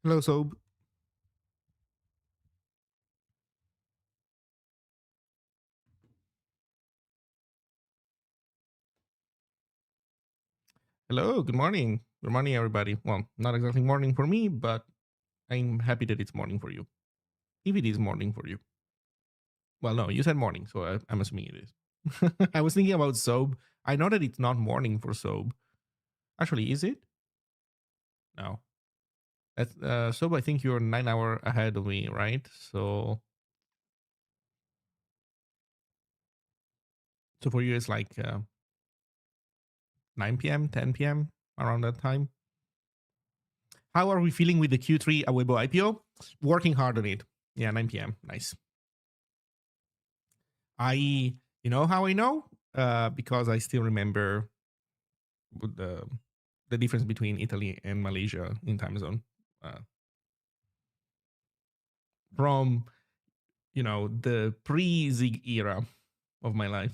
Hello, Sob. Hello, good morning. Good morning, everybody. Well, not exactly morning for me, but I'm happy that it's morning for you. If it is morning for you. Well, no, you said morning, so I'm assuming it is. I was thinking about Sob. I know that it's not morning for Sob. Actually, is it? No. That's, Sob, I think you're 9 hour ahead of me, right? So for you, it's like 9 p.m., 10 p.m., around that time. How are we feeling with the Q3 Awebo IPO? Working hard on it. Yeah, 9 p.m. Nice. You know how I know? Because I still remember the the difference between Italy and Malaysia in time zone uh, from the pre Zig era of my life.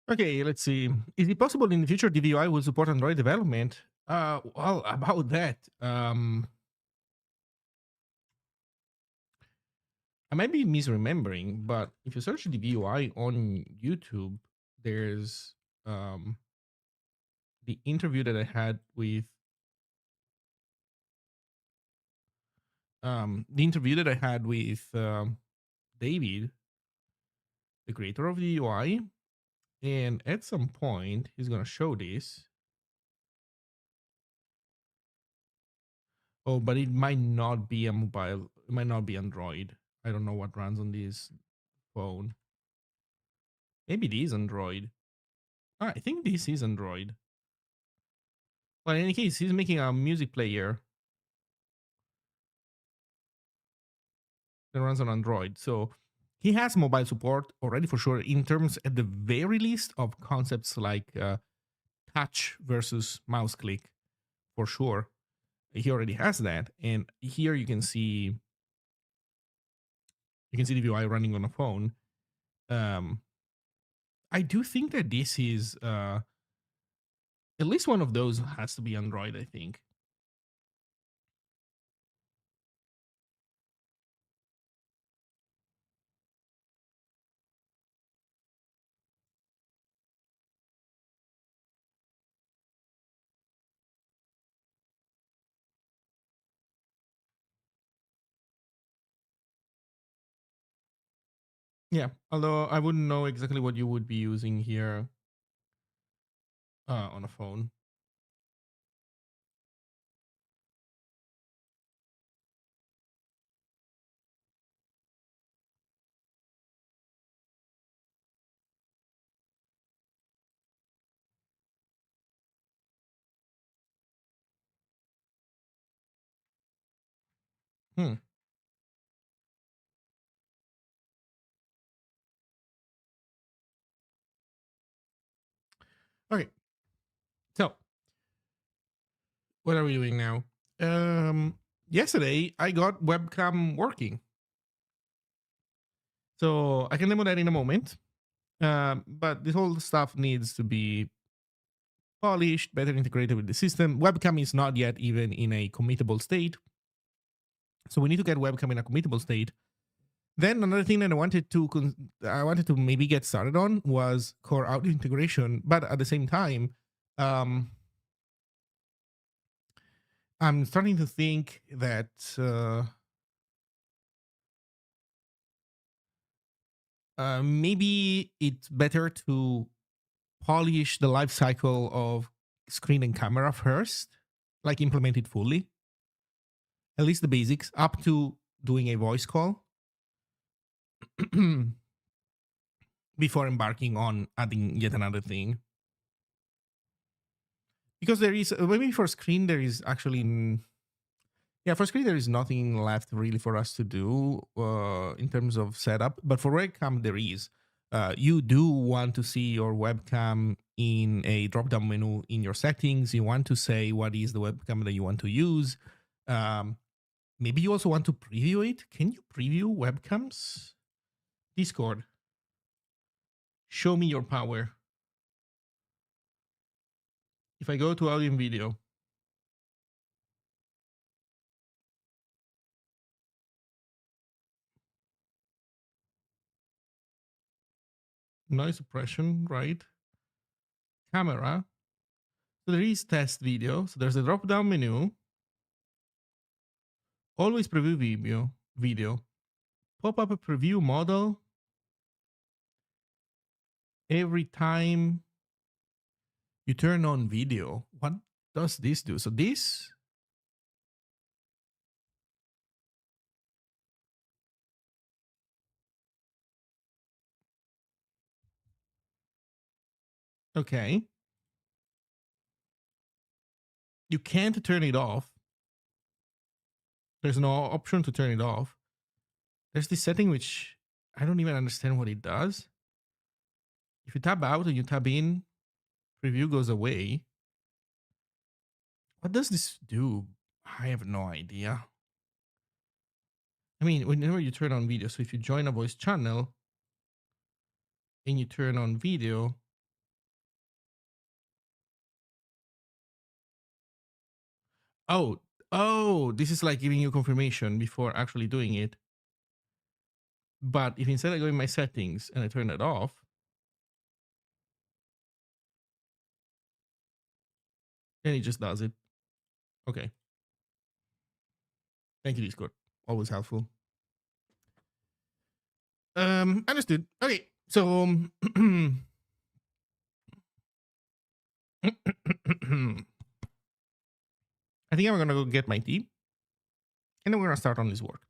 Okay, let's see. Is it possible in the future DVI will support Android development? Well, about that, I might be misremembering, but if you search DVI on YouTube, there's um, the interview that I had with David, the creator of the UI, and at some point he's gonna show this. Oh, but it might not be a mobile. It might not be Android. I don't know what runs on this phone. Maybe it is Android. I think this is Android. But in any case, he's making a music player that runs on Android. So he has mobile support already for sure in terms at the very least of concepts like touch versus mouse click for sure. He already has that. And here you can see the UI running on a phone. Um, I do think that this is at least one of those has to be Android, I think. Yeah, although I wouldn't know exactly what you would be using here on a phone. Hmm. Okay. So what are we doing now? Yesterday I got webcam working, so I can demo that in a moment. But this whole stuff needs to be polished, better integrated with the system. Webcam is not yet even in a committable state, so we need to get webcam in a committable state. Then another thing that I wanted to maybe get started on was core audio integration, but at the same time, um, I'm starting to think that maybe it's better to polish the life cycle of screen and camera first, like implement it fully, at least the basics, up to doing a voice call before embarking on adding yet another thing. Because there is, maybe for screen, there is actually, yeah, for screen, there is nothing left really for us to do in terms of setup. But for webcam, there is. You do want to see your webcam in a drop down menu in your settings. You want to say what is the webcam that you want to use. Um, Maybe you also want to preview it. Can you preview webcams? Discord, show me your power. If I go to audio and video, noise suppression, right? Camera. So there is test video. So there's a drop down menu. Always preview video. Pop up a preview model every time you turn on video. What does this do? So this, okay. You can't turn it off. There's no option to turn it off. There's this setting which I don't even understand what it does. If you tab out and you tab in, preview goes away. What does this do? I have no idea. I mean, whenever you turn on video, so if you join a voice channel and you turn on video, oh, this is like giving you confirmation before actually doing it. But if instead I go in my settings and I turn it off, then it just does it. Okay. Thank you, Discord. Always helpful. Understood. Okay. So I think I'm gonna go get my tea and then we're gonna start on this work.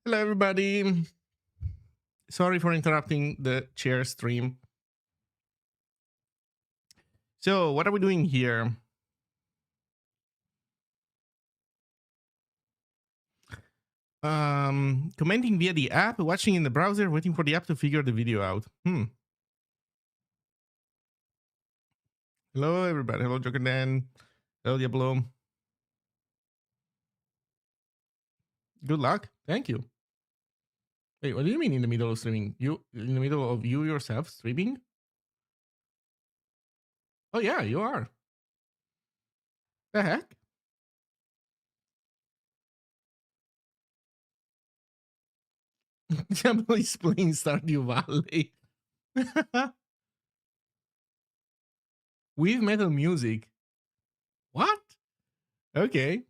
Hello, everybody. Sorry for interrupting the chair stream. So, what are we doing here? Commenting via the app, watching in the browser, waiting for the app to figure the video out. Hello, everybody. Hello, Joker Dan. Hello, Diablo. Good luck. Thank you. Wait, what do you mean in the middle of streaming? You in the middle of you yourself streaming? Oh yeah, you are. The heck? Diablo is playing Stardew Valley with metal music. What? Okay.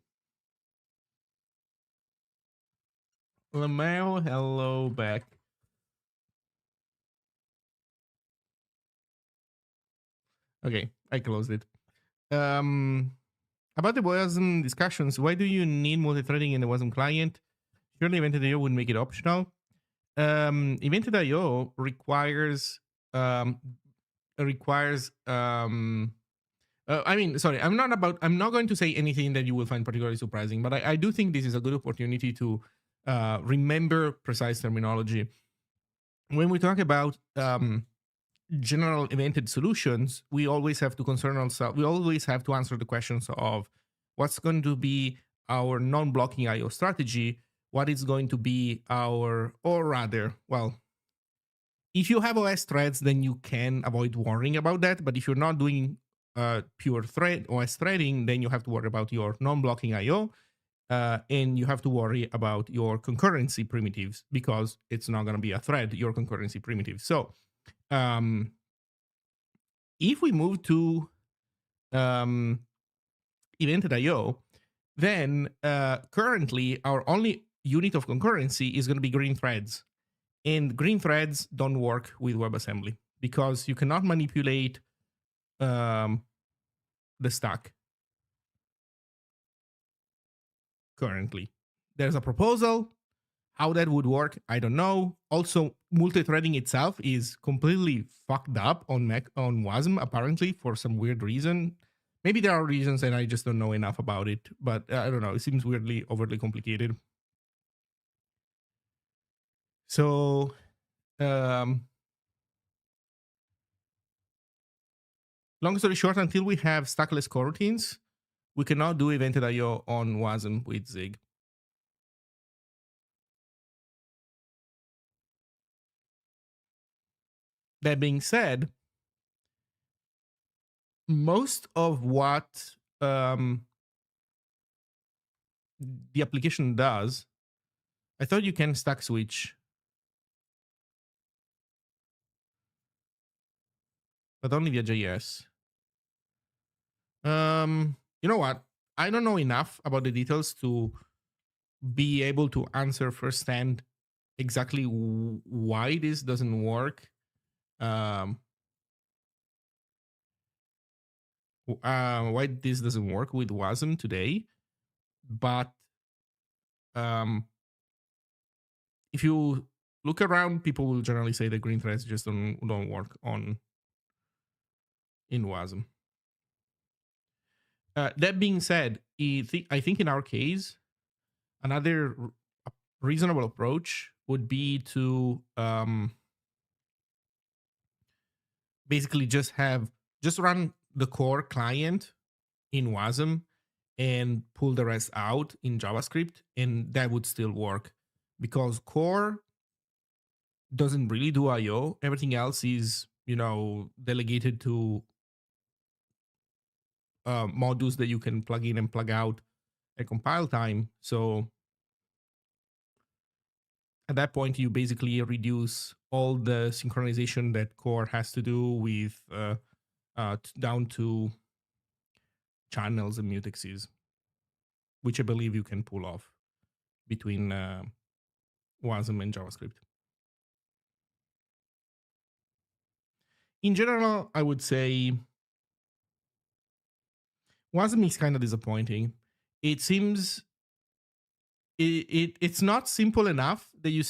Lamel, hello back. Okay, I closed it. About the WASM discussions, why do you need multi-threading in the WASM client? Surely Evented.io would make it optional. Evented.io requires I mean, sorry, I'm not going to say anything that you will find particularly surprising, but I do think this is a good opportunity to remember precise terminology. When we talk about general evented solutions, we always have to concern ourselves. We always have to answer the questions of what's going to be our non-blocking IO strategy, what is going to be our, or rather, well, if you have OS threads, then you can avoid worrying about that. But if you're not doing pure thread OS threading, then you have to worry about your non-blocking IO, and you have to worry about your concurrency primitives because it's not going to be a thread, your concurrency primitive. So if we move to Evented.io, then currently our only unit of concurrency is going to be green threads. And green threads don't work with WebAssembly because you cannot manipulate the stack currently. There's a proposal. How that would work, I don't know. Also, multi-threading itself is completely fucked up on WASM, apparently, for some weird reason. Maybe there are reasons and I just don't know enough about it, but I don't know. It seems weirdly, overly complicated. So, long story short, until we have stackless coroutines, we cannot do Evented.io on WASM with Zig. That being said, most of what the application does, I thought you can stack switch, but only via JS. You know what? I don't know enough about the details to be able to answer firsthand exactly why this doesn't work. Why this doesn't work with WASM today, but if you look around, people will generally say that green threads just don't work in WASM. That being said, I think in our case, another reasonable approach would be to basically just run the core client in WASM and pull the rest out in JavaScript, and that would still work because core doesn't really do IO. Everything else is, delegated to modules that you can plug in and plug out at compile time. So at that point, you basically reduce all the synchronization that core has to do with down to channels and mutexes, which I believe you can pull off between WASM and JavaScript. In general, I would say WASM is kind of disappointing. It seems it's not simple enough that you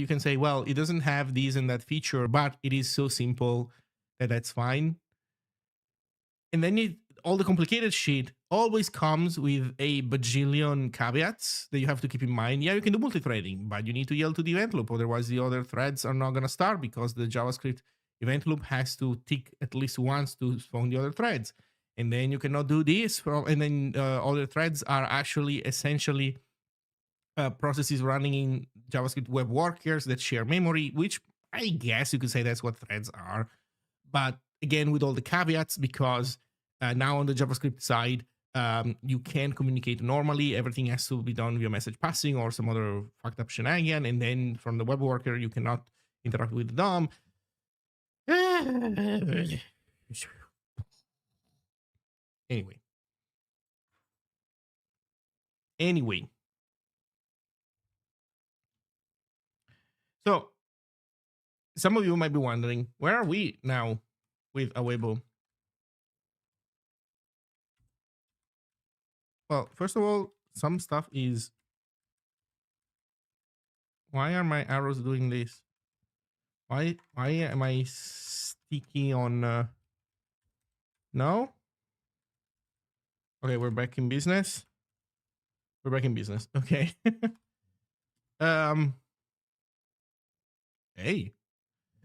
can say, well, it doesn't have this and that feature, but it is so simple that that's fine. And then all the complicated shit always comes with a bajillion caveats that you have to keep in mind. Yeah, you can do multi-threading, but you need to yell to the event loop. Otherwise, the other threads are not going to start because the JavaScript event loop has to tick at least once to spawn the other threads. And then you cannot do this. And then other threads are actually essentially processes running in JavaScript web workers that share memory, which I guess you could say that's what threads are. But again, with all the caveats, because now on the JavaScript side, you can communicate normally. Everything has to be done via message passing or some other fucked up shenanigan. And then from the web worker, you cannot interact with the DOM. Anyway. So some of you might be wondering, where are we now with Awebo? Well, first of all, some stuff is... Why are my arrows doing this? Why am I sticky on... No? Okay, we're back in business. We're back in business. Okay. Hey.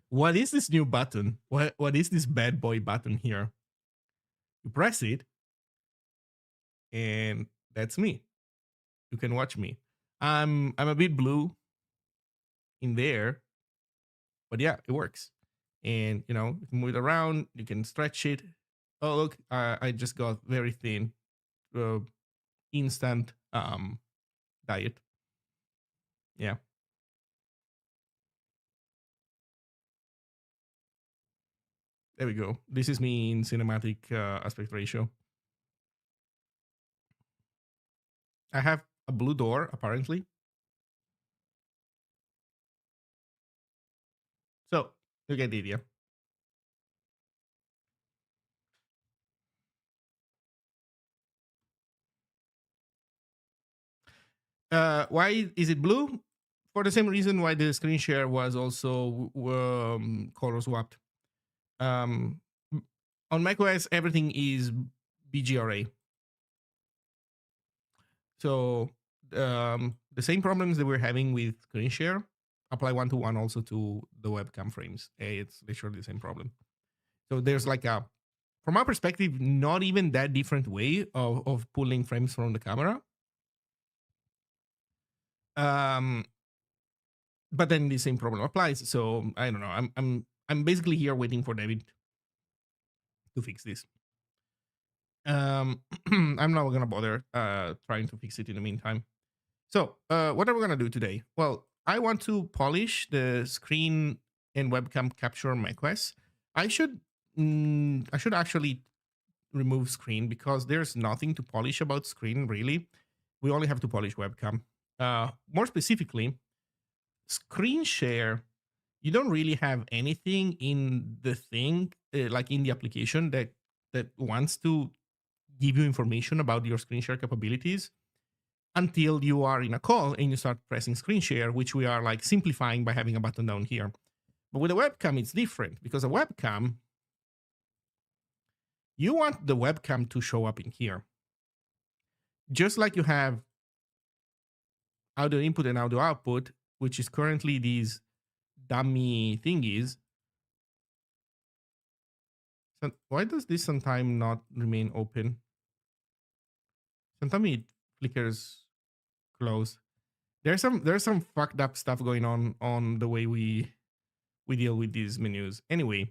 What is this new button? What is this bad boy button here? You press it, and that's me. You can watch me. I'm a bit blue in there, but yeah, it works. And you know, you can move it around, you can stretch it. Oh look, I just got very thin. Instant diet. Yeah. There we go. This is me in cinematic aspect ratio. I have a blue door, apparently. So, you get the idea. Why is it blue? For the same reason why the screen share was also color swapped. On macOS, everything is BGRA. So the same problems that we're having with screen share apply one-to-one also to the webcam frames. It's literally the same problem. So there's like a, from our perspective, not even that different way of pulling frames from the camera. But then the same problem applies. So I don't know. I'm basically here waiting for David to fix this. I'm not gonna bother trying to fix it in the meantime. So what are we gonna do today? Well, I want to polish the screen and webcam capture on macOS. I should actually remove screen because there's nothing to polish about screen really. We only have to polish webcam. More specifically, screen share, you don't really have anything in the thing, like in the application that wants to give you information about your screen share capabilities until you are in a call and you start pressing screen share, which we are like simplifying by having a button down here. But with a webcam, it's different because a webcam, you want the webcam to show up in here. Just like you have audio input and audio output, which is currently these dummy thingies. So why does this sometimes not remain open? Sometimes it flickers closed. There's some fucked up stuff going on the way we deal with these menus. Anyway.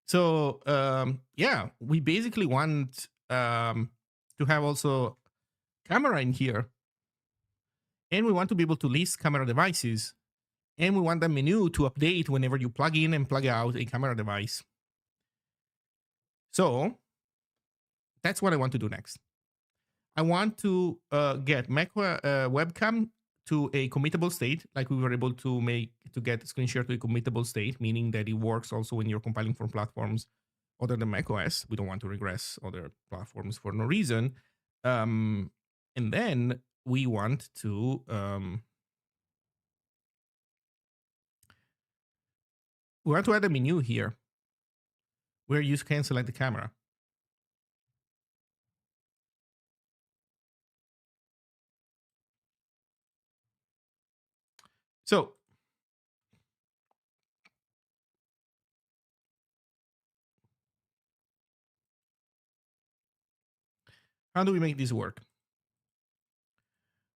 So yeah, we basically want to have also camera in here. And we want to be able to list camera devices. And we want the menu to update whenever you plug in and plug out a camera device. So that's what I want to do next. I want to get Mac webcam to a committable state, like we were able to get screen share to a committable state, meaning that it works also when you're compiling from platforms other than macOS. We don't want to regress other platforms for no reason. And then we want to add a menu here where you can select the camera. So how do we make this work?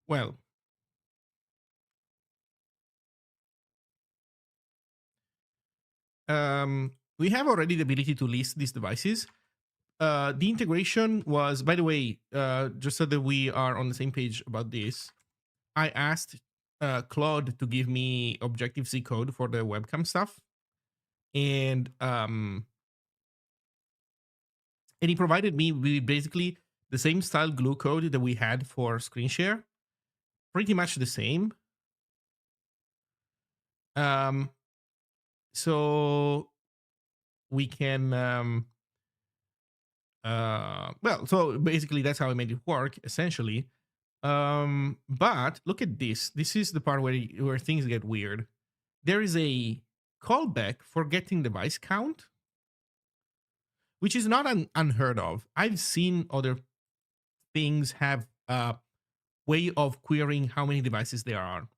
Well, we have already the ability to list these devices. The integration was, by the way, just so that we are on the same page about this, I asked Claude to give me Objective-C code for the webcam stuff, and he provided me with basically the same style glue code that we had for screen share, pretty much the same. So we can well, so basically that's how I made it work essentially. But look at this. This is the part where things get weird. There is a callback for getting device count, which is not unheard of. I've seen other things have a way of querying how many devices there are.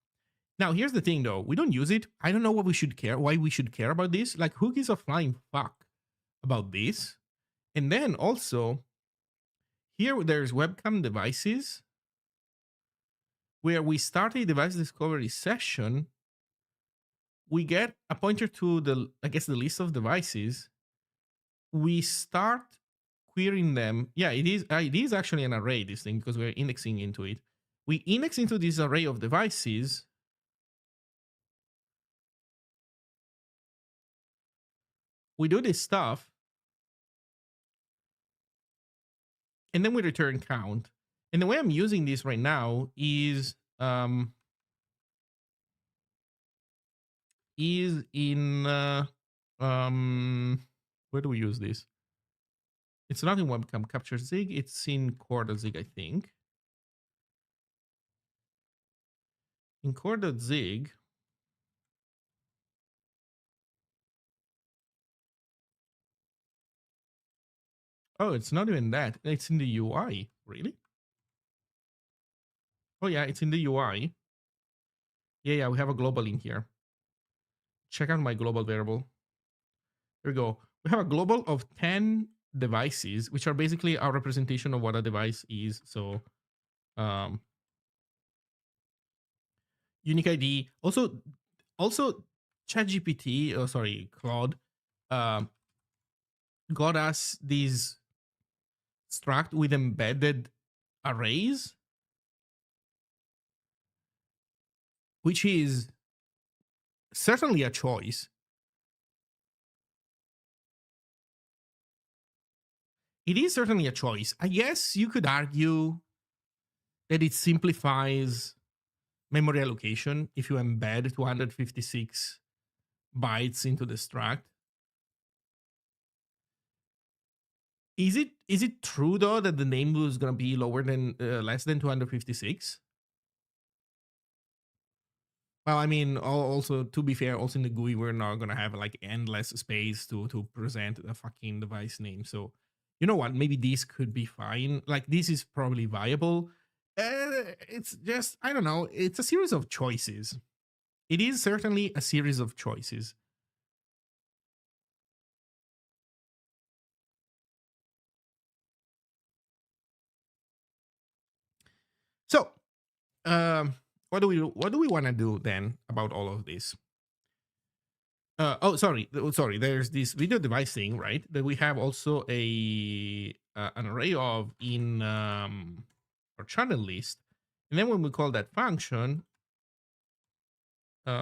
Now, here's the thing though. We don't use it. I don't know why we should care about this. Like, who gives a flying fuck about this? And then also, here there's webcam devices where we start a device discovery session. We get a pointer to the list of devices. We start querying them. Yeah, it is actually an array, this thing, because we're indexing into it. We index into this array of devices. We do this stuff. And then we return count. And the way I'm using this right now is in where do we use this? It's not in webcam capture Zig, it's in core.zig, I think. In core.zig, oh, it's not even that. It's in the UI. Really? Oh yeah, it's in the UI. Yeah, we have a global in here. Check out my global variable. Here we go. We have a global of 10 devices, which are basically our representation of what a device is. So unique ID. Also ChatGPT, oh sorry, Claude, got us these struct with embedded arrays, which is certainly a choice. It is certainly a choice. I guess you could argue that it simplifies memory allocation if you embed 256 bytes into the struct. Is it true though that the name was going to be lower than less than 256? Well, I mean, also to be fair, also in the GUI we're not going to have like endless space to present a fucking device name. So you know what? Maybe this could be fine. Like this is probably viable. It's just I don't know. It's a series of choices. It is certainly a series of choices. So, what do we want to do then about all of this? Sorry. There's this video device thing, right? That we have also an array of in our channel list, and then when we call that function, we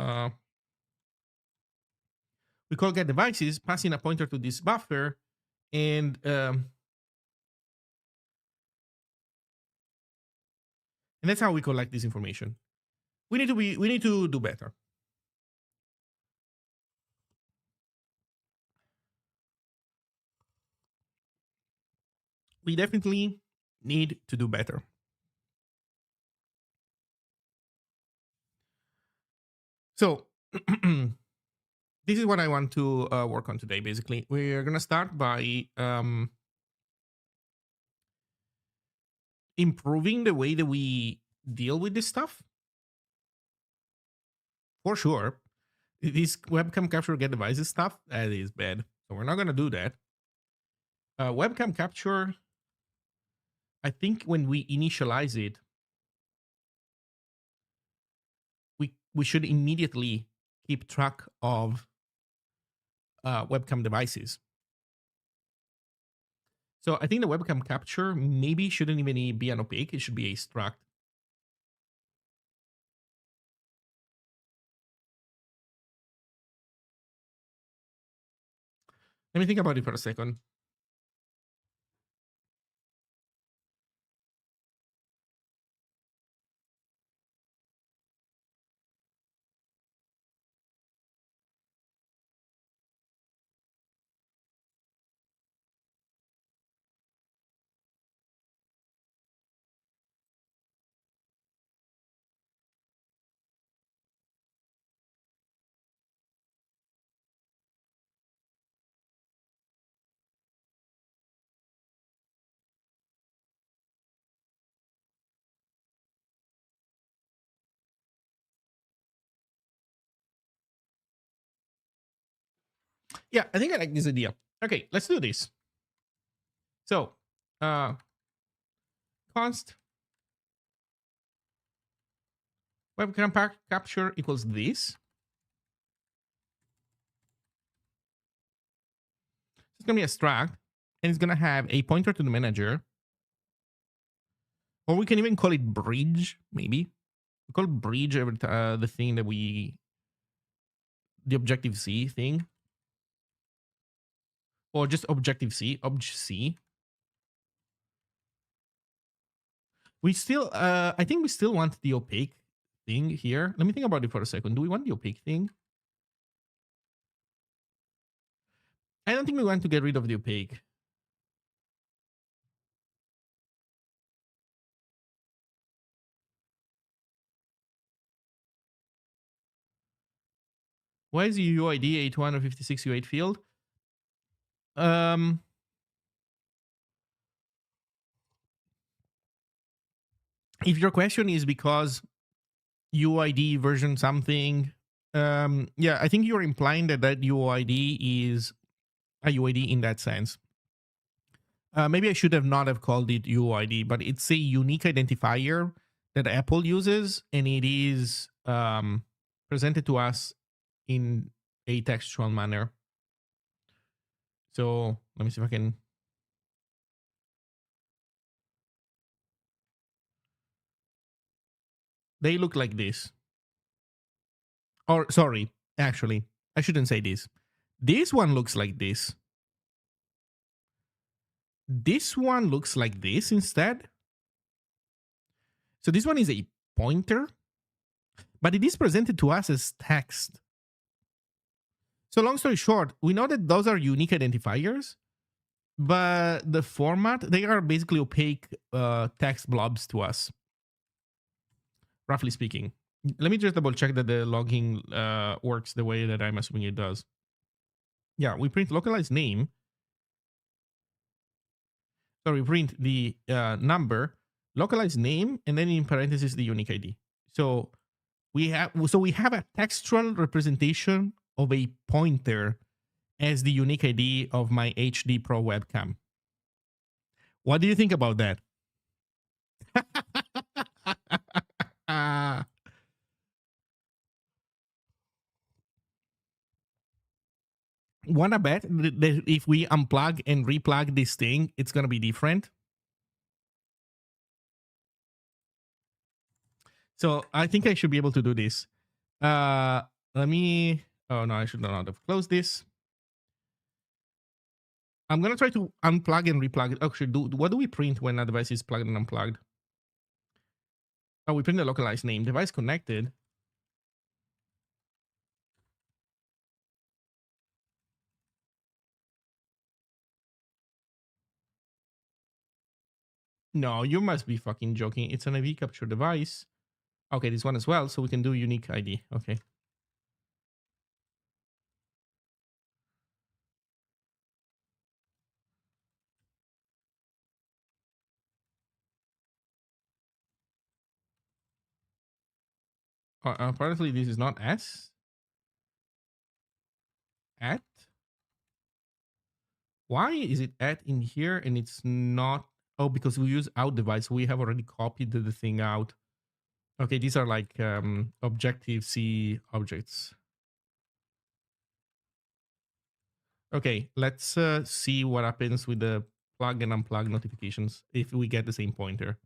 call get devices, passing a pointer to this buffer, and that's how we collect this information. We need to do better. we definitely need to do better. So this is what I want to work on today. Basically, we're gonna start by improving the way that we deal with this stuff. For sure, this webcam capture get devices stuff, that is bad. So we're not gonna do that. Webcam capture, I think when we initialize it, we should immediately keep track of webcam devices. So I think the webcam capture maybe shouldn't even be an opaque. It should be a struct. Let me think about it for a second. Yeah, I think I like this idea. Okay, let's do this. So, const webcam capture equals this. It's gonna be a struct, and it's gonna have a pointer to the manager, or we can even call it bridge. Maybe we call bridge every the thing that the Objective C thing, or just Objective C, obj C. We still, I think we still want the opaque thing here. Let me think about it for a second. Do we want the opaque thing? I don't think we want to get rid of the opaque. Why is the UID a 256 U8 field? Um, if your question is because UID version something, yeah, I think you're implying that that UID is a UID in that sense. Maybe I should have not have called it UID, but it's a unique identifier that Apple uses, and it is presented to us in a textual manner. So let me see if I can. They look like this. Or sorry, actually, I shouldn't say this. This one looks like this. This one looks like this instead. So this one is a pointer, but it is presented to us as text. So long story short, we know that those are unique identifiers, but the format, they are basically opaque text blobs to us, roughly speaking. Let me just double check that the logging works the way that I'm assuming it does. Yeah, we print localized name. So we print the number, localized name, and then in parentheses the unique ID. So we have a textual representation of a pointer as the unique ID of my HD Pro webcam. What do you think about that? Wanna bet that if we unplug and replug this thing, it's gonna be different? So I think I should be able to do this. Let me. Oh no, I should not have closed this. I'm gonna try to unplug and replug it. Actually, what do we print when a device is plugged and unplugged? Oh, we print the localized name. Device connected. No, you must be fucking joking. It's an IV capture device. Okay, this one as well, so we can do unique ID. Okay. Apparently this is not S. At? Why is it at in here and it's not? Oh, because we use out device. We have already copied the thing out. Okay, these are like Objective-C objects. Okay, let's see what happens with the plug and unplug notifications if we get the same pointer.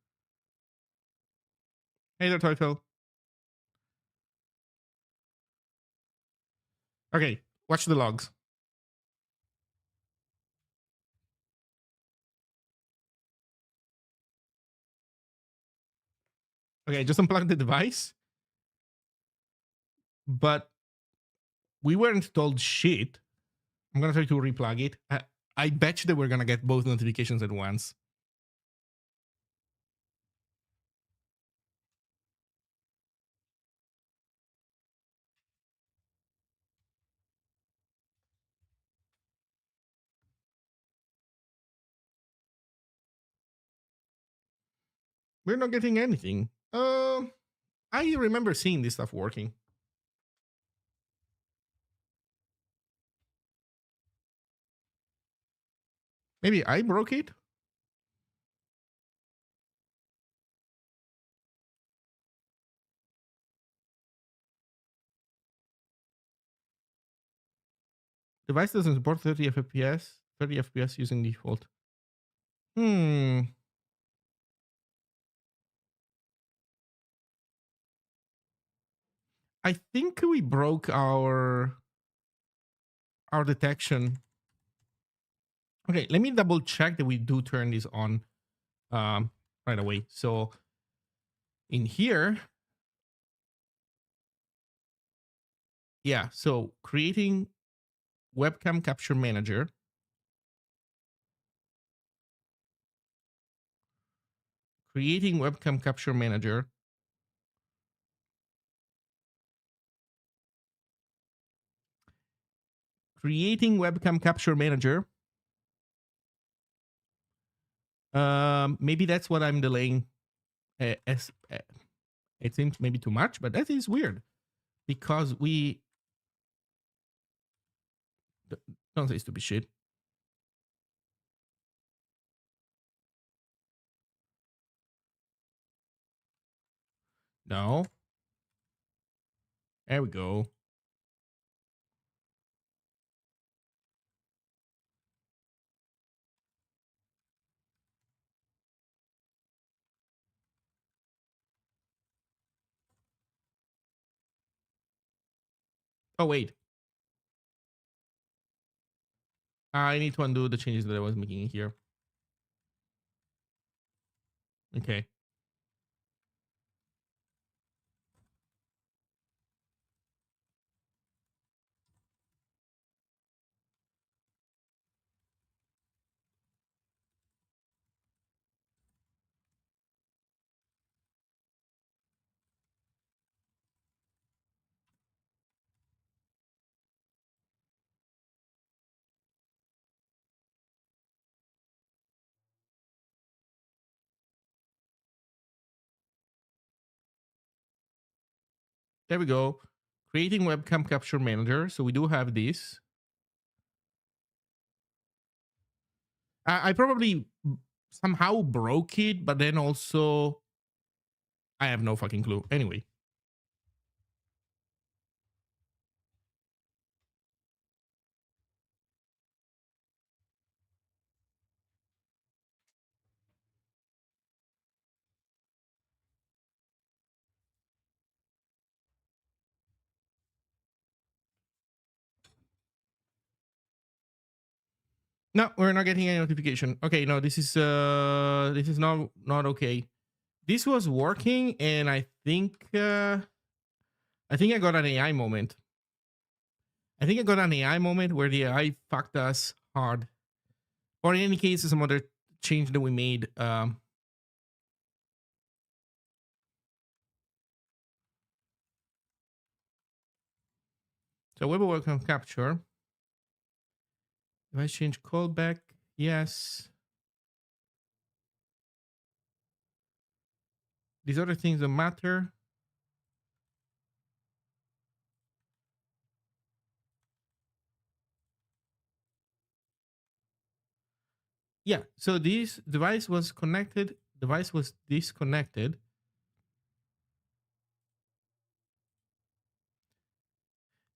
Hey there, Turtle. Okay, watch the logs. Okay, just unplug the device. But we weren't told shit. I'm gonna try to replug it. I bet you that we're gonna get both notifications at once. We're not getting anything. I remember seeing this stuff working. Maybe I broke it? Device doesn't support 30 FPS. 30 FPS using default. I think we broke our detection. Okay, let me double check that we do turn this on right away. So in here, yeah, so creating webcam capture manager. Creating webcam capture manager. Creating webcam capture manager. Maybe that's what I'm delaying. It seems maybe too much, but that is weird because we don't say stupid shit. No. There we go. Oh, wait. I need to undo the changes that I was making here. Okay. There we go. Creating webcam capture manager. So we do have this. I probably somehow broke it, but then also I have no fucking clue. Anyway. No, we're not getting any notification. Okay, no, this is not okay. This was working, and I think I got an AI moment. I think I got an AI moment where the AI fucked us hard. Or in any case, some other change that we made. So Awebo webcam capture. Device change callback. Yes. These other things don't matter. Yeah, so this device was connected, device was disconnected.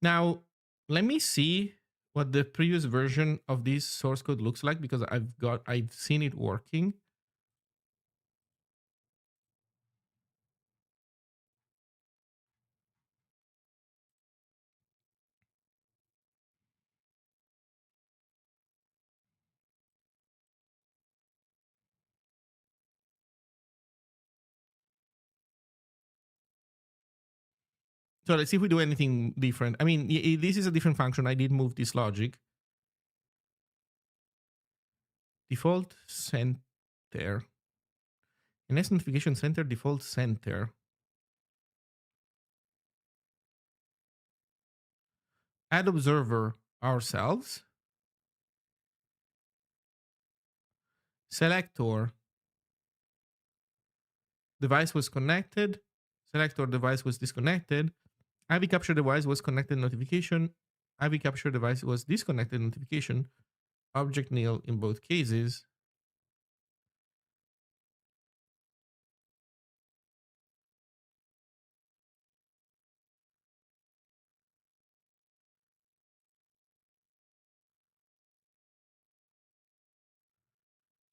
Now, let me see what the previous version of this source code looks like because I've seen it working. So let's see if we do anything different. I mean, this is a different function. I did move this logic. Default center. NS notification center, default center. Add observer ourselves. Selector. Device was connected. Selector device was disconnected. IV capture device was connected notification. IV capture device was disconnected notification. Object nil in both cases.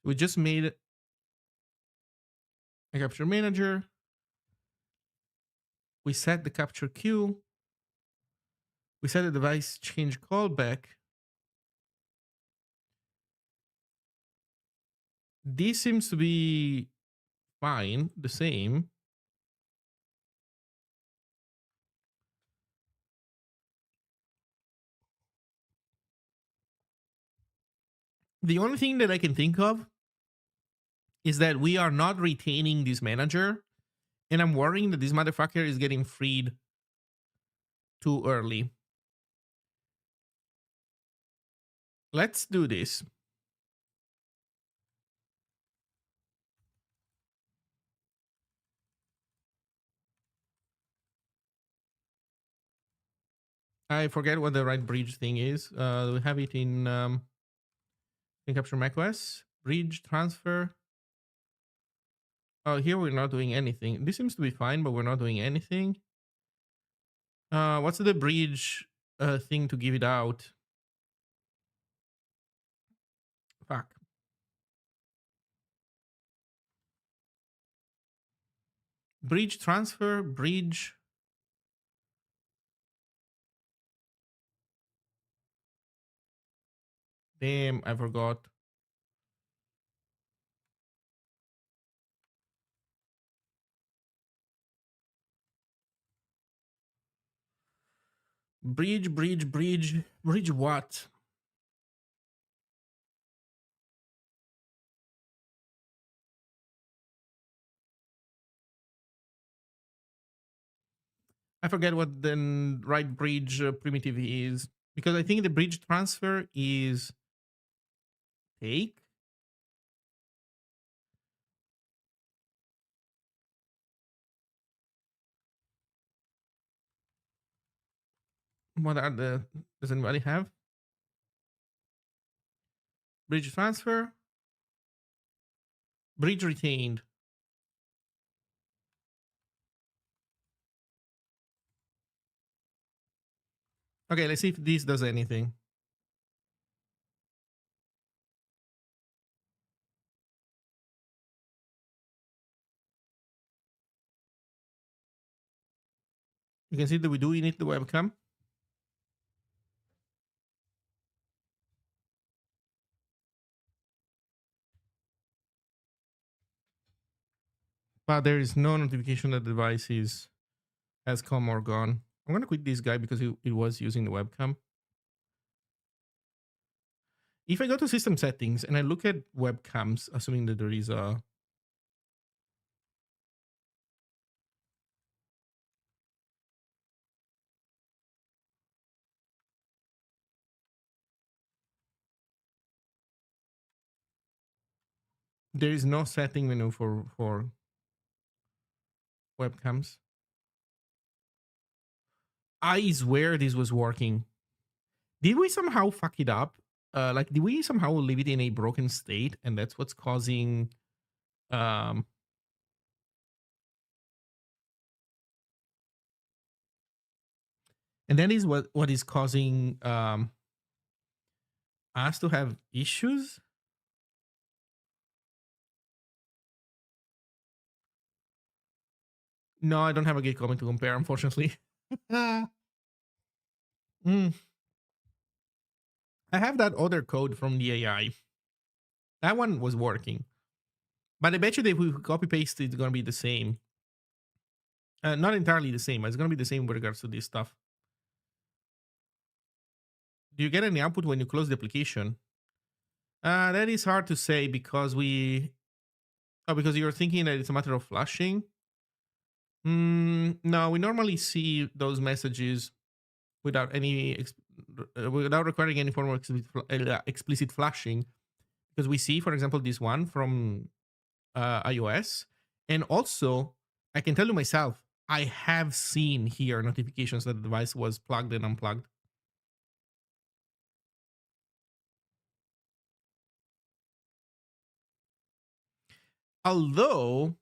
We just made a capture manager. We set the capture queue. We set the device change callback. This seems to be fine, the same. The only thing that I can think of is that we are not retaining this manager, and I'm worrying that this motherfucker is getting freed too early. Let's do this. I forget what the right bridge thing is. We have it in capture macOS. Bridge transfer. Oh, here we're not doing anything. This seems to be fine, but we're not doing anything. What's the bridge thing to give it out? Fuck. Bridge transfer, bridge. Damn, I forgot. Bridge, bridge, bridge. Bridge what? I forget what the right bridge primitive is. Because I think the bridge transfer is take. What are the, does anybody have? Bridge transfer. Bridge retained. Okay, let's see if this does anything. You can see that we do init the webcam. But there is no notification that the device has come or gone. I'm going to quit this guy because it was using the webcam. If I go to system settings and I look at webcams, assuming that there is a... There is no setting menu for webcams. I swear this was working. Did we somehow fuck it up? Like, did we somehow leave it in a broken state, and that's what's causing? Um, and that is what is causing us to have issues. No, I don't have a git comment to compare, unfortunately. Mm. I have that other code from the AI. That one was working. But I bet you that if we copy paste, it's going to be the same. Not entirely the same. It's going to be the same with regards to this stuff. Do you get any output when you close the application? That is hard to say because because you're thinking that it's a matter of flashing. No, we normally see those messages without without requiring any form of explicit flashing, because we see, for example, this one from iOS, and also I can tell you myself, I have seen here notifications that the device was plugged and unplugged. Although,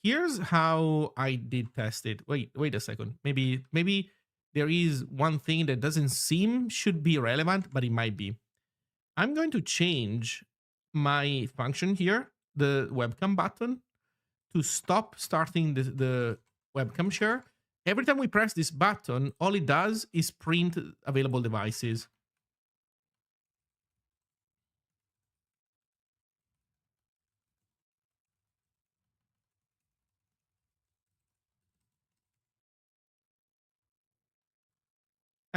here's how I did test it. Wait a second. Maybe there is one thing that doesn't seem should be relevant, but it might be. I'm going to change my function here, the webcam button, to stop starting the webcam share. Every time we press this button, all it does is print available devices.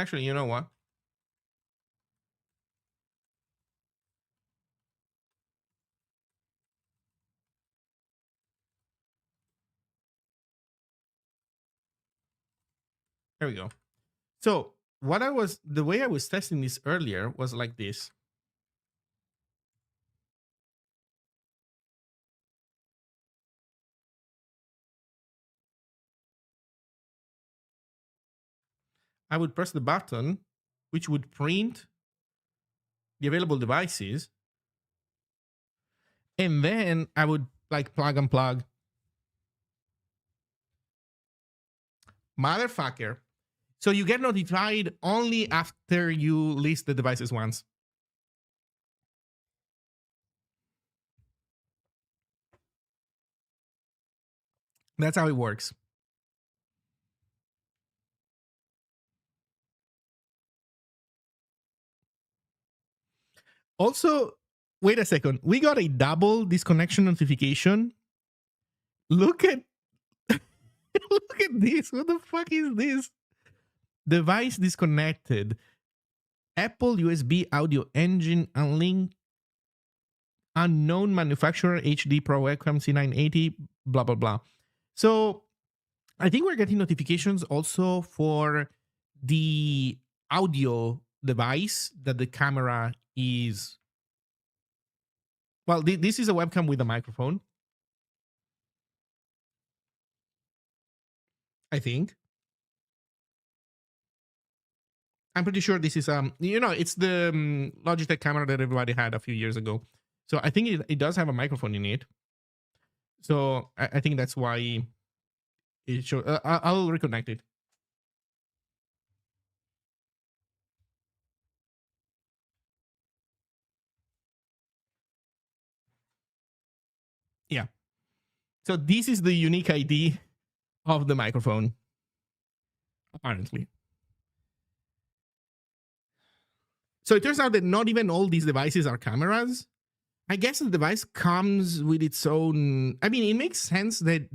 Actually, you know what? There we go. So the way I was testing this earlier was like this. I would press the button, which would print the available devices, and then I would like plug and plug. Motherfucker. So you get notified only after you list the devices once. That's how it works. Also, wait a second. We got a double disconnection notification. Look at look at this. What the fuck is this? Device disconnected. Apple USB audio engine unlinked. Unknown manufacturer HD Pro Webcam C980. Blah blah blah. So I think we're getting notifications also for the audio device that the camera is. Well, this is a webcam with a microphone, I think. I'm pretty sure this is it's the Logitech camera that everybody had a few years ago. So I think it does have a microphone in it. So I think that's why it shows. I'll reconnect it. Yeah. So this is the unique ID of the microphone, apparently. So it turns out that not even all these devices are cameras. I guess the device comes with its own. I mean, it makes sense that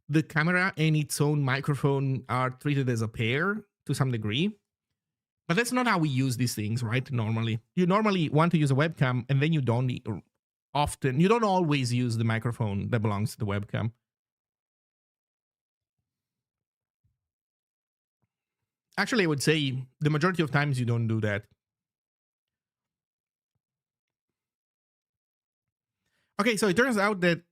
the camera and its own microphone are treated as a pair to some degree. But that's not how we use these things, right? Normally, you normally want to use a webcam, and then you don't always use the microphone that belongs to the webcam. Actually, I would say the majority of times you don't do that. Okay, so it turns out that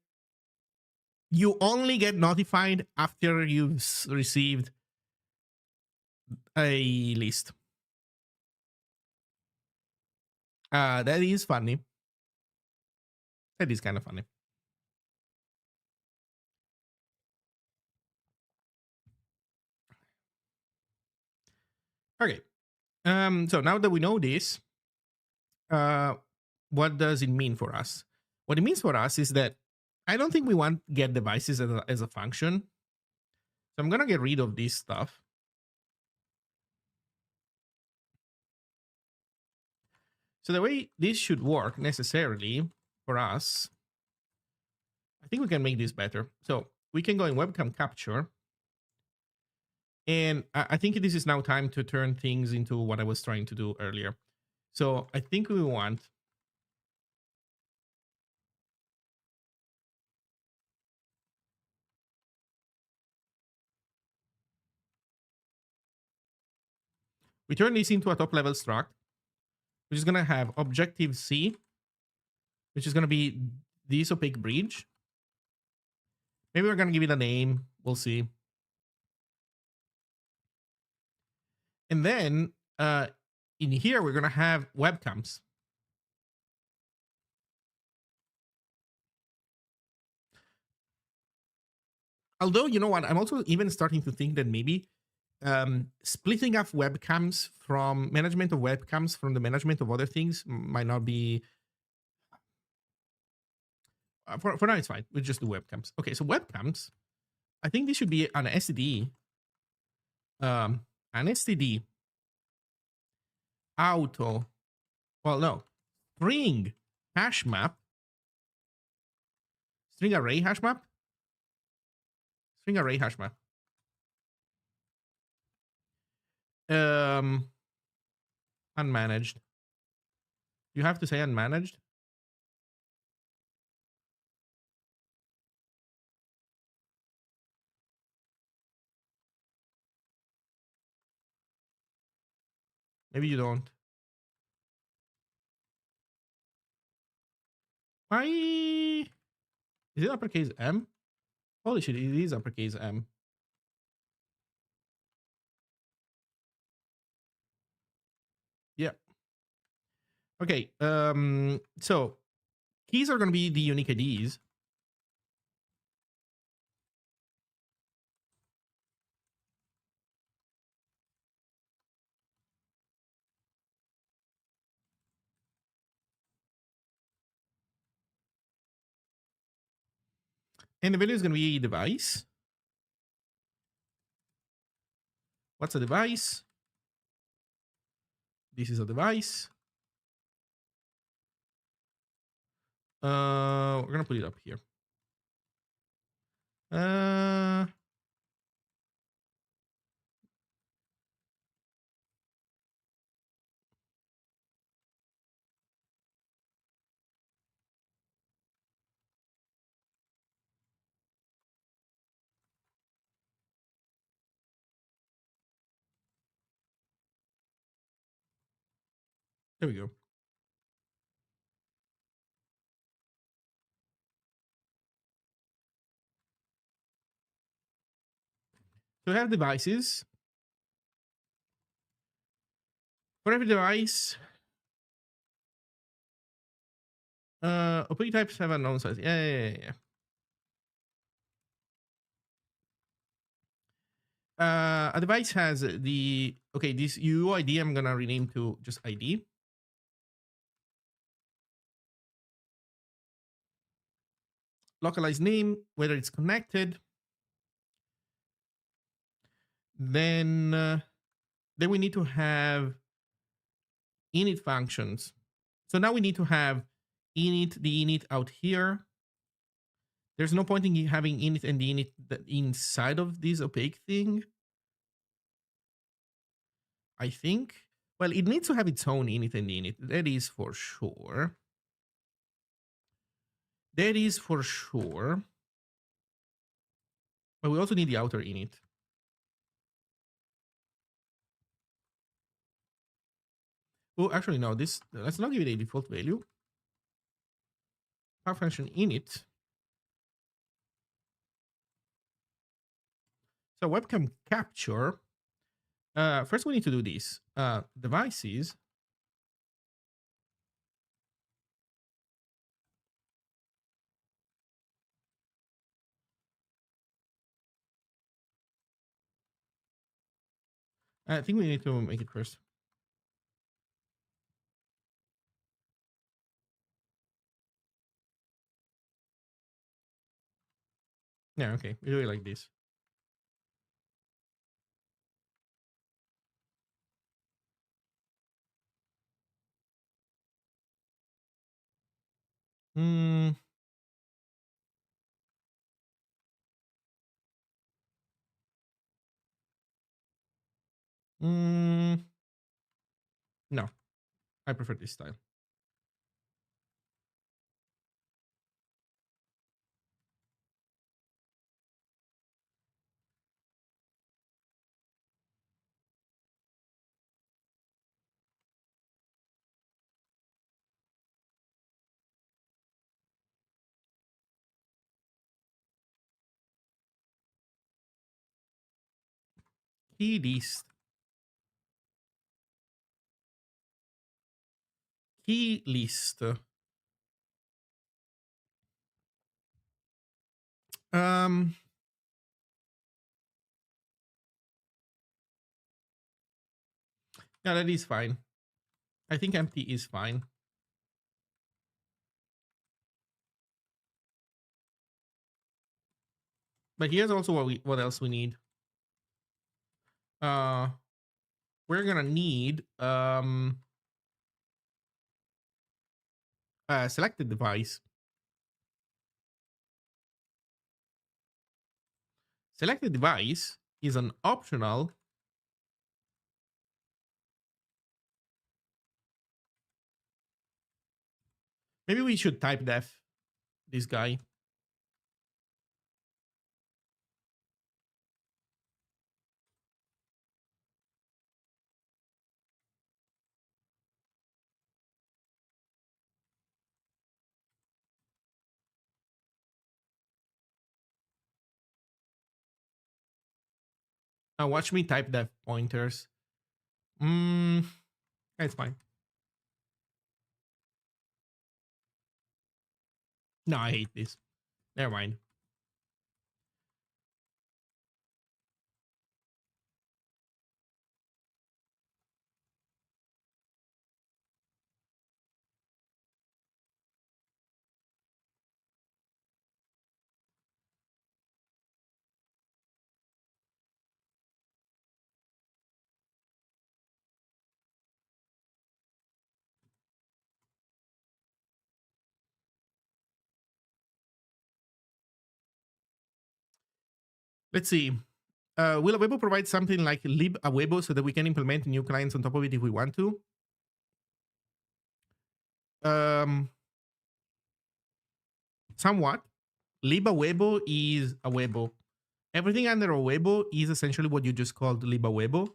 you only get notified after you've received a list. That is funny. That is kind of funny. Okay. So now that we know this, what does it mean for us? What it means for us is that I don't think we want get devices as a function. So I'm gonna get rid of this stuff. So the way this should work necessarily for us, I think we can make this better. So we can go in webcam capture. And I think this is now time to turn things into what I was trying to do earlier. So I think we want we turn this into a top level struct, which is going to have objective C, which is going to be this opaque bridge. Maybe we're going to give it a name. We'll see. And then in here, we're going to have webcams. Although, you know what? I'm also even starting to think that maybe splitting up webcams from management of webcams from the management of other things might not be. For now, it's fine. We'll just do webcams. Okay, so webcams. I think this should be an STD. An STD auto. Well, no. String hashmap. String array hashmap. String array hashmap. Unmanaged. You have to say unmanaged. Maybe you don't. Why? Is it uppercase M? Holy shit, it is uppercase M. Yeah. Okay. So keys are going to be the unique IDs. And the value is going to be device. What's a device? This is a device. We're going to put it up here. There we go. So we have devices. For every device, OP types have unknown size. Yeah. A device has the okay. This UID I'm gonna rename to just ID. Localized name, whether it's connected. Then we need to have init functions. So now we need to have the init out here. There's no point in having init and the init inside of this opaque thing. I think. Well, it needs to have its own init and init. That is for sure. That is for sure. But we also need the outer init. Oh, actually, no. Let's not give it a default value. function init. So webcam capture. First, we need to do this. Devices. I think we need to make it first. Yeah, okay. We do it like this. Mm, mm, no, I prefer this style. Key list. Key list. Um, yeah, that is fine. I think empty is fine. But here's also what else we need. We're gonna need a selected device. Selected device is an optional. Maybe we should type def this guy. Now watch me type def pointers. It's fine. No, I hate this. Never mind. Let's see. Will Awebo provide something like lib Awebo so that we can implement new clients on top of it if we want to? Somewhat. Lib Awebo is Awebo. Everything under Awebo is essentially what you just called lib Awebo.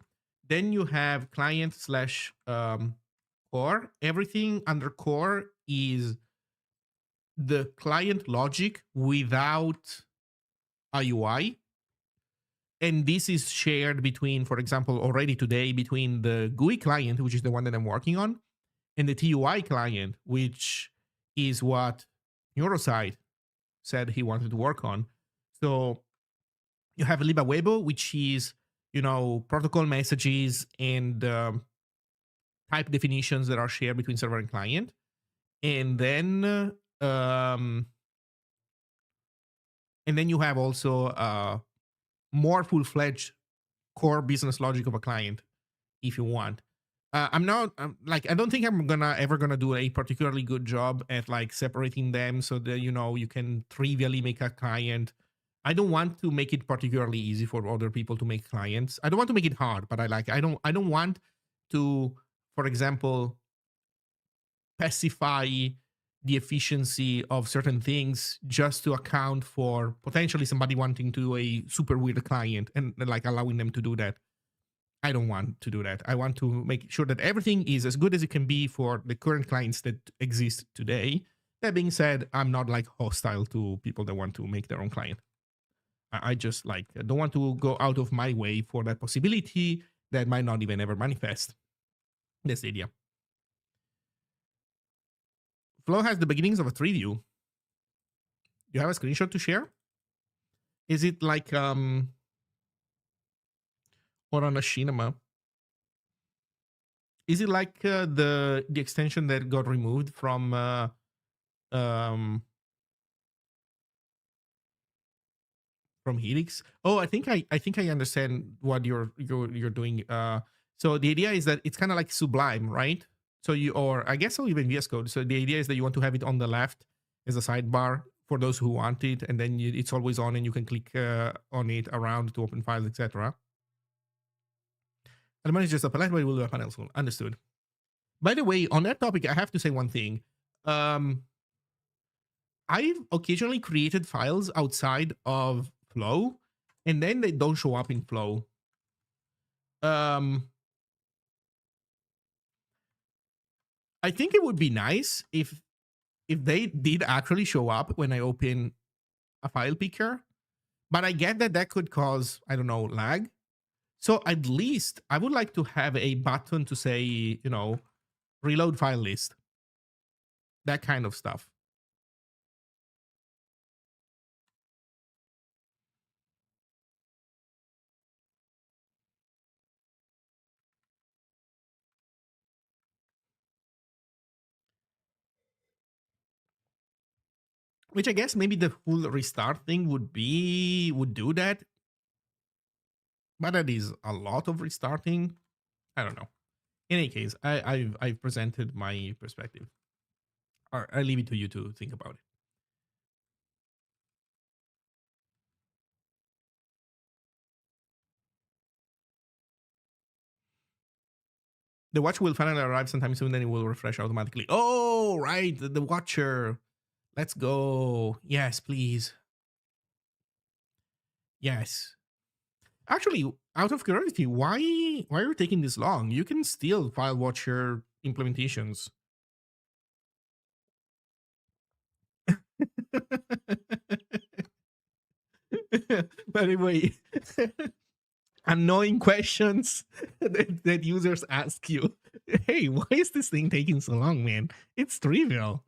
Then you have client slash core. Everything under core is the client logic without a UI. And this is shared between, for example, already today between the GUI client, which is the one that I'm working on, and the TUI client, which is what Neuroside said he wanted to work on. So you have libawebo, which is, protocol messages and type definitions that are shared between server and client. And then you have also more full-fledged core business logic of a client if you want. I'm not I don't think I'm ever gonna do a particularly good job at like separating them so that you can trivially make a client. I don't want to make it particularly easy for other people to make clients. I don't want to make it hard, but I don't want to, for example, specify the efficiency of certain things just to account for potentially somebody wanting to do a super weird client and like allowing them to do that. I don't want to do that. I want to make sure that everything is as good as it can be for the current clients that exist today. That being said, I'm not like hostile to people that want to make their own client. I just like don't want to go out of my way for that possibility that might not even ever manifest. That's the idea. Flow has the beginnings of a tree view. You have a screenshot to share? Is it like or on a cinema? Is it like the extension that got removed um from Helix? Oh, I think I understand what you're doing. So the idea is that it's kind of like Sublime, right? So you or I guess so even VS Code. So the idea is that you want to have it on the left as a sidebar for those who want it, and then it's always on, and you can click on it around to open files, etc. Element is just a palette where you will do a panel soon. Understood. By the way, on that topic, I have to say one thing. I've occasionally created files outside of Flow, and then they don't show up in Flow. I think it would be nice if they did actually show up when I open a file picker, but I get that that could cause, I don't know, lag. So at least I would like to have a button to say, reload file list, that kind of stuff. Which I guess maybe the full restart thing would do that, but that is a lot of restarting. I don't know. In any case, I've presented my perspective. Or I leave it to you to think about it. The watch will finally arrive sometime soon, then it will refresh automatically. Oh, right, the watcher. Let's go. Yes, please. Yes. Actually, out of curiosity, why are you taking this long? You can still file watcher implementations. By the way, annoying questions that users ask you. Hey, why is this thing taking so long, man? It's trivial.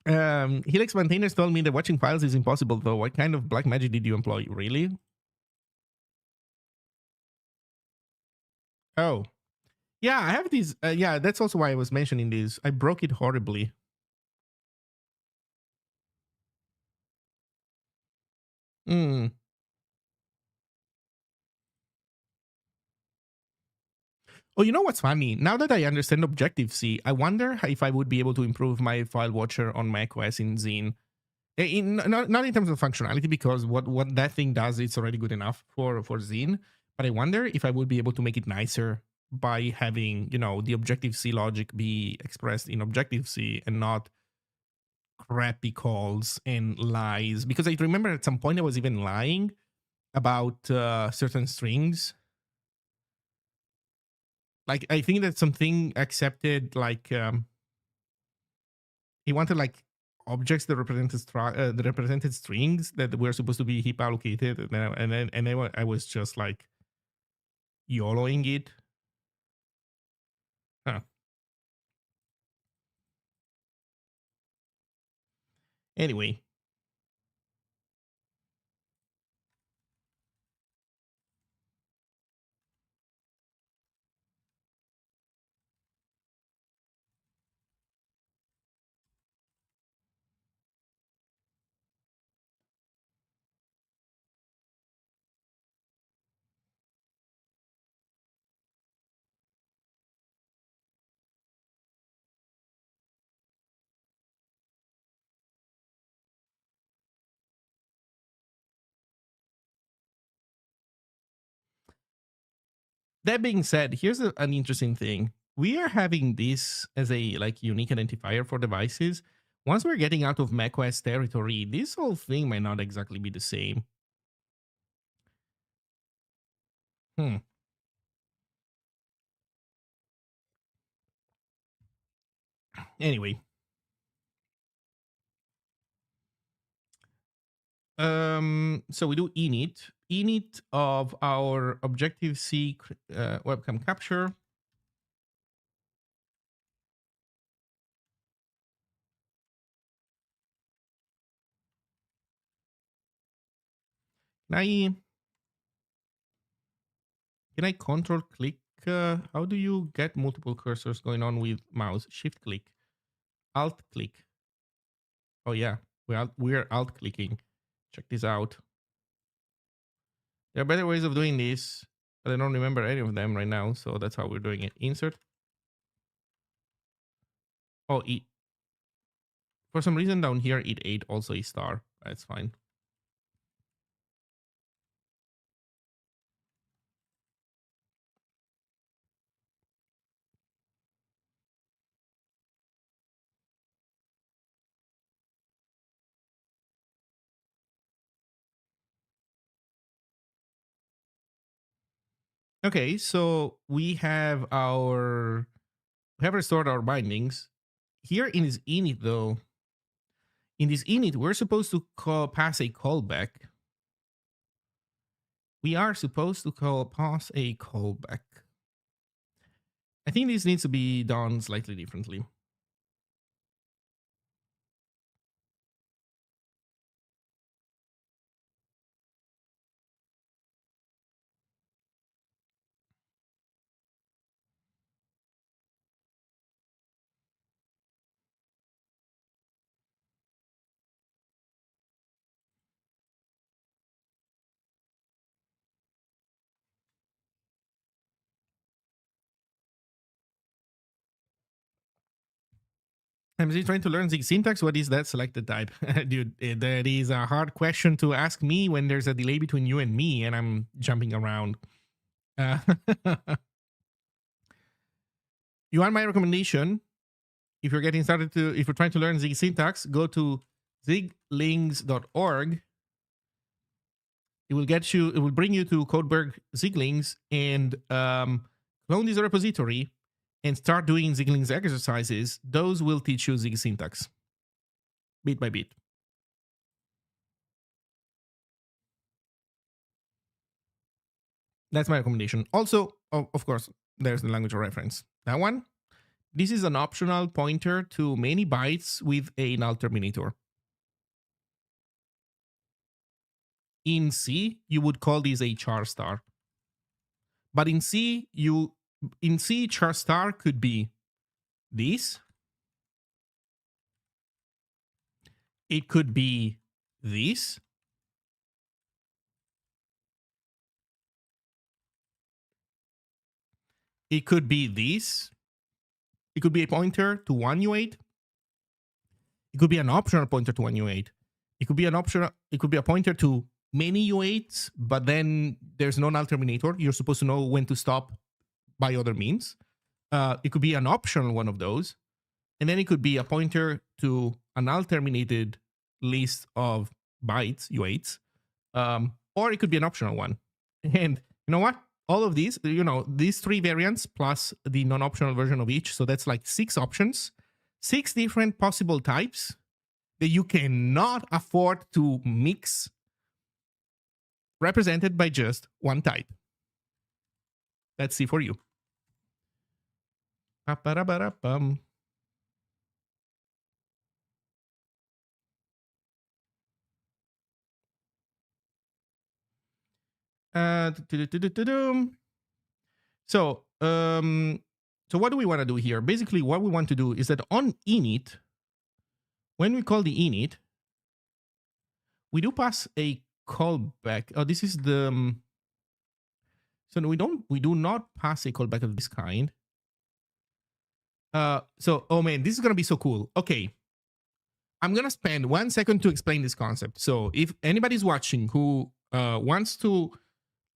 Helix maintainers told me that watching files is impossible, though. What kind of black magic did you employ? Really? Oh. Yeah, I have these. Yeah, that's also why I was mentioning this. I broke it horribly. Hmm. Oh, you know what's funny? Now that I understand Objective-C, I wonder if I would be able to improve my file watcher on macOS in Zine. Not in terms of functionality, because what that thing does, it's already good enough for Zine. But I wonder if I would be able to make it nicer by having, the Objective-C logic be expressed in Objective-C and not crappy calls and lies. Because I remember at some point I was even lying about certain strings. Like, I think that something accepted, like, he wanted like objects that represented strings that were supposed to be heap allocated, and then I was just like YOLOing it. Huh. Anyway, that being said, here's an interesting thing. We are having this as a like unique identifier for devices. Once we're getting out of macOS territory, this whole thing might not exactly be the same. Hmm. Anyway. So we do init of our Objective-C webcam capture. Can I control click? How do you get multiple cursors going on with mouse? Shift click, alt click. Oh yeah, we're alt clicking. Check this out. There are better ways of doing this, but I don't remember any of them right now, so that's how we're doing it. Insert. Oh, for some reason down here it ate also a star. That's fine. Okay, so we have restored our bindings. Here in this init though, in this init, we're supposed to pass a callback. We are supposed to pass a callback. I think this needs to be done slightly differently. I'm just trying to learn Zig syntax. What is that selected type? Dude, that is a hard question to ask me when there's a delay between you and me and I'm jumping around. You want my recommendation? If you're getting started if you're trying to learn Zig syntax, go to ziglinks.org. It will bring you to Codeberg Ziglings and clone this repository and start doing Ziglings exercises. Those will teach you Zig syntax bit by bit. That's my recommendation. Also, of course, there's the language of reference. That one, this is an optional pointer to many bytes with a null terminator. In C, you would call this a char star. But in C, char star could be this. It could be this. It could be this. It could be a pointer to one U8. It could be an optional pointer to one U8. It could be a pointer to many U8s, but then there's no null terminator. You're supposed to know when to stop by other means. It could be an optional one of those. And then it could be a pointer to a null terminated list of bytes, U8s. Or it could be an optional one. And you know what? All of these, these three variants plus the non-optional version of each. So that's like 6 options, 6 different possible types that you cannot afford to mix, represented by just one type. That's C for you. So what do we want to do here? Basically, what we want to do is that on init, when we call the init, we do pass a callback. Oh, this is the so we do not pass a callback of this kind. Oh man, this is gonna be so cool. Okay, I'm gonna spend 1 second to explain this concept. So if anybody's watching who wants to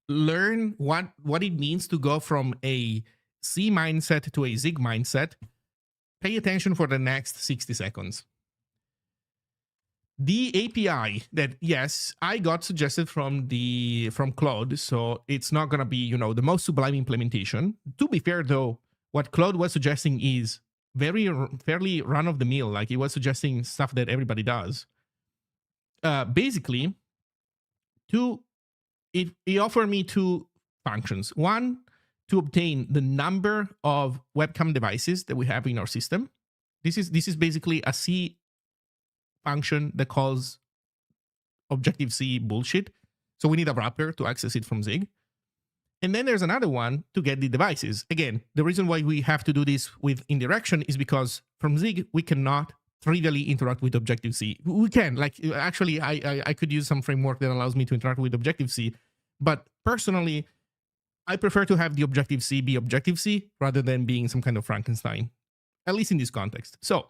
learn what it means to go from a C mindset to a Zig mindset, pay attention for the next 60 seconds. The API that, yes, I got suggested from Claude, so it's not gonna be, the most sublime implementation. To be fair though, what Claude was suggesting is fairly run of the mill. Like it was suggesting stuff that everybody does. Basically, it offered me two functions. One, to obtain the number of webcam devices that we have in our system. This is basically a C function that calls Objective-C bullshit. So we need a wrapper to access it from Zig. And then there's another one to get the devices. Again, the reason why we have to do this with indirection is because from Zig, we cannot trivially interact with Objective-C. We can, like, actually, I could use some framework that allows me to interact with Objective-C. But personally, I prefer to have the Objective-C be Objective-C rather than being some kind of Frankenstein, at least in this context. So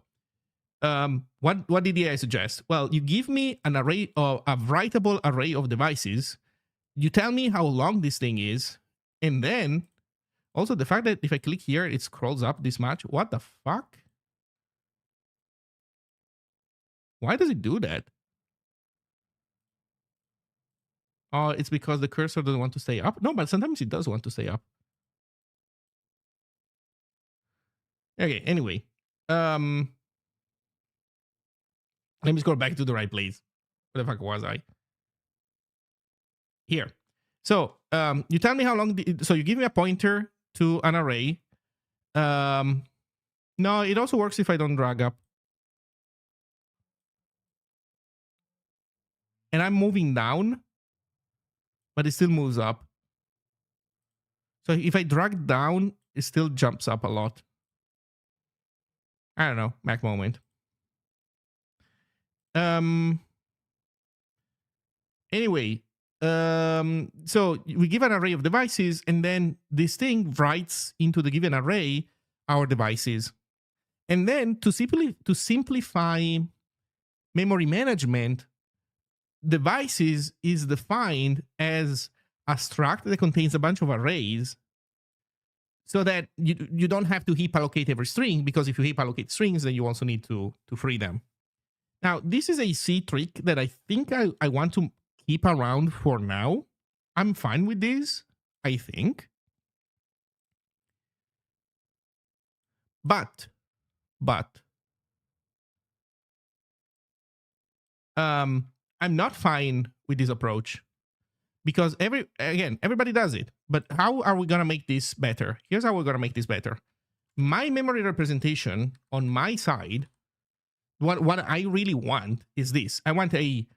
what did I suggest? Well, you give me an array of a writable array of devices. You tell me how long this thing is. And then also the fact that if I click here, it scrolls up this much. What the fuck? Why does it do that? Oh, it's because the cursor doesn't want to stay up. No, but sometimes it does want to stay up. Okay, anyway. Let me scroll back to the right place. Where the fuck was I? Here. So you tell me how long. So you give me a pointer to an array. No, it also works if I don't drag up. And I'm moving down, but it still moves up. So if I drag down, it still jumps up a lot. I don't know, Mac moment. Anyway, so we give an array of devices, and then this thing writes into the given array our devices. And then to simplify memory management, devices is defined as a struct that contains a bunch of arrays, so that you don't have to heap allocate every string, because if you heap allocate strings, then you also need to free them. Now, this is a C trick that I think I want to keep around for now. I'm fine with this, I think. But I'm not fine with this approach, because everybody does it. But how are we gonna make this better? Here's how we're gonna make this better. My memory representation on my side, what I really want is this. I want a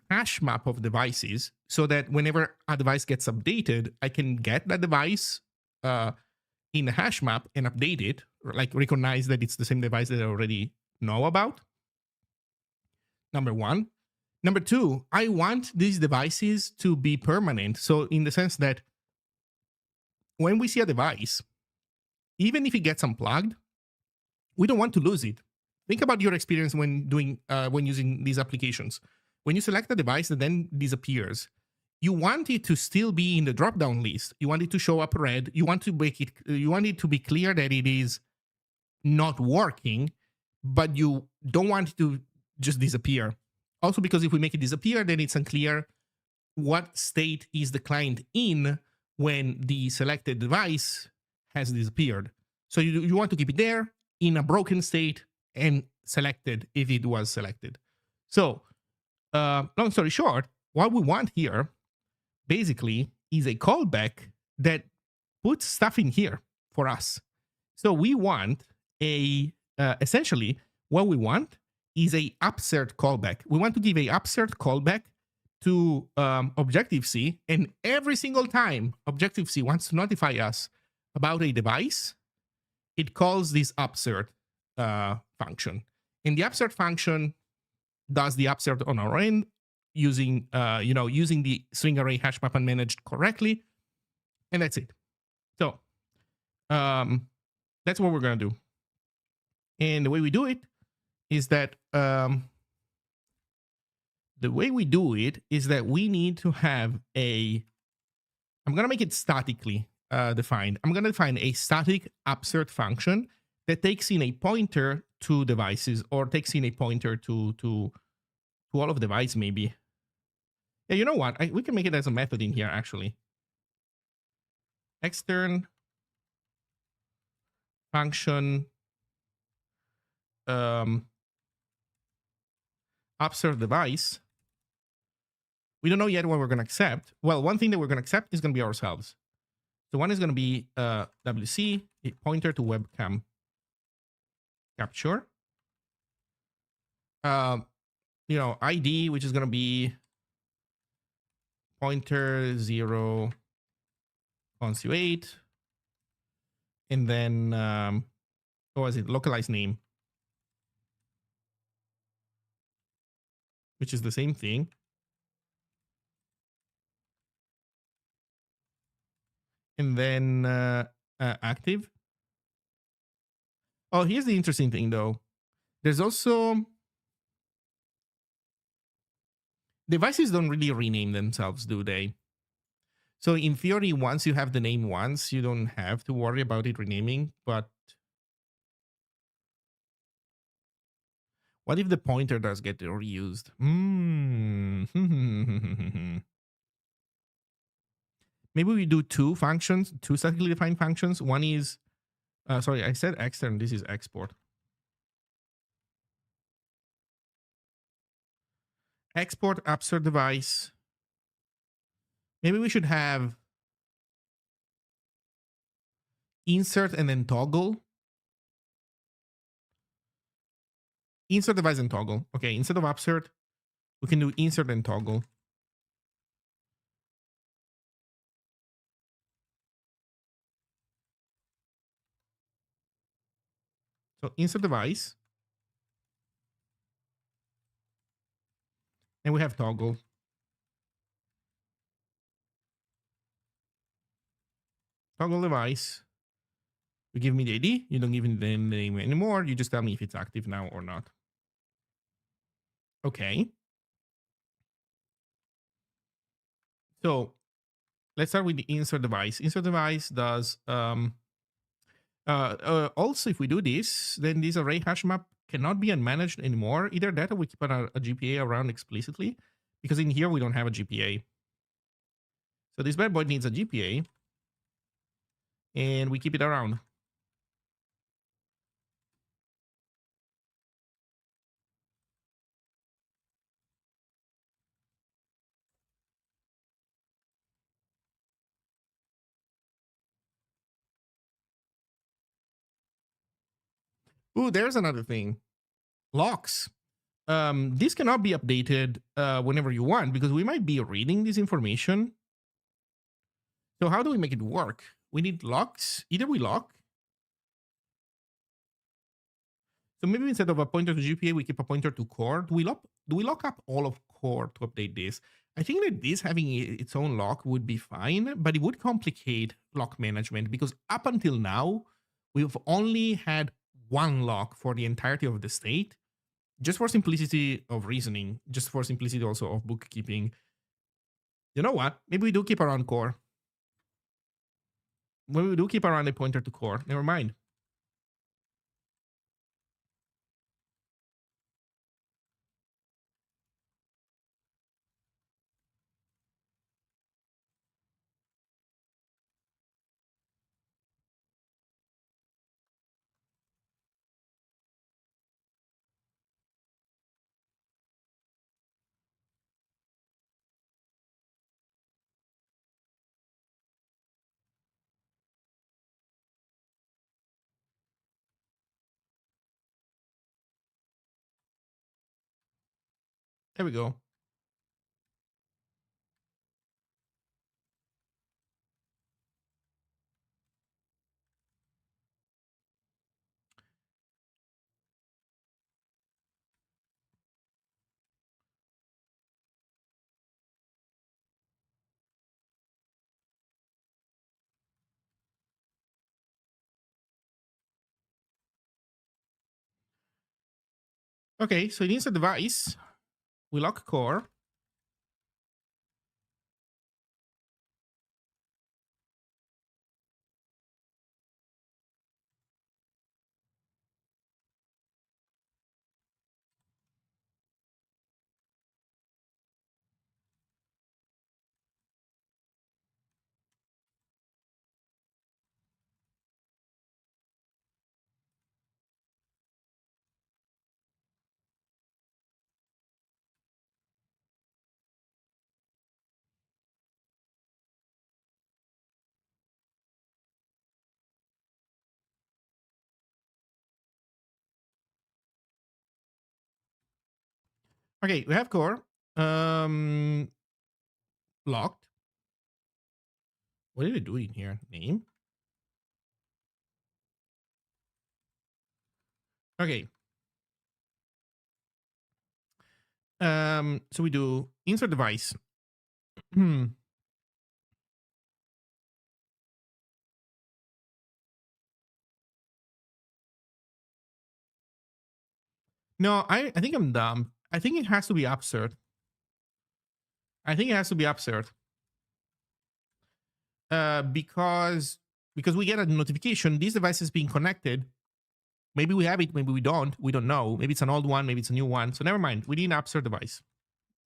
hash map of devices, so that whenever a device gets updated, I can get that device in a hash map and update it, like recognize that it's the same device that I already know about. Number one. Number two, I want these devices to be permanent. So in the sense that when we see a device, even if it gets unplugged, we don't want to lose it. Think about your experience when using these applications. When you select a device that then disappears, you want it to still be in the drop-down list. You want it to show up red. You want it to be clear that it is not working, but you don't want it to just disappear. Also, because if we make it disappear, then it's unclear what state is the client in when the selected device has disappeared. So you want to keep it there in a broken state and selected if it was selected. So long story short, what we want here basically is a callback that puts stuff in here for us. So we want essentially what we want is a upsert callback. We want to give a upsert callback to Objective-C, and every single time Objective-C wants to notify us about a device, it calls this upsert function. And the upsert function does the upsert on our end using the string array hashmap unmanaged correctly, and that's it. So that's what we're gonna do. And the way we do it is that we need to have I'm gonna make it statically defined. I'm gonna define a static upsert function that takes in a pointer to devices, or takes in a pointer to all of device maybe. Yeah, you know what? We can make it as a method in here actually. Extern function upsert device, we don't know yet what we're going to accept. Well, one thing that we're going to accept is going to be ourselves. So one is going to be WC, a pointer to webcam capture. ID, which is going to be pointer 0 consuate. And then, what was it? Localized name, which is the same thing. And then active. Oh, here's the interesting thing, though. There's also devices don't really rename themselves, do they? So in theory, once you have the name once, you don't have to worry about it renaming. But what if the pointer does get reused? Maybe we do two functions, two statically defined functions. One is, sorry, I said extern. This is export. Export upsert device. Maybe we should have insert and then toggle. Insert device and toggle. Okay, instead of upsert, we can do insert and toggle. So insert device. And we have toggle. Toggle device. You give me the ID. You don't give me the name anymore. You just tell me if it's active now or not. Okay. So let's start with the insert device. Insert device does also, if we do this, then this array hash map cannot be unmanaged anymore. Either that or we keep a GPA around explicitly, because in here we don't have a GPA. So this bad boy needs a GPA, and we keep it around. Ooh, there's another thing. Locks. This cannot be updated whenever you want, because we might be reading this information. So how do we make it work? We need locks. Either we lock. So maybe instead of a pointer to GPA, we keep a pointer to core. Do we lock up all of core to update this? I think that this having its own lock would be fine, but it would complicate lock management, because up until now, we've only had one lock for the entirety of the state, just for simplicity of reasoning, just for simplicity also of bookkeeping. You know what? Maybe we do keep around core. Maybe we do keep around a pointer to core. Never mind. There we go. Okay, so it needs a device. We lock core. Okay, we have core. Locked. What are we doing here? Name. Okay. So we do insert device. No, I think I'm dumb. I think it has to be upsert. I think it has to be upsert. Because we get a notification, this device is being connected. Maybe we have it, maybe we don't. We don't know. Maybe it's an old one, maybe it's a new one. So never mind. We need an upsert device.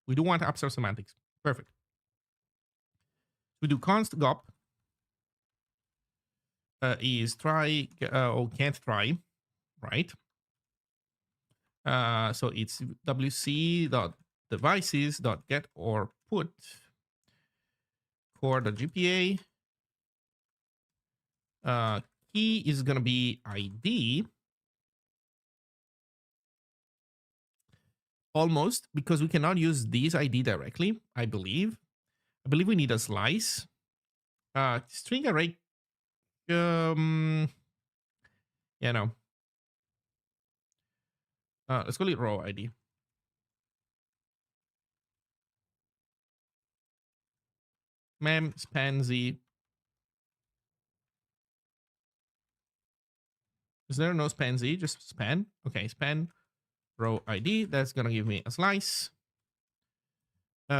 We do want upsert semantics. Perfect. We do const gop is try or can't try, right? So it's wc dot devices dot get or put core.gpa. Key is gonna be ID. Almost, because we cannot use this ID directly, I believe. I believe we need a slice. String array. Yeah, no. Let's call it row ID. Mem span z. Is there no span z? Just span. Okay, span row ID. That's gonna give me a slice. Get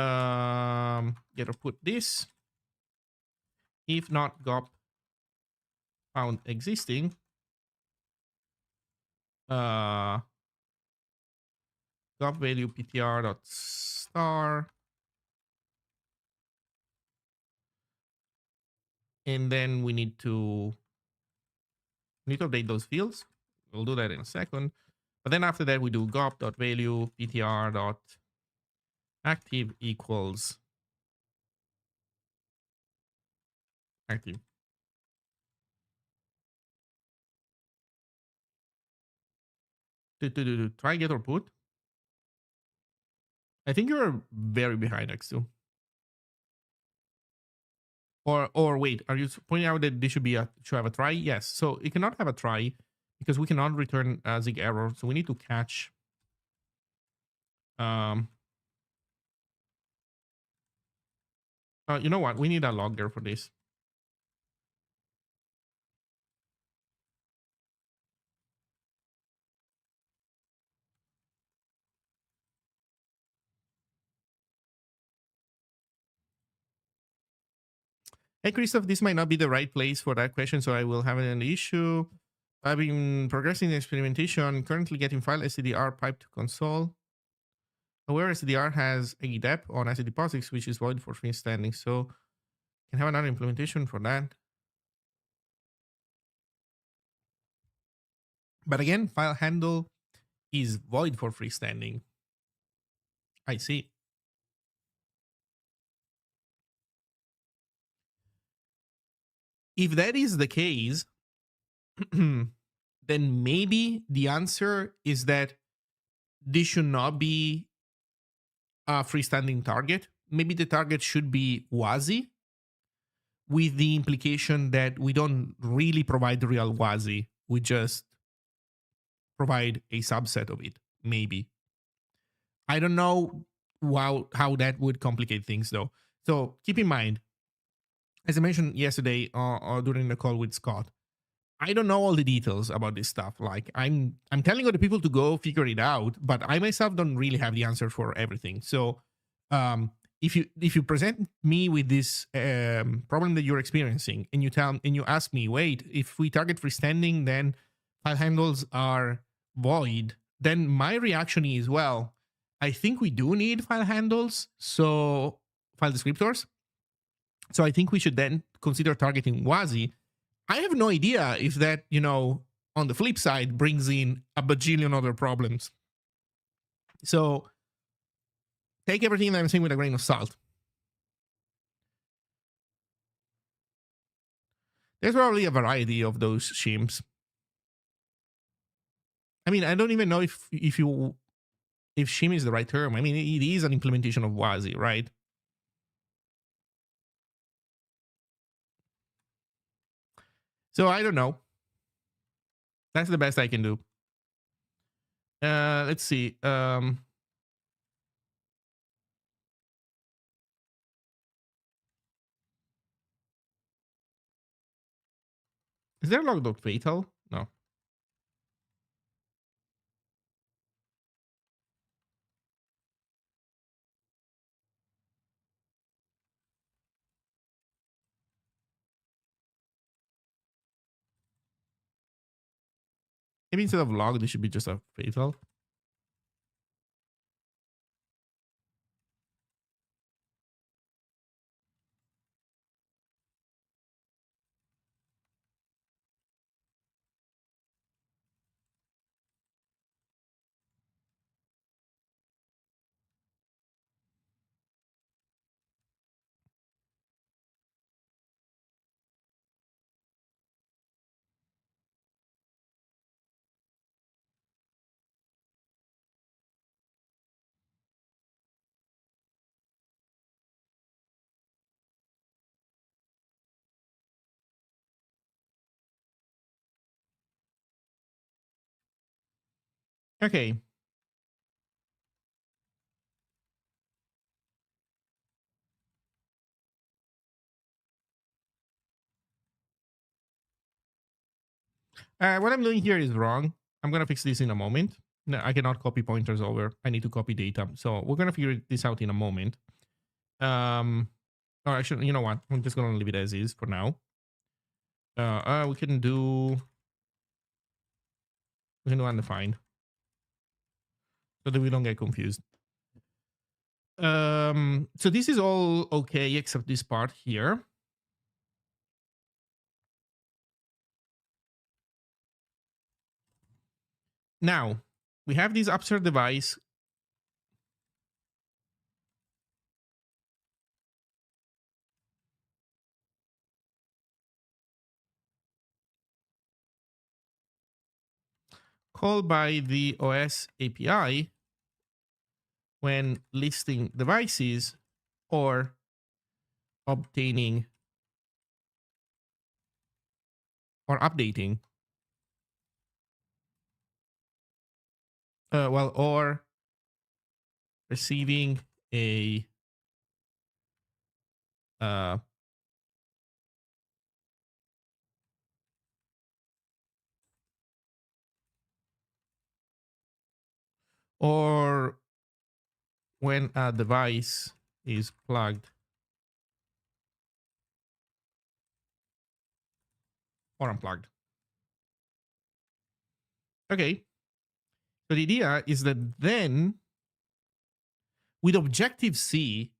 or put this. If not gop found existing. Gop value ptr dot star. And then we need to update those fields. We'll do that in a second. But then after that, we do gop.value ptr.active equals active. Try get or put. I think you're very behind X2. Or wait, are you pointing out that this should have a try? Yes. So it cannot have a try because we cannot return a Zig error. So we need to catch. You know what? We need a logger for this. Hey, Christoph, this might not be the right place for that question, so I will have an issue. I've been progressing in experimentation, currently getting file SDR pipe to console. Aware SDR has a dep on SDD POSIX, which is void for freestanding, so can have another implementation for that. But again, file handle is void for freestanding. I see. If that is the case, then maybe the answer is that this should not be a freestanding target. Maybe the target should be WASI, with the implication that we don't really provide the real WASI. We just provide a subset of it, maybe. I don't know how that would complicate things, though. So keep in mind, as I mentioned yesterday or during the call with Scott, I don't know all the details about this stuff. Like I'm telling other people to go figure it out, but I myself don't really have the answer for everything. So if you present me with this problem that you're experiencing, and you ask me, wait, if we target freestanding, then file handles are void, then my reaction is, well, I think we do need file handles, so file descriptors. So I think we should then consider targeting WASI. I have no idea if that, on the flip side, brings in a bajillion other problems. So take everything that I'm saying with a grain of salt. There's probably a variety of those shims. I mean, I don't even know if you if shim is the right term. I mean, it is an implementation of WASI, right? So I don't know. That's the best I can do. Let's see. Is there log.fatal? No. Maybe instead of log, this should be just a fatal. Okay. What I'm doing here is wrong. I'm gonna fix this in a moment. No, I cannot copy pointers over. I need to copy data. So we're gonna figure this out in a moment. Or actually, you know what? I'm just gonna leave it as is for now. We can do undefined so that we don't get confused. So this is all okay except this part here. Now we have this upsert device. Called by the OS API when listing devices or obtaining or updating. Or receiving a uh, or when a device is plugged or unplugged. Okay. So the idea is that then with Objective-C,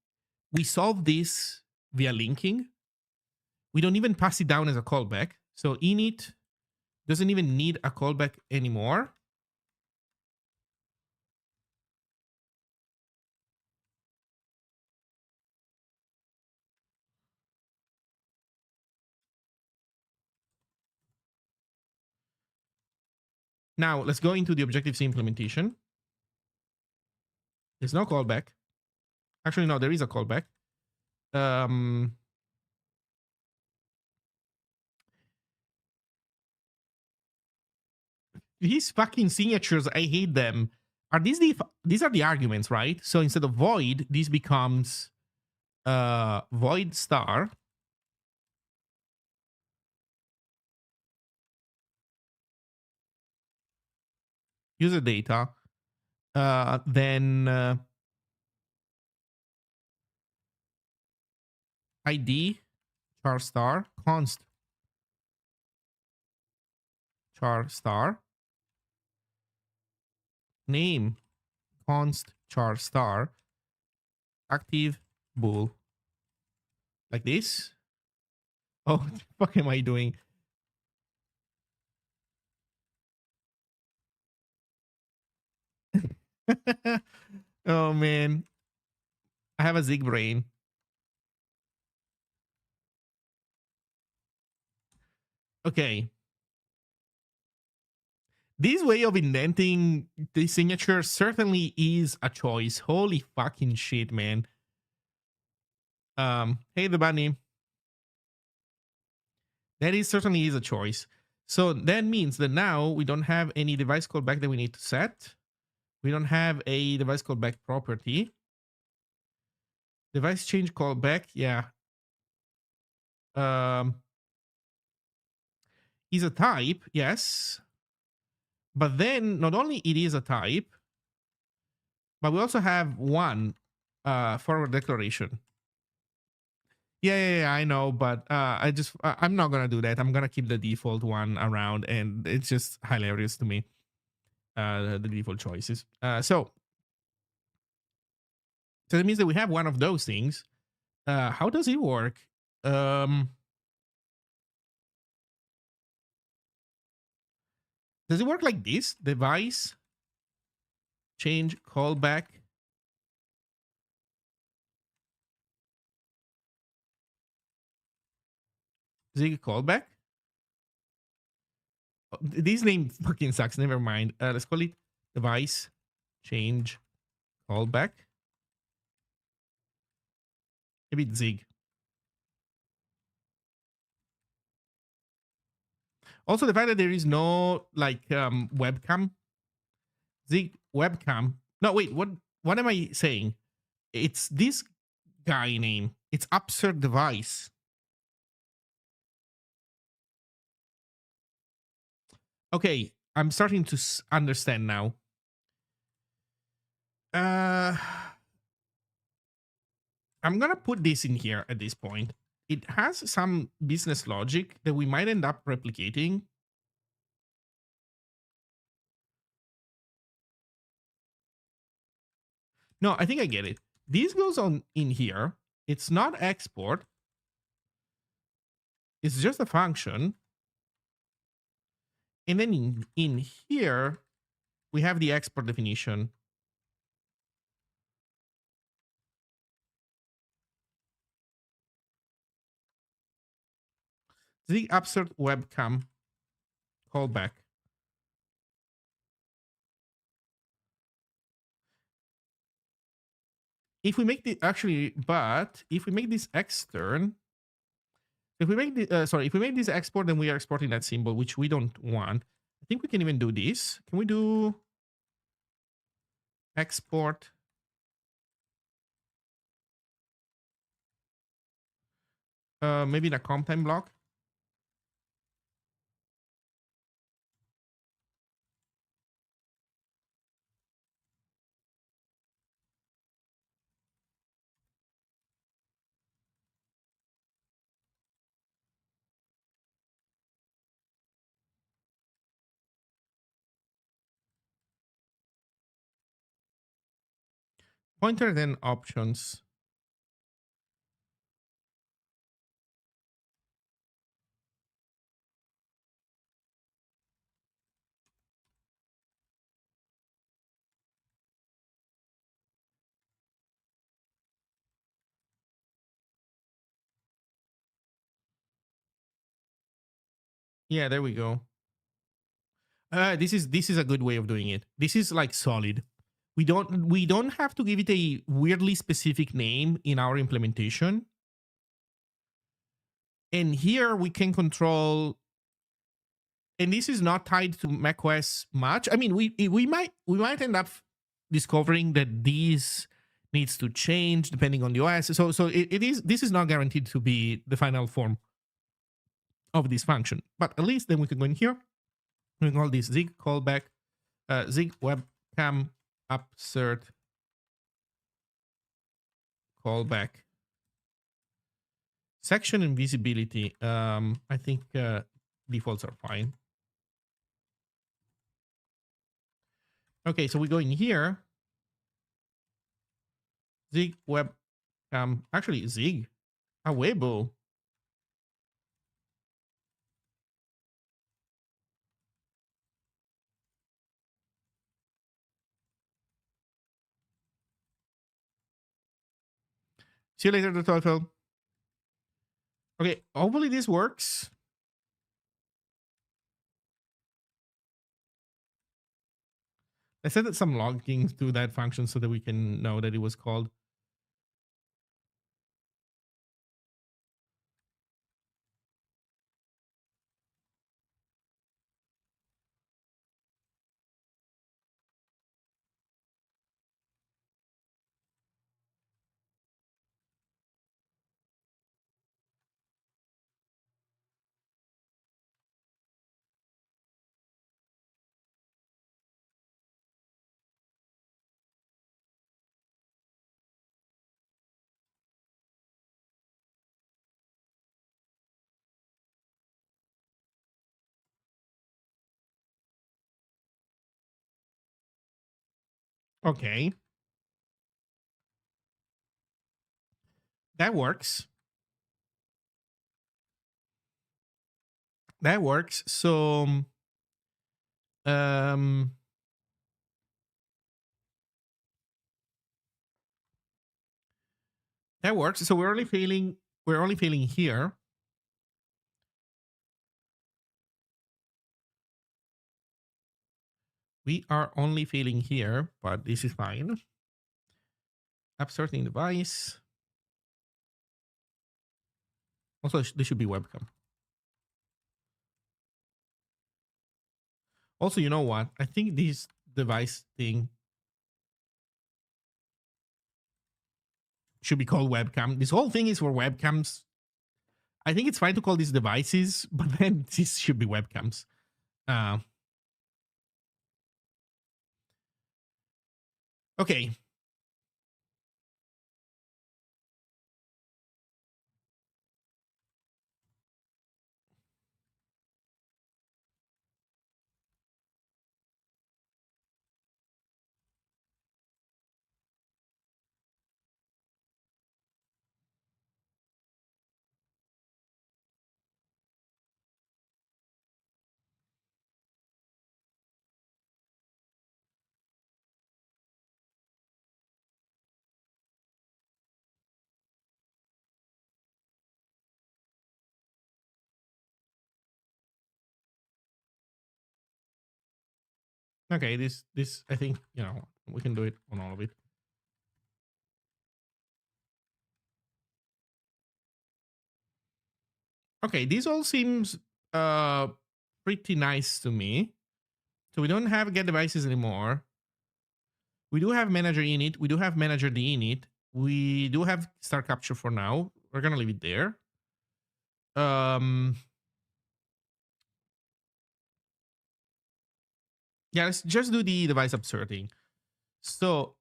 we solve this via linking. We don't even pass it down as a callback. So init doesn't even need a callback anymore. Now let's go into the Objective-C implementation. There's no callback. Actually, no, there is a callback. These fucking signatures, I hate them. Are these are the arguments, right? So instead of void, this becomes void star. User data. Then ID char star const char star name const char star active bool, like this. Oh, what the fuck am I doing? Oh man, I have a Zig brain. Okay. This way of indenting the signature certainly is a choice. Holy fucking shit, man. Hey, the bunny. That is certainly is a choice. So that means that now we don't have any device callback that we need to set. We don't have a device callback property. Device change callback, yeah. Is a type, yes. But then not only it is a type, but we also have one forward declaration. Yeah, I know, but I'm not gonna do that. I'm gonna keep the default one around, and it's just hilarious to me. The default choices. So that means that we have one of those things. How does it work? Does it work like this? Device change callback. Zig callback. Oh, this name fucking sucks. Never mind. Let's call it device change callback. Maybe it's Zig. Also, the fact that there is no like webcam. Zig webcam. No, wait. What am I saying? It's this guy name. It's upsert device. Okay, I'm starting to understand now. I'm gonna put this in here at this point. It has some business logic that we might end up replicating. No, I think I get it. This goes on in here. It's not export. It's just a function. And then in here, we have the export definition. The upsert webcam callback. If we make the actually, but if we make this extern, if we make the if we make this export, then we are exporting that symbol, which we don't want. I think we can even do this. Can we do export? Maybe in a comp time block. Pointer then options. Yeah, there we go. This is a good way of doing it. This is like solid. We don't have to give it a weirdly specific name in our implementation. And here we can control, and this is not tied to macOS much. I mean, we might end up discovering that this needs to change depending on the OS. So this is not guaranteed to be the final form of this function. But at least then we can go in here. We can call this Zig callback, Zig webcam upsert callback. Section and visibility. I think defaults are fine. Okay, so we go in here. Zig webcam. Actually, Zig. Awebo. See you later, the total. Okay, hopefully this works. I set some logging to that function so that we can know that it was called. Okay, that works. That works. So, um, that works. So we're only failing. We're only failing here. We are only failing here, but this is fine. Upserting device. Also, this should be webcam. Also, you know what? I think this device thing should be called webcam. This whole thing is for webcams. I think it's fine to call these devices, but then this should be webcams. Okay. Okay, this I think, we can do it on all of it. Okay, this all seems pretty nice to me. So we don't have get devices anymore. We do have manager init. We do have manager the init. We do have start capture for now. We're gonna leave it there. Yeah, let's just do the device upserting. So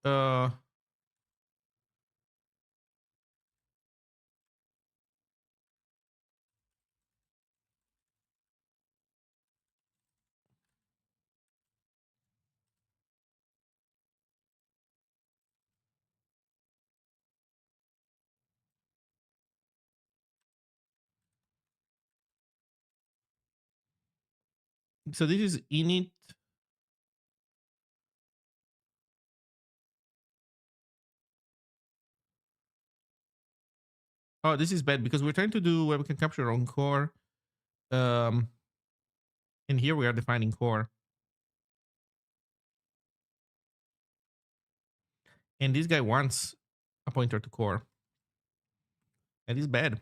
so this is init. Oh, this is bad because we're trying to do webcam capture on core. And here we are defining core. And this guy wants a pointer to core. That is bad.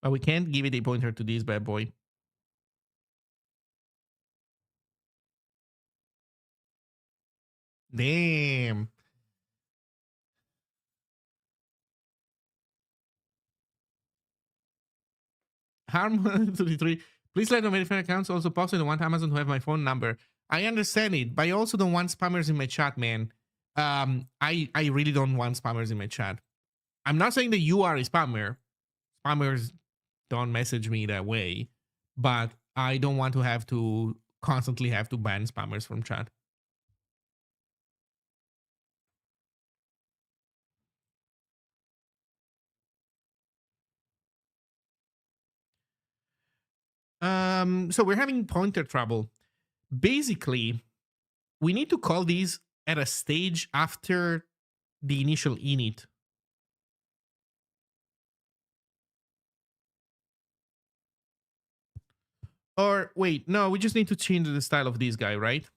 But we can't give it a pointer to this bad boy. Damn. Harm23. Please let no verified accounts also post. I don't want Amazon to have my phone number. I understand it, but I also don't want spammers in my chat, man. I really don't want spammers in my chat. I'm not saying that you are a spammer. Spammers don't message me that way, but I don't want to have to constantly have to ban spammers from chat. So we're having pointer trouble. Basically, we need to call these at a stage after the initial init. Or wait, no, we just need to change the style of this guy, right?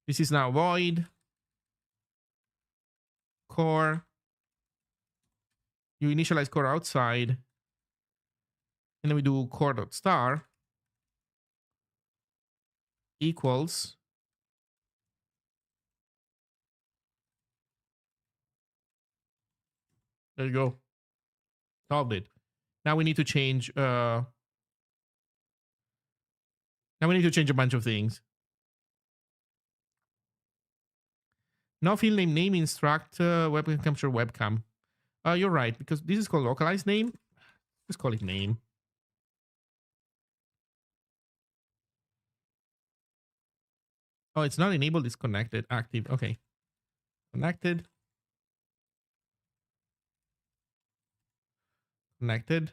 This is now void core. You initialize core outside, and then we do core.star equals. There you go. Solved it. Now we need to change. Now we need to change a bunch of things. Now field name instruct webcam capture webcam. You're right, because this is called localized name. Let's call it name. Oh, it's not enabled, it's connected, active. Okay. Connected. Connected.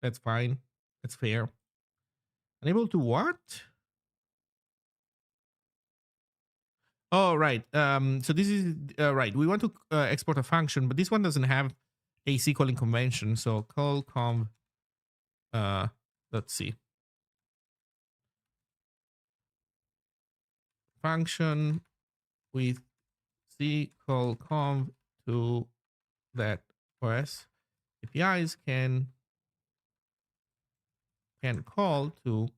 That's fine. That's fair. Unable to what? Oh, right. So this is right. We want to export a function, but this one doesn't have a C calling convention. So call conv. Let's see. Function with C call conv to that OS APIs can call to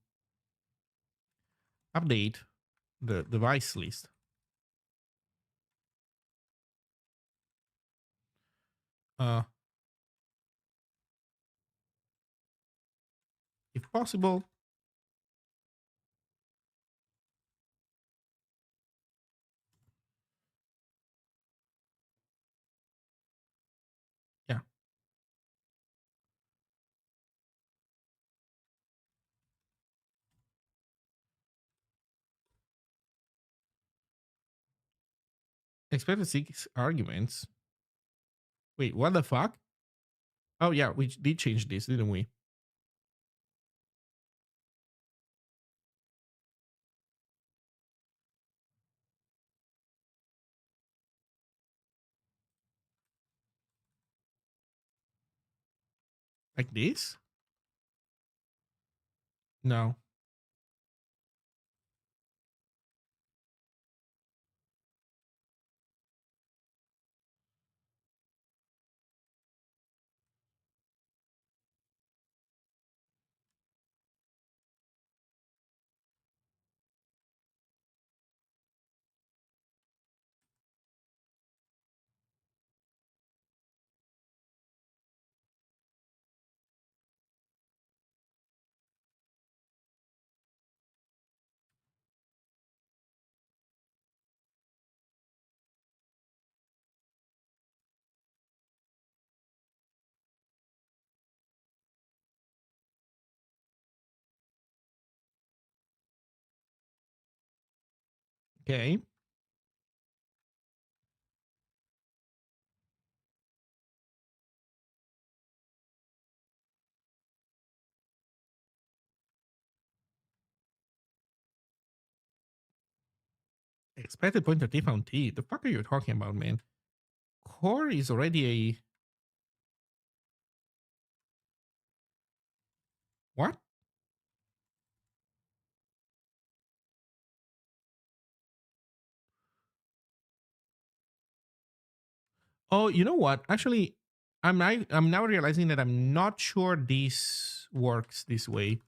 update the device list. If possible. Yeah. Expected 6 arguments. Wait, what the fuck? Oh yeah, we did change this, didn't we? Like this? No. Okay. Expected pointer T found T. The fuck are you talking about, man? Core is already a what? Oh, you know what? Actually, I'm now realizing that I'm not sure this works this way.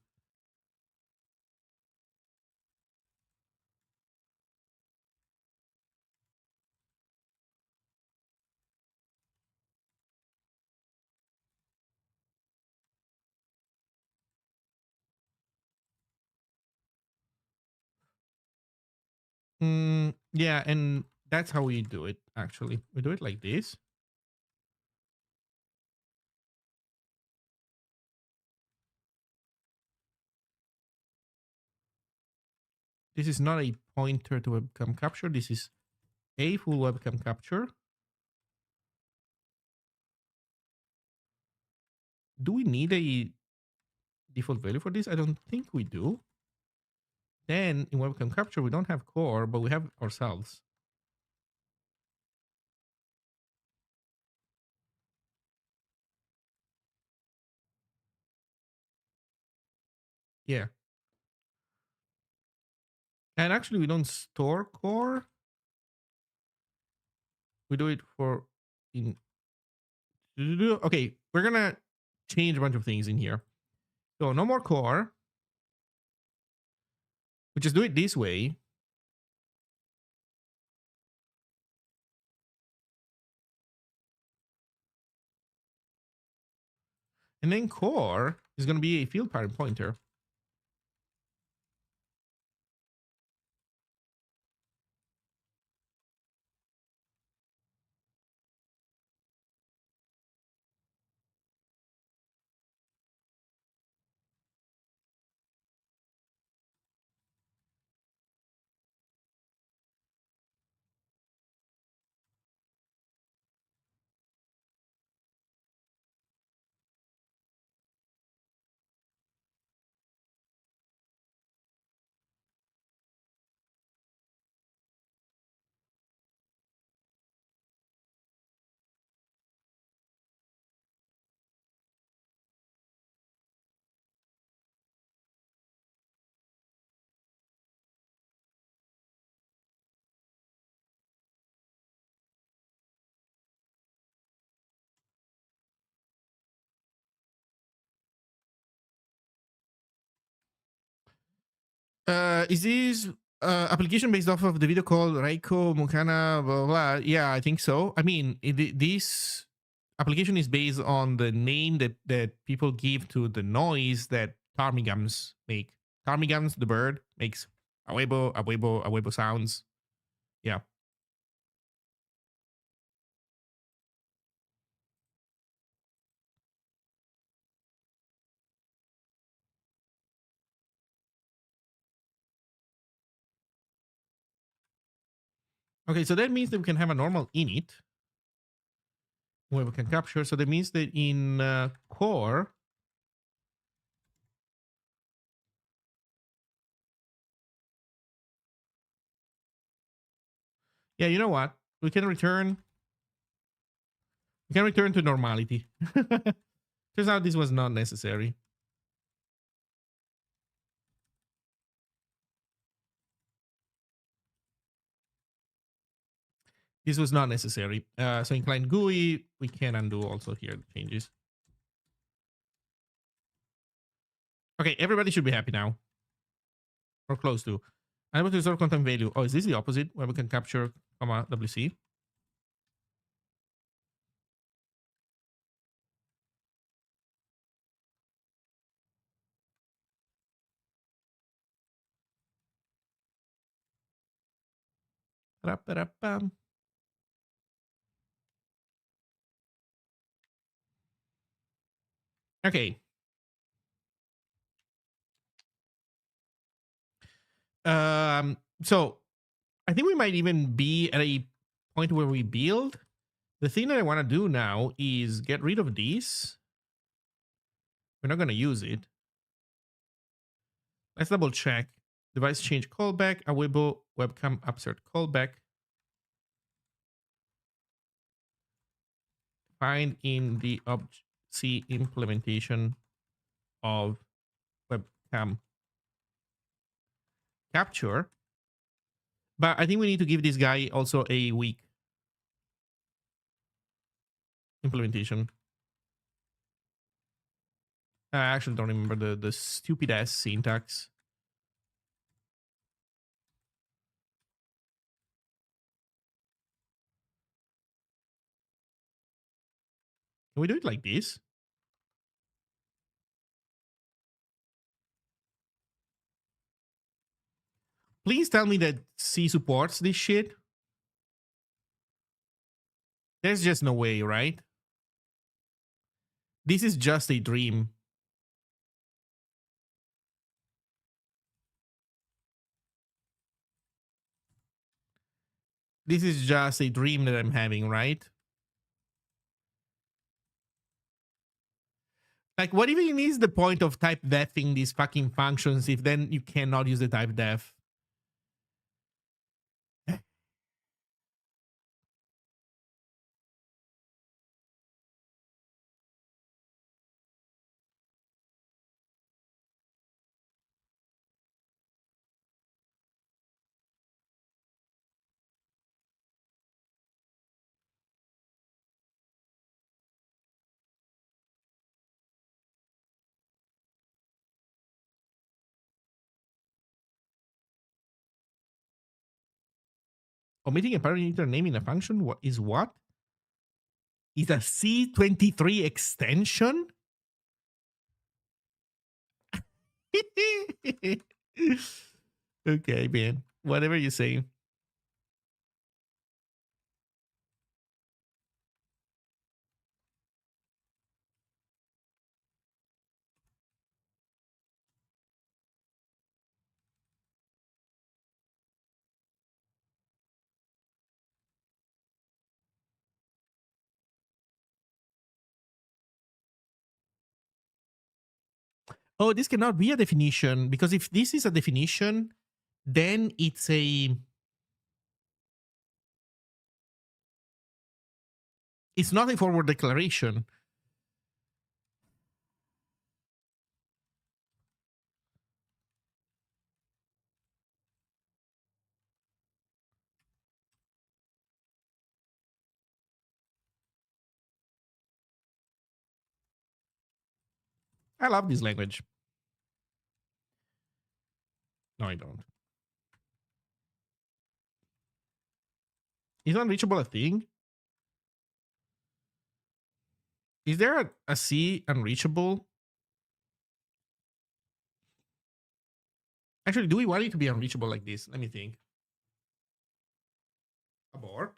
Yeah, and that's how we do it, actually. We do it like this. This is not a pointer to webcam capture. This is a full webcam capture. do we need a default value for this? I don't think we do. Then in webcam capture, we don't have core, but we have ourselves. Yeah. And actually, we don't store core. We do it for in. Okay, we're gonna change a bunch of things in here. So no more core. We just do it this way. And then core is going to be a field parent pointer. Is this application based off of the video called Raiko Mukana? Blah, blah, blah? Yeah, I think so. I mean, this application is based on the name that people give to the noise that ptarmigans make. Ptarmigans, the bird, makes awebo, awebo, awebo sounds. Yeah. Okay, so that means that we can have a normal init where we can capture. So that means that in core, yeah, you know what? We can return to normality. Turns out this was not necessary. This was not necessary. So in client GUI, we can undo also here the changes. Okay, everybody should be happy now. Or close to. I'm able to store content value. Oh, is this the opposite where we can capture, comma, WC? Ra-pa-ra-pam. Okay. So I think we might even be at a point where we build. The thing that I want to do now is get rid of this. We're not going to use it. Let's double check. Device change callback, Awebo webcam upsert callback. Find in the C implementation of webcam capture. But I think we need to give this guy also a weak implementation. I actually don't remember the stupid ass syntax. Can we do it like this? Please tell me that C supports this shit. There's just no way, right? This is just a dream. This is just a dream that I'm having, right? Like, what even is the point of type defing these fucking functions if then you cannot use the type def? Omitting a parameter name in a function is what? Is a C23 extension? Okay, man. Whatever you say. Oh, this cannot be a definition, because if this is a definition, then it's not a forward declaration. I love this language. No, I don't. Is unreachable a thing? Is there a C unreachable? Actually, do we want it to be unreachable like this? Let me think. Abort.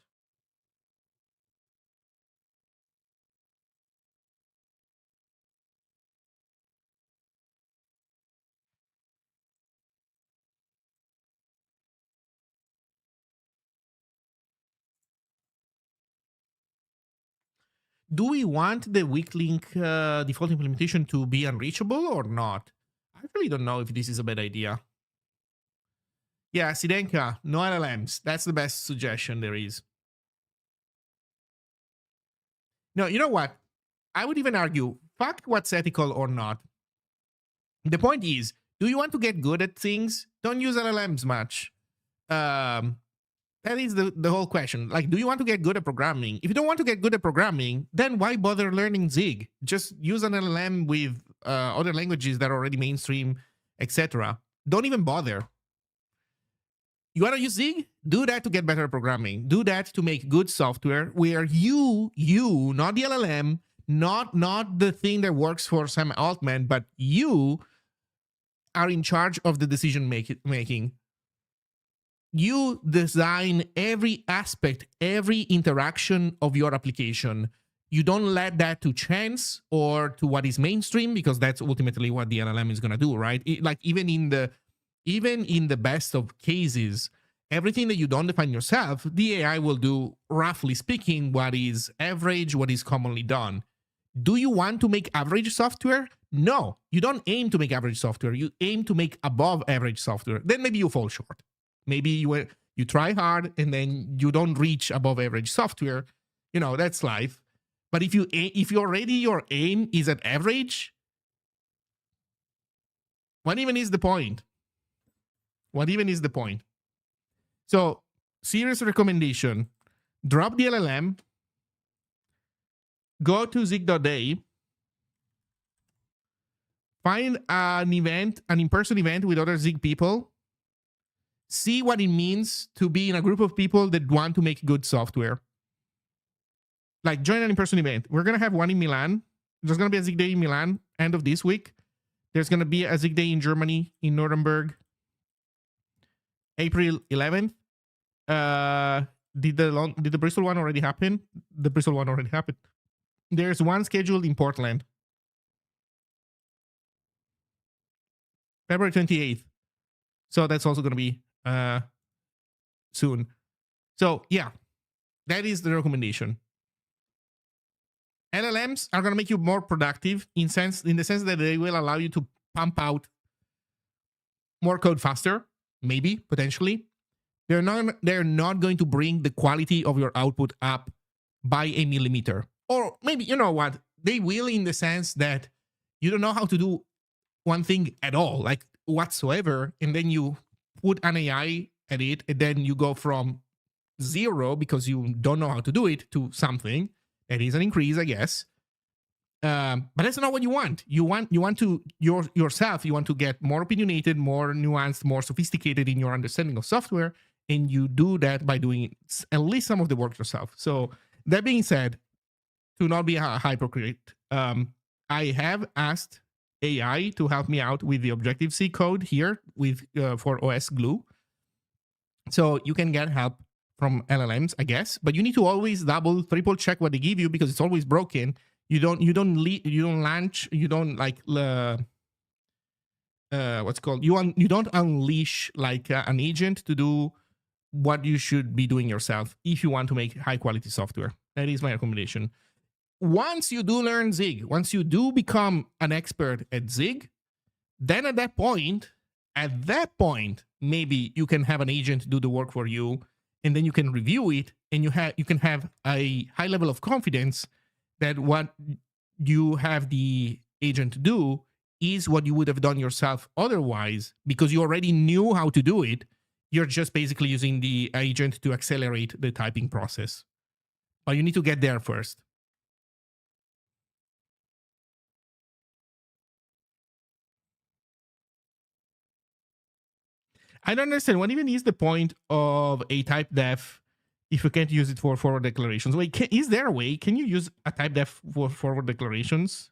Do we want the weak link default implementation to be unreachable or not? I really don't know if this is a bad idea. Yeah, Sidenka, no LLMs. That's the best suggestion there is. No, you know what? I would even argue, fuck what's ethical or not. The point is, do you want to get good at things? Don't use LLMs much. That is the whole question. Like, do you want to get good at programming? If you don't want to get good at programming, then why bother learning Zig? Just use an LLM with other languages that are already mainstream, etc. Don't even bother. You want to use Zig? Do that to get better at programming. Do that to make good software where you, not the LLM, not the thing that works for Sam Altman, but you are in charge of the decision making. You design every aspect, every interaction of your application. You don't let that to chance or to what is mainstream, because that's ultimately what the LLM is going to do, right? Like even in the best of cases, everything that you don't define yourself, the AI will do, roughly speaking, what is average, what is commonly done. Do you want to make average software? No, you don't aim to make average software. You aim to make above average software. Then maybe you fall short. Maybe you try hard and then you don't reach above average software. You know, that's life. But if your aim is at average, what even is the point? What even is the point? So, serious recommendation: drop the LLM, go to zig.day, find an in-person event with other Zig people, see what it means to be in a group of people that want to make good software. Like, join an in-person event. We're going to have one in Milan. There's going to be a Zig Day in Milan end of this week. There's going to be a Zig Day in Germany, in Nuremberg, April 11th. Did the Bristol one already happen? The Bristol one already happened. There's one scheduled in Portland, February 28th. So that's also going to be soon. So yeah, that is the recommendation. LLMs are going to make you more productive in the sense that they will allow you to pump out more code faster, maybe, potentially. They're not going to bring the quality of your output up by a millimeter. Or maybe, you know what, they will in the sense that you don't know how to do one thing at all, like whatsoever, and then you put an AI at it, and then you go from 0 because you don't know how to do it to something. It is an increase, I guess. But that's not what you want. You want to yourself. You want to get more opinionated, more nuanced, more sophisticated in your understanding of software, and you do that by doing at least some of the work yourself. So that being said, to not be a hypocrite, I have asked AI to help me out with the Objective-C code here with for OS Glue. So you can get help from LLMs, I guess, but you need to always double, triple check what they give you because it's always broken. You don't launch, you don't like what's called, you don't unleash like an agent to do what you should be doing yourself if you want to make high quality software. That is my recommendation. Once you do learn Zig, once you do become an expert at Zig, then at that point, maybe you can have an agent do the work for you, and then you can review it, and you can have a high level of confidence that what you have the agent do is what you would have done yourself otherwise, because you already knew how to do it. You're just basically using the agent to accelerate the typing process. But you need to get there first. I don't understand what even is the point of a type def if you can't use it for forward declarations. Wait, is there a way? Can you use a type def for forward declarations?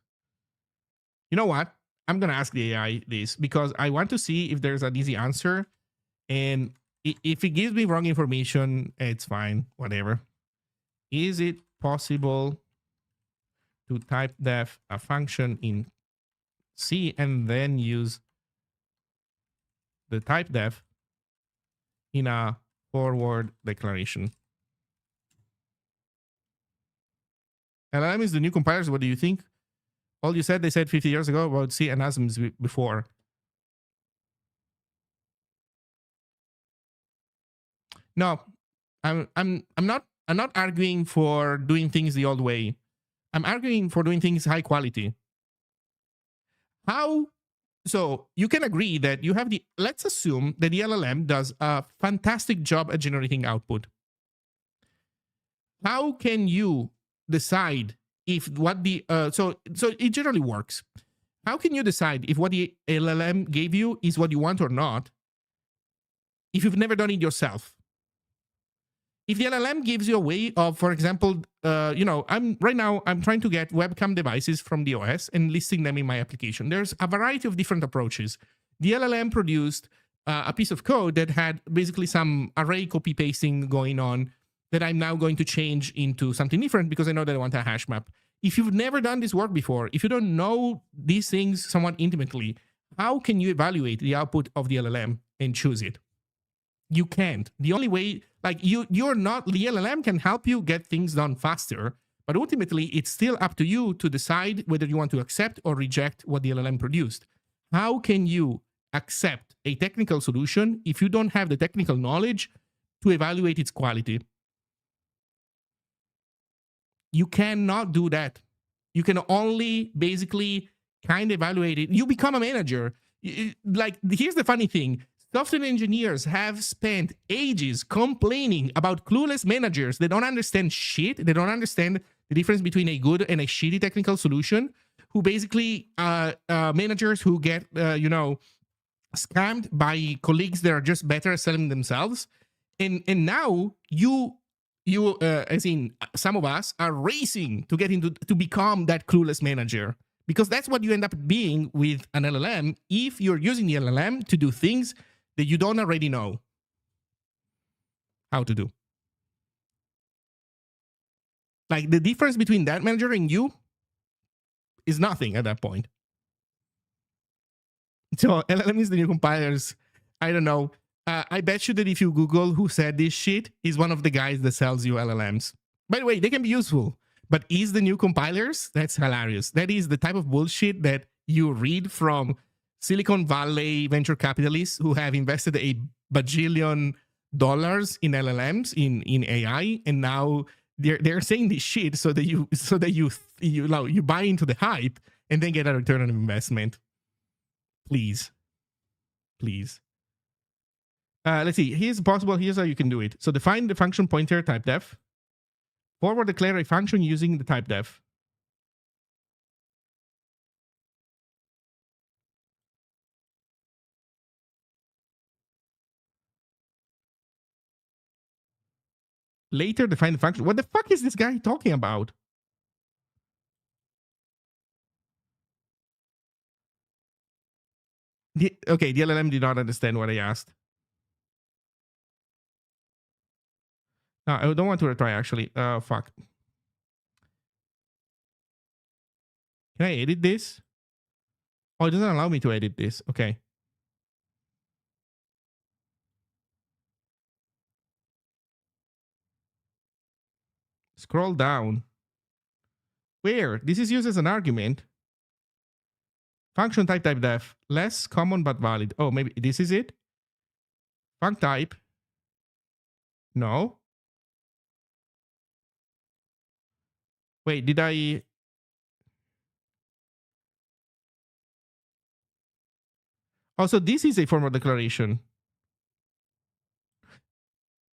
You know what? I'm going to ask the AI this because I want to see if there's an easy answer. And if it gives me wrong information, it's fine, whatever. Is it possible to type def a function in C and then use the type def in a forward declaration? LLM is the new compilers. What do you think? All you said, they said 50 years ago about C and WASMs before. No, I'm not arguing for doing things the old way. I'm arguing for doing things high quality. How? So you can agree that you have the, let's assume that the LLM does a fantastic job at generating output. How can you decide if what the, so it generally works. How can you decide if what the LLM gave you is what you want or not if you've never done it yourself? If the LLM gives you a way of, for example, I'm trying to get webcam devices from the OS and listing them in my application. There's a variety of different approaches. The LLM produced a piece of code that had basically some array copy pasting going on that I'm now going to change into something different because I know that I want a hash map. If you've never done this work before, if you don't know these things somewhat intimately, how can you evaluate the output of the LLM and choose it? You can't. The only way, like you're not, the LLM can help you get things done faster, but ultimately it's still up to you to decide whether you want to accept or reject what the LLM produced. How can you accept a technical solution if you don't have the technical knowledge to evaluate its quality? You cannot do that. You can only basically kind of evaluate it. You become a manager. Like, here's the funny thing. Software engineers have spent ages complaining about clueless managers. They don't understand shit. They don't understand the difference between a good and a shitty technical solution, who basically managers who get, scammed by colleagues that are just better at selling themselves. And now you as in some of us are racing to get to become that clueless manager, because that's what you end up being with an LLM if you're using the LLM to do things that you don't already know how to do. Like, the difference between that manager and you is nothing at that point. So LLM is the new compilers. I don't know. I bet you that if you Google who said this shit, is one of the guys that sells you LLMs. By the way, they can be useful, But is the new compilers? That's hilarious. That is the type of bullshit that you read from Silicon Valley venture capitalists who have invested a bajillion dollars in LLMs in AI, and now they're saying this shit so that you buy into the hype and then get a return on investment. Please. Let's see. Here's possible. Here's how you can do it. So define the function pointer type def. Forward declare a function using the type def. Later define the function. What the fuck is this guy talking about? Okay, the LLM did not understand what I asked. No, I don't want to retry actually. Fuck. Can I edit this? Oh, it doesn't allow me to edit this. Okay. Scroll down. Where? This is used as an argument. Function type def. Less common but valid. Oh, maybe this is it? Func type. No. Wait, did I... Oh, so this is a formal declaration.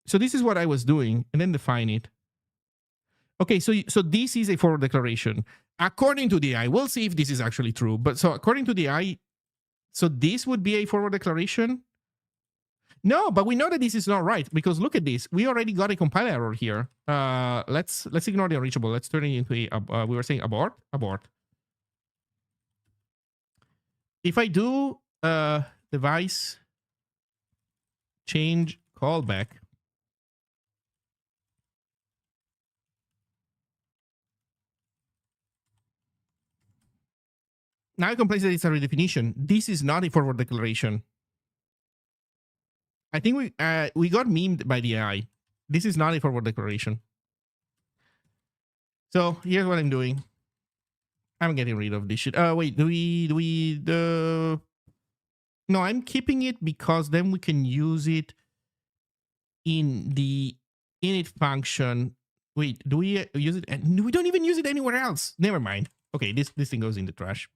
So this is what I was doing, and then define it. Okay, so this is a forward declaration. According to the AI, we'll see if this is actually true. But so according to the AI, so this would be a forward declaration? No, but we know that this is not right because look at this. We already got a compile error here. Let's ignore the unreachable. Let's turn it into a, we were saying abort. If I do device change callback, now I can place that it's a redefinition. This is not a forward declaration. I think we got memed by the AI. This is not a forward declaration. So here's what I'm doing. I'm getting rid of this shit. Wait, no, I'm keeping it because then we can use it in the init function. Wait, do we use it? And we don't even use it anywhere else. Never mind. Okay, this thing goes in the trash.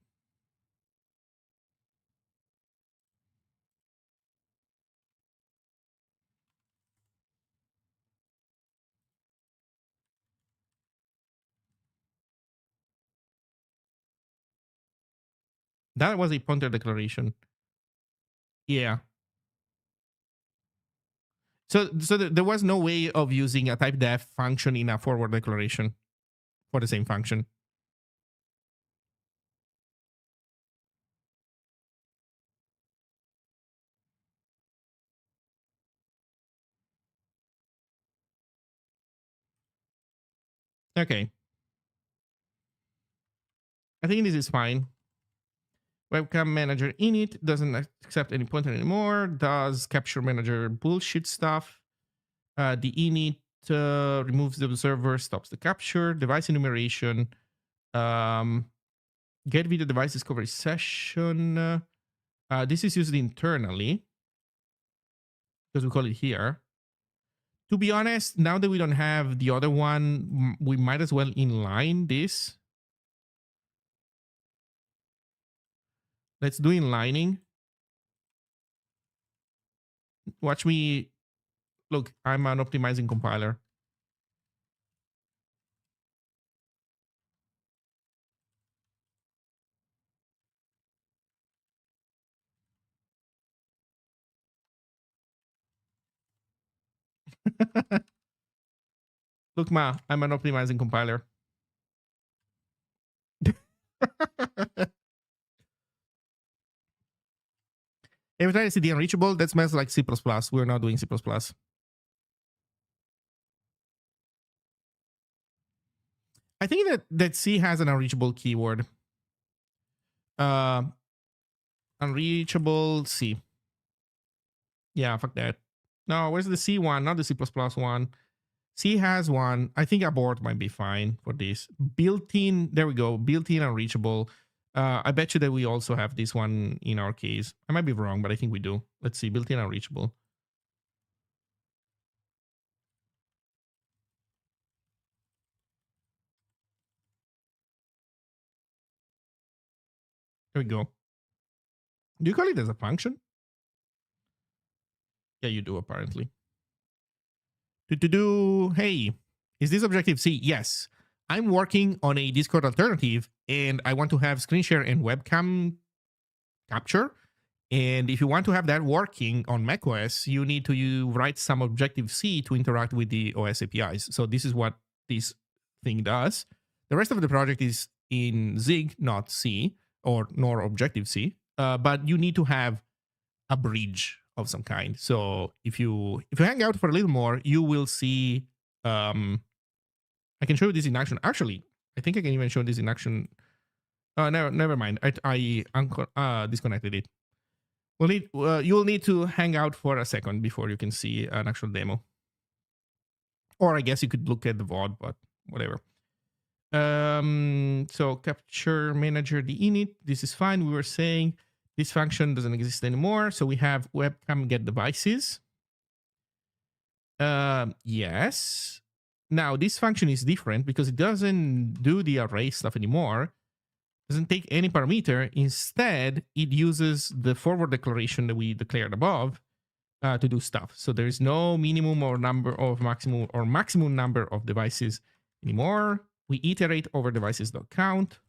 That was a pointer declaration. Yeah. So there was no way of using a type def function in a forward declaration for the same function. Okay. I think this is fine. Webcam manager init doesn't accept any pointer anymore. Does capture manager bullshit stuff. The init removes the observer, stops the capture. Device enumeration. Get video device discovery session. This is used internally because we call it here. To be honest, now that we don't have the other one, we might as well inline this. Let's do inlining. Watch me. Look, I'm an optimizing compiler. Look, Ma, I'm an optimizing compiler. Every time I see the unreachable, that smells like C++. We're not doing C++. I think that C has an unreachable keyword. Unreachable C. Yeah, fuck that. No, where's the C one? Not the C++ one. C has one. I think abort might be fine for this. Built-in, there we go. Built-in unreachable. I bet you that we also have this one in our case. I might be wrong, but I think we do. Let's see, built-in unreachable. There we go. Do you call it as a function? Yeah, you do apparently. Hey, is this Objective C? Yes. I'm working on a Discord alternative and I want to have screen share and webcam capture. And if you want to have that working on macOS, you need to write some Objective C to interact with the OS APIs. So this is what this thing does. The rest of the project is in Zig, not C, or nor Objective C. But you need to have a bridge of some kind. So if you hang out for a little more, you will see. I can show you this in action. Actually, I think I can even show this in action. Never mind. I disconnected it. You'll need to hang out for a second before you can see an actual demo. Or I guess you could look at the VOD, but whatever. So capture manager the init. This is fine. We were saying this function doesn't exist anymore. So we have webcam get devices. Yes. Now this function is different because it doesn't do the array stuff anymore. Doesn't take any parameter. Instead, it uses the forward declaration that we declared above to do stuff. So there is no minimum or maximum number of devices anymore. We iterate over devices.count.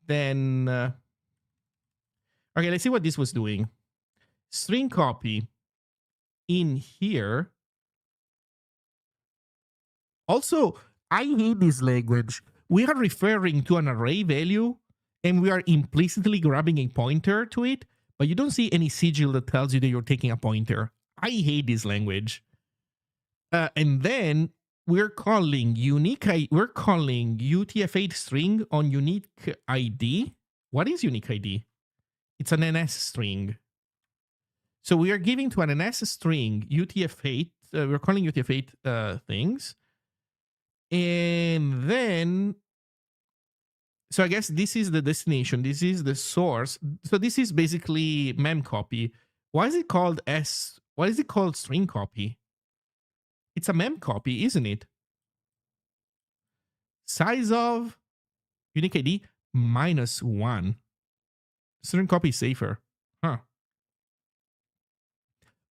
Then, okay, let's see what this was doing. String copy in here. Also, I hate this language. We are referring to an array value and we are implicitly grabbing a pointer to it, but you don't see any sigil that tells you that you're taking a pointer. I hate this language. And then we're calling UTF-8 string on unique ID. What is unique ID? It's an NS string. So we are giving to an NS string UTF-8. We're calling UTF-8 things. And then, so I guess this is the destination. This is the source. So this is basically memcopy. Why is it called Why is it called string copy? It's a memcopy, isn't it? Size of unique ID -1. String copy is safer. Huh.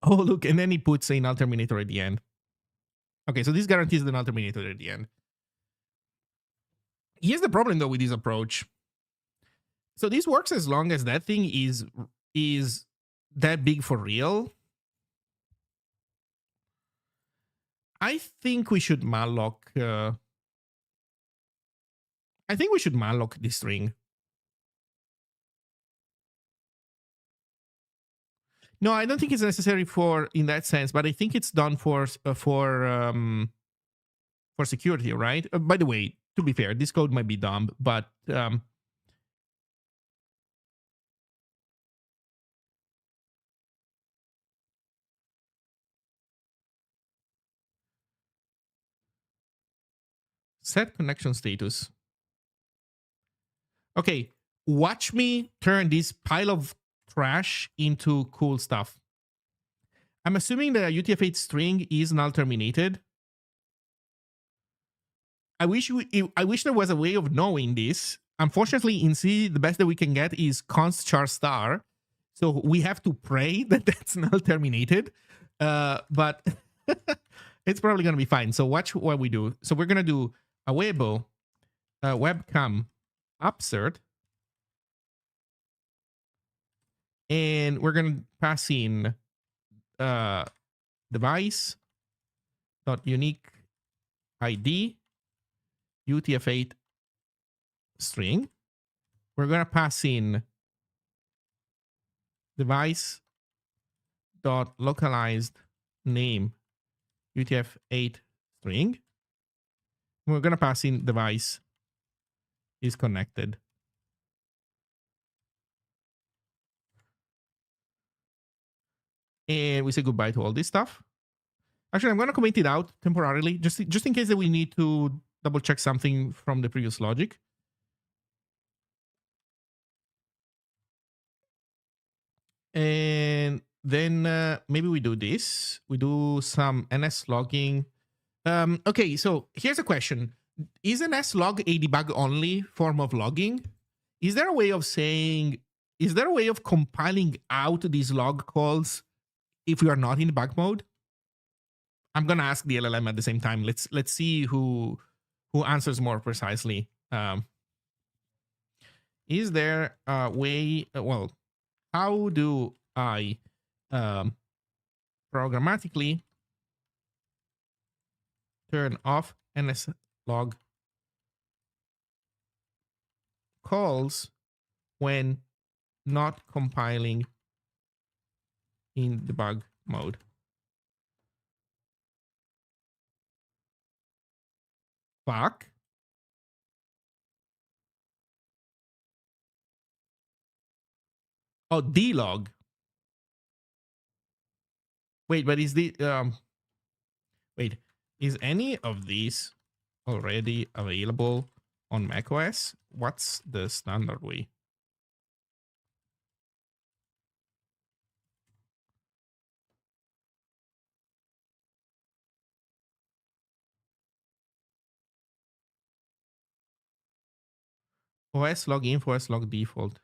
Oh, look. And then he puts a null terminator at the end. Okay, so this guarantees the null terminator at the end. Here's the problem, though, with this approach. So this works as long as that thing is that big for real. I think we should malloc. I think we should malloc this string. No, I don't think it's necessary for in that sense, but I think it's done for security, right? By the way, to be fair, this code might be dumb, but set connection status. Okay, watch me turn this pile of trash into cool stuff. I'm assuming that a UTF-8 string is null terminated. I wish there was a way of knowing this. Unfortunately, in C, the best that we can get is const char star. So we have to pray that that's null terminated. But it's probably going to be fine. So watch what we do. So we're going to do Awebo, webcam, upsert. And we're going to pass in device dot unique ID UTF-8 string. We're going to pass in device dot localized name UTF-8 string. We're going to pass in device is connected. And we say goodbye to all this stuff. Actually, I'm going to comment it out temporarily, just in case that we need to double check something from the previous logic. And then maybe we do this. We do some NS logging. Okay, so here's a question. Is NS log a debug only form of logging? Is there a way of saying, is there a way of compiling out these log calls if we are not in debug mode? I'm gonna ask the LLM at the same time. Let's see who answers more precisely. Is there a way? Well, how do I programmatically turn off NS log calls when not compiling in debug mode? Fuck. Oh, dlog. Wait, but is the wait, is any of these already available on macOS? What's the standard way? OS log info, OS log default.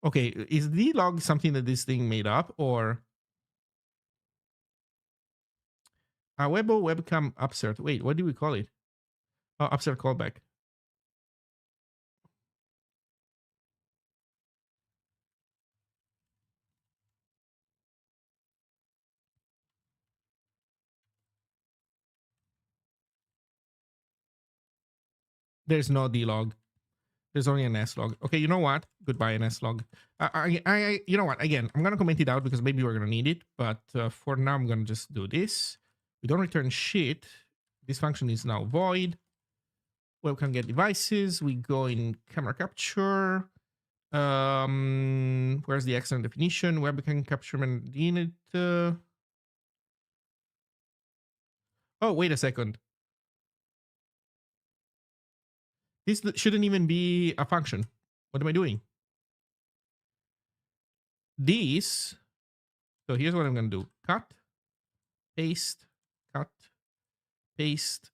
Okay, is dlog something that this thing made up, or Awebo webcam upsert? Wait, what do we call it? Oh, upsert callback. There's no dlog. There's only an S log. Okay, you know what? Goodbye, an S log. You know what? Again, I'm gonna comment it out because maybe we're gonna need it. But for now, I'm gonna just do this. We don't return shit. This function is now void. Webcam get devices. We go in camera capture. Where's the excellent definition? Webcam capture unit. Oh, wait a second. This shouldn't even be a function. What am I doing? This. So here's what I'm gonna do: cut, paste, cut, paste,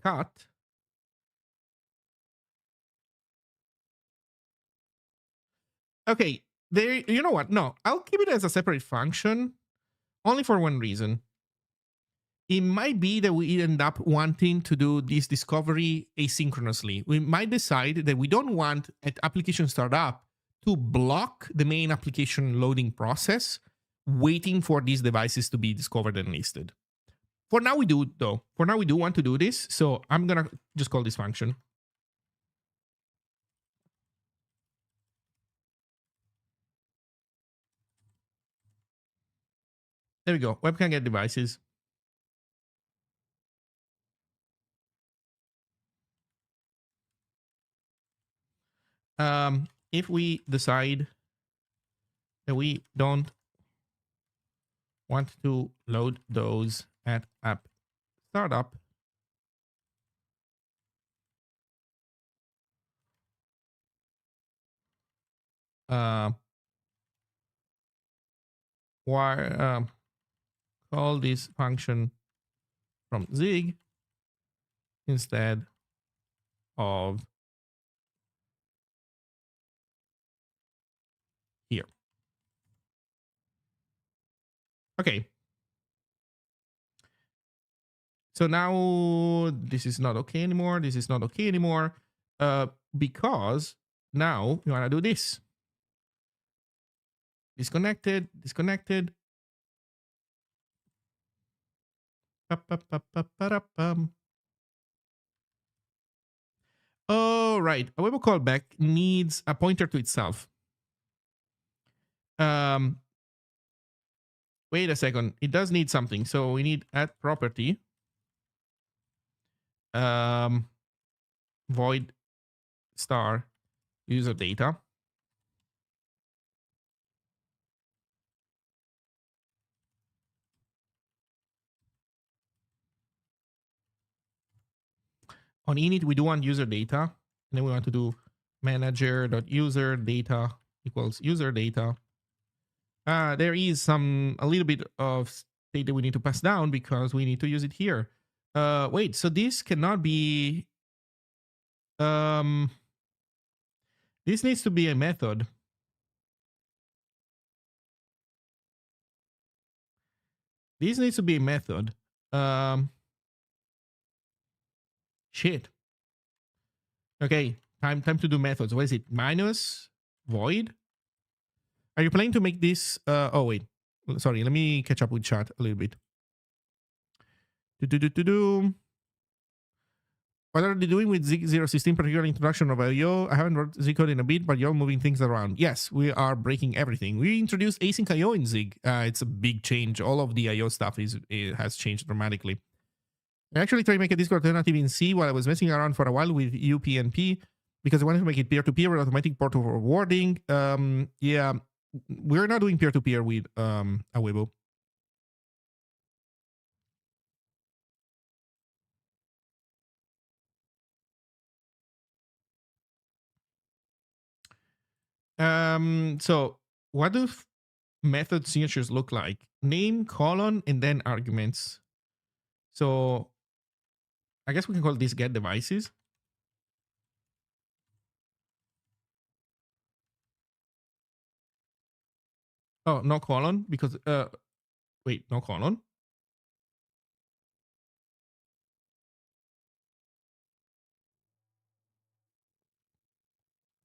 cut. Okay, there. You know what? No, I'll keep it as a separate function, only for one reason. It might be that we end up wanting to do this discovery asynchronously. We might decide that we don't want at application startup to block the main application loading process, waiting for these devices to be discovered and listed. For now, we do, though. For now, we do want to do this. So I'm going to just call this function. There we go. Webcam get devices. If we decide that we don't want to load those at app startup, call this function from Zig instead of here. Okay. So now this is not okay anymore. This is not okay anymore because now you want to do this. Disconnected, disconnected. Oh, right. A Awebo callback needs a pointer to itself. Wait a second. It does need something. So we need add property. Void star user data. On init, we do want user data. And then we want to do manager.user data equals user data. There is a little bit of state that we need to pass down because we need to use it here. Wait, so this cannot be, this needs to be a method. This needs to be a method. Shit. Okay, time to do methods. What is it? Minus void. Are you planning to make this? Oh wait, sorry. Let me catch up with chat a little bit. What are they doing with Zig 016, particular introduction of IO? I haven't wrote Zig code in a bit, but you're moving things around. Yes, we are breaking everything. We introduced async IO in Zig. It's a big change. All of the IO stuff has changed dramatically. I actually tried to make a Discord alternative in C while I was messing around for a while with UPnP because I wanted to make it peer-to-peer with automatic port forwarding. Yeah, we're not doing peer-to-peer with Awebo. So what do method signatures look like? Name, colon, and then arguments. So I guess we can call this get devices. Oh, no colon because wait, no colon.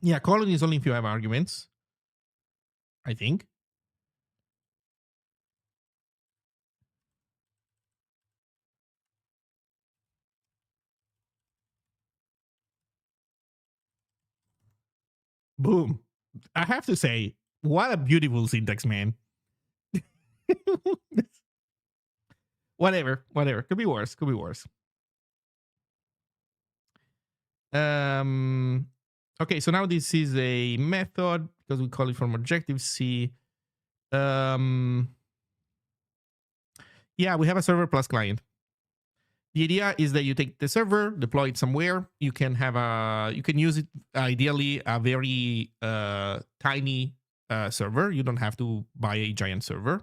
Yeah, colon is only if you have arguments, I think. Boom. I have to say, what a beautiful syntax, man. whatever. Could be worse. Okay, so now this is a method because we call it from Objective C. Yeah, we have a server plus client. The idea is that you take the server, deploy it somewhere. You can use it ideally a very tiny server. You don't have to buy a giant server.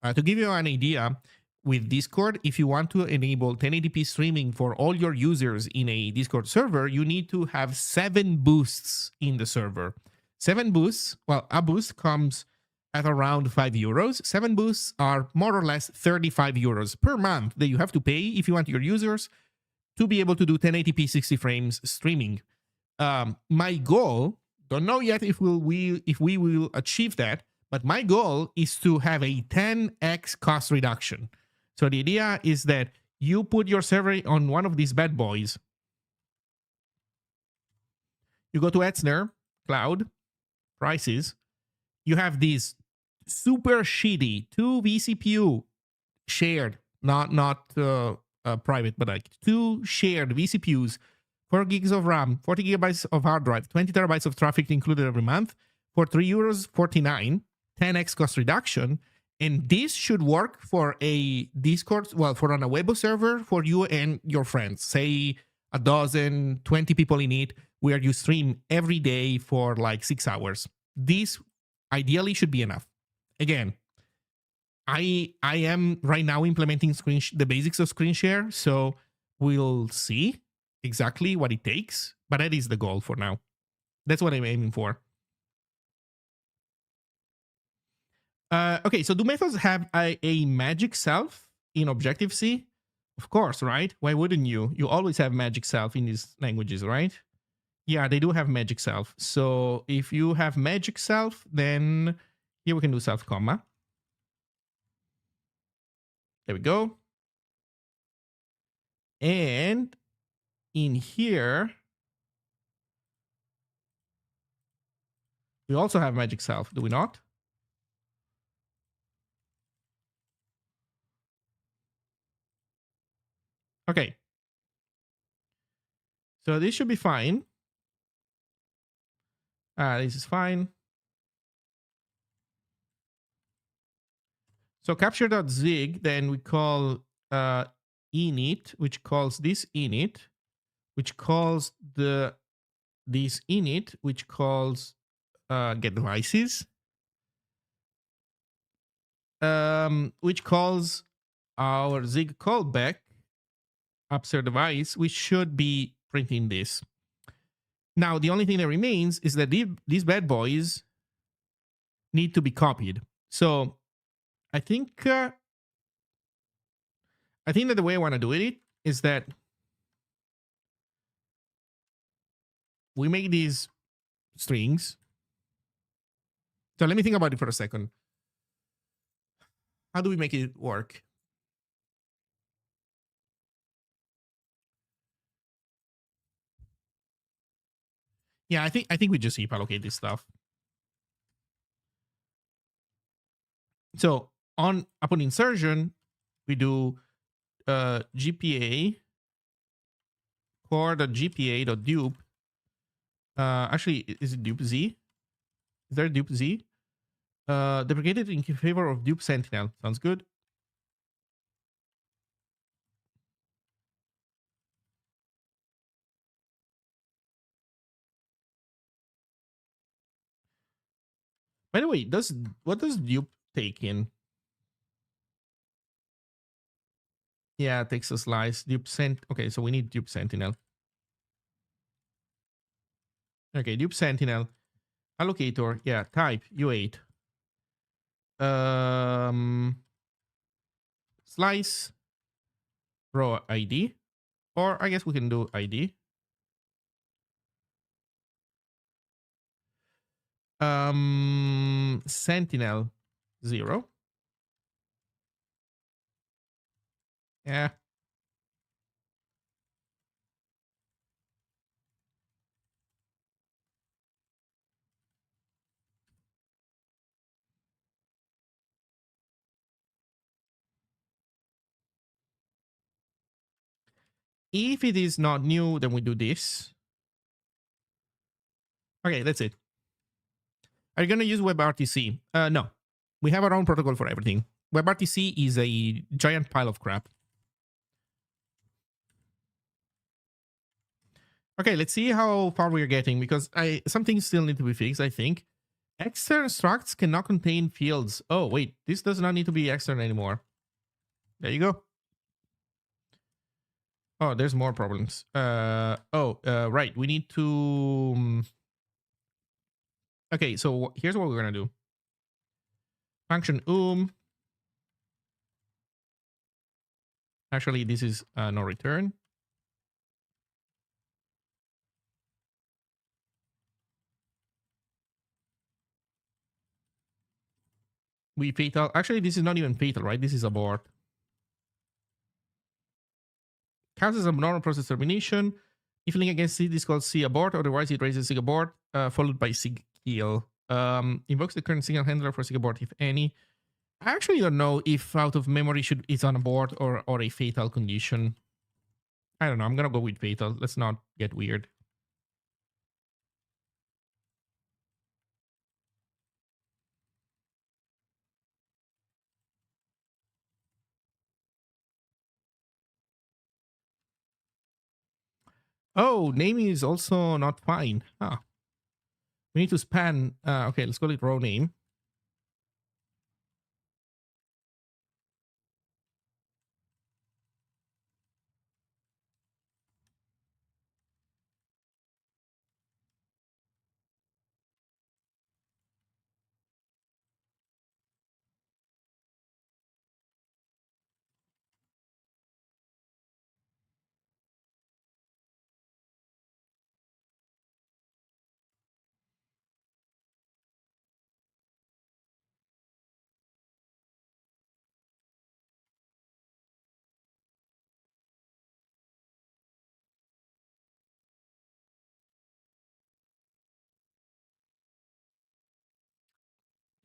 To give you an idea, with Discord, if you want to enable 1080p streaming for all your users in a Discord server, you need to have 7 boosts in the server. 7 boosts, well, a boost comes at around €5. 7 boosts are more or less €35 per month that you have to pay if you want your users to be able to do 1080p 60 frames streaming. My goal, don't know yet if we will achieve that, but my goal is to have a 10x cost reduction. So the idea is that you put your server on one of these bad boys. You go to Etzner, Cloud, Prices. You have these super shitty 2 vCPU shared, not private, but like 2 shared vCPUs, 4 gigs of RAM, 40 gigabytes of hard drive, 20 terabytes of traffic included every month for €3.49, 10x cost reduction. And this should work for a Discord, well, for an Awebo server for you and your friends. Say a dozen, 20 people in it, where you stream every day for like 6 hours. This ideally should be enough. Again, I am right now implementing the basics of screen share, so we'll see exactly what it takes, but that is the goal for now. That's what I'm aiming for. Okay, so do methods have a magic self in Objective-C? Of course, right? Why wouldn't you? You always have magic self in these languages, right? Yeah, they do have magic self. So if you have magic self, then here we can do self comma. There we go. And in here, we also have magic self, do we not? Okay. So this should be fine. This is fine. So capture.zig, then we call init, which calls this init, which calls this init, which calls get devices, which calls our Zig callback upsert device, which should be printing this. Now, the only thing that remains is that these bad boys need to be copied. So I think that the way I want to do it is that we make these strings. So let me think about it for a second. How do we make it work? Yeah, I think we just heap allocate this stuff. So upon insertion, we do GPA core.gpa.dupe. Actually, is it dupe z? Is there a dupe z? Deprecated in favor of dupe sentinel. Sounds good. By the way, what does dupe take in? Yeah, it takes a slice. Dupe sent. Okay, so we need dupe sentinel. Okay, dupe sentinel. Allocator. Yeah, type U8. Slice row ID. Or I guess we can do ID. Sentinel 0. Yeah. If it is not new, then we do this. Okay, that's it. Are you going to use WebRTC? No. We have our own protocol for everything. WebRTC is a giant pile of crap. Okay, let's see how far we're getting, because some things still need to be fixed, I think. External structs cannot contain fields. Oh, wait. This does not need to be external anymore. There you go. Oh, there's more problems. Right. We need to... Okay, so here's what we're going to do. Function Actually, this is no return. We fatal. Actually, this is not even fatal, right? This is abort. Counts as abnormal process termination. If link against C, this called C abort. Otherwise, it raises sig abort, followed by sig kill. Invokes the current signal handler for sig abort, if any. I actually don't know if out of memory it's on abort or a fatal condition. I don't know. I'm gonna go with fatal. Let's not get weird. Oh, naming is also not fine. Ah, we need to span. Okay, let's call it row name.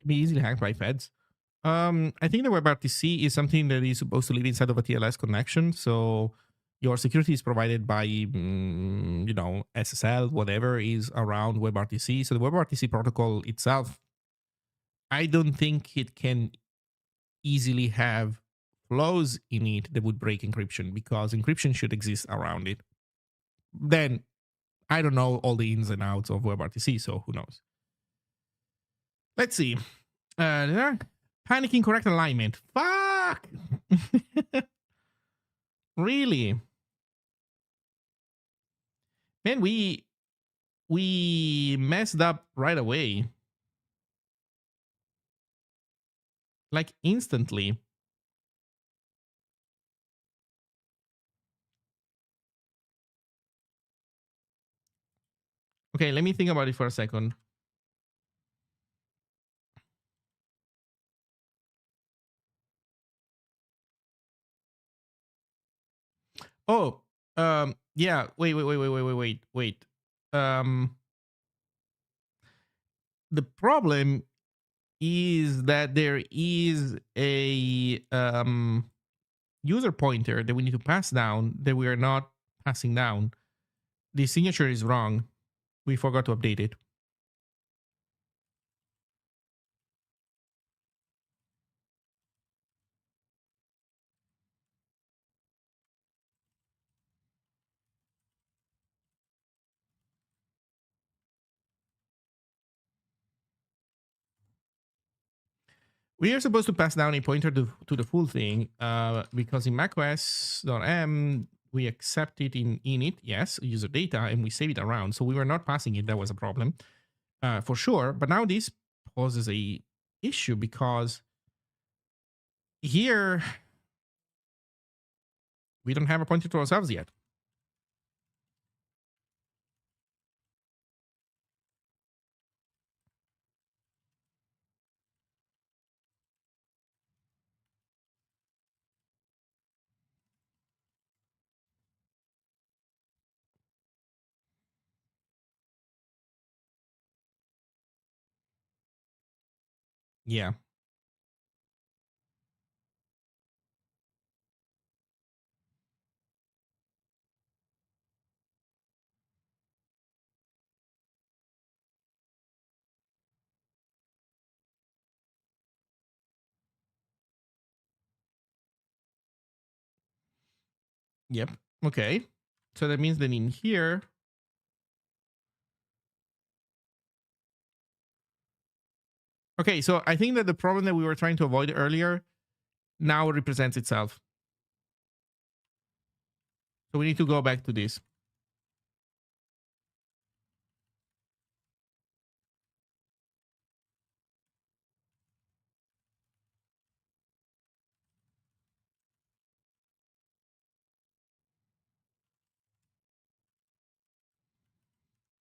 Be easily hacked by feds. I think the WebRTC is something that is supposed to live inside of a TLS connection. So Your security is provided by, you know, SSL, whatever is around WebRTC. So the WebRTC protocol itself, I don't think it can easily have flaws in it that would break encryption, because encryption should exist around it. Then I don't know all the ins and outs of WebRTC, so who knows? Let's see. Panicking correct alignment. Fuck! Really? Man, we messed up right away. Like instantly. Okay, let me think about it for a second. Oh, yeah. Wait. Um, the problem is that there is a user pointer that we need to pass down that we are not passing down. The signature is wrong. We forgot to update it. We are supposed to pass down a pointer to the full thing, because in macOS.m we accept it in init, yes, user data, and we save it around. So we were not passing it. That was a problem, for sure. But now this poses a issue, because here we don't have a pointer to ourselves yet. Yeah. Yep. Okay. So that means that in here, okay, so I think that the problem that we were trying to avoid earlier now represents itself. So we need to go back to this.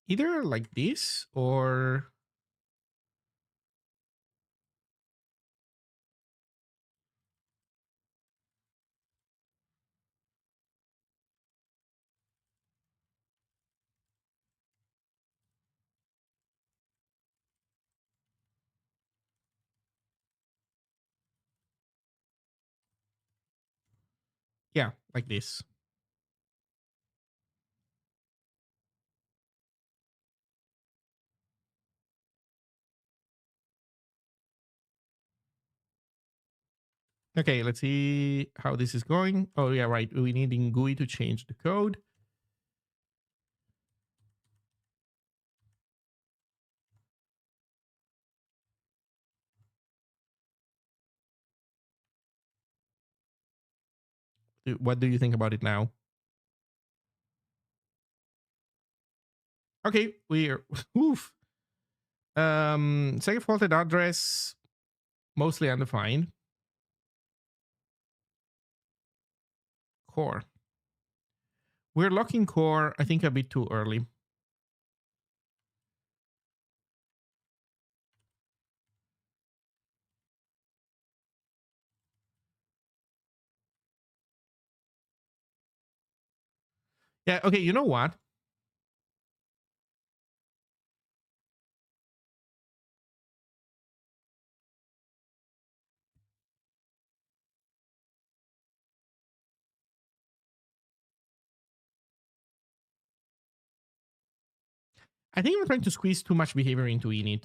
Either like this or yeah, like this. Okay, let's see how this is going. Oh yeah, right. We need in GUI to change the code. What do you think about it now? Okay, we're oof. Second faulted address, mostly undefined. Core. We're locking core, I think, a bit too early. Yeah, okay, you know what? I think I'm trying to squeeze too much behavior into init.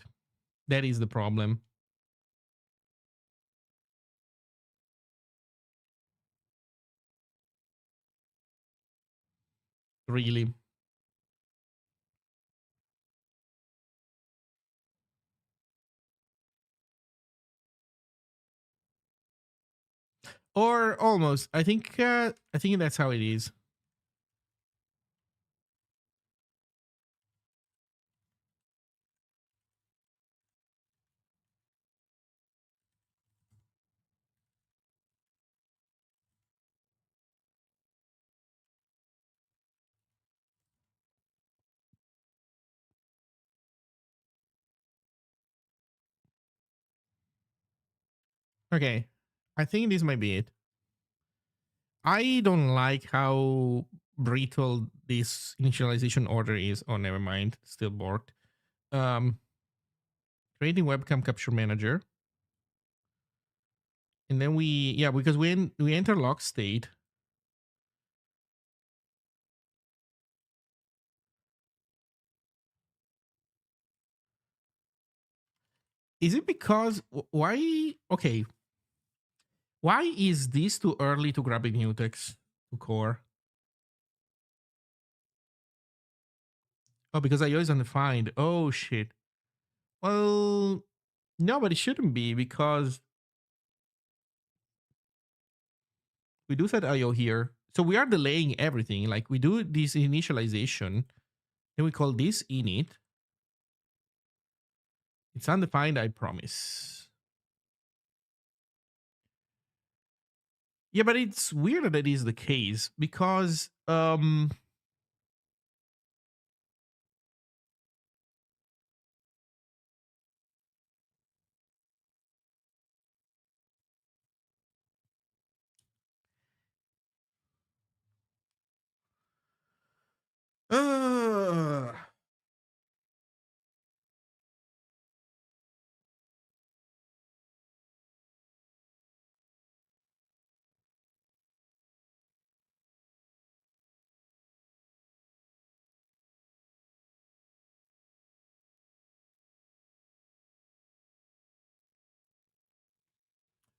That is the problem. Really. Or almost. I think that's how it is. Okay. I think this might be it. I don't like how brittle this initialization order is. Oh, never mind. Still borked. Um, Creating webcam capture manager. And then because we enter lock state. Is it because why? Okay, why is this too early to grab a mutex to core? Oh, because IO is undefined. Oh shit. Well, no, but it shouldn't be because we do set IO here. So we are delaying everything. Like we do this initialization, then we call this init. It's undefined, I promise. Yeah, but it's weird that is the case because uh,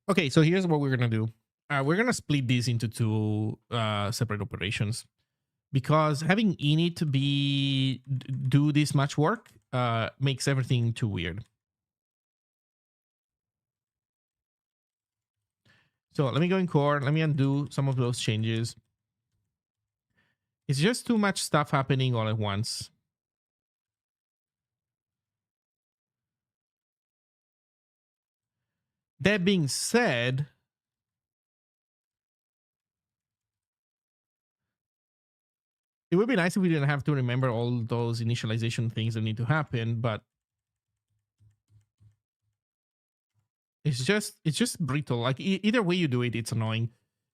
okay, so here's what we're gonna do. We're gonna split this into two separate operations because having init do this much work makes everything too weird. So let me go in core. Let me undo some of those changes. It's just too much stuff happening all at once. That being said, it would be nice if we didn't have to remember all those initialization things that need to happen, but it's just brittle. Like either way you do it, it's annoying.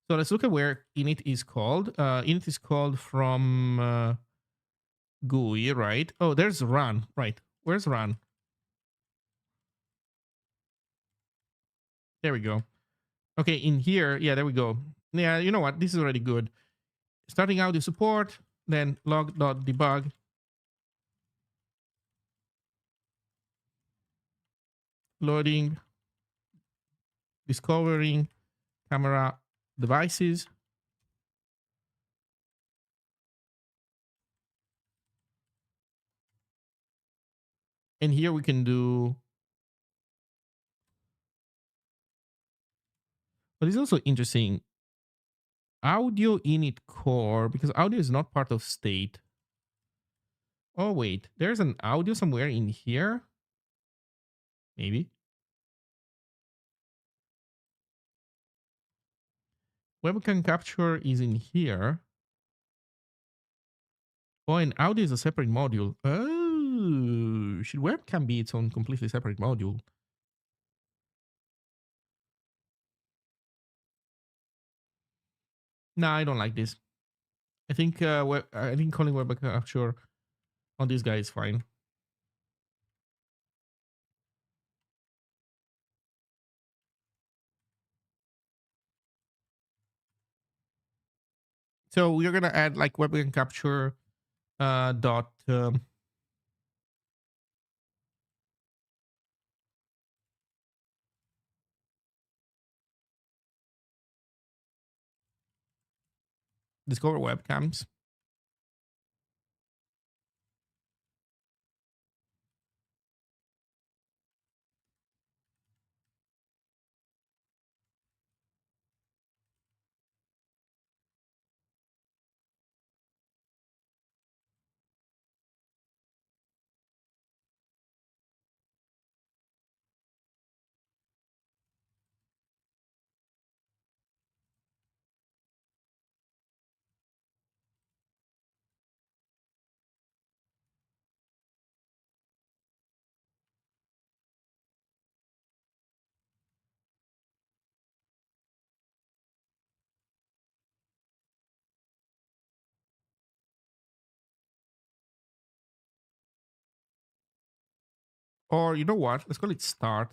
So let's look at where init is called. Init is called from GUI, right? Oh, there's run. Right. Where's run? There we go. Okay, in here, yeah, there we go. Yeah, you know what? This is already good. Starting audio support, then log.debug. Loading, discovering camera devices. And here we can do. But it's also interesting. Audio init core, because audio is not part of state. Oh, wait. There's an audio somewhere in here. Maybe. Webcam capture is in here. Oh, and audio is a separate module. Oh, should webcam be its own completely separate module? No, I don't like this. I think I think calling webcam capture on this guy is fine. So we're gonna add like webcam capture dot discover webcams. Or you know what? Let's call it start.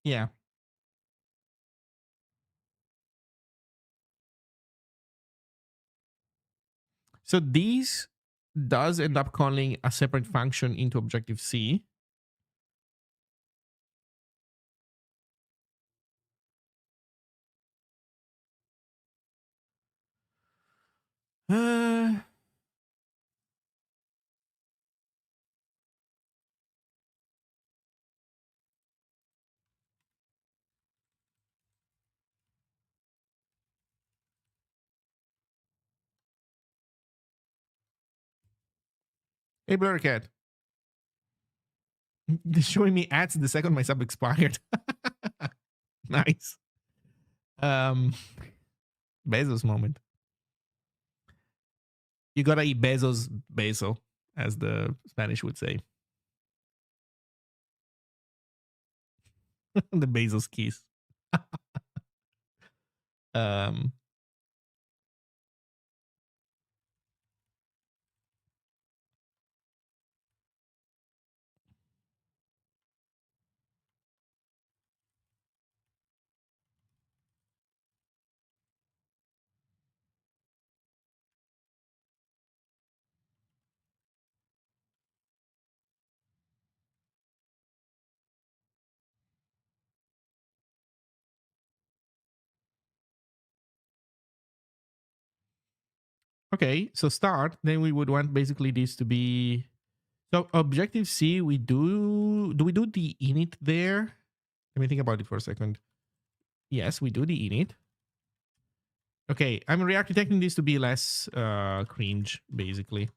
Yeah. So these does end up calling a separate function into Objective C. Uh, hey, Blurcat. Showing me ads the second my sub expired. Nice. Um, Bezos moment. You gotta eat Bezos beso, as the Spanish would say. The Bezos kiss. um, okay, so start. Then we would want basically this to be. So Objective C, we do. Do we do the init there? Let me think about it for a second. Yes, we do the init. Okay, I'm re-architecting this to be less cringe, basically.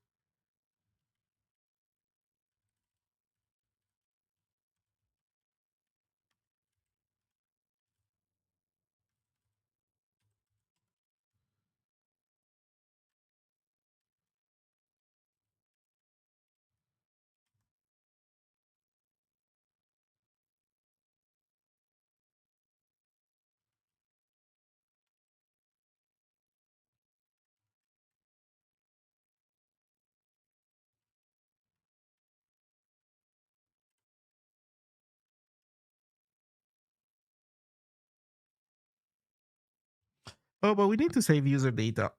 Oh, but we need to save user data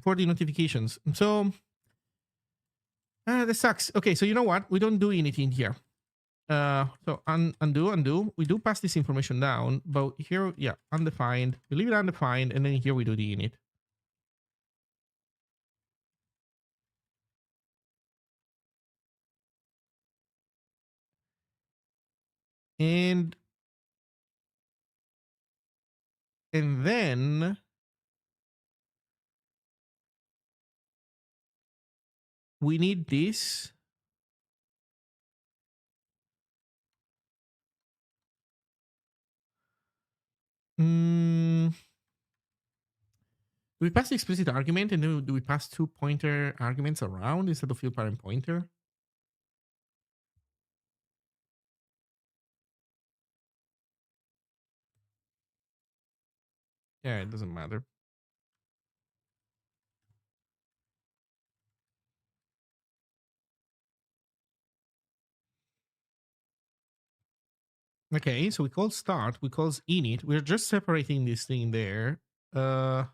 for the notifications. So that sucks. Okay, so you know what? We don't do anything here. So undo. We do pass this information down, but here, yeah, undefined. We leave it undefined, and then here we do the init. And then we need this. Do we pass the explicit argument, and then do we pass two pointer arguments around instead of field parent pointer? Yeah, it doesn't matter. Okay, so we call start, we call init. We're just separating this thing there. Uh,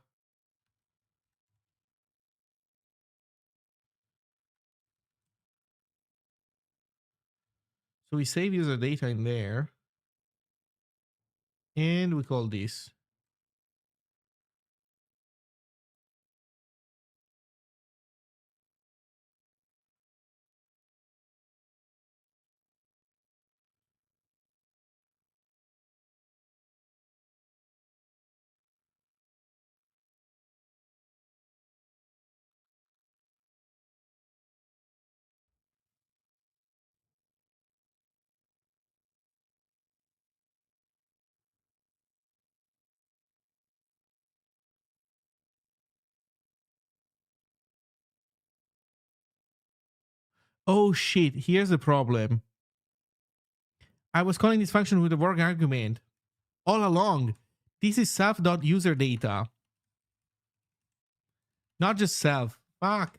so we save user data in there, and we call this. Oh shit, here's the problem. I was calling this function with a work argument all along. This is self.userdata, not just self. Fuck.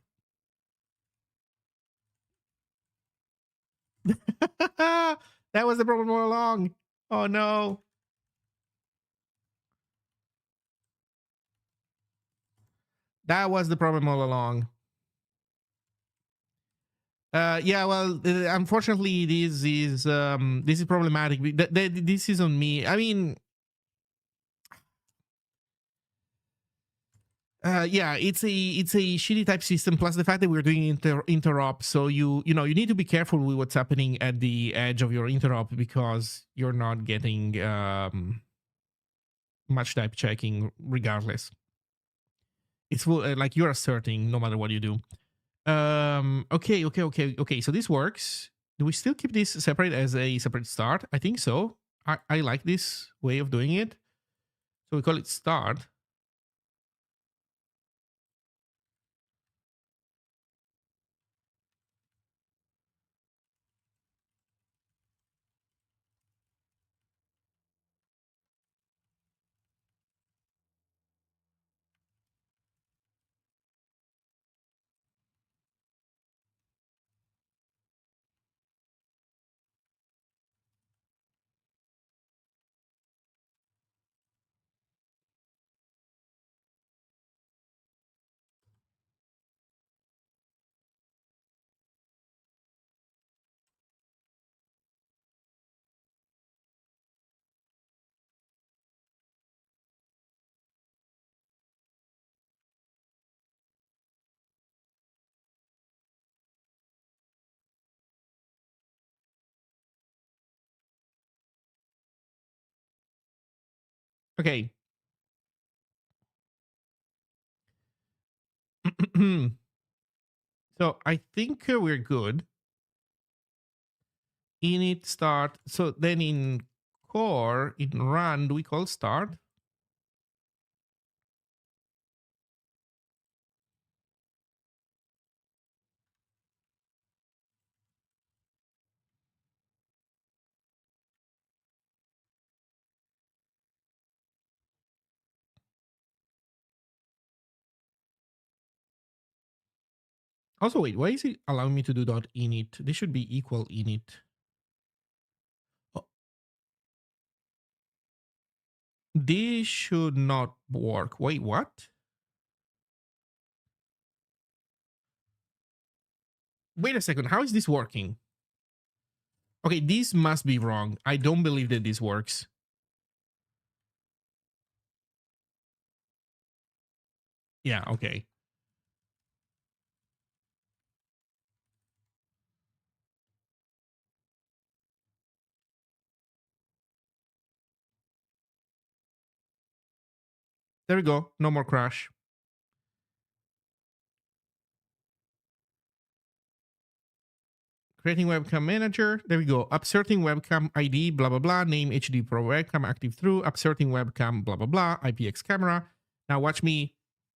That was the problem all along. Oh no. That was the problem all along. Yeah, well, unfortunately, this is problematic. This is on me. I mean, yeah, it's a shitty type system. Plus the fact that we're doing interop, so you know you need to be careful with what's happening at the edge of your interop because you're not getting much type checking regardless. It's full, like you're asserting no matter what you do. Okay. So this works. Do we still keep this separate as a separate start? I think so. I like this way of doing it. So we call it start. Okay. So I think we're good. Init start. So then in core, in run, do we call start? Also, wait, why is it allowing me to do dot init? This should be equal init. Oh, this should not work. Wait, what? Wait a second. How is this working? Okay, this must be wrong. I don't believe that this works. Yeah, okay. There we go. No more crash. Creating webcam manager. There we go. Upserting webcam ID, blah, blah, blah. Name HD Pro webcam active through. Upserting webcam, blah, blah, blah. IPX camera. Now watch me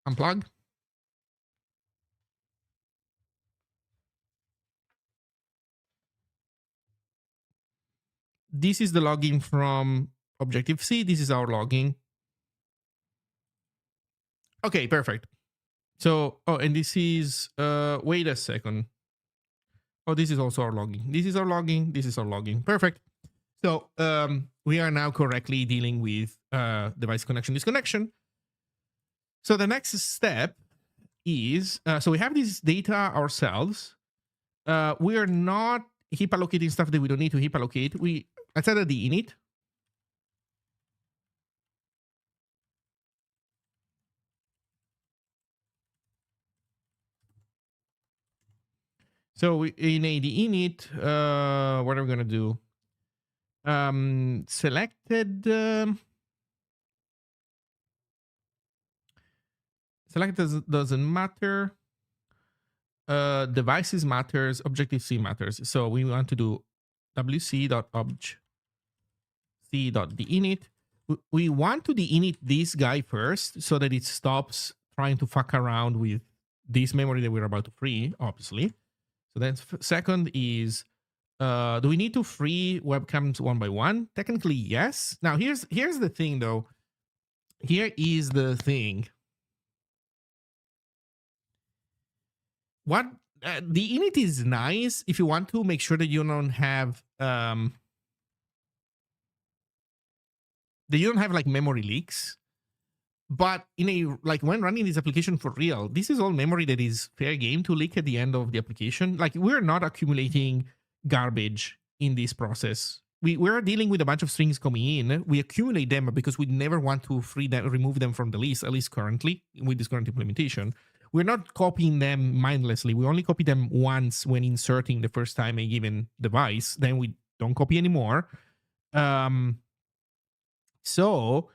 unplug. This is the login from Objective-C. This is our login. Okay, perfect. So, oh, and this is, wait a second. Oh, this is also our login. This is our login. This is our login. Perfect. So we are now correctly dealing with device connection disconnection. So the next step is, so we have this data ourselves. We are not heap allocating stuff that we don't need to heap allocate. Let's add the init. So in a the init, what are we gonna do? Selected. Selected doesn't matter. Devices matters. Objective C matters. So we want to do wc.obj.c.deinit. We want to deinit this guy first so that it stops trying to fuck around with this memory that we're about to free, obviously. So then second is, do we need to free webcams one by one? Technically, yes. Now here's the thing though. Here is the thing. What the init is nice if you want to make sure that you don't have that you don't have like memory leaks. But in a like when running this application for real, this is all memory that is fair game to leak at the end of the application. Like we're not accumulating garbage in this process. We're dealing with a bunch of strings coming in. We accumulate them because we never want to free them, remove them from the list, at least currently with this current implementation. We're not copying them mindlessly. We only copy them once when inserting the first time a given device. Then we don't copy anymore. So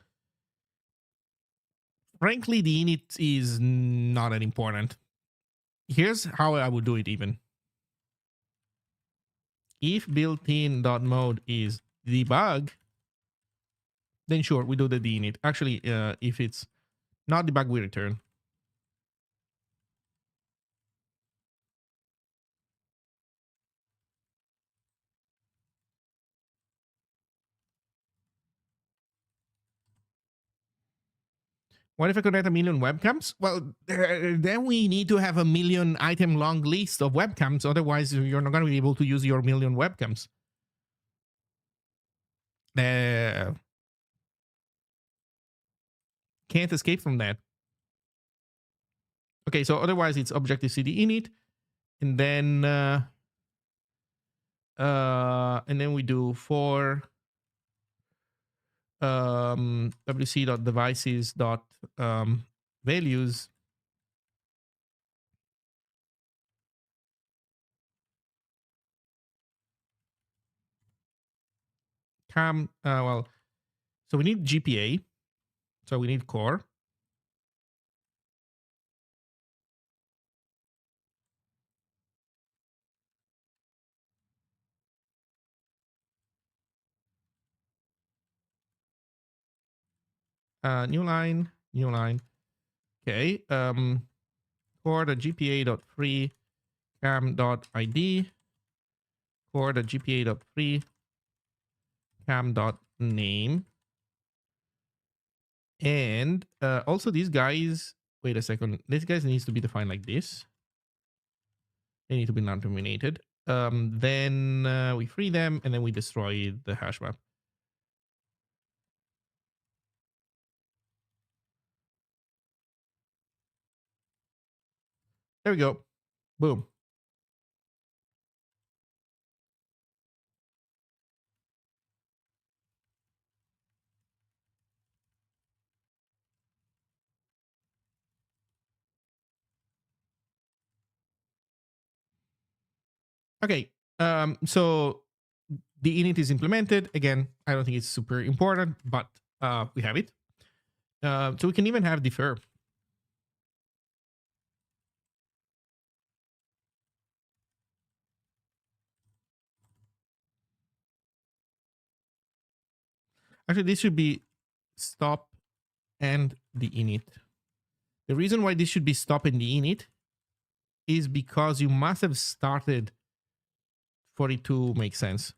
frankly, the init is not that important. Here's how I would do it even. If built-in.mode is debug, then sure, we do the init. Actually, if it's not debug, we return. What if I connect a million webcams? Well, then we need to have a million item long list of webcams. Otherwise, you're not going to be able to use your million webcams. Can't escape from that. Okay, so otherwise it's Objective-C init, and then we do for wc.devices.values cam. Well, so we need GPA, so we need core. New line. Okay. Core.gpa.free cam.id. Core.gpa.free cam.name. And also these guys, wait a second. These guys needs to be defined like this. They need to be non-terminated. Then we free them and then we destroy the hash map. There we go. Boom. Okay. So the init is implemented. Again, I don't think it's super important, but we have it. So we can even have defer. Actually, this should be stop and the init. The reason why this should be stop and the init is because you must have started for it to make sense.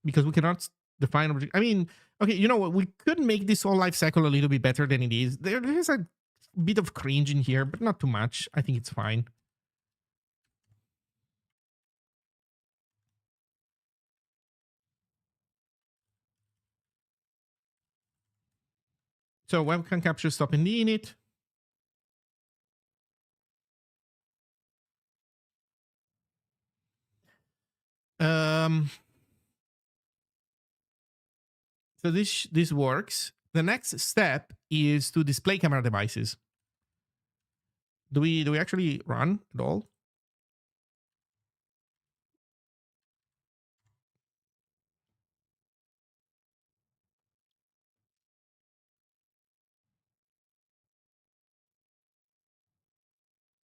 Because we cannot define object. I mean, okay, you know what? We could make this whole life cycle a little bit better than it is. There's a bit of cringe in here, but not too much. I think it's fine. So webcam capture stop in the init. So this works. The next step is to display camera devices. Do we actually run at all?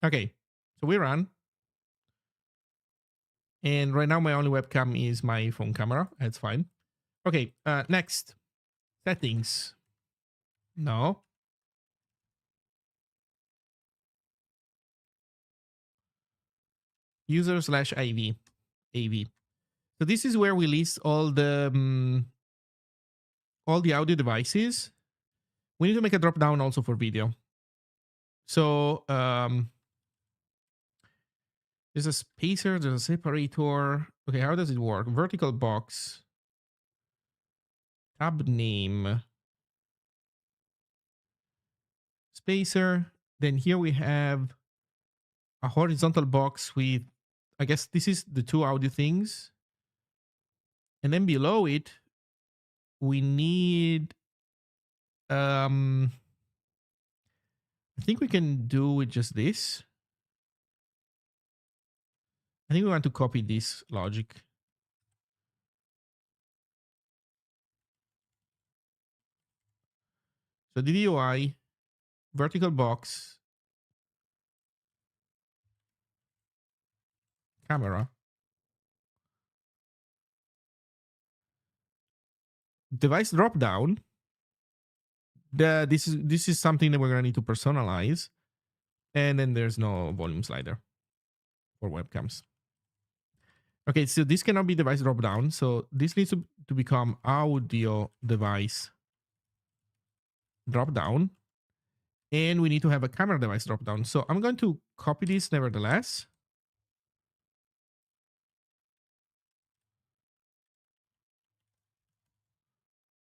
Okay, so we run. And right now my only webcam is my phone camera. That's fine. Okay, next. Settings. No. User slash AV. AV. So this is where we list all the audio devices. We need to make a drop down also for video. So there's a spacer, there's a separator. Okay, how does it work? Vertical box. Tab name. Spacer. Then here we have a horizontal box with, I guess this is the two audio things. And then below it, we need, I think we can do with just this. I think we want to copy this logic. So DVOI, vertical box, camera, device drop down. This is something that we're gonna need to personalize, and then there's no volume slider for webcams. Okay, so this cannot be device drop down, so this needs to become audio device drop down, and we need to have a camera device drop down. So I'm going to copy this nevertheless.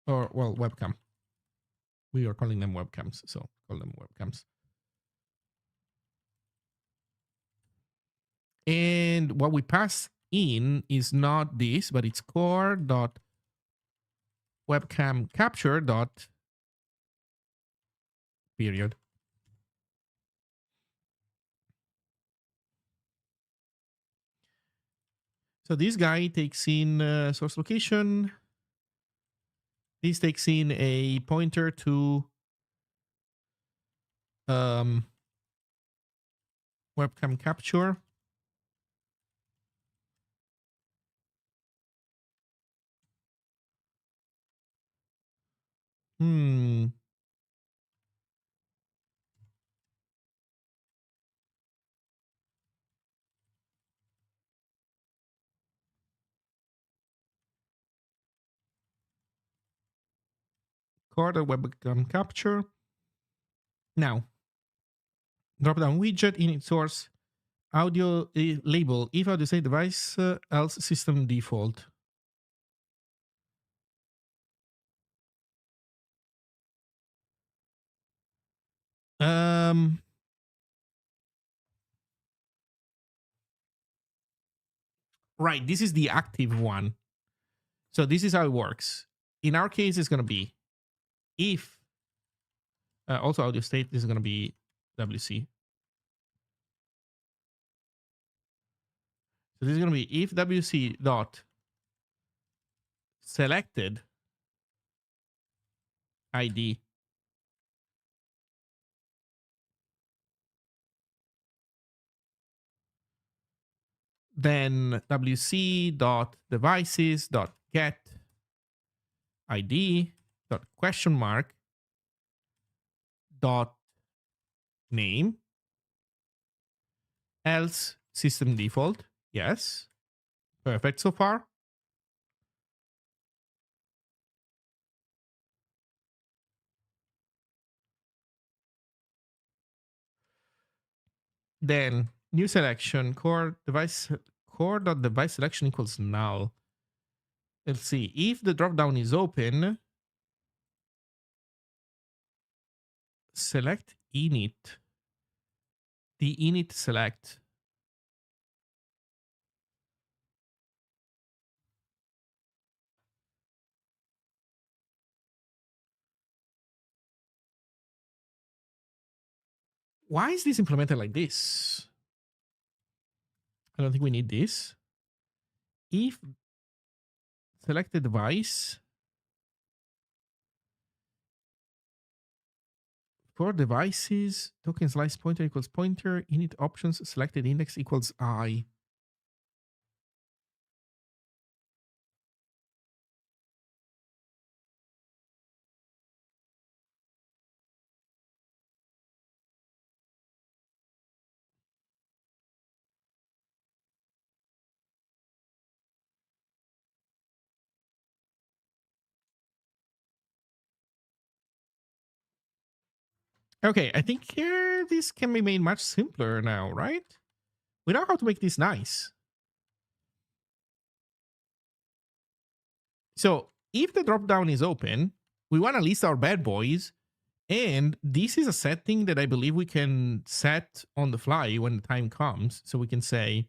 Or, well, webcam. We are calling them webcams, so call them webcams. And what we pass in is not this, but it's core dot webcam capture dot period. So this guy takes in source location. This takes in a pointer to webcam capture. Core dot webcam capture. Now, drop down widget init source audio label if audio state device else system default. Right, this is the active one. So this is how it works. In our case, it's going to be if, also audio state, this is going to be WC. So this is going to be if WC dot selected ID then WC dot devices dot get ID dot question mark dot name else system default. Yes, perfect so far. Then new selection core.device selection equals null. Let's see if the dropdown is open. Select init. The init select. Why is this implemented like this? I don't think we need this. If selected device for devices, token slice pointer equals pointer, init options, selected index equals I. Okay, I think this can be made much simpler now, right? We know how to make this nice. So if the dropdown is open, we want to list our bad boys. And this is a setting that I believe we can set on the fly when the time comes. So we can say,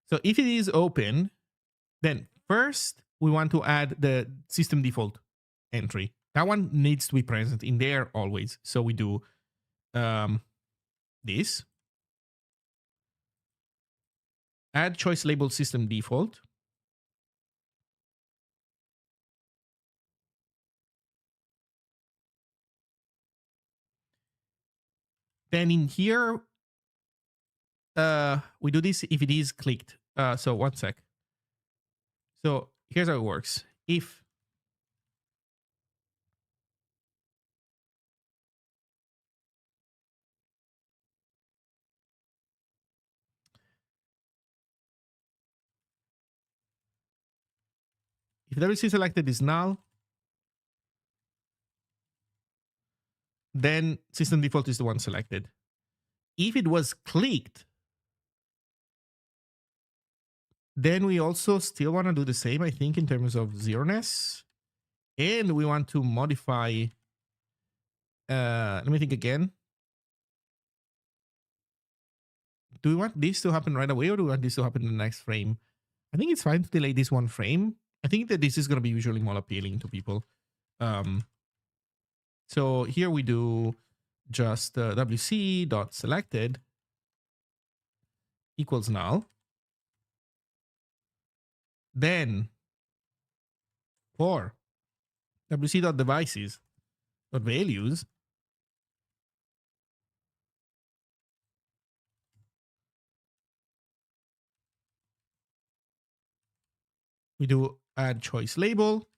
so if it is open, then first we want to add the system default entry. That one needs to be present in there always. So we do this. Add choice label system default. Then in here, we do this if it is clicked. So one sec. So here's how it works. If WC selected is null, then system default is the one selected. If it was clicked, then we also still want to do the same, I think, in terms of zeroness. And we want to modify, let me think again. Do we want this to happen right away or do we want this to happen in the next frame? I think it's fine to delay this one frame. I think that this is going to be usually more appealing to people. So here we do just wc.selected equals null. Then for wc.devices.values, we do add choice label,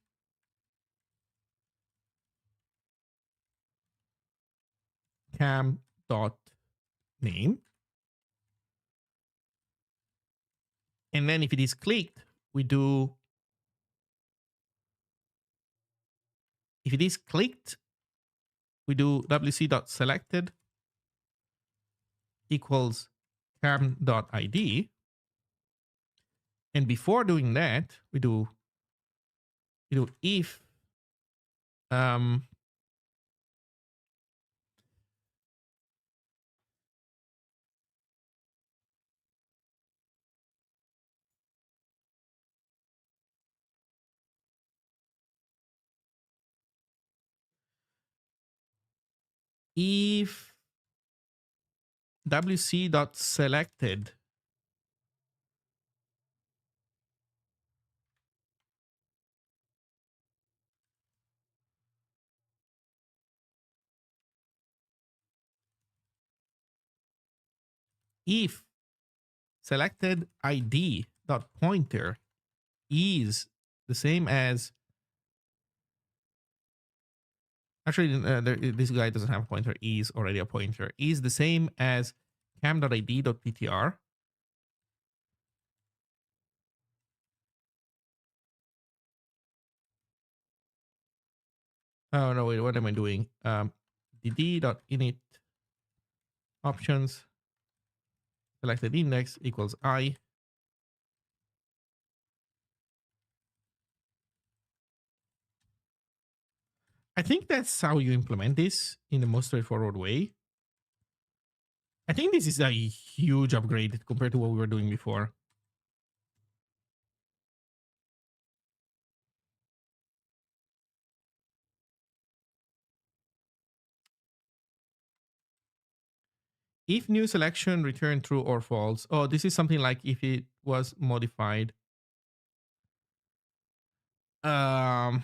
cam.name. And then if it is clicked, we do, if it is clicked, we do wc.selected equals cam.id. And before doing that, we do if if wc.selected if selected id dot pointer is the same as, actually this guy doesn't have a pointer, is already a pointer, is the same as cam.id.ptr. Oh no, wait, what am I doing? dd.init options selected index equals I. I think that's how you implement this in the most straightforward way. I think this is a huge upgrade compared to what we were doing before. If new selection return true or false. Oh, this is something like if it was modified. Um,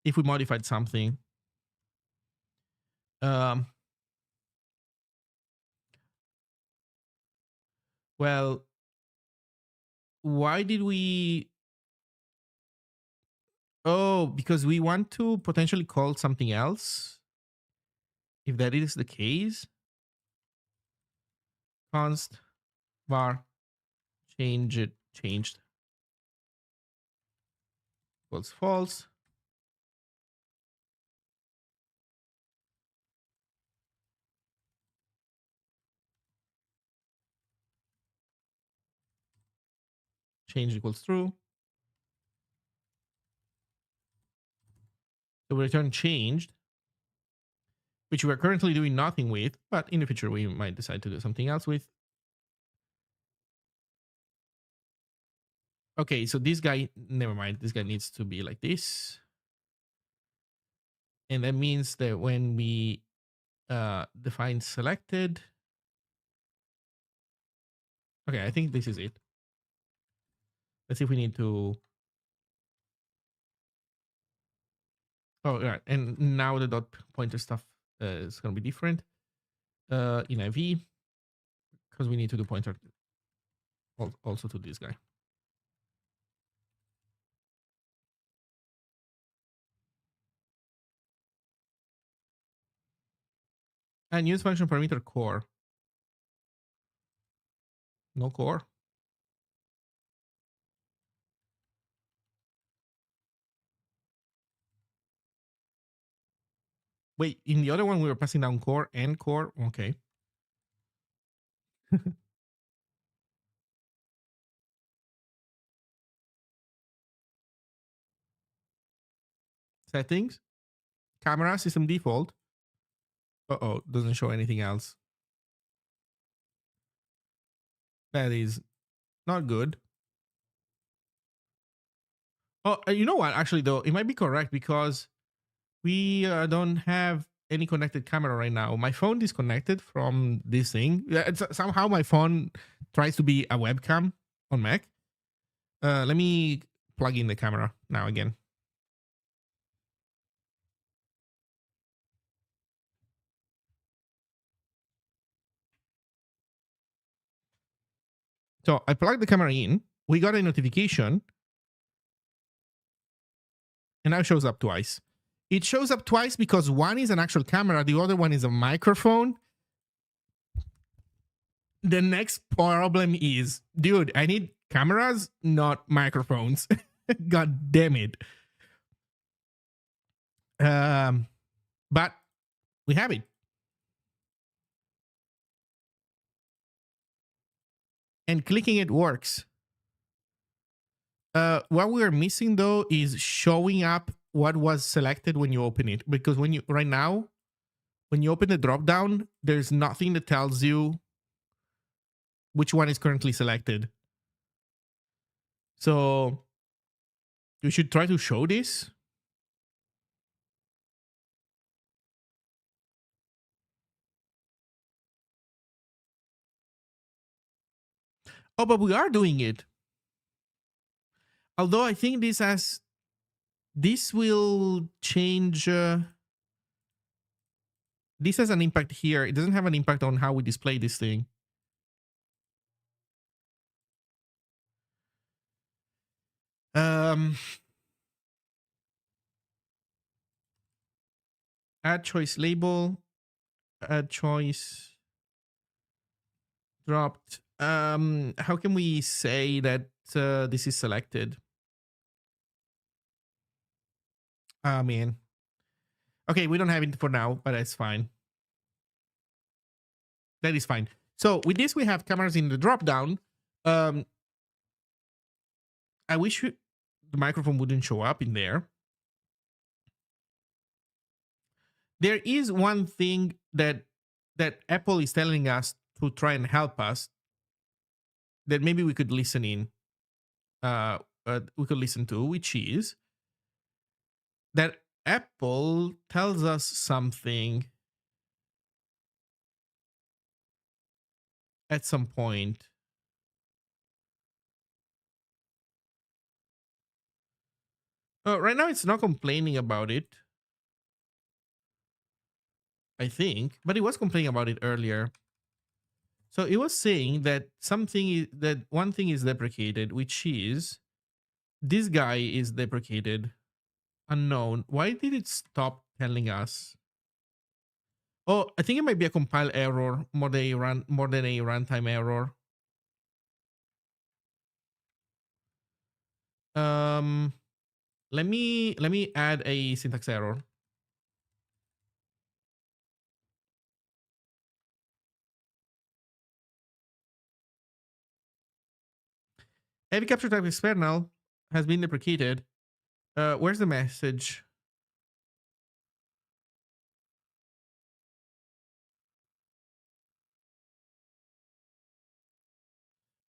if we modified something. Um, well, why did we? Oh, because we want to potentially call something else. If that is the case, const var changed equals false. Change equals true. So we return changed, which we're currently doing nothing with, but in the future we might decide to do something else with. Okay, so this guy, never mind. This guy needs to be like this. And that means that when we define selected, okay, I think this is it. Let's see if we need to. Oh, right. And now the dot pointer stuff is going to be different in IV because we need to do pointer also to this guy. And use function parameter core. No core. Wait, in the other one we were passing down core and core. Okay. Settings, camera, system default. Uh-oh, doesn't show anything else. That is not good. Oh, you know what? Actually, though, it might be correct because we don't have any connected camera right now. My phone disconnected from this thing. Somehow my phone tries to be a webcam on Mac. Let me plug in the camera now again. So I plugged the camera in. We got a notification. And now it shows up twice. It shows up twice because one is an actual camera, the other one is a microphone. The next problem is, dude, I need cameras, not microphones. God damn it. But we have it. And clicking it works. What we are missing though is showing up what was selected when you open it. Because when you right now, when you open the drop down, there's nothing that tells you which one is currently selected. So you should try to show this. Oh, but we are doing it. Although I think this will change. This has an impact here. It doesn't have an impact on how we display this thing. Add choice label. Add choice dropped. How can we say that this is selected? I mean, okay, we don't have it for now, but that's fine. That is fine. So with this, we have cameras in the drop down. I wish the microphone wouldn't show up in there. There is one thing that Apple is telling us to try and help us that maybe we could listen in. We could listen to, which is that Apple tells us something at some point. Right now, it's not complaining about it, I think, but it was complaining about it earlier. So it was saying that that one thing is deprecated, which is this guy is deprecated, unknown. Why did it stop telling us? Oh, I think it might be a compile error more than a runtime error. Um, let me add a syntax error. Heavy capture type external has been deprecated. Where's the message?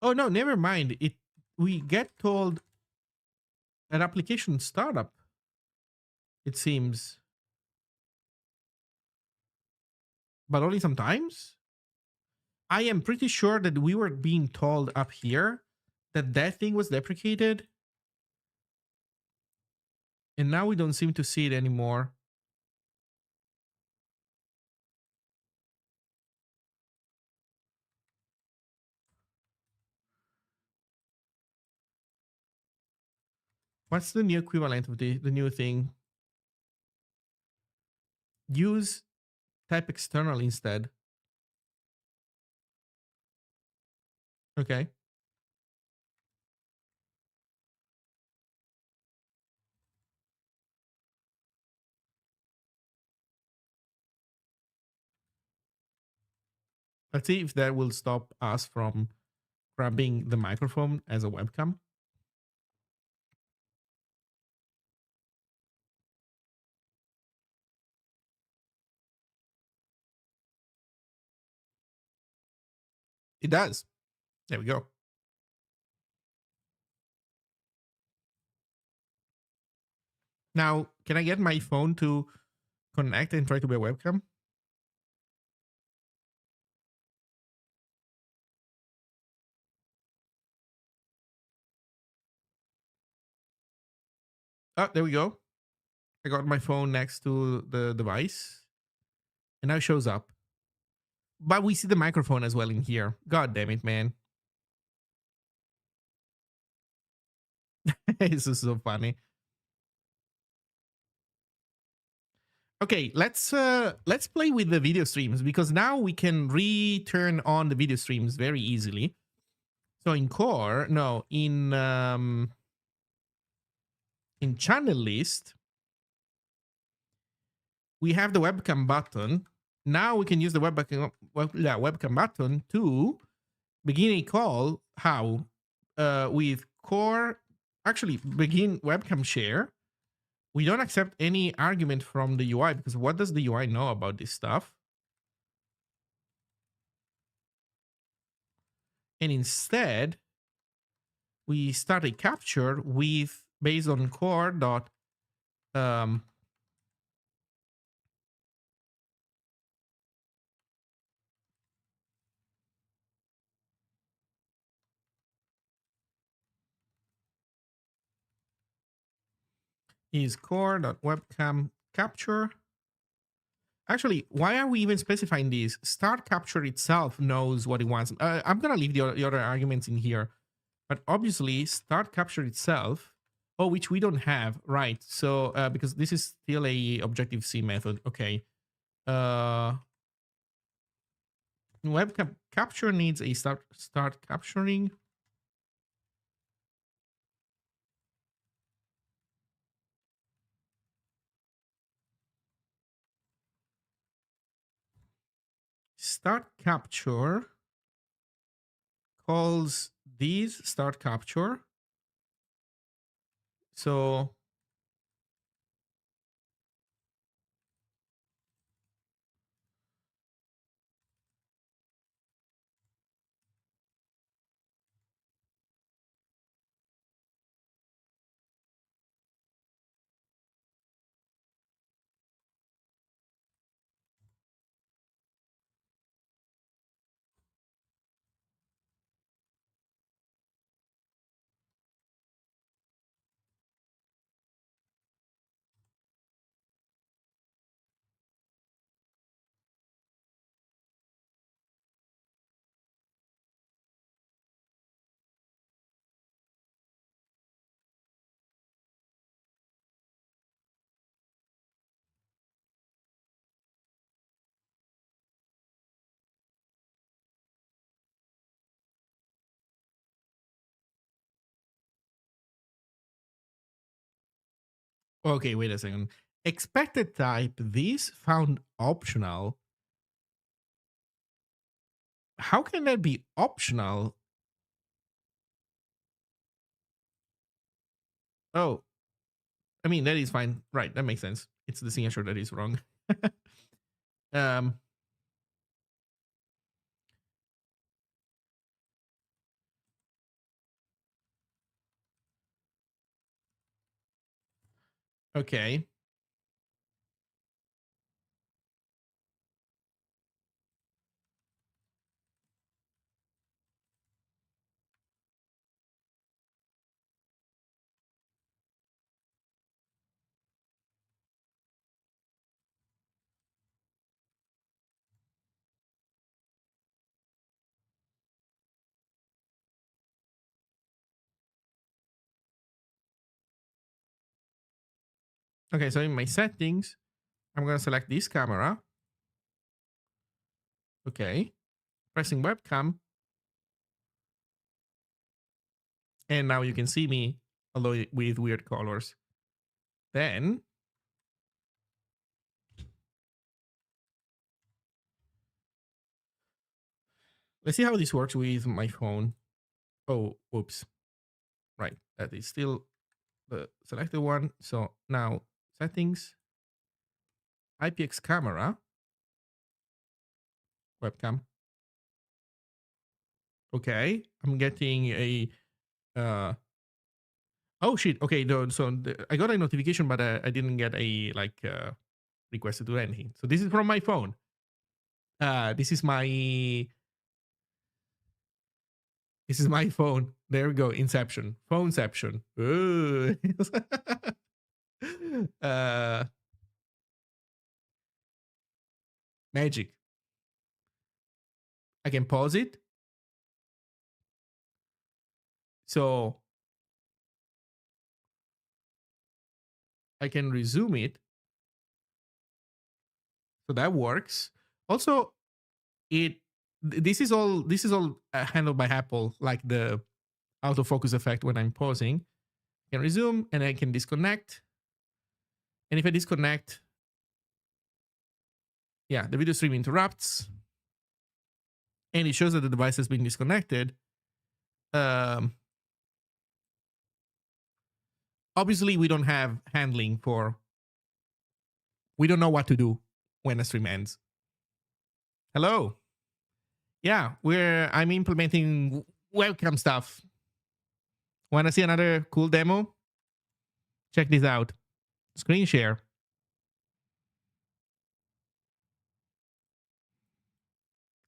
Oh no, never mind. We get told an application startup. It seems, but only sometimes. I am pretty sure that we were being told up here that that thing was deprecated, and now we don't seem to see it anymore. What's the new equivalent of the new thing? Use type external instead. Okay. Let's see if that will stop us from grabbing the microphone as a webcam. It does. There we go. Now, can I get my phone to connect and try to be a webcam? Oh, there we go. I got my phone next to the device, and now it shows up. But we see the microphone as well in here. God damn it, man. This is so funny. Okay, let's play with the video streams because now we can return on the video streams very easily. So in core, no, in channel list, we have the webcam button. Now we can use the webcam button to begin a call. How? With core, actually begin webcam share. We don't accept any argument from the UI because what does the UI know about this stuff? And instead, we start a capture with based on core dot is core dot webcam capture. Actually, why are we even specifying this? Start capture itself knows what it wants. I'm gonna leave the other arguments in here, but obviously start capture itself, oh, which we don't have, right? So because this is still a Objective C method. Okay. Webcam capture needs a start capturing. Start capture calls these start capture. So okay, wait a second. Expected type, this found optional. How can that be optional? Oh, I mean, that is fine. Right, that makes sense. It's the signature that is wrong. um, okay. Okay, so in my settings, I'm going to select this camera. Okay. Pressing webcam. And now you can see me, although with weird colors. Then let's see how this works with my phone. Oh, oops. Right. That is still the selected one. So now settings, IPX camera, webcam. Okay. I'm getting a, oh shit. Okay. No, so I got a notification, but I didn't get a request to do anything. So this is from my phone. This is my phone. There we go. Inception. Phoneception. Ooh. uh, magic. I can pause it. So I can resume it. So that works. Also, it this is all handled by Apple, like the autofocus effect when I'm pausing. I can resume and I can disconnect. And if I disconnect, yeah, the video stream interrupts and it shows that the device has been disconnected. Um, Obviously, we don't have handling for, we don't know what to do when a stream ends. Hello. Yeah, I'm implementing webcam stuff. Want to see another cool demo? Check this out. Screen share.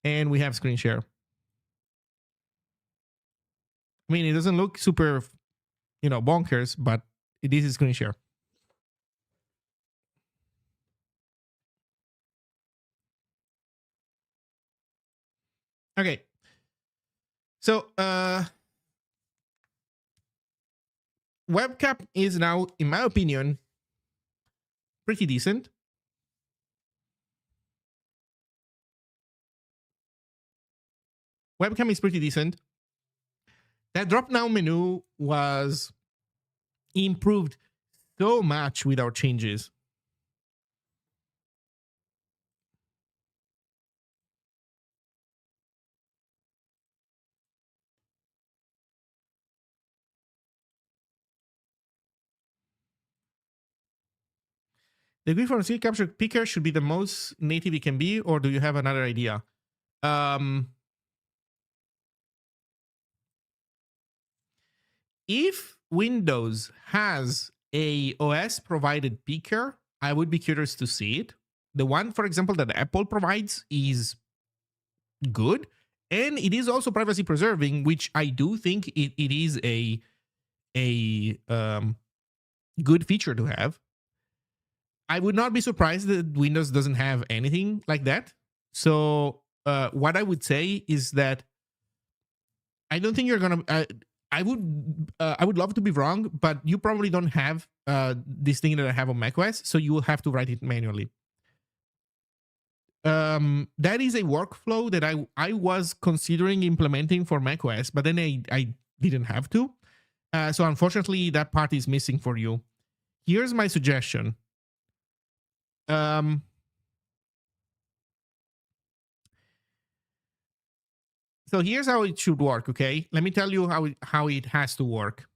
And we have screen share. I mean, it doesn't look super, bonkers, but this is screen share. Okay. So, webcam is now, in my opinion, pretty decent. Webcam is pretty decent. That drop down menu was improved so much with our changes. The GUI for a scene capture picker should be the most native it can be, or do you have another idea? If Windows has a OS provided picker, I would be curious to see it. The one, for example, that Apple provides is good, and it is also privacy preserving, which I do think it is a good feature to have. I would not be surprised that Windows doesn't have anything like that. So what I would say is that I don't think you're gonna. I would love to be wrong, but you probably don't have this thing that I have on macOS, so you will have to write it manually. That is a workflow that I was considering implementing for macOS, but then I didn't have to. So unfortunately, that part is missing for you. Here's my suggestion. So here's how it should work, okay? Let me tell you how it has to work.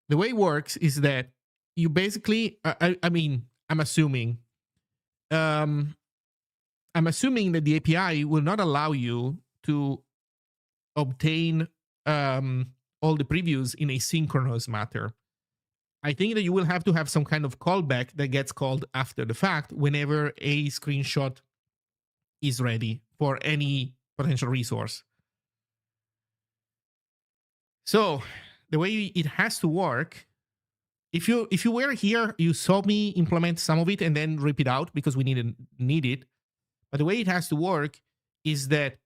The way it works is that you basically, I mean, I'm assuming that the API will not allow you to obtain all the previews in a synchronous manner. I think that you will have to have some kind of callback that gets called after the fact whenever a screenshot is ready for any potential resource. So the way it has to work, if you were here, you saw me implement some of it and then rip it out because we need it. But the way it has to work is that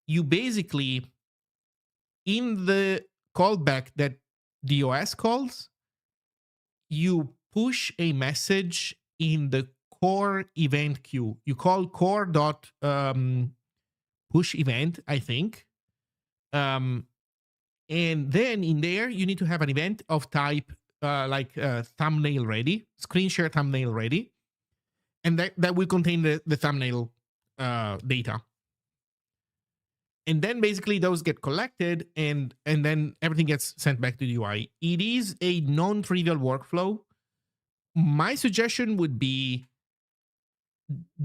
you basically, in the callback that the OS calls, you push a message in the core event queue. You call core dot push event, I think. And then in there, you need to have an event of type thumbnail ready, screen share thumbnail ready. And that will contain the thumbnail data. And then basically those get collected and then everything gets sent back to the UI. It is a non-trivial workflow. My suggestion would be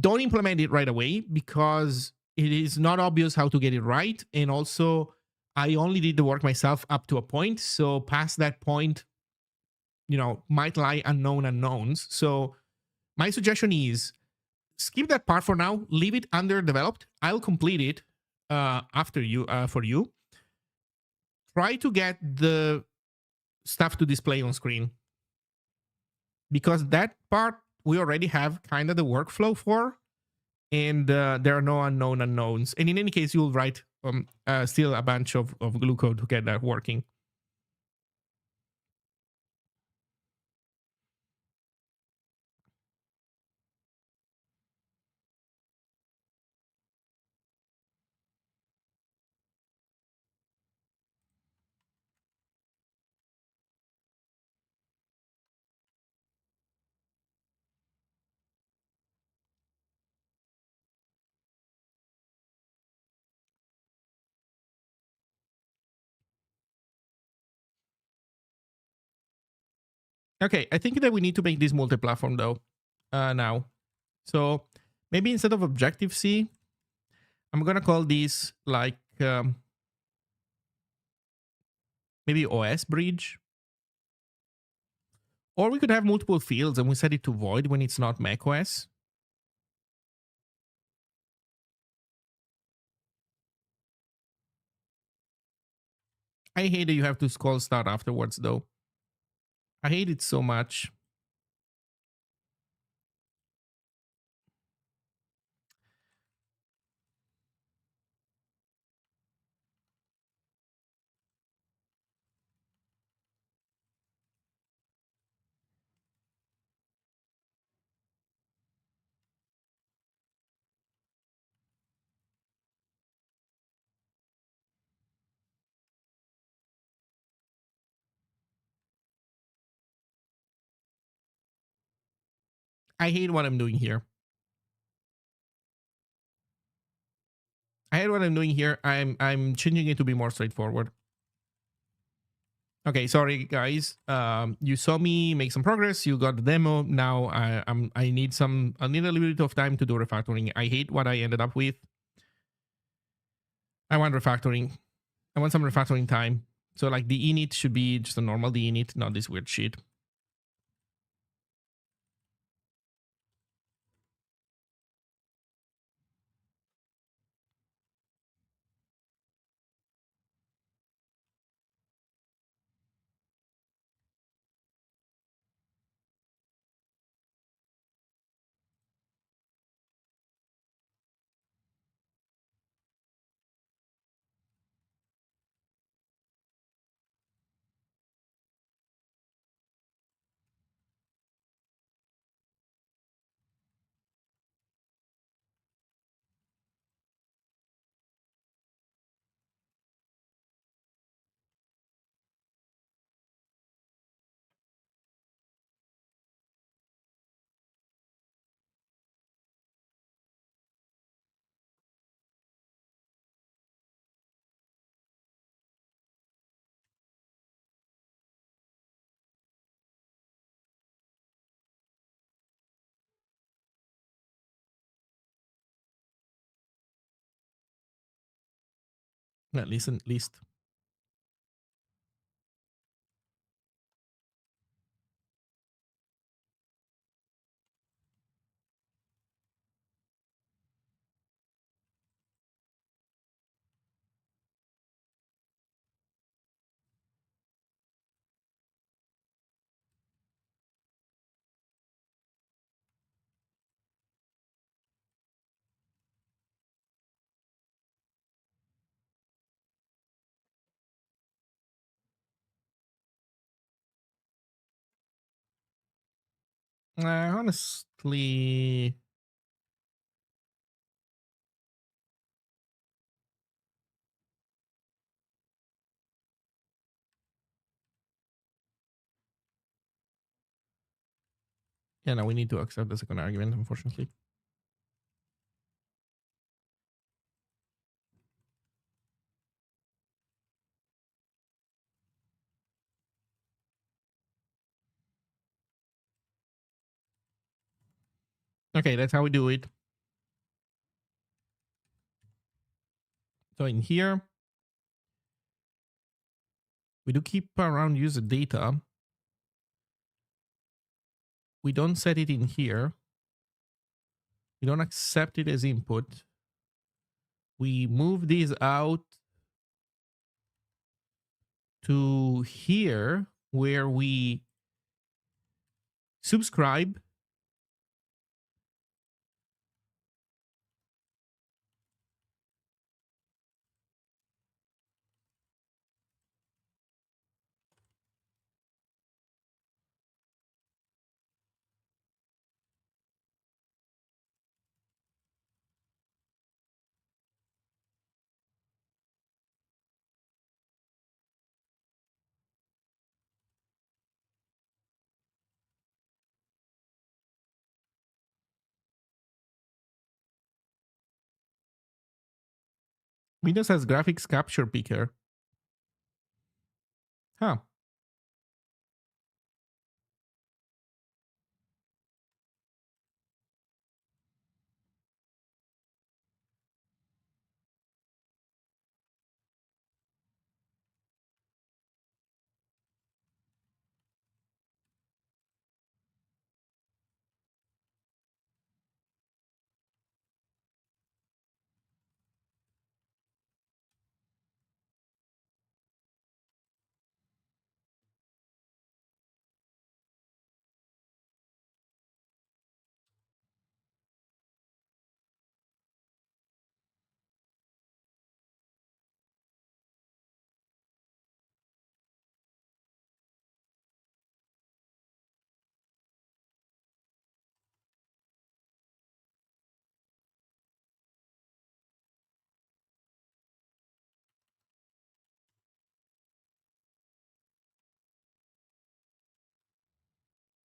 don't implement it right away because it is not obvious how to get it right. And also, I only did the work myself up to a point. So past that point, might lie unknown unknowns. So my suggestion is skip that part for now, leave it underdeveloped. I'll complete it after you for you. Try to get the stuff to display on screen because that part we already have kind of the workflow for, and there are no unknown unknowns. And in any case, you'll write still a bunch of glue code to get that working. Okay, I think that we need to make this multi-platform though now. So maybe instead of Objective-C, I'm gonna call this like maybe OS bridge. Or we could have multiple fields and we set it to void when it's not macOS. I hate that you have to call start afterwards though. I hate it so much. I hate what I'm doing here. I hate what I'm doing here. I'm changing it to be more straightforward. Okay, sorry guys. You saw me make some progress. You got the demo. Now I need I need a little bit of time to do refactoring. I hate what I ended up with. I want refactoring. I want some refactoring time. So like the init should be just a normal the init, not this weird shit. At least. Honestly, yeah, no, we need to accept the second argument, unfortunately. Okay, that's how we do it. So in here, we do keep around user data. We don't set it in here. We don't accept it as input. We move these out to here where we subscribe. Windows has graphics capture picker. Huh.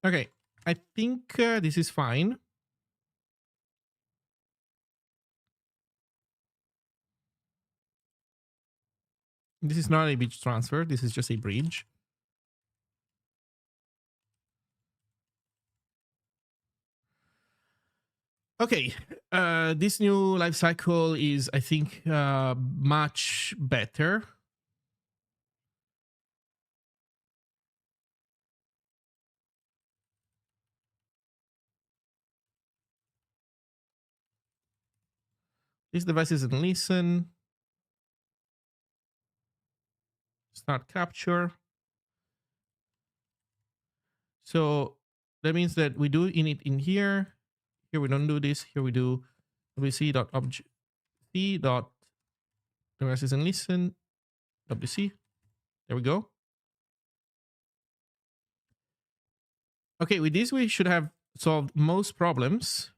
Okay. I think this is fine. This is not a bridge transfer. This is just a bridge. Okay, this new life cycle is, I think, much better. This device isn't listen. Start capture. So that means that we do init in here. Here we don't do this. Here we do wc.object c dot device isn't listen wc. There we go. Okay, with this we should have solved most problems.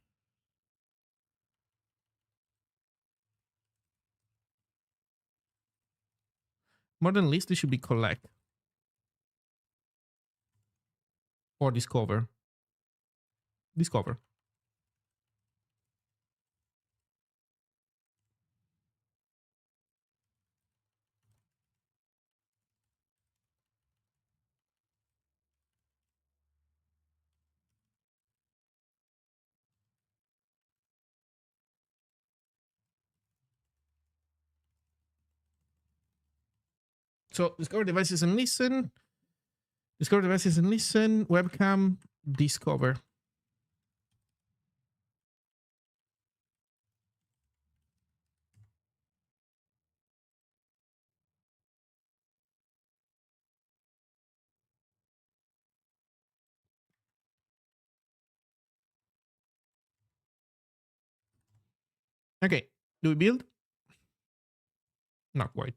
More than list, this should be collect or discover. Discover. So discover devices and listen. Discover devices and listen. Webcam, discover. Okay, do we build? Not quite.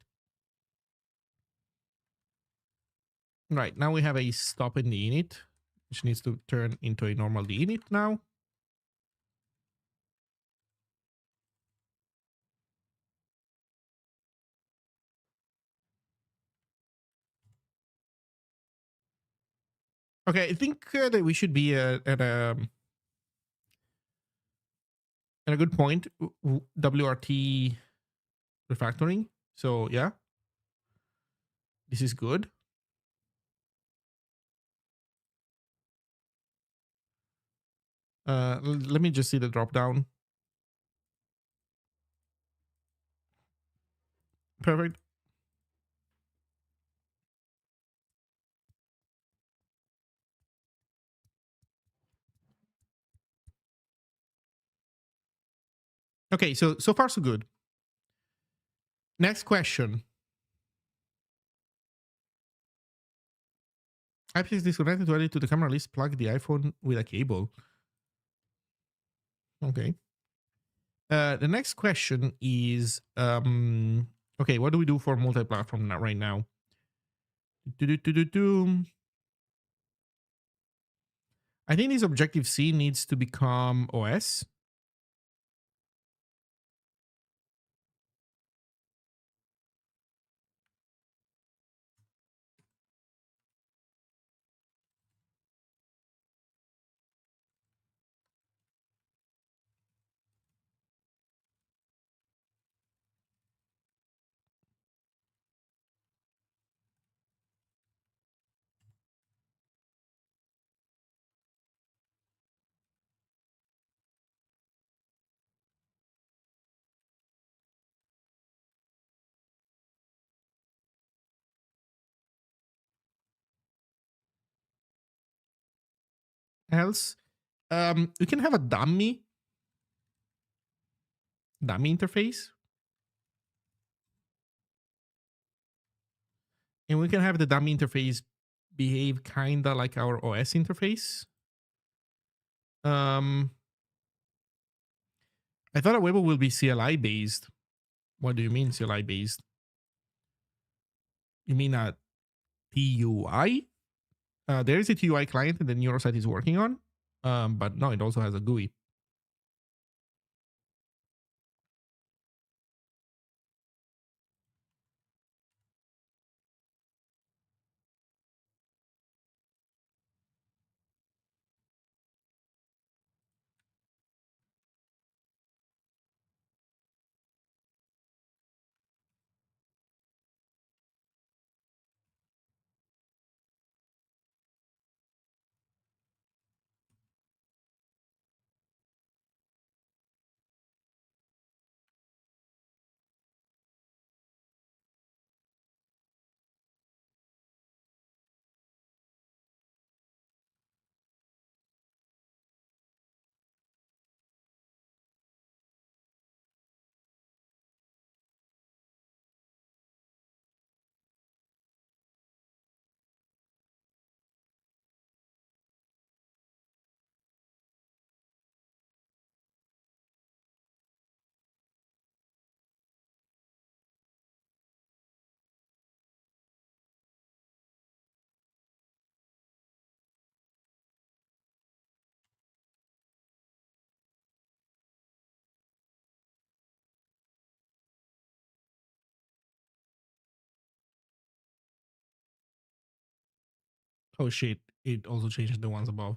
Right, now we have a stop in the init, which needs to turn into a normal init now. Okay, I think that we should be at a good point. WRT refactoring. So yeah, this is good. Let me just see the drop down. Perfect. Okay, so far so good. Next question. App is disconnected to add it to the camera list. Plug the iPhone with a cable. Okay. The next question is okay, what do we do for multi-platform right now? I think this Objective C needs to become OS. Else, we can have a dummy interface, and we can have the dummy interface behave kinda like our OS interface. I thought Awebo will be CLI based. What do you mean CLI based? You mean a TUI? There is a TUI client that the Neurosite is working on, but no, it also has a GUI. Oh shit, it also changes the ones above.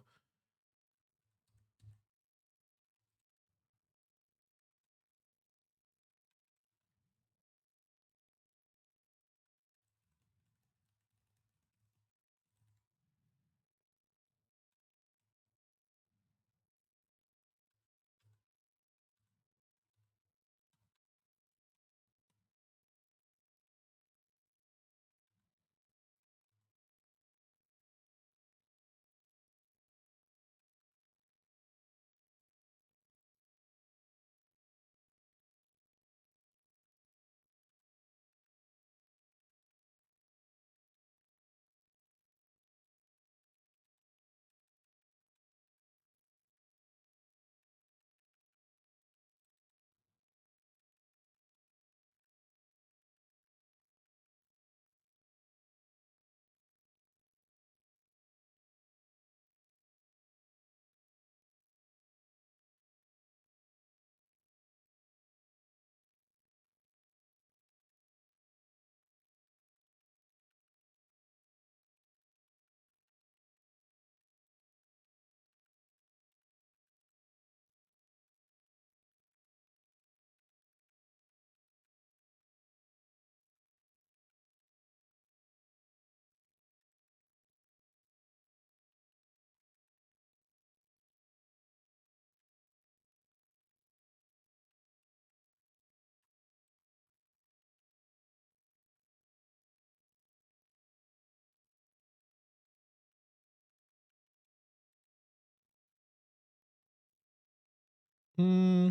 Hmm.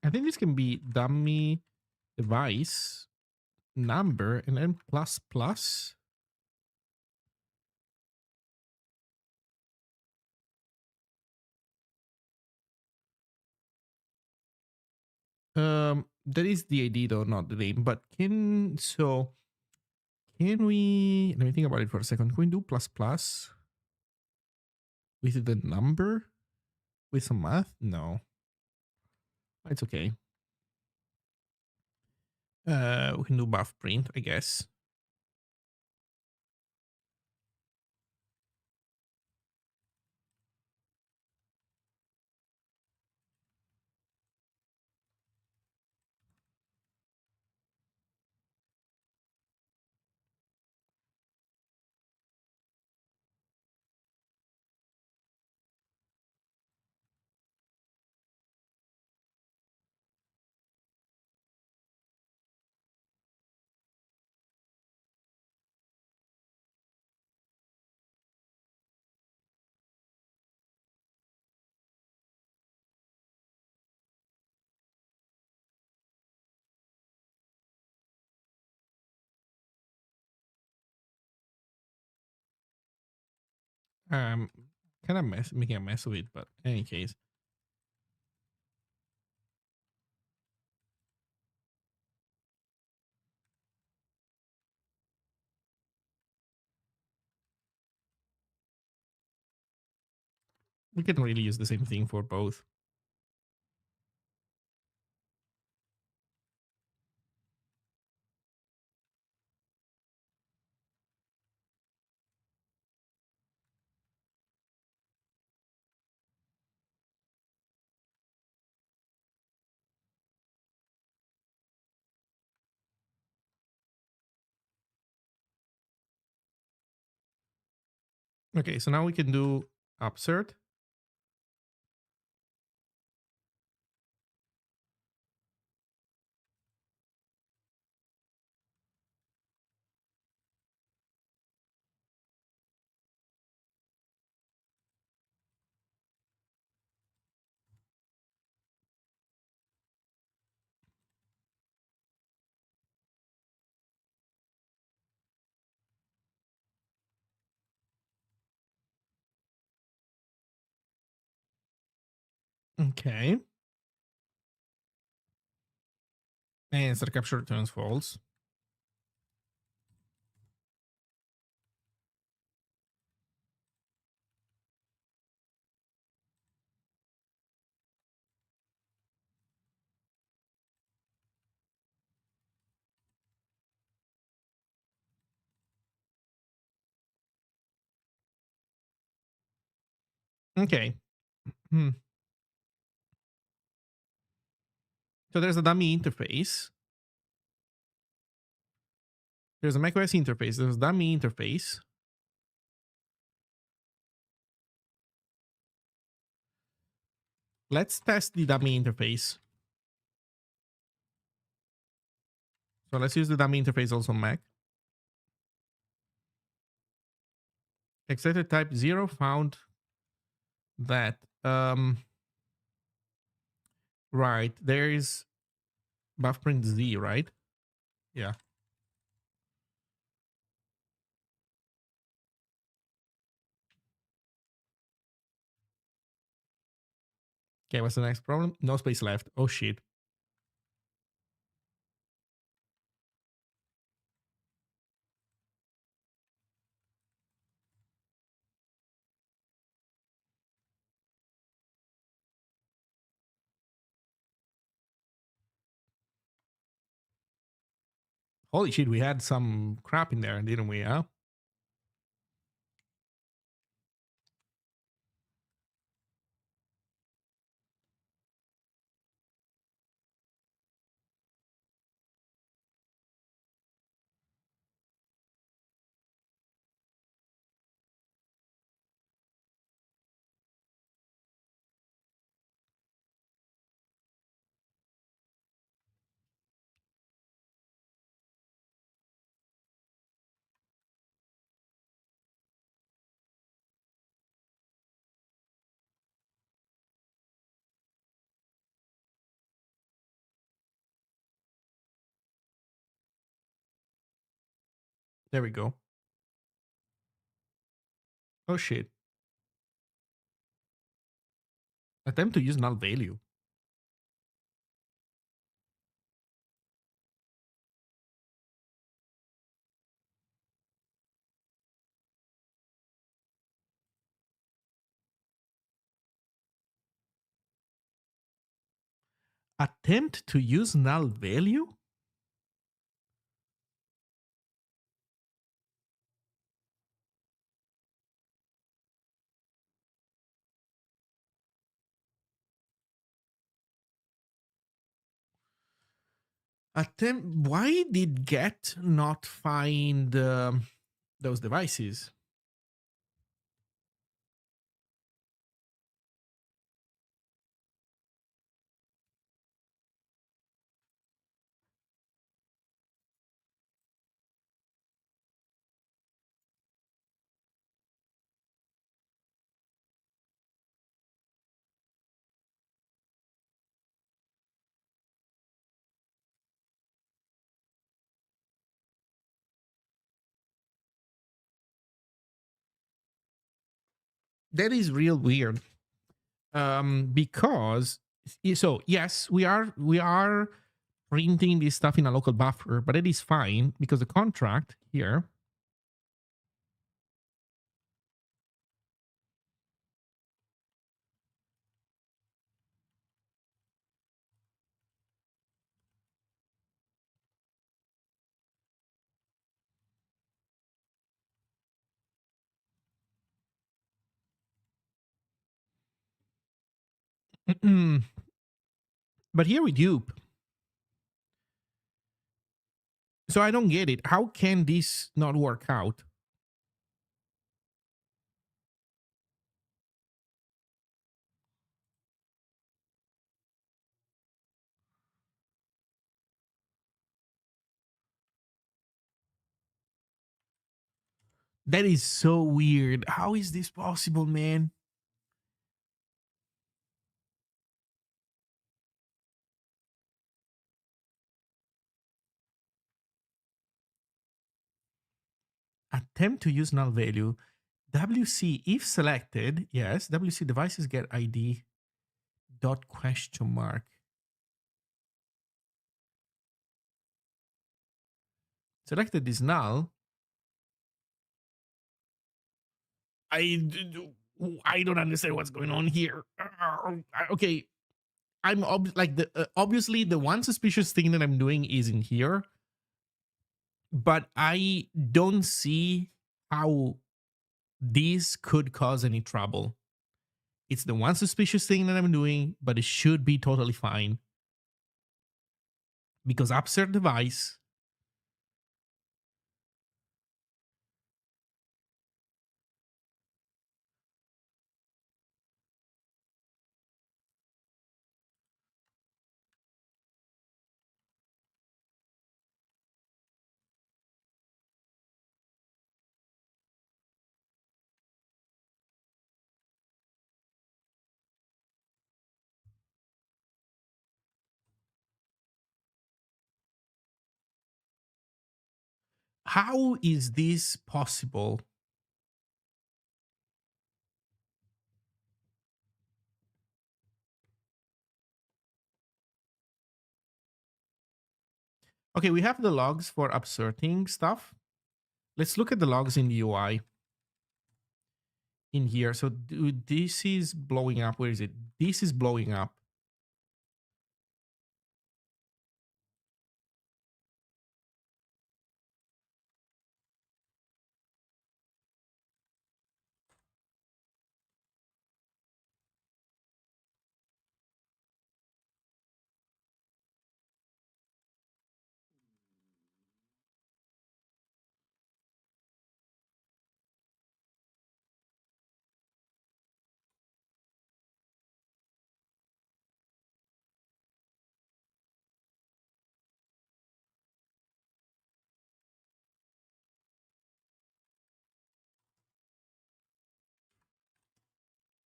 I think this can be dummy device number and then plus plus. That is the ID though, not the name. But can we? Let me think about it for a second. Can we do plus plus with the number with some math? No, it's okay. We can do buff print, I guess. Um, kind of making a mess of it, but in any case. We can really use the same thing for both. Okay, so now we can do upsert. Okay. And start capture returns false. Okay. Hmm. So there's a dummy interface. There's a macOS interface. There's a dummy interface. Let's test the dummy interface. So let's use the dummy interface also on Mac. Excited type 0 found that. Right. There is buffprint Z, right? Yeah. Okay, what's the next problem? No space left. Oh shit. Holy shit, we had some crap in there, didn't we? Huh? There we go. Oh shit. Attempt to use null value. Attempt to use null value? Attempt. Why did get not find those devices? That is real weird. Because so yes, we are printing this stuff in a local buffer, but it is fine because the contract here. But here we dupe. So I don't get it. How can this not work out? That is so weird. How is this possible, man? Attempt to use null value. WC if selected, yes. WC devices get ID dot question mark. Selected is null. I don't understand what's going on here. Okay, I'm like obviously the one suspicious thing that I'm doing is in here, but I don't see how this could cause any trouble. It's the one suspicious thing that I'm doing, but it should be totally fine. Because upsert device, how is this possible? Okay, we have the logs for upserting stuff. Let's look at the logs in the UI in here. So this is blowing up. Where is it? This is blowing up.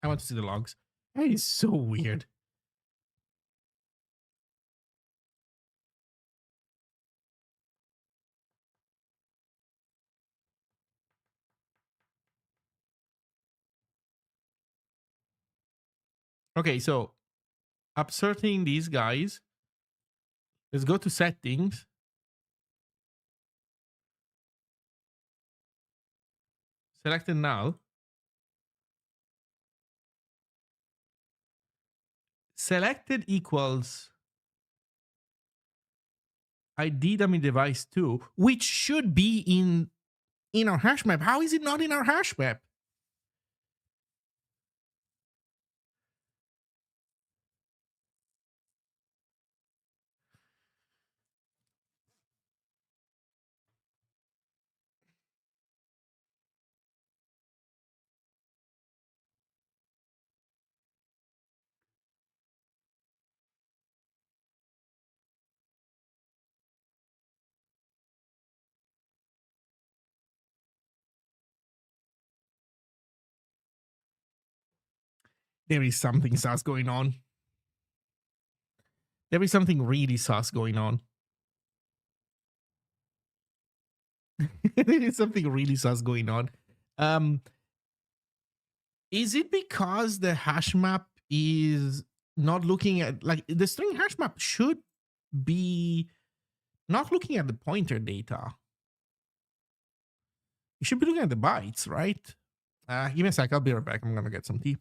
I want to see the logs. That is so weird. Okay, so upserting these guys. Let's go to settings. Selected null. Selected equals ID dummy device 2, which should be in our hash map. How is it not in our hash map? There is something sus going on. There is something really sus going on. There is something really sus going on. Is it because the hash map is not looking at, like, the string hash map should be not looking at the pointer data? You should be looking at the bytes, right? Give me a sec. I'll be right back. I'm gonna get some tea.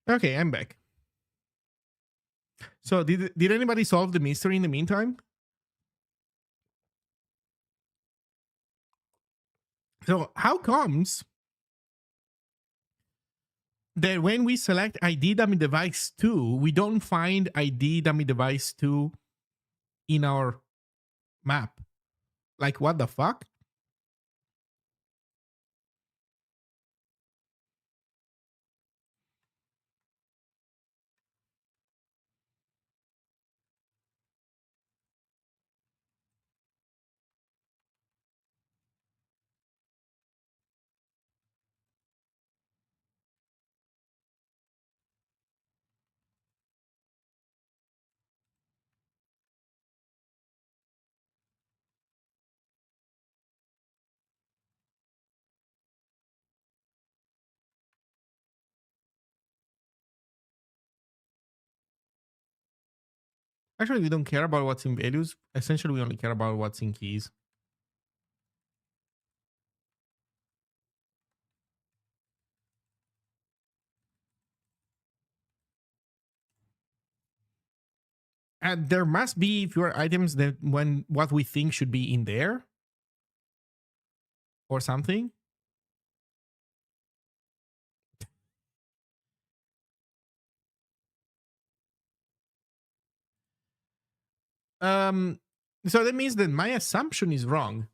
Okay, I'm back. So did anybody solve the mystery in the meantime? So how comes that when we select ID dummy device 2, we don't find ID dummy device 2 in our map? Like, what the fuck? Actually, we don't care about what's in values. Essentially, we only care about what's in keys. And there must be fewer items that when what we think should be in there or something. Um, so that means that my assumption is wrong.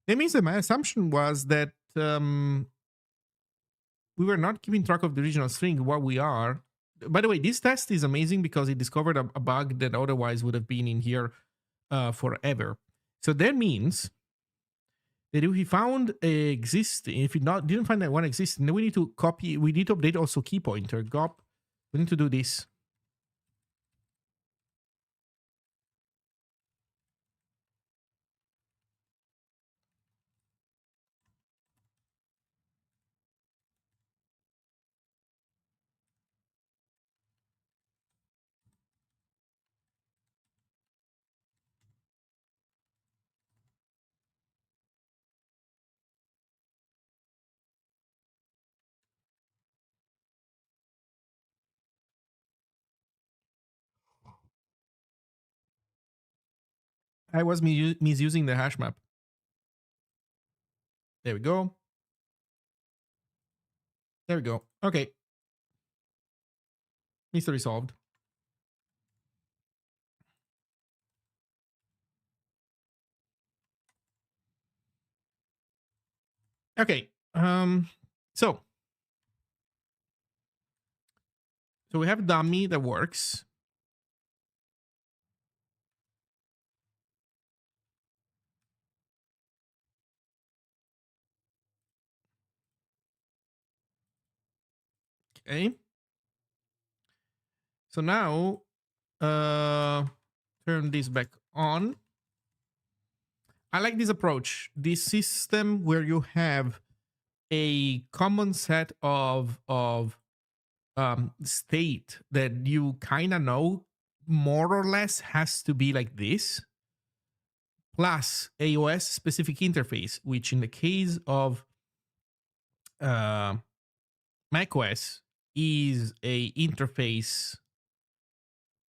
That means that my assumption was that we were not keeping track of the original string where we are. By the way, this test is amazing because it discovered a bug that otherwise would have been in here forever. So that means that if we found a existing, if we not didn't find that one existing, then we need to copy. We need to update also key pointer. Gop. We need to do this. I was misusing the hash map. There we go. There we go. Okay. Mystery solved. Okay. So we have a dummy that works. Okay. So now turn this back on. I like this approach. This system where you have a common set of state that you kind of know more or less has to be like this, plus a OS specific interface, which in the case of uh, macOS is a interface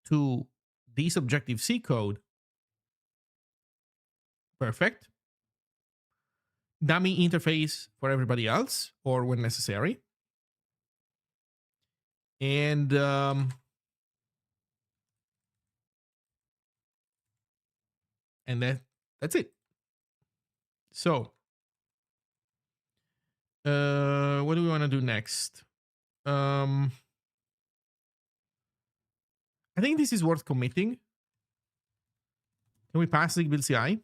to this Objective C code. Perfect. Dummy interface for everybody else, or when necessary. And that's it. So, what do we want to do next? I think this is worth committing. Can we pass the build CI?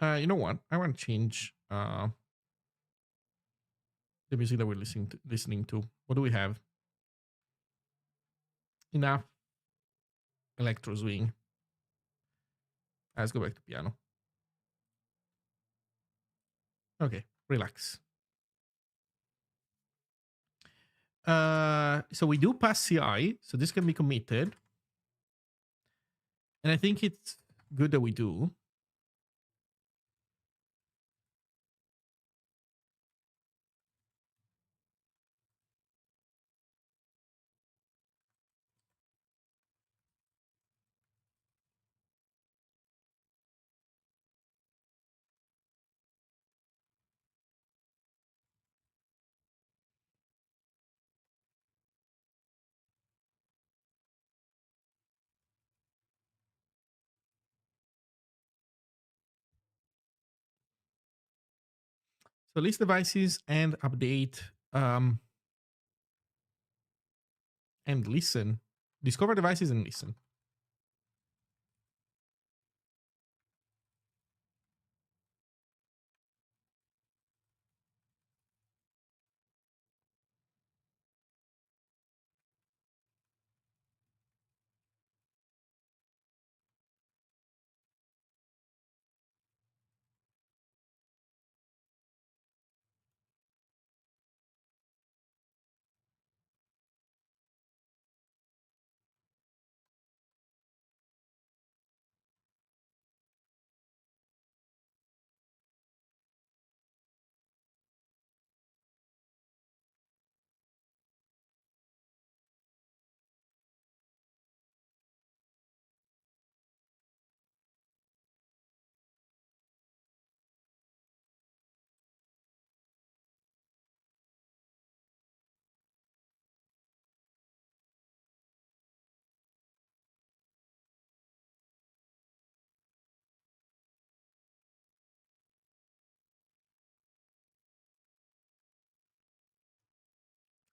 You know what? I want to change. the music that we're listening to. What do we have? Enough electro swing. Let's go back to piano. Okay, relax. So we do pass CI, so this can be committed. And I think it's good that we do. So list devices and update and listen. Discover devices and listen.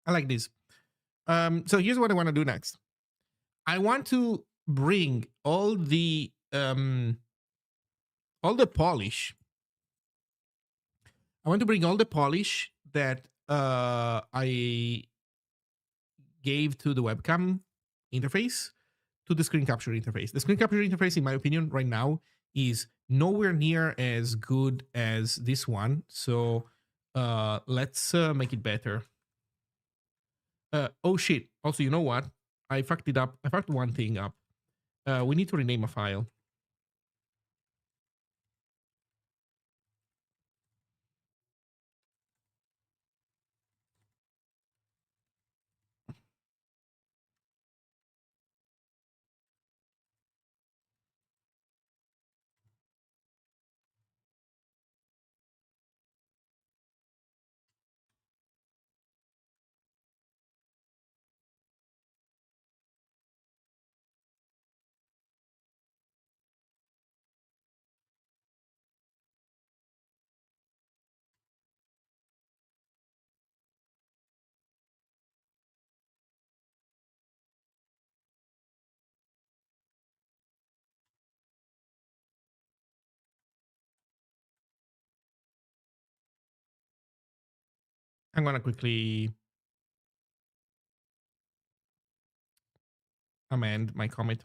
I like this. So here's what I want to do next. I want to bring all the polish. I want to bring all the polish that I gave to the webcam interface to the screen capture interface. The screen capture interface, in my opinion, right now is nowhere near as good as this one. So let's make it better. Oh shit. Also, you know what? I fucked it up. I fucked one thing up. We need to rename a file. I'm gonna quickly amend my commit.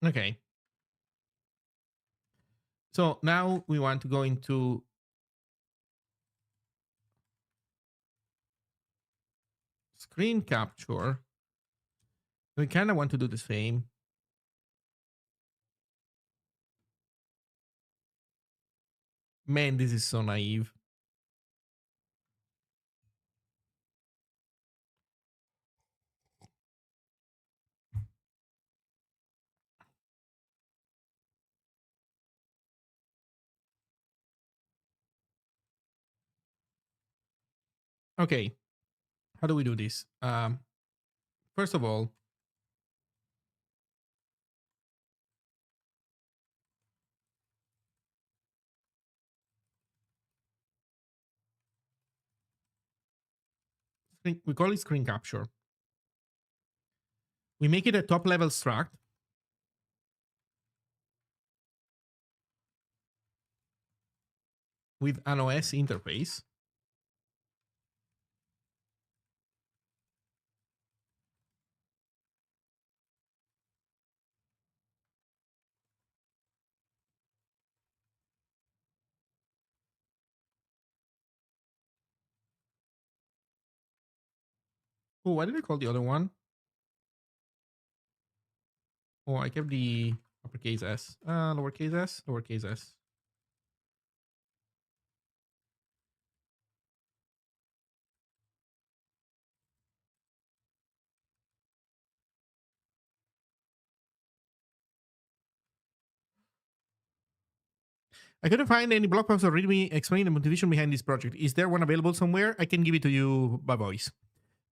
Okay. So now we want to go into screen capture. We kind of want to do the same. Man, this is so naive. Okay, how do we do this? First of all, we call it screen capture. We make it a top level struct with an OS interface. Oh, what did I call the other one? Oh, I kept the uppercase S. Lowercase s, lowercase s. I couldn't find any blog posts or readme explaining the motivation behind this project. Is there one available somewhere? I can give it to you by voice.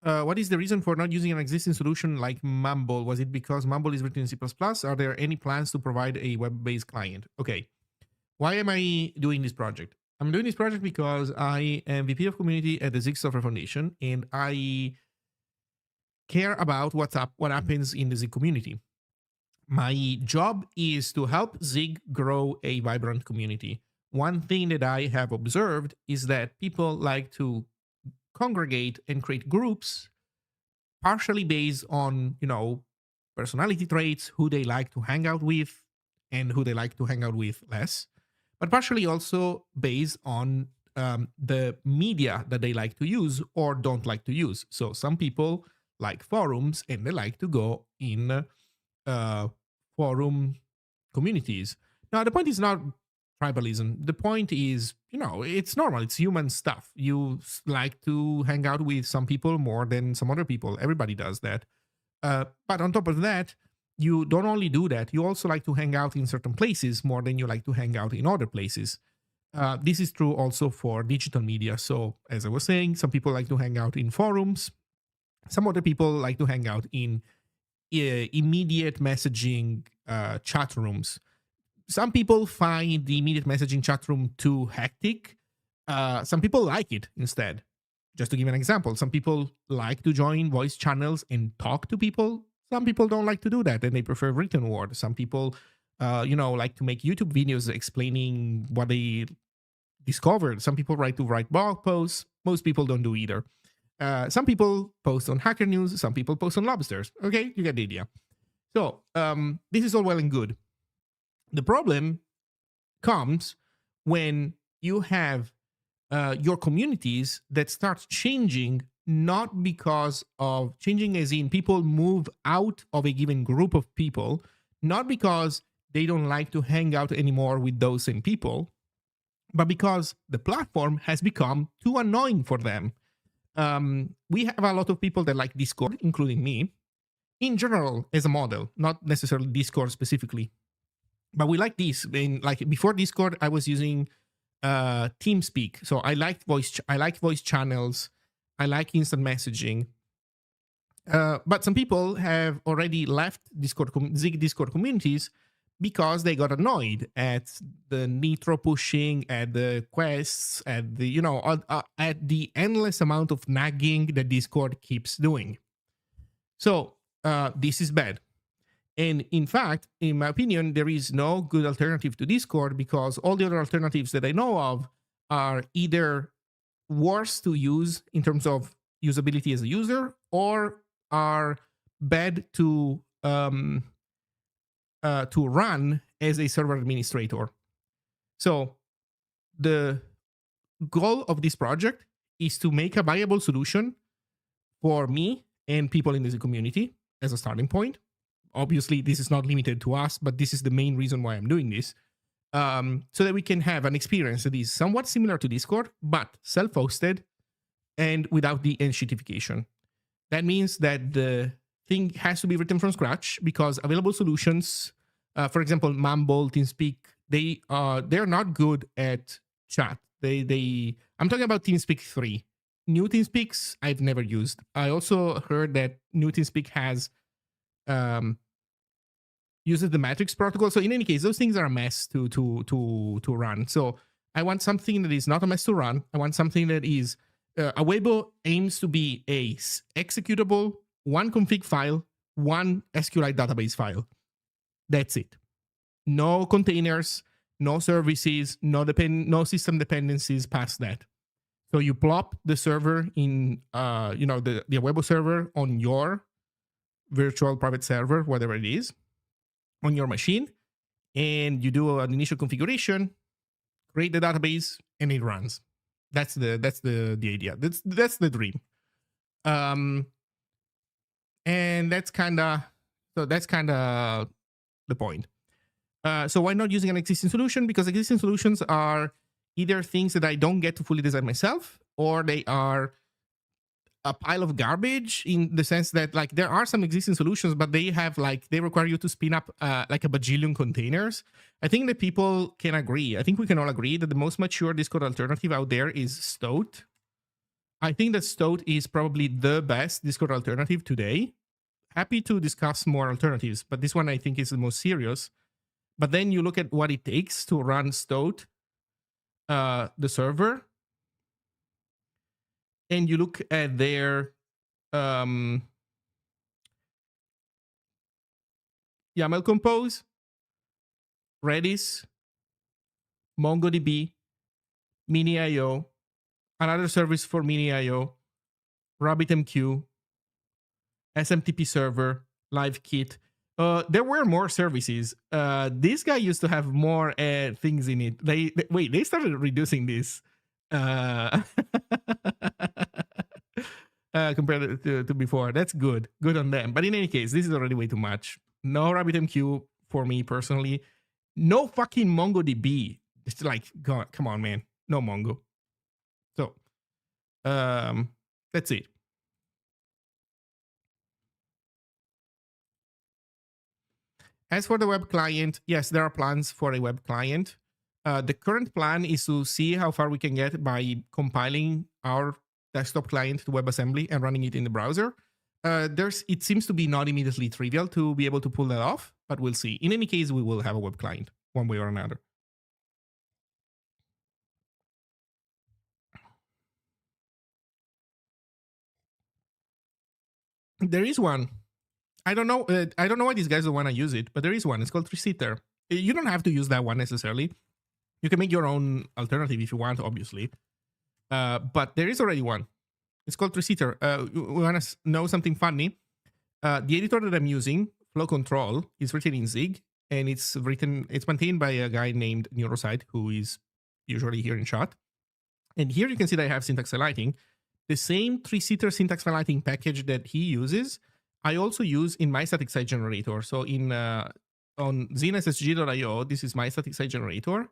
What is the reason for not using an existing solution like Mumble? Was it because Mumble is written in C++? Are there any plans to provide a web-based client? Okay. Why am I doing this project? I'm doing this project because I am VP of Community at the Zig Software Foundation, and I care about what happens in the Zig community. My job is to help Zig grow a vibrant community. One thing that I have observed is that people like to congregate and create groups partially based on, personality traits, who they like to hang out with and who they like to hang out with less, but partially also based on the media that they like to use or don't like to use. So some people like forums and they like to go in forum communities. Now, the point is not tribalism. The point is, it's normal. It's human stuff. You like to hang out with some people more than some other people. Everybody does that. But on top of that, you don't only do that, you also like to hang out in certain places more than you like to hang out in other places. This is true also for digital media. So, as I was saying, some people like to hang out in forums. Some other people like to hang out in immediate messaging chat rooms. Some people find the immediate messaging chat room too hectic. Some people like it instead. Just to give an example, some people like to join voice channels and talk to people. Some people don't like to do that and they prefer written word. Some people, like to make YouTube videos explaining what they discovered. Some people like to write blog posts. Most people don't do either. Some people post on Hacker News. Some people post on Lobsters. Okay, you get the idea. So this is all well and good. The problem comes when you have your communities that start changing, not because of changing as in people move out of a given group of people, not because they don't like to hang out anymore with those same people, but because the platform has become too annoying for them. We have a lot of people that like Discord, including me, in general as a model, not necessarily Discord specifically. But we like this. Like before Discord, I was using TeamSpeak. So I like voice channels. I like instant messaging. But some people have already left Zig Discord communities because they got annoyed at the nitro pushing, at the quests, at the at the endless amount of nagging that Discord keeps doing. So this is bad. And in fact, in my opinion, there is no good alternative to Discord because all the other alternatives that I know of are either worse to use in terms of usability as a user or are bad to run as a server administrator. So the goal of this project is to make a viable solution for me and people in the community as a starting point. Obviously, this is not limited to us, but this is the main reason why I'm doing this. so that we can have an experience that is somewhat similar to Discord, but self-hosted and without the enshittification. That means that the thing has to be written from scratch because available solutions, for example, Mumble, TeamSpeak, they're not good at chat. I'm talking about TeamSpeak 3. New TeamSpeaks I've never used. I also heard that new TeamSpeak has uses the matrix protocol. So in any case, those things are a mess to run. So I want something that is not a mess to run. I want something that is Awebo aims to be a executable, one config file, one SQLite database file. That's it. No containers, no services, no system dependencies past that. So you plop the server in, the Awebo server on your virtual private server, whatever it is, on your machine, and you do an initial configuration, create the database, and it runs. That's the idea. That's the dream. And that's kind of the point. So why not using an existing solution? Because existing solutions are either things that I don't get to fully design myself, or they are a pile of garbage in the sense that like there are some existing solutions, but they require you to spin up like a bajillion containers. I think that people can agree. I think we can all agree that the most mature Discord alternative out there is Stoat. I think that Stoat is probably the best Discord alternative today. Happy to discuss more alternatives, but this one I think is the most serious. But then you look at what it takes to run Stoat, the server, and you look at their YAML Compose, Redis, MongoDB, MiniIO, another service for MiniIO, RabbitMQ, SMTP server, LiveKit. There were more services. This guy used to have more things in it. They started reducing this compared to before. That's good. Good on them. But in any case, this is already way too much. No RabbitMQ for me personally. No fucking MongoDB. It's like, God, come on, man. No Mongo. So, that's it. As for the web client, yes, there are plans for a web client. The current plan is to see how far we can get by compiling our desktop client to WebAssembly and running it in the browser. It seems to be not immediately trivial to be able to pull that off, but we'll see. In any case, we will have a web client one way or another. There is one. I don't know. I don't know why these guys don't want to use it, but there is one. It's called 3-seater. You don't have to use that one necessarily. You can make your own alternative if you want, obviously. But there is already one. It's called 3-seater. You want to know something funny? The editor that I'm using, Flow Control, is written in Zig, and it's maintained by a guy named Neurosite, who is usually here in chat. And here you can see that I have syntax highlighting. The same 3-seater syntax highlighting package that he uses, I also use in my static site generator. So on zinssg.io, this is my static site generator.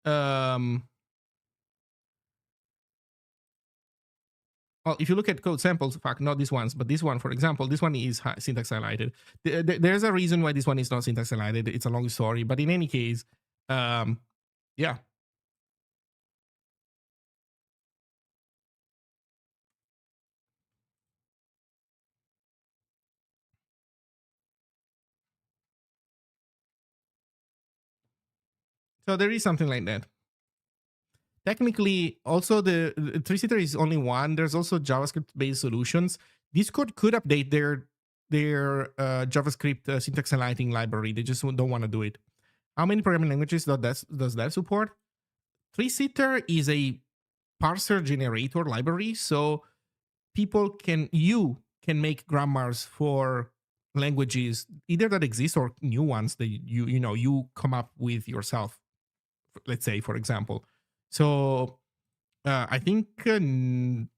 Well, if you look at code samples, fuck, not these ones, but this one, for example, this one is syntax highlighted. There's a reason why this one is not syntax highlighted. It's a long story, but in any case, yeah. So there is something like that. Technically, also the 3-seater is only one. There's also JavaScript-based solutions. Discord could update their JavaScript syntax highlighting library. They just don't want to do it. How many programming languages does that support? 3-seater is a parser generator library, so you can make grammars for languages either that exist or new ones that you come up with yourself. Let's say, for example. So I think I don't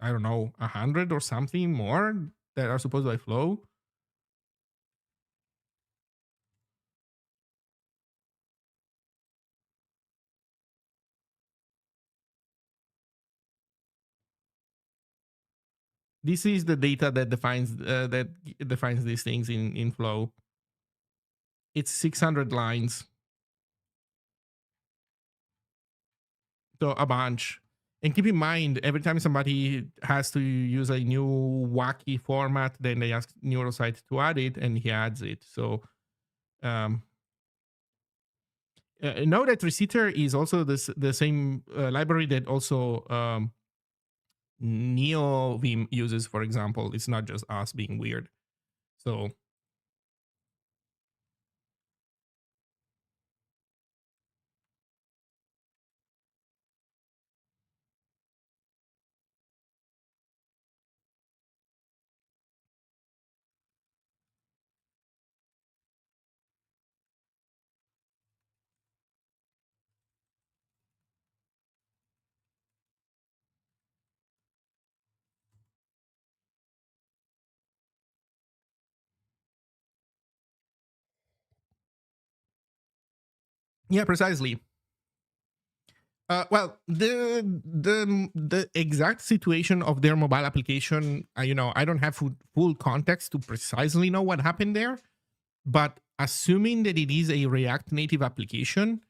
know, 100 or something more that are supposed by Flow. This is the data that defines these things in Flow. It's 600 lines, so a bunch. And keep in mind, every time somebody has to use a new wacky format, then they ask Neurosite to add it, and he adds it. So um, know that Receiver is also the same library that also NeoVim uses, for example. It's not just us being weird. So yeah, precisely. Well, the exact situation of their mobile application, I don't have full context to precisely know what happened there. But assuming that it is a React Native application,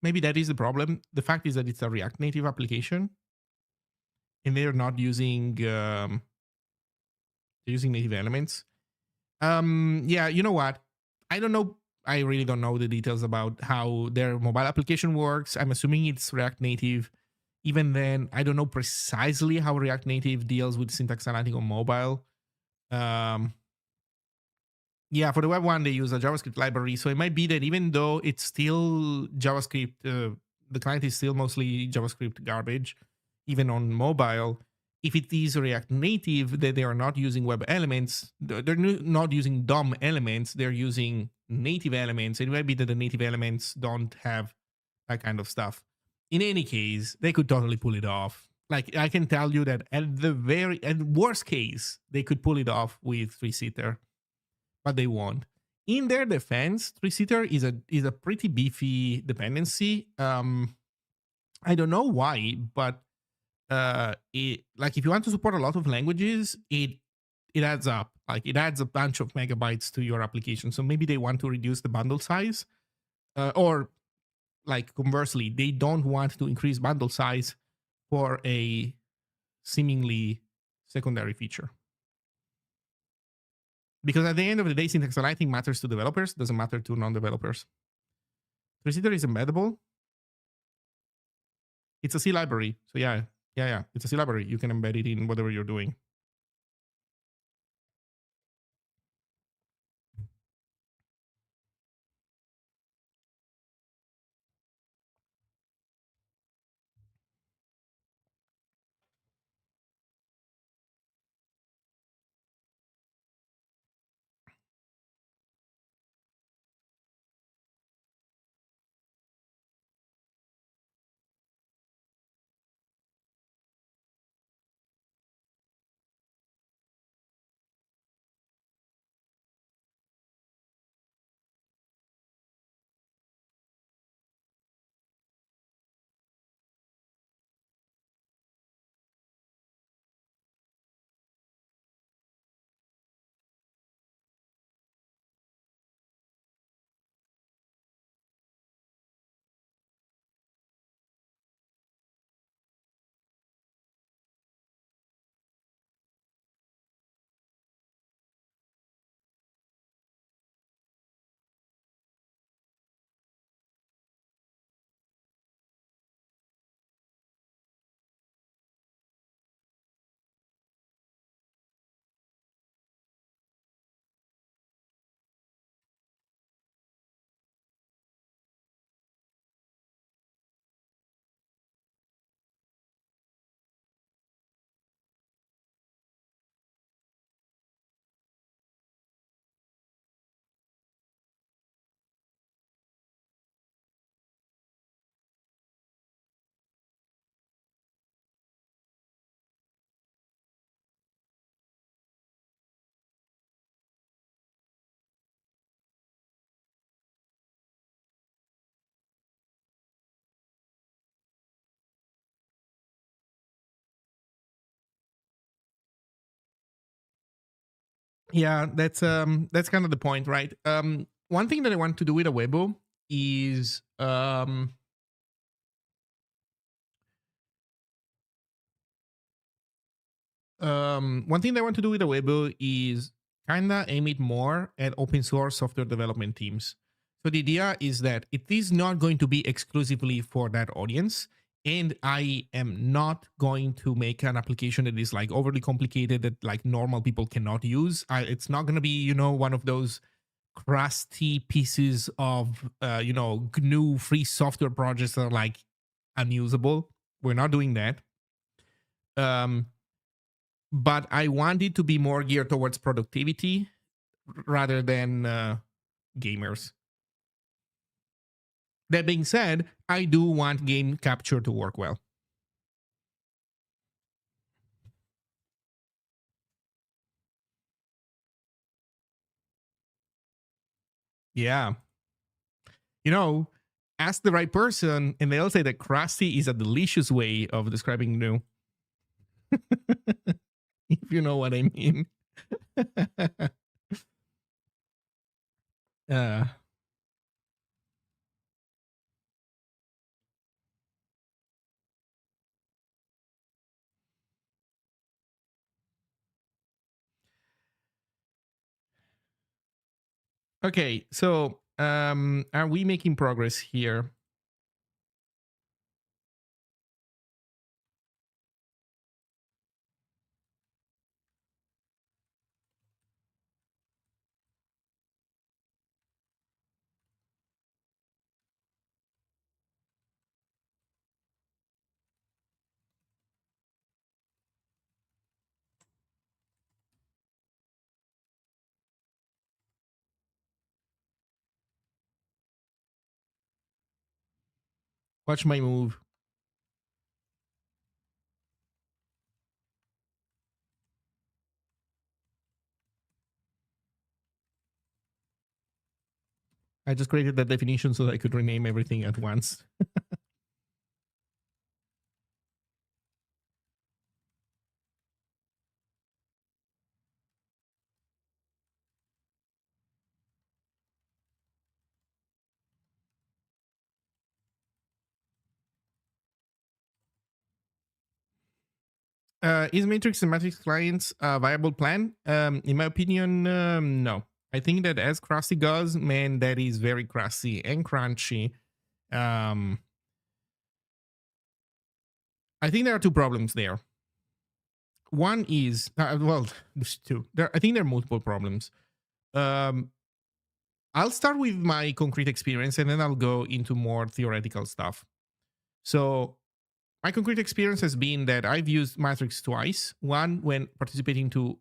maybe that is the problem. The fact is that it's a React Native application, and they're not using they're using native elements. Yeah, you know what? I don't know. I really don't know the details about how their mobile application works. I'm assuming it's React Native. Even then, I don't know precisely how React Native deals with syntax analytic on mobile. Um, yeah, for the web one, they use a JavaScript library. So it might be that even though it's still JavaScript, the client is still mostly JavaScript garbage, even on mobile. If it is React Native, that they are not using web elements, they're not using DOM elements, they're using native elements. It might be that the native elements don't have that kind of stuff. In any case, they could totally pull it off. Like I can tell you that at worst case, they could pull it off with three-seater, but they won't. In their defense, three-seater is a pretty beefy dependency. I don't know why, but like if you want to support a lot of languages, it adds up. Like it adds a bunch of megabytes to your application. So maybe they want to reduce the bundle size, or like conversely, they don't want to increase bundle size for a seemingly secondary feature. Because at the end of the day, syntax aligning matters to developers, doesn't matter to non-developers. Receiver is embeddable. It's a C library. So yeah. It's a C library. You can embed it in whatever you're doing. Yeah, that's kind of the point, right? One thing that I want to do with Awebo is one thing that I want to do with Awebo is kind of aim it more at open source software development teams. So the idea is that it is not going to be exclusively for that audience. And I am not going to make an application that is like overly complicated that like normal people cannot use. It's not going to be, one of those crusty pieces of, GNU free software projects that are like unusable. We're not doing that. But I want it to be more geared towards productivity rather than gamers. That being said, I do want game capture to work well. Yeah. Ask the right person and they'll say that crusty is a delicious way of describing GNU. If you know what I mean. uh, okay, so are we making progress here? Watch my move. I just created that definition so that I could rename everything at once. Is Matrix and Matrix clients a viable plan? In my opinion, no. I think that as crusty goes, man, that is very crusty and crunchy. I think there are two problems there. One is, well, there's two. I think there are multiple problems. I'll start with my concrete experience and then I'll go into more theoretical stuff. So my concrete experience has been that I've used Matrix twice. One when participating to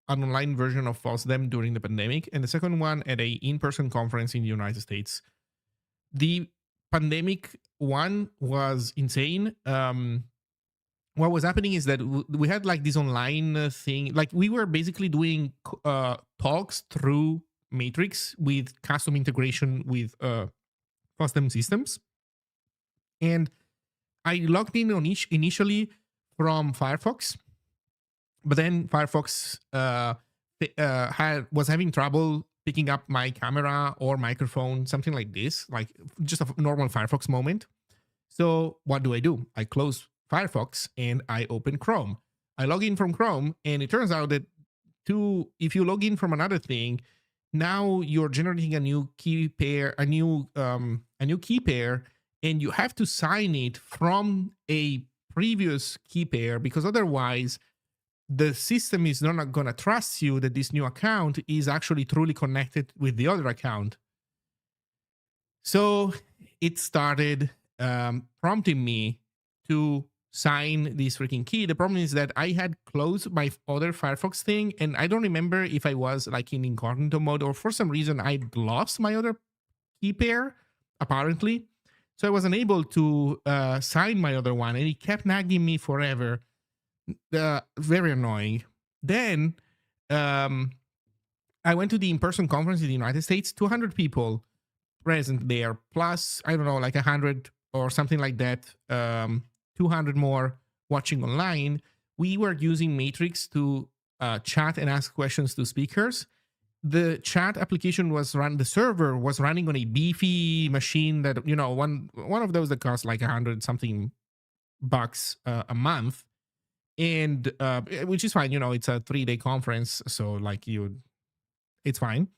an online version of WASM during the pandemic, and the second one at a in-person conference in the United States. The pandemic one was insane. What was happening is that we had like this online thing, like we were basically doing talks through Matrix with custom integration with custom systems. And I logged in on initially from Firefox, but then Firefox was having trouble picking up my camera or microphone, something like this, like just a normal Firefox moment. So what do? I close Firefox and I open Chrome. I log in from Chrome, and it turns out that if you log in from another thing, now you're generating a new key pair, a new key pair, and you have to sign it from a previous key pair, because otherwise the system is not going to trust you that this new account is actually truly connected with the other account. So it started prompting me to sign this freaking key. The problem is that I had closed my other Firefox thing, and I don't remember if I was like in incognito mode or for some reason I lost my other key pair, apparently. So I wasn't able to sign my other one, and it kept nagging me forever. Very annoying. Then I went to the in-person conference in the United States, 200 people present there, plus, I don't know, like 100 or something like that, 200 more watching online. We were using Matrix to chat and ask questions to speakers. The chat application was the server was running on a beefy machine that, you know, one of those that cost like $100 something a month, and which is fine. You know, it's a 3-day conference, so like it's fine.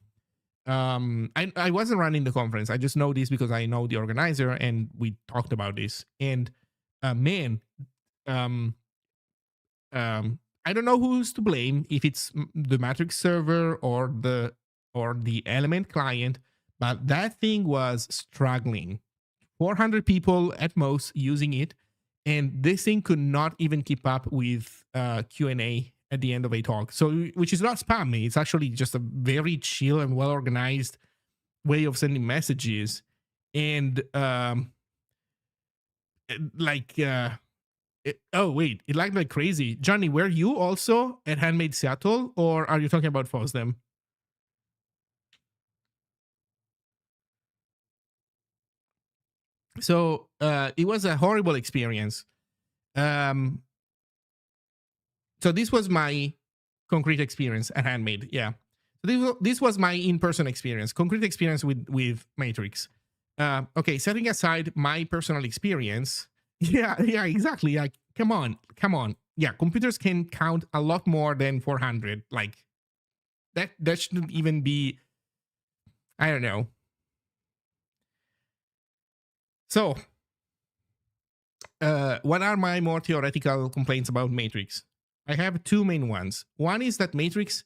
I wasn't running the conference. I just know this because I know the organizer and we talked about this. And man, I don't know who's to blame, if it's the Matrix server or the Element client, but that thing was struggling. 400 people at most using it, and this thing could not even keep up with Q&A at the end of a talk. So, which is not spammy. It's actually just a very chill and well-organized way of sending messages. And oh wait, it lagged like crazy. Johnny, were you also at Handmade Seattle, or are you talking about FOSDEM? So it was a horrible experience. So this was my concrete experience at Handmade. Yeah. So this was my in-person experience, concrete experience with Matrix. Okay, setting aside my personal experience. Yeah, exactly. Like, come on. Yeah, computers can count a lot more than 400. Like, that shouldn't even be, I don't know. So, what are my more theoretical complaints about Matrix? I have two main ones. One is that Matrix,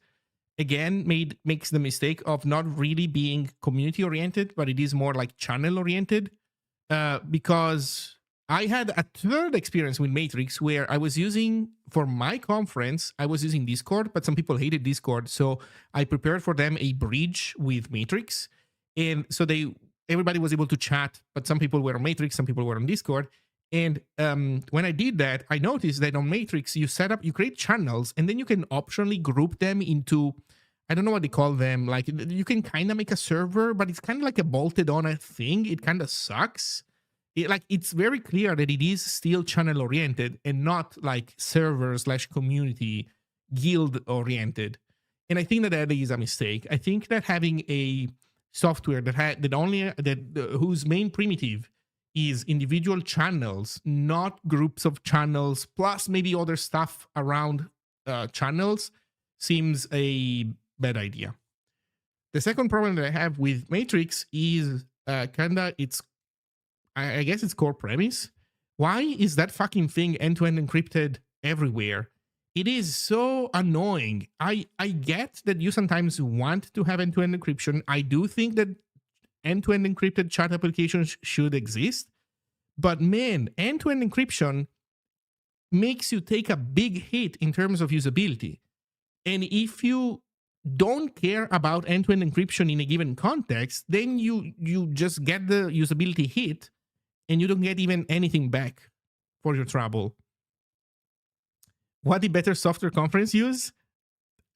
again, makes the mistake of not really being community-oriented, but it is more like channel-oriented, because I had a third experience with Matrix where I was using, for my conference, I was using Discord, but some people hated Discord, so I prepared for them a bridge with Matrix, and so everybody was able to chat, but some people were on Matrix, some people were on Discord. And when I did that, I noticed that on Matrix, you create channels, and then you can optionally group them into, I don't know what they call them. Like, you can kind of make a server, but it's kind of like a bolted on a thing. It kind of sucks. It's very clear that it is still channel oriented and not like server/community guild oriented. And I think that is a mistake. I think that having a software whose main primitive is individual channels, not groups of channels, plus maybe other stuff around channels, seems a bad idea. The second problem that I have with Matrix is I guess it's core premise. Why is that fucking thing end-to-end encrypted everywhere? It is so annoying. I get that you sometimes want to have end-to-end encryption. I do think that end-to-end encrypted chat applications should exist. But man, end-to-end encryption makes you take a big hit in terms of usability. And if you don't care about end-to-end encryption in a given context, then you just get the usability hit and you don't get even anything back for your trouble. What did Better Software Conference use?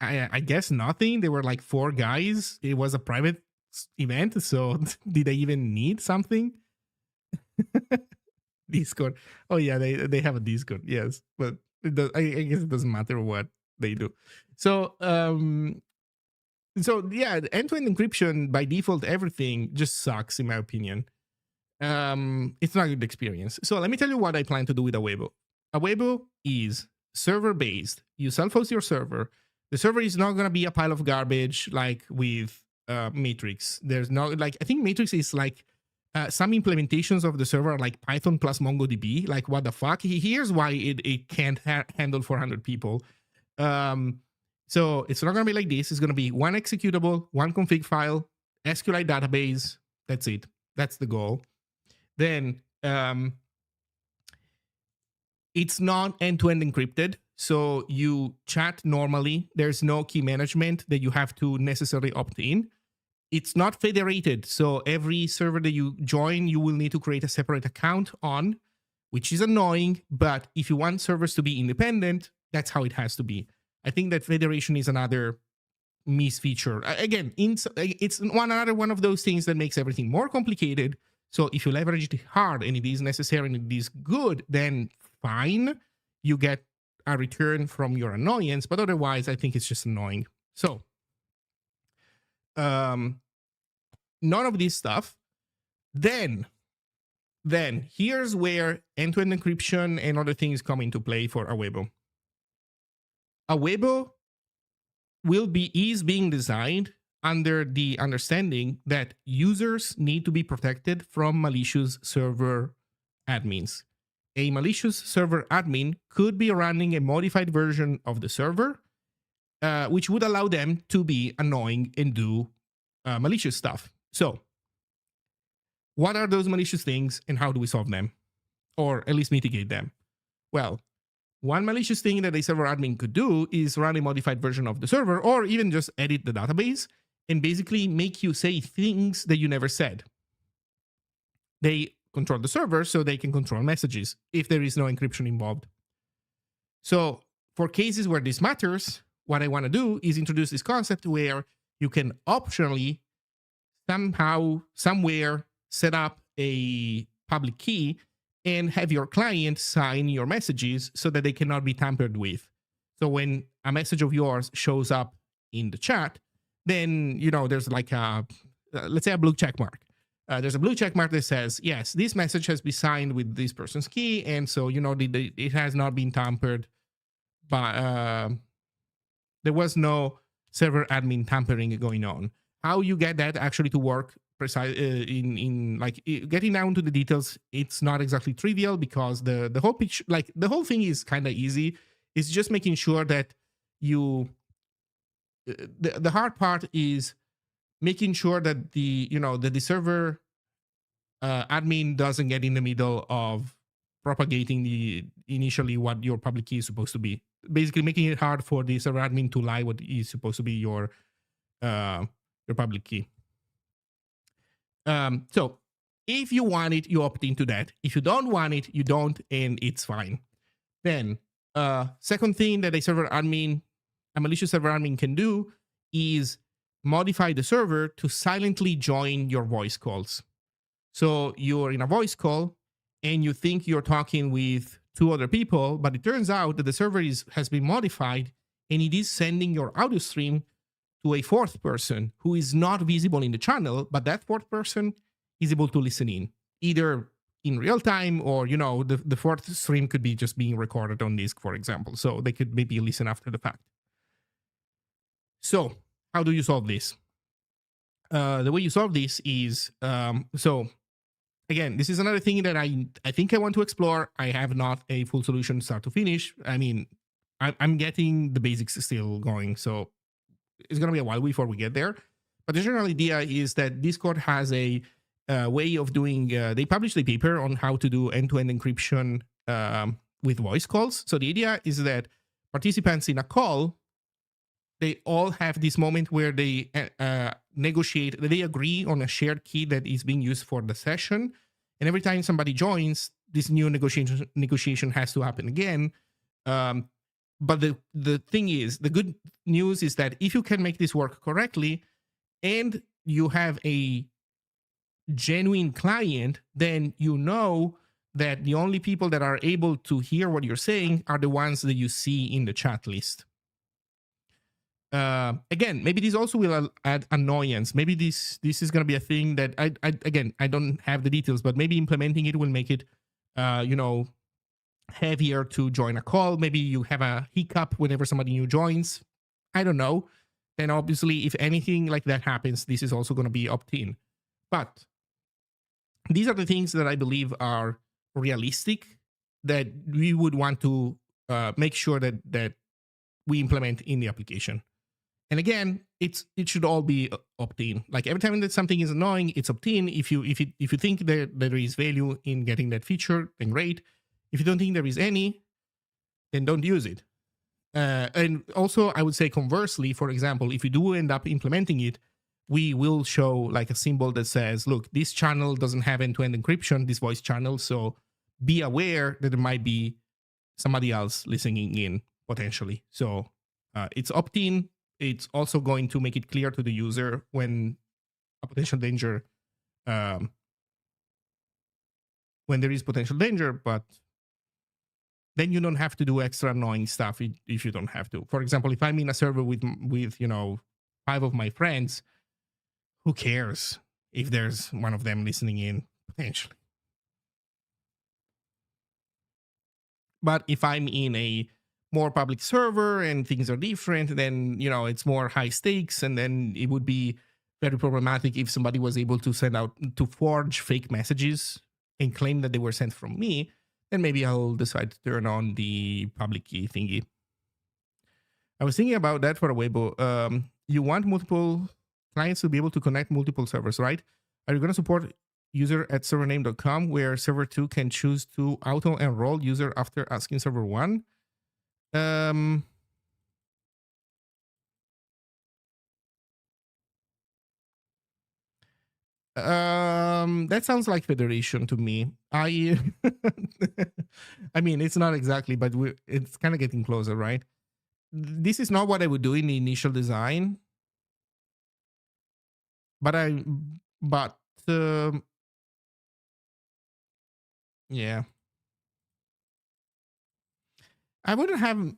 I guess nothing. There were like 4 guys. It was a private event, so did they even need something? Discord. Oh yeah, they have a Discord. Yes, but I guess it doesn't matter what they do. So yeah, end-to-end encryption by default, everything just sucks in my opinion. It's not a good experience. So let me tell you what I plan to do with Awebo. Awebo is server based. You self-host your server. The server is not going to be a pile of garbage like with Matrix. There's no, like, I think Matrix is like some implementations of the server are like Python plus MongoDB. Like, what the fuck? Here's why it can't handle 400 people. So it's not going to be like this. It's going to be one executable, one config file, SQLite database. That's it. That's the goal. Then it's not end-to-end encrypted. So you chat normally. There's no key management that you have to necessarily opt in. It's not federated. So every server that you join, you will need to create a separate account on, which is annoying. But if you want servers to be independent, that's how it has to be. I think that federation is another misfeature. Again, it's another one of those things that makes everything more complicated. So if you leverage it hard and it is necessary and it is good, then fine. You get a return from your annoyance, but otherwise, I think it's just annoying. So, none of this stuff. Then here's where end-to-end encryption and other things come into play for Awebo. Awebo is being designed under the understanding that users need to be protected from malicious server admins. A malicious server admin could be running a modified version of the server, which would allow them to be annoying and do malicious stuff. So, what are those malicious things and how do we solve them? Or at least mitigate them? Well, one malicious thing that a server admin could do is run a modified version of the server, or even just edit the database and basically make you say things that you never said. They control the server so they can control messages if there is no encryption involved. So for cases where this matters, what I want to do is introduce this concept where you can optionally somehow, somewhere set up a public key and have your client sign your messages so that they cannot be tampered with. So when a message of yours shows up in the chat, then, you know, there's like a, let's say a blue check mark. There's a blue check mark that says, yes, this message has been signed with this person's key. And so, you know, it has not been tampered by, there was no server admin tampering going on. How you get that actually to work in like getting down to the details, it's not exactly trivial because the whole picture, like the whole thing is kind of easy. It's just making sure that you, the hard part is making sure that the server admin doesn't get in the middle of propagating the initially what your public key is supposed to be. Basically making it hard for the server admin to lie what is supposed to be your public key. So if you want it, you opt into that. If you don't want it, you don't, and it's fine. Then second thing that a malicious server admin can do is modify the server to silently join your voice calls. So you're in a voice call and you think you're talking with two other people, but it turns out that the server has been modified and it is sending your audio stream to a fourth person who is not visible in the channel, but that fourth person is able to listen in, either in real time or, you know, the fourth stream could be just being recorded on disk, for example. So they could maybe listen after the fact. So how do you solve this? The way you solve this is, so again, this is another thing that I think I want to explore. I have not a full solution start to finish. I mean, I'm getting the basics still going, so it's going to be a while before we get there. But the general idea is that Discord has a way of doing, they published a paper on how to do end-to-end encryption with voice calls. So the idea is that participants in a call, they all have this moment where they negotiate, they agree on a shared key that is being used for the session. And every time somebody joins, this new negotiation has to happen again. But the thing is, the good news is that if you can make this work correctly and you have a genuine client, then you know that the only people that are able to hear what you're saying are the ones that you see in the chat list. Again, maybe this also will add annoyance. Maybe this is going to be a thing that I don't have the details, but maybe implementing it will make it, you know, heavier to join a call. Maybe you have a hiccup whenever somebody new joins. I don't know. Then obviously, if anything like that happens, this is also going to be opt-in. But these are the things that I believe are realistic that we would want to make sure that we implement in the application. And again, it should all be opt-in. Like every time that something is annoying, it's opt-in. If you think that there is value in getting that feature, then great. If you don't think there is any, then don't use it. And also, I would say conversely, for example, if you do end up implementing it, we will show like a symbol that says, look, this channel doesn't have end-to-end encryption, this voice channel, so be aware that there might be somebody else listening in potentially. So it's opt-in. It's also going to make it clear to the user when a potential danger, when there is potential danger, but then you don't have to do extra annoying stuff if you don't have to. For example, if I'm in a server with 5 of my friends, who cares if there's one of them listening in potentially? But if I'm in a more public server and things are different, then it's more high stakes, and then it would be very problematic if somebody was able to forge fake messages and claim that they were sent from me. Then maybe I'll decide to turn on the public key thingy. I was thinking about that for Awebo. You want multiple clients to be able to connect multiple servers, right? Are you going to support user at servername.com where server 2 can choose to auto enroll user after asking server 1? That sounds like federation to me. I mean, it's not exactly, but it's kind of getting closer, right? This is not what I would do in the initial design, but yeah, I wouldn't have.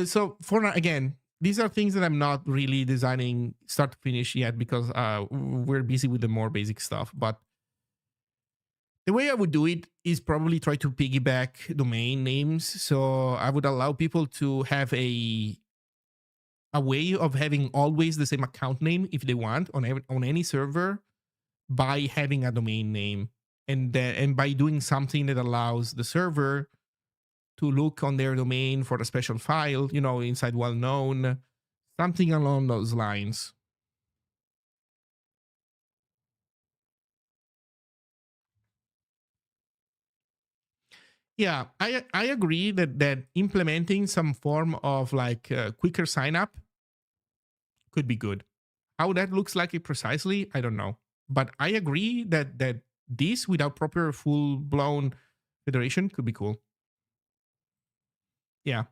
So for again, these are things that I'm not really designing start to finish yet because we're busy with the more basic stuff. But the way I would do it is probably try to piggyback domain names. So I would allow people to have a way of having always the same account name if they want on any server by having a domain name, and by doing something that allows the server to look on their domain for a special file, inside well-known, something along those lines. Yeah, I agree that implementing some form of like quicker sign up could be good. How that looks like it precisely, I don't know. But I agree that this without proper full blown federation could be cool. Yeah.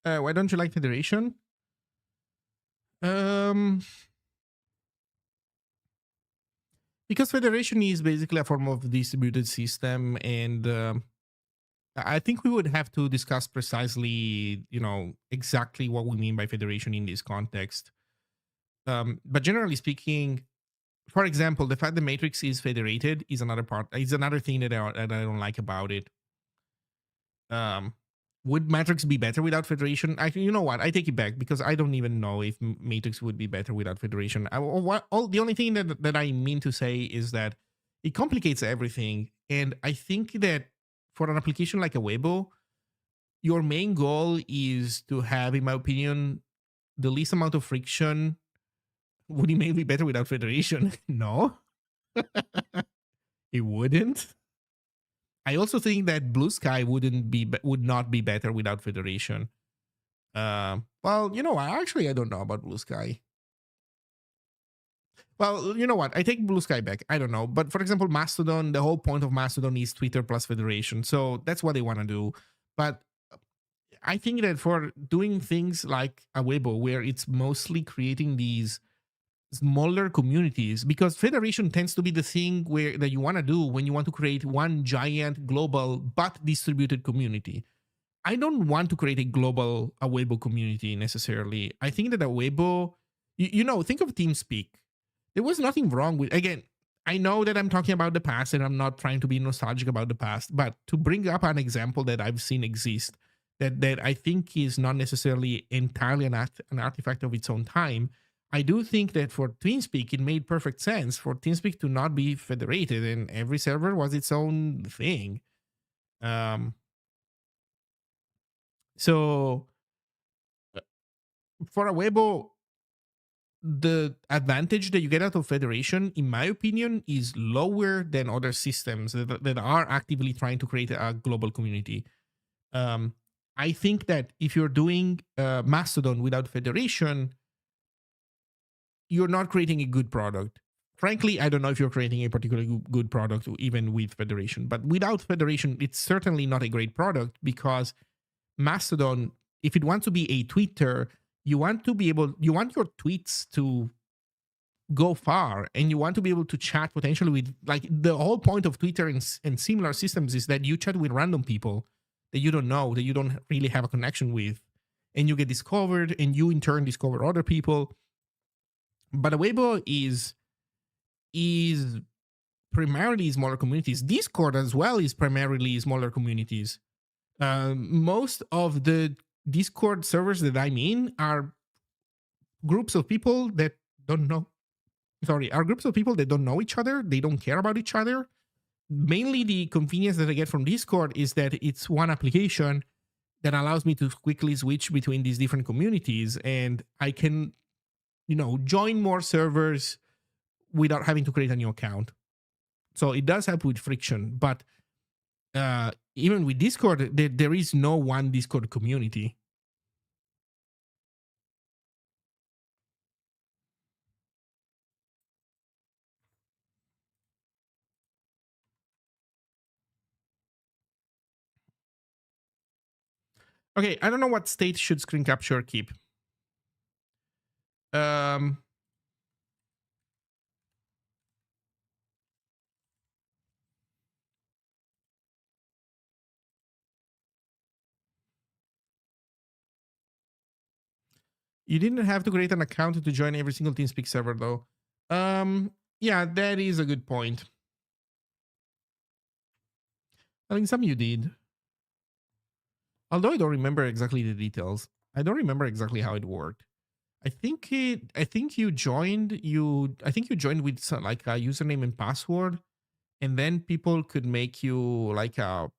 Why don't you like federation? Because federation is basically a form of distributed system, and I think we would have to discuss precisely, exactly what we mean by federation in this context. But generally speaking, for example, the fact that matrix is federated is another thing that I don't like about it. Would matrix be better without federation? Actually, you know what? I take it back because I don't even know if matrix would be better without federation. The only thing that I mean to say is that it complicates everything, and I think that for an application like Awebo, your main goal is to have, in my opinion, the least amount of friction. Would it maybe be better without federation? No, it wouldn't. I also think that Blue Sky would not be better without federation. Well, I don't know about Blue Sky. Well, you know what? I take Blue Sky back. I don't know. But for example, Mastodon, the whole point of Mastodon is Twitter plus federation. So that's what they want to do. But I think that for doing things like Awebo, where it's mostly creating these smaller communities, because federation tends to be the thing that you want to do when you want to create one giant global but distributed community. I don't want to create a global Awebo community necessarily. I think that Awebo, think of TeamSpeak. There was nothing wrong with, again, I know that I'm talking about the past and I'm not trying to be nostalgic about the past, but to bring up an example that I've seen exist that I think is not necessarily entirely an artifact of its own time, I do think that for TeamSpeak, it made perfect sense for TeamSpeak to not be federated and every server was its own thing. So for Awebo, the advantage that you get out of federation, in my opinion, is lower than other systems that are actively trying to create a global community. Um, I think that if you're doing Mastodon without federation, you're not creating a good product. Frankly, I don't know if you're creating a particularly good product even with federation, but without federation, it's certainly not a great product because Mastodon, if it wants to be a Twitter, you want your tweets to go far and you want to be able to chat potentially with, like, the whole point of Twitter and similar systems is that you chat with random people that you don't know, that you don't really have a connection with, and you get discovered and you in turn discover other people. But Weibo is primarily smaller communities. Discord as well is primarily smaller communities. Most of the Discord servers that I'm in are groups of people that don't know. Sorry, are groups of people that don't know each other. They don't care about each other. Mainly the convenience that I get from Discord is that it's one application that allows me to quickly switch between these different communities, and I can, join more servers without having to create a new account. So it does help with friction, but even with Discord, there is no one Discord community. Okay, I don't know what state should screen capture keep. Um, you didn't have to create an account to join every single TeamSpeak server, though. Yeah, that is a good point. I think some you did. Although I don't remember exactly the details. I don't remember exactly how it worked. I think you joined with like a username and password, and then people could make you like from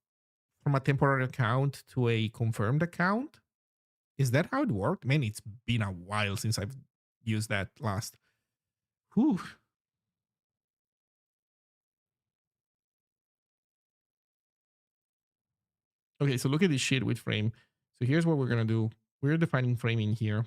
a temporary account to a confirmed account. Is that how it worked? Man, it's been a while since I've used that last. Whew. Okay, so look at this shit with frame. So here's what we're gonna do. We're defining framing here.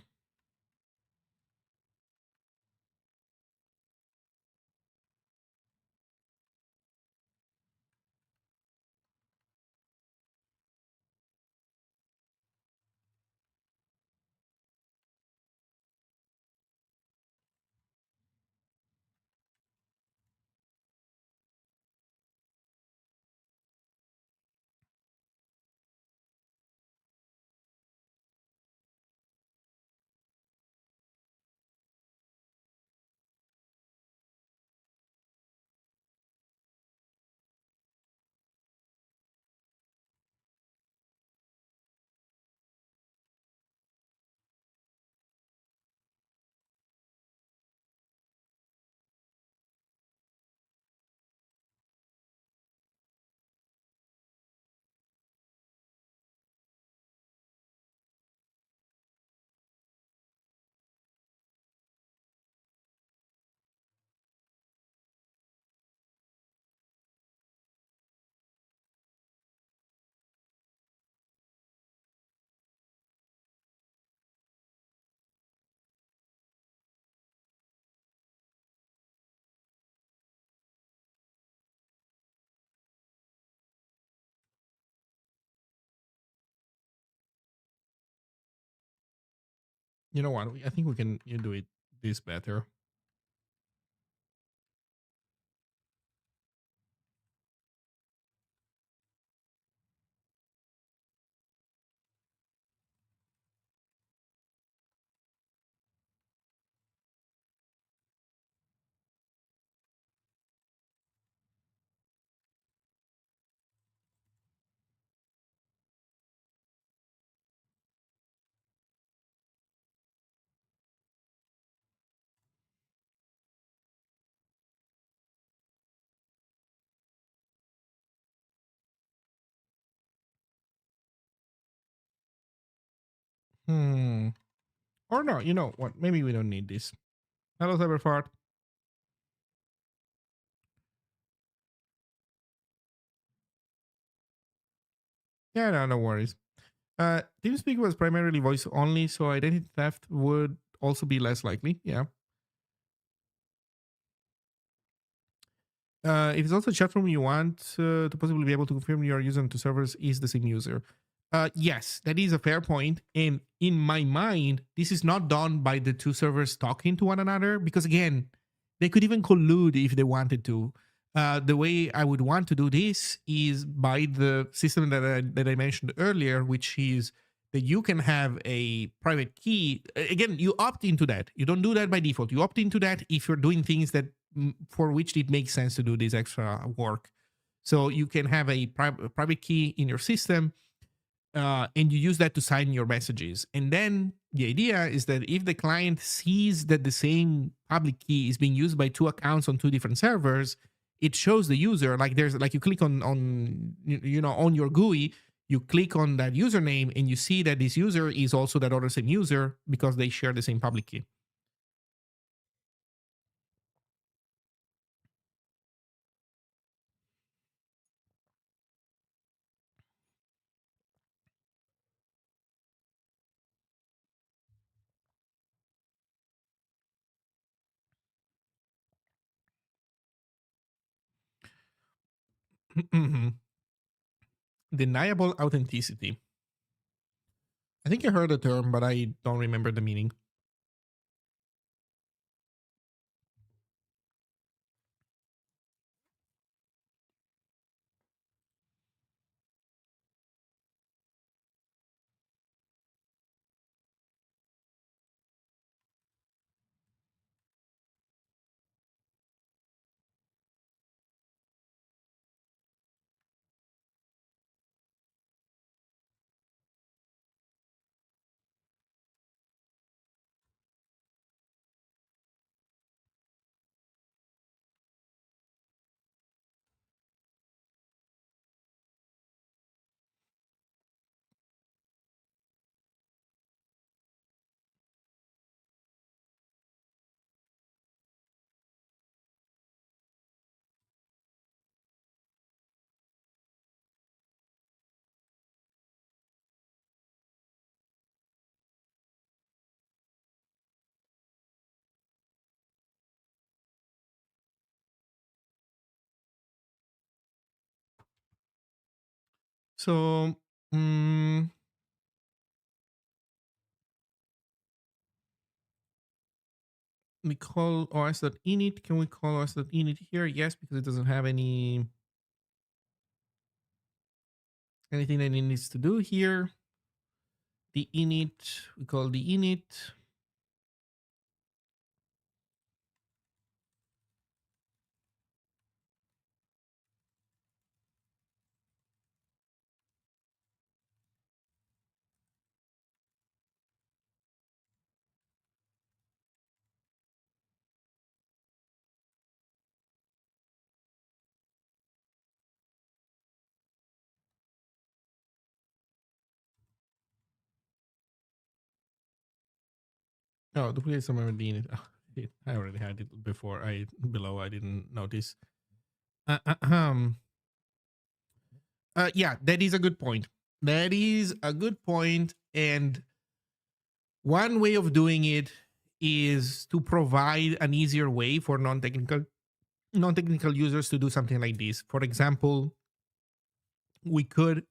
You know what? I think we can do it this better. Hmm. Or no, you know what? Maybe we don't need this. Hello, Cyberfart. Yeah, no, no worries. TeamSpeak was primarily voice only, so identity theft would also be less likely. Yeah. It is also a chat room you want to possibly be able to confirm your user to servers is the same user. Yes, that is a fair point. And in my mind, this is not done by the two servers talking to one another because, again, they could even collude if they wanted to. The way I would want to do this is by the system that I mentioned earlier, which is that you can have a private key. Again, you opt into that. You don't do that by default. You opt into that if you're doing things that for which it makes sense to do this extra work. So you can have a private key in your system, and you use that to sign your messages. And then the idea is that if the client sees that the same public key is being used by two accounts on two different servers, it shows the user like there's like you click on you know on your GUI, you click on that username and you see that this user is also that other same user because they share the same public key. Deniable authenticity. I think I heard the term, but I don't remember the meaning. So, mm, we call os.init. Can we call os.init here? Yes, because it doesn't have anything that it needs to do here. The init, we call the init. Oh, duplicate somewhere with the init. Oh, I already had it before. I didn't notice. Um. Yeah, that is a good point. That is a good point, and one way of doing it is to provide an easier way for non-technical users to do something like this. For example, we could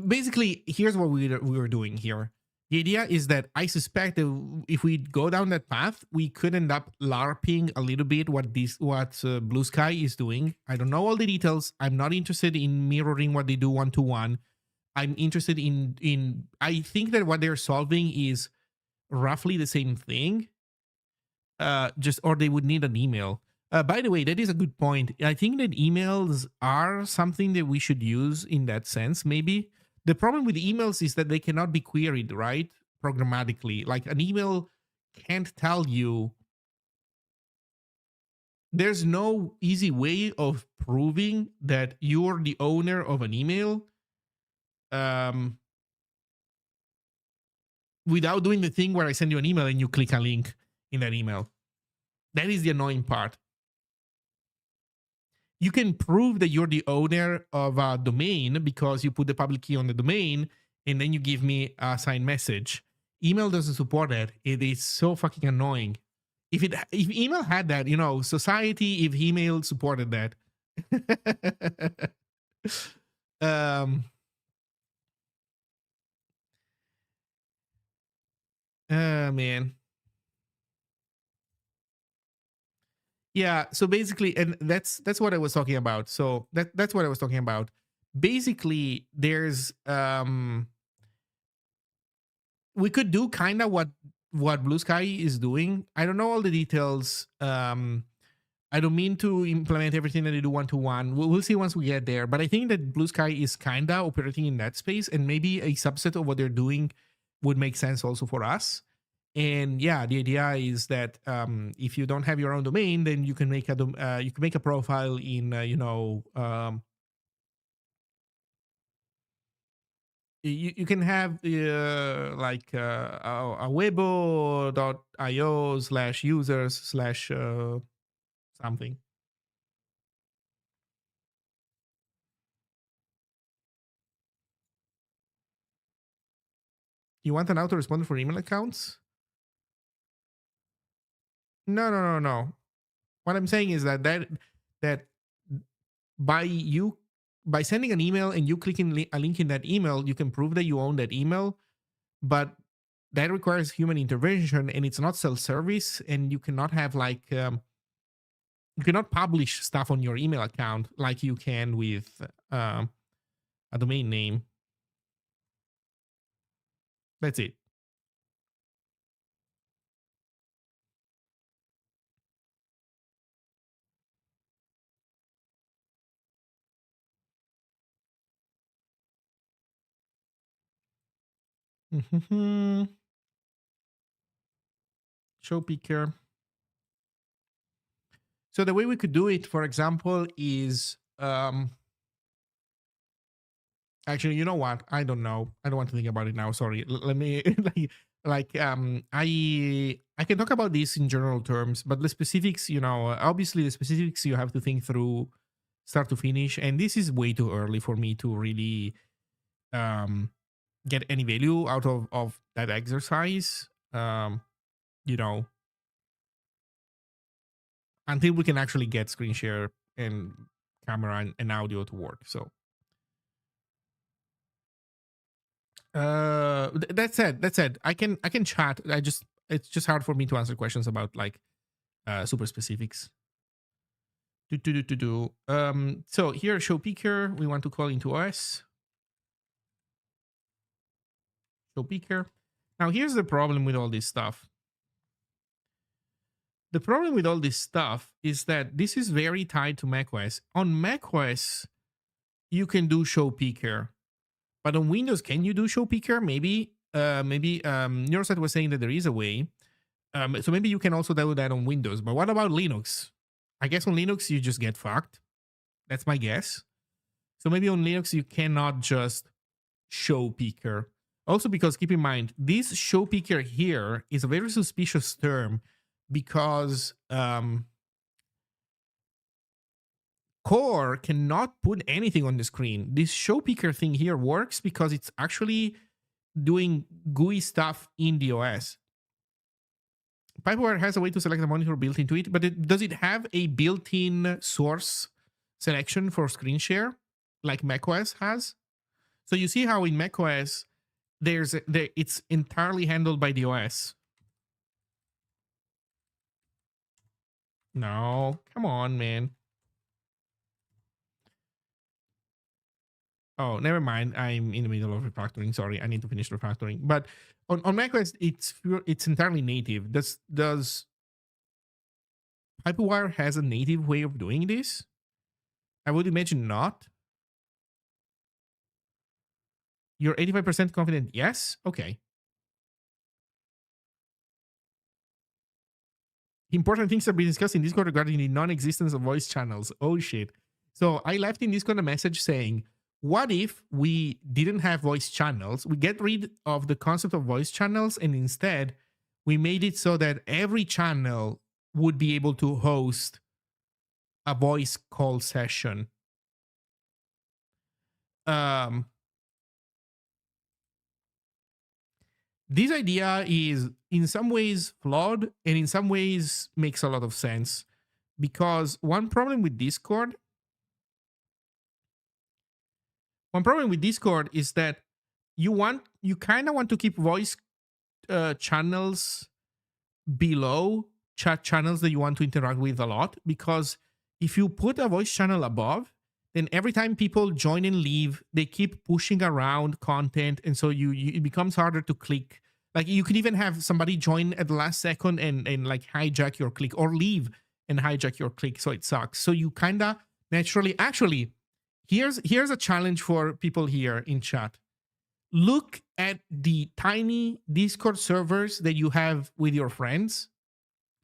basically here's what we were doing here. The idea is that I suspect that if we go down that path, we could end up larping a little bit what Blue Sky is doing. I don't know all the details. I'm not interested in mirroring what they do one to one. I'm interested in I think that what they're solving is roughly the same thing, just or they would need an email. By the way, that is a good point. I think that emails are something that we should use in that sense. Maybe the problem with emails is that they cannot be queried, right? Programmatically, like an email can't tell you. There's no easy way of proving that you're the owner of an email. Um, without doing the thing where I send you an email and you click a link in that email. That is the annoying part. You can prove that you're the owner of a domain because you put the public key on the domain and then you give me a signed message. Email doesn't support that. It is so fucking annoying. If email had that, society, if email supported that. Man. Yeah, so basically, and that's what I was talking about. So that's what I was talking about. Basically, there's we could do kind of what Blue Sky is doing. I don't know all the details. I don't mean to implement everything that they do one to one. We'll see once we get there. But I think that Blue Sky is kind of operating in that space, and maybe a subset of what they're doing would make sense also for us. And yeah, the idea is that if you don't have your own domain, then you can make a profile in you can have like awebo.io/users/ something. You want an autoresponder for email accounts? No. What I'm saying is that by sending an email and you clicking a link in that email, you can prove that you own that email, but that requires human intervention and it's not self-service, and you cannot have you cannot publish stuff on your email account like you can with a domain name. That's it. Show picker. So the way we could do it, for example, is actually, you know what? I don't know. I don't want to think about it now. Sorry. Let me I can talk about this in general terms, but the specifics, obviously the specifics you have to think through start to finish, and this is way too early for me to really get any value out of that exercise. You know, until we can actually get screen share and camera and audio to work. So that said, I can chat. It's just hard for me to answer questions about like super specifics. So here, show picker, we want to call into OS. Show picker. Now here's the problem with all this stuff. The problem with all this stuff is that this is very tied to macOS. On macOS, you can do show picker, but on Windows, can you do show picker? Maybe Neurosite was saying that there is a way. So maybe you can also do that on Windows. But what about Linux? I guess on Linux you just get fucked. That's my guess. So maybe on Linux you cannot just show picker. Also, because keep in mind, this show picker here is a very suspicious term because Core cannot put anything on the screen. This show picker thing here works because it's actually doing GUI stuff in the OS. Pipewire has a way to select a monitor built into it, but does it have a built-in source selection for screen share like macOS has? So you see how in macOS it's entirely handled by the OS. No, come on, man. Oh, never mind. I'm in the middle of refactoring. Sorry, I need to finish refactoring. But on macOS, it's entirely native. Does Hyperwire has a native way of doing this? I would imagine not. You're 85% confident? Yes? Okay. Important things are being discussed in Discord regarding the non-existence of voice channels. Oh shit. So I left in Discord a message saying, what if we didn't have voice channels? We get rid of the concept of voice channels, and instead we made it so that every channel would be able to host a voice call session. Um, this idea is in some ways flawed and in some ways makes a lot of sense, because one problem with Discord is that you kind of want to keep voice channels below chat channels that you want to interact with a lot, because if you put a voice channel above, then every time people join and leave, they keep pushing around content, and so it becomes harder to click. Like, you could even have somebody join at the last second and like hijack your click, or leave and hijack your click, so it sucks. So you kind of naturally, actually, here's a challenge for people here in chat. Look at the tiny Discord servers that you have with your friends.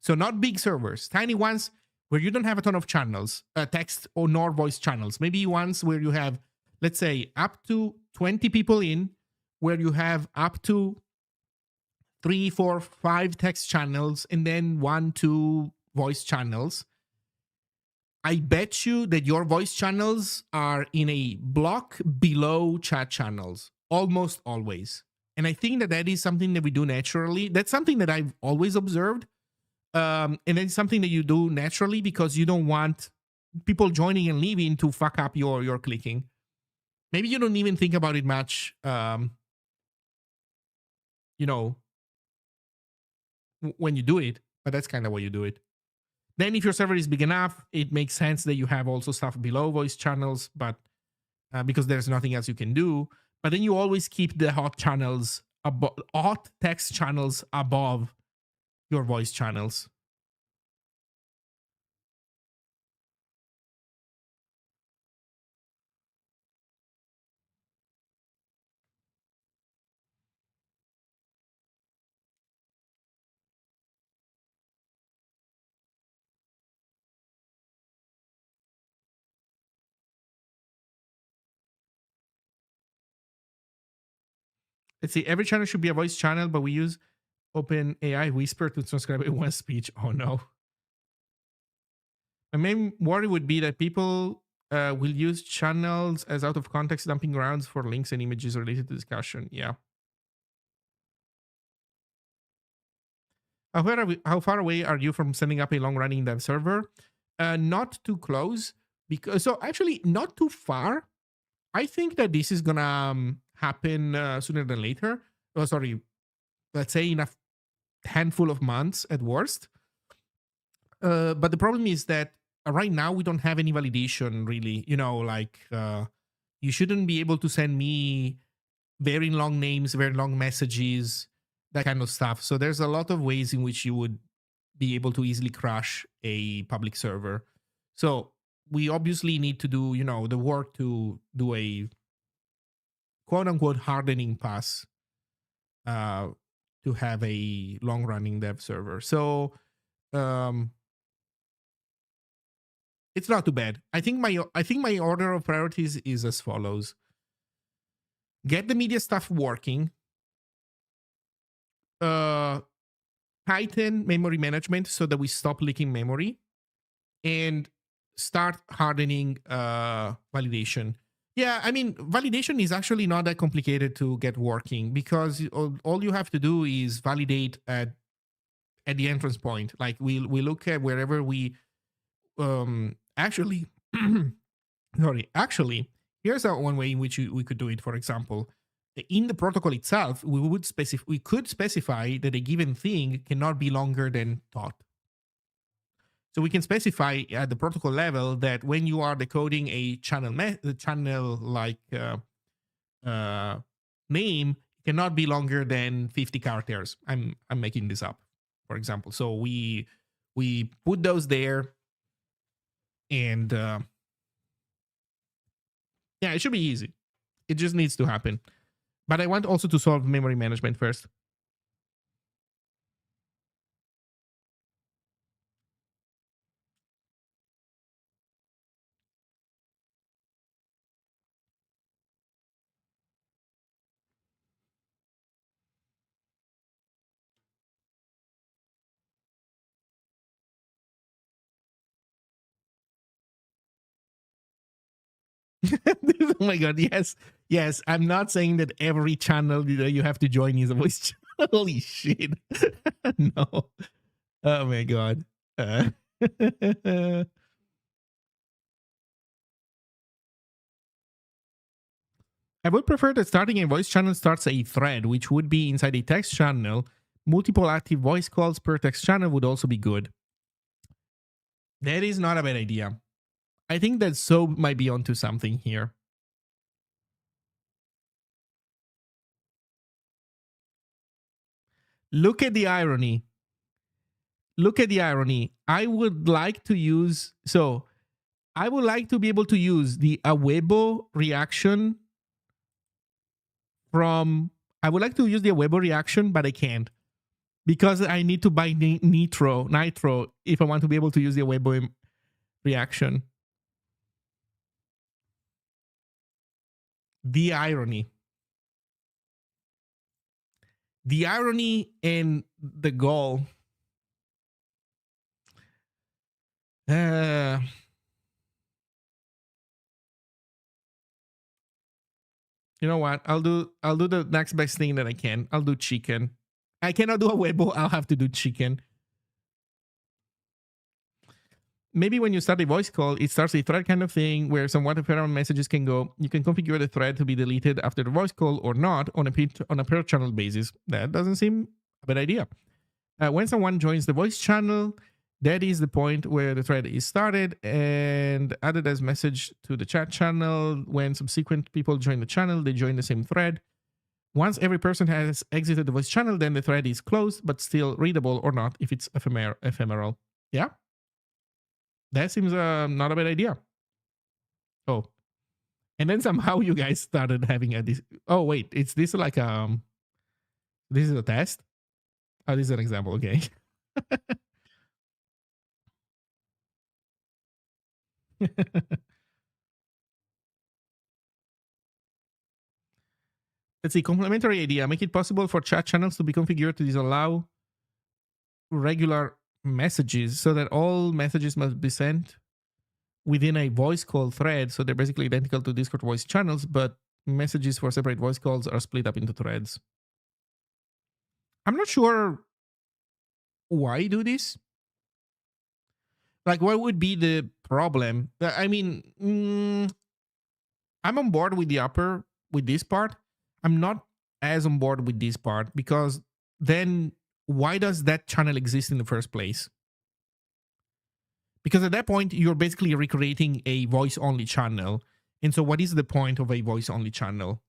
So not big servers, tiny ones where you don't have a ton of channels, text or nor voice channels. Maybe ones where you have, let's say, up to 20 people in, where you have up to 3, 4, 5 text channels, and then 1, 2 voice channels. I bet you that your voice channels are in a block below chat channels, almost always. And I think that that is something that we do naturally. That's something that I've always observed. And it's something that you do naturally because you don't want people joining and leaving to fuck up your clicking. Maybe you don't even think about it much, when you do it, but that's kind of why you do it. Then if your server is big enough, it makes sense that you have also stuff below voice channels, but because there's nothing else you can do. But then you always keep the hot channels, hot text channels above your voice channels. Let's see, every channel should be a voice channel, but we use OpenAI Whisper to transcribe it one speech. Oh no. My main worry would be that people will use channels as out of context dumping grounds for links and images related to discussion. Yeah. How far away are you from setting up a long running dev server? Not too close, because so actually not too far. I think that this is gonna happen sooner than later. Oh, sorry, let's say in a handful of months at worst. But the problem is that right now we don't have any validation really. You shouldn't be able to send me very long names, very long messages, that kind of stuff. So there's a lot of ways in which you would be able to easily crash a public server. So we obviously need to do, the work to do a quote unquote hardening pass uh, to have a long running dev server. So um, it's not too bad. I think my order of priorities is as follows: get the media stuff working, uh, tighten memory management so that we stop leaking memory, and start hardening validation. Yeah, I mean, validation is actually not that complicated to get working, because all you have to do is validate at the entrance point. Like we look at wherever we actually actually, here's one way in which we could do it. For example, in the protocol itself, we could specify that a given thing cannot be longer than thought. So we can specify at the protocol level that when you are decoding a channel like name, it cannot be longer than 50 characters. I'm making this up, for example. So we put those there, and yeah, it should be easy. It just needs to happen. But I want also to solve memory management first. Oh my god, yes. Yes, I'm not saying that every channel that you have to join is a voice channel. Holy shit. No. Oh my god. I would prefer that starting a voice channel starts a thread, which would be inside a text channel. Multiple active voice calls per text channel would also be good. That is not a bad idea. I think that So might be onto something here. Look at the irony. Look at the irony. I would like to use, so I would like to be able to use the Awebo reaction from, I would like to use the Awebo reaction, but I can't because I need to buy nitro if I want to be able to use the Awebo reaction. The irony. The irony and the goal. You know what? I'll do the next best thing that I can. I'll do chicken. I cannot do a Weibo. I'll have to do chicken. Maybe when you start a voice call, it starts a thread kind of thing where some waterfront messages can go. You can configure the thread to be deleted after the voice call or not on a per channel basis. That doesn't seem a bad idea. When someone joins the voice channel, that is the point where the thread is started and added as message to the chat channel. When subsequent people join the channel, they join the same thread. Once every person has exited the voice channel, then the thread is closed, but still readable or not if it's ephemeral. Yeah? That seems not a bad idea. Oh. And then somehow you guys started having a... Oh, wait. Is this like... This is a test? Oh, this is an example. Okay. Let's see, complementary idea. Make it possible for chat channels to be configured to disallow regular messages so that all messages must be sent within a voice call thread. So they're basically identical to Discord voice channels, but messages for separate voice calls are split up into threads. I'm not sure why do this. Like, what would be the problem? I mean, I'm on board with with this part. I'm not as on board with this part because then why does that channel exist in the first place? Because at that point, you're basically recreating a voice only channel. And so, what is the point of a voice only channel?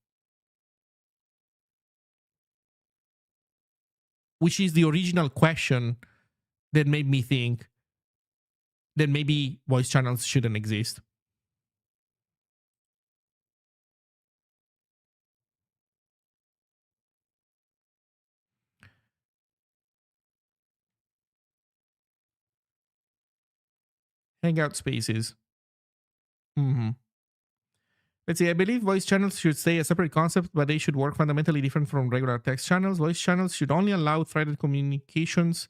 Which is the original question that made me think that maybe voice channels shouldn't exist. Hangout spaces. Let's see, I believe voice channels should stay a separate concept, but they should work fundamentally different from regular text channels. Voice channels should only allow threaded communications,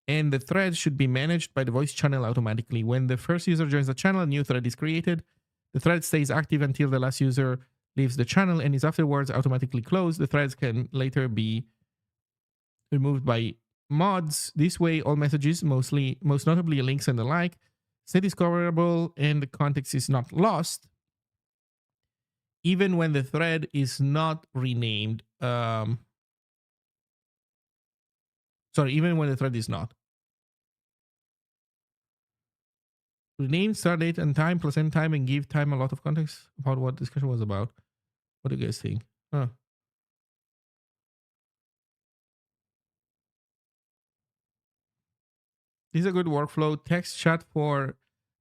and the thread should be managed by the voice channel automatically. When the first user joins the channel, a new thread is created. The thread stays active until the last user leaves the channel and is afterwards automatically closed. The threads can later be removed by mods. This way, all messages, most notably links and the like, stay discoverable and the context is not lost, even when the thread is not renamed. Even when the thread is not. Rename start date and time plus end time and give time a lot of context about what discussion was about. What do you guys think? Huh. This is a good workflow. Text chat for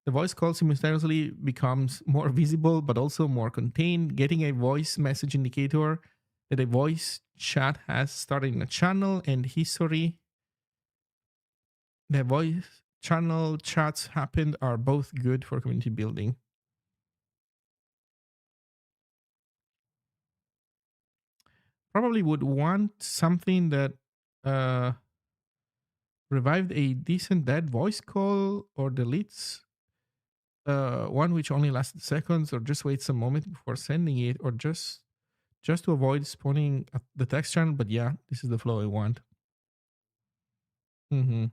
the voice call simultaneously becomes more visible, but also more contained. Getting a voice message indicator that a voice chat has started in a channel and history. The voice channel chats happened are both good for community building. Probably would want something that revived a decent dead voice call or deletes one which only lasts seconds, or just waits a moment before sending it, or just to avoid spawning at the text channel. But yeah, this is the flow I want. Mm-hmm.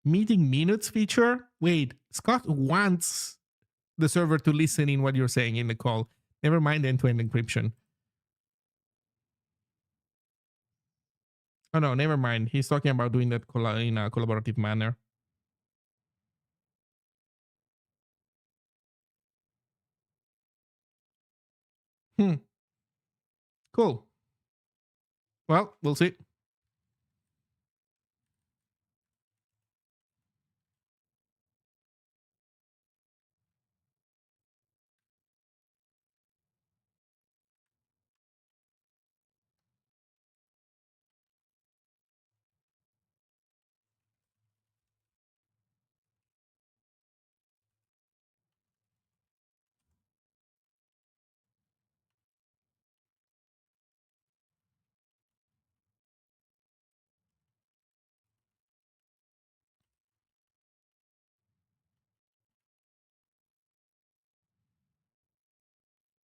Meeting minutes feature? Wait, Scott wants the server to listen in what you're saying in the call. Never mind end-to-end encryption. Oh no, never mind. He's talking about doing that in a collaborative manner. Hmm. Cool. Well, we'll see.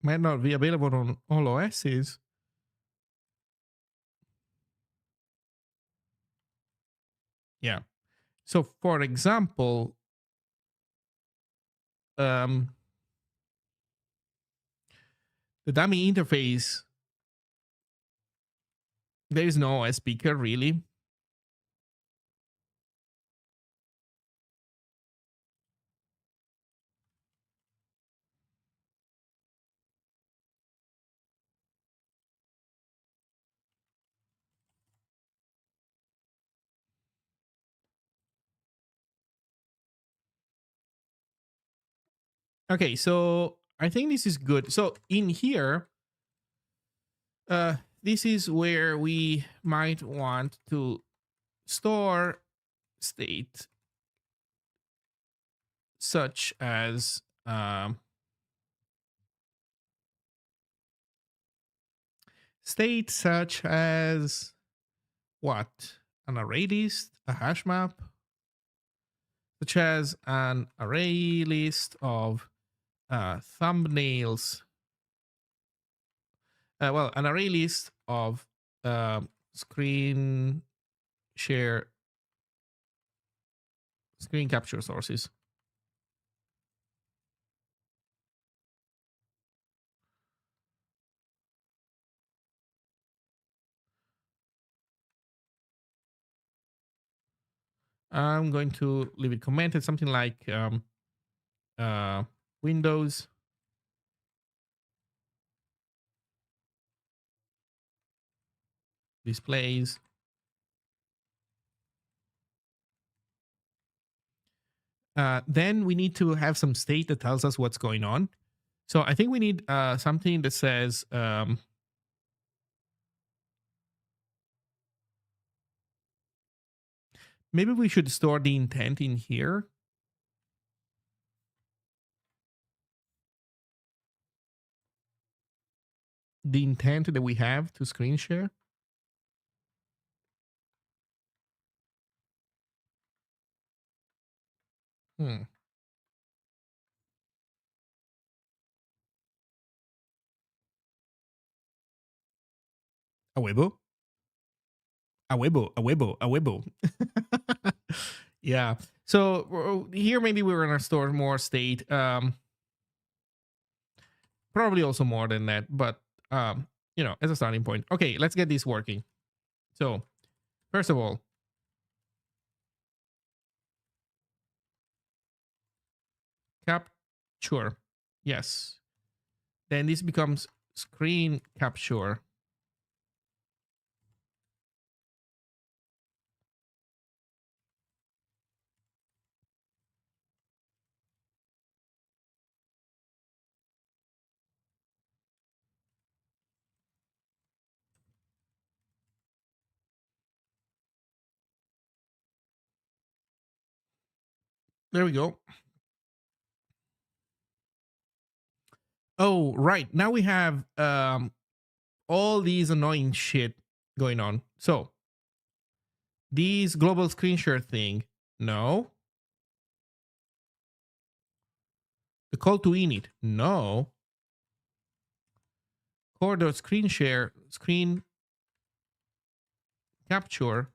Might not be available on all OSs. Yeah. So, for example, um, the dummy interface, there is no OS speaker really. Okay, so I think this is good. So in here, this is where we might want to store state such as what? An array list, a hash map, such as an array list of thumbnails. Well, an array list of screen share, screen capture sources. I'm going to leave it commented, something like Windows displays. Then we need to have some state that tells us what's going on. So I think we need something that says maybe we should store the intent in here. The intent that we have to screen share. Hmm. Awebo. Awebo. Yeah. So here maybe we're gonna store more state. Probably also more than that, but as a starting point. Okay, let's get this working. So first of all, capture. Yes. Then this becomes screen capture. There we go. Oh, right. Now we have all these annoying shit going on. So these global screen share thing, no. The call to init, no. Core screen share, screen capture,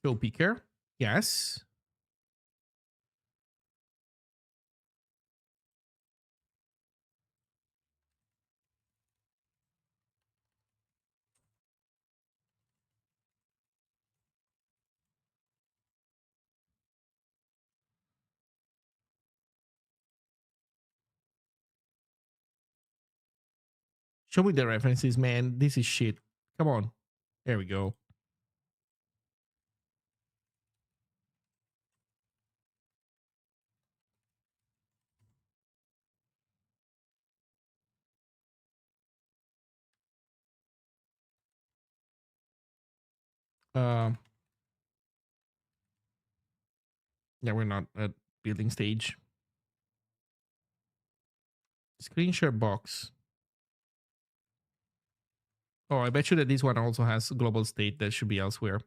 show picker, yes. Show me the references, man. This is shit. Come on. There we go. Um, yeah, we're not at building stage. Screen share box. Oh, I bet you that this one also has global state that should be elsewhere.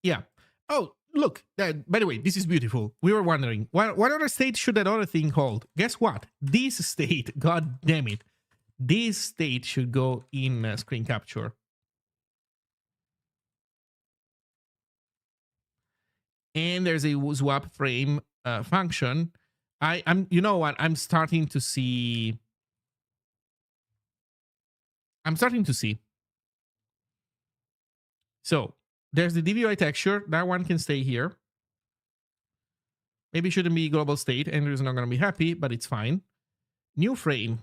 Yeah. Oh, look. By the way, this is beautiful. We were wondering what other state should that other thing hold? Guess what? This state, god damn it, this state should go in screen capture. And there's a swap frame function. I'm, you know what? I'm starting to see. So there's the DVI texture. That one can stay here. Maybe it shouldn't be global state. Andrew's not going to be happy, but it's fine. New frame.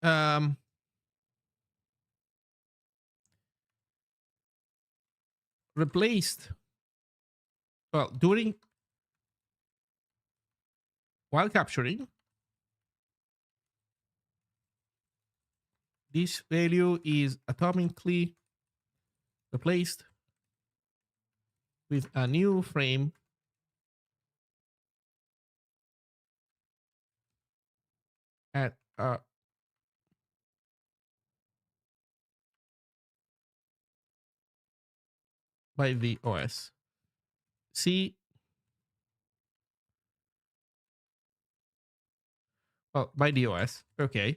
Um, replaced. Well, while capturing, this value is atomically replaced with a new frame at by the OS. See, well, by the OS. Okay.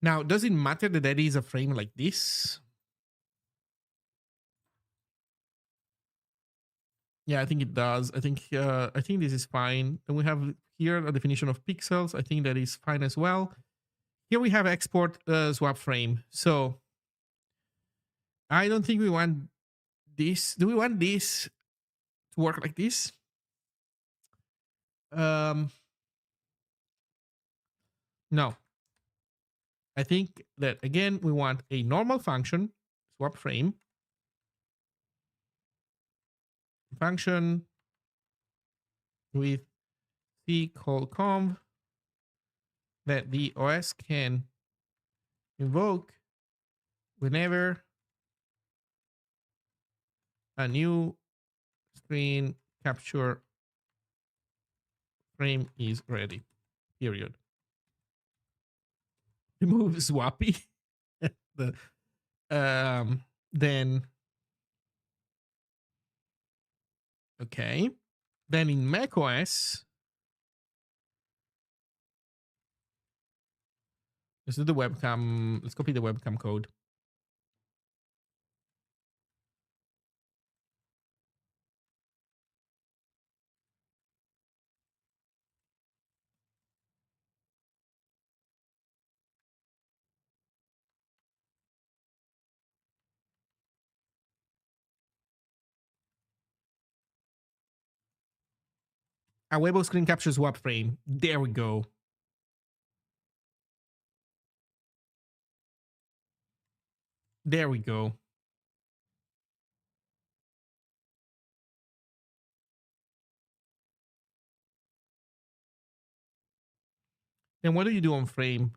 Now, does it matter that that is a frame like this? Yeah, I think it does. I think this is fine. And we have here a definition of pixels. I think that is fine as well. Here we have export swap frame. So I don't think we want this. Do we want this to work like this? No. I think that again we want a normal function, swap frame, function with c call conv that the OS can invoke whenever a new screen capture frame is ready. Period. Remove swappy. Then okay. Then in macOS, let's do the webcam. Let's copy the webcam code. Awebo screen capture swap frame. There we go. There we go. Then what do you do on frame?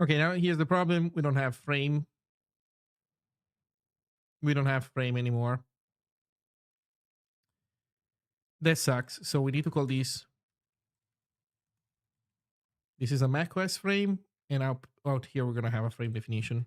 Okay, now here's the problem. We don't have frame. We don't have frame anymore. That sucks. So we need to call this. This is a macOS frame, and out here we're gonna have a frame definition.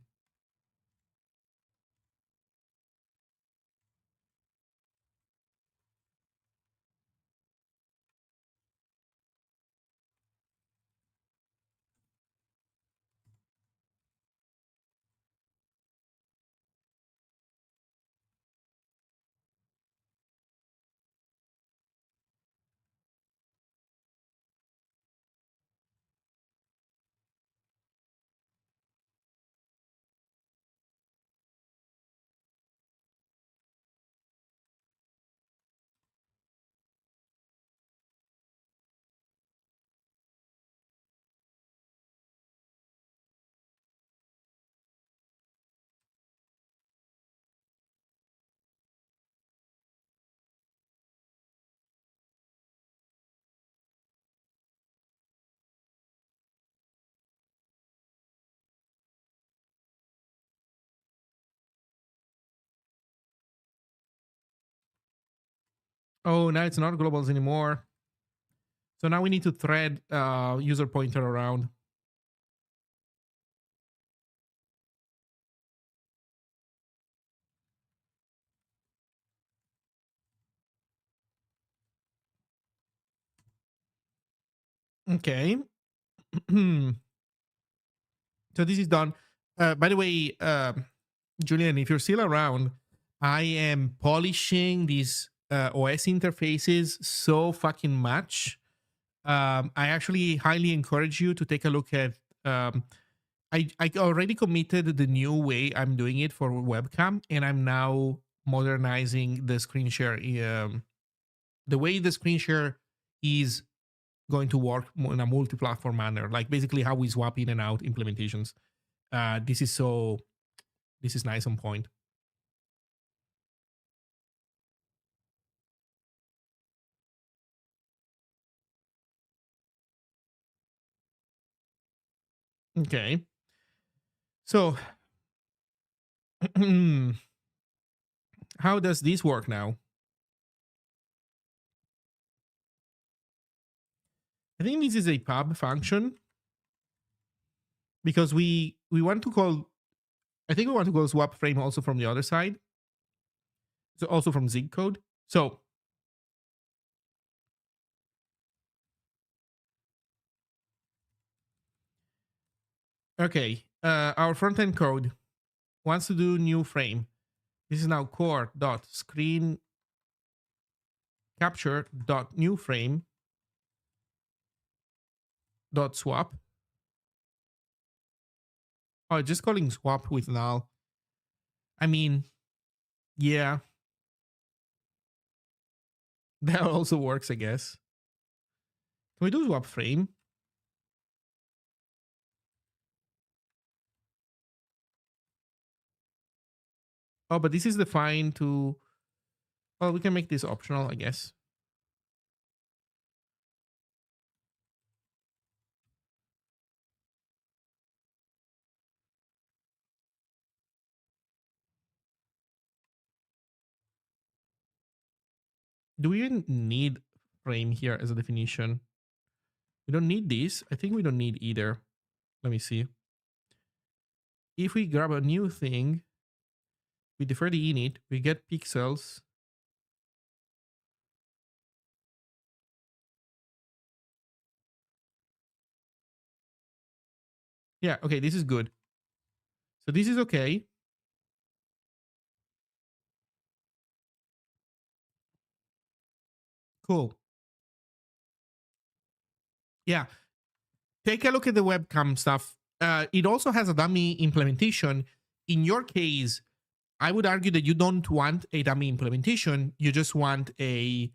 Oh, now it's not globals anymore. So now we need to thread user pointer around. Okay. So this is done. By the way, Julian, if you're still around, I am polishing these OS interfaces so fucking much. I actually highly encourage you to take a look at. I already committed the new way I'm doing it for webcam, and I'm now modernizing the screen share. The way the screen share is going to work in a multi-platform manner, like basically how we swap in and out implementations. This is nice on point. Okay. So how does this work now? I think this is a pub function because we want to call, I think we want to call swap frame also from the other side. So also from Zig code. So okay, our front end code wants to do new frame. This is now core dot screen capture dot new frame dot swap. Oh, just calling swap with null. I mean, yeah, that also works, I guess. Can we do swap frame? Oh, but this is defined to... Well, we can make this optional, I guess. Do we even need frame here as a definition? We don't need this. I think we don't need either. Let me see. If we grab a new thing, we defer the init, we get pixels. Yeah, okay, this is good. So this is okay. Cool. Yeah, take a look at the webcam stuff. It also has a dummy implementation. In your case, I would argue that you don't want a dummy implementation. You just want a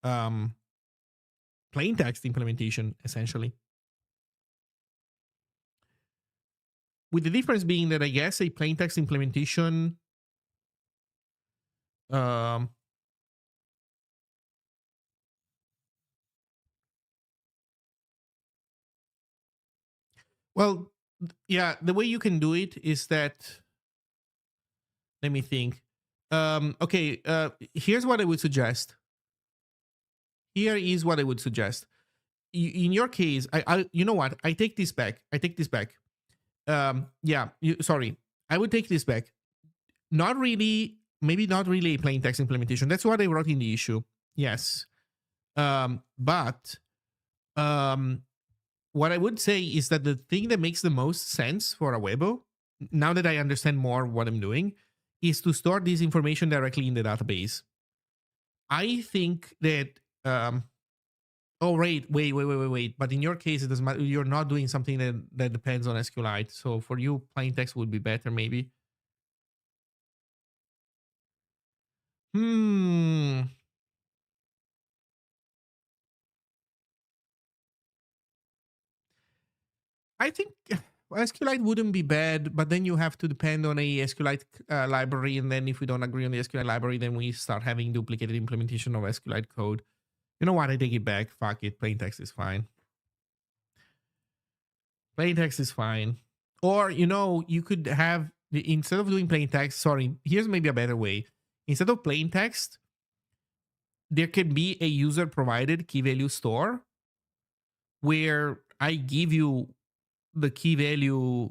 plain text implementation, essentially. With the difference being that I guess a plain text implementation um, well, yeah, the way you can do it is that... Let me think. Okay, here's what I would suggest. Here is what I would suggest. In your case, you know what? I take this back. I take this back. Yeah, sorry. I would take this back. Not really, maybe not really a plain text implementation. That's what I wrote in the issue. Yes. But what I would say is that the thing that makes the most sense for Awebo, now that I understand more what I'm doing, is to store this information directly in the database. I think that oh wait. But in your case, it doesn't matter. You're not doing something that depends on SQLite. So for you, plain text would be better, maybe. Hmm. I think SQLite wouldn't be bad, but then you have to depend on a SQLite library, and then if we don't agree on the SQLite library, then we start having duplicated implementation of SQLite code. You know what? I take it back. Fuck it. Plain text is fine. Plain text is fine. Or, you could have, instead of doing plain text, sorry, here's maybe a better way. Instead of plain text, there can be a user provided key value store where I give you the key value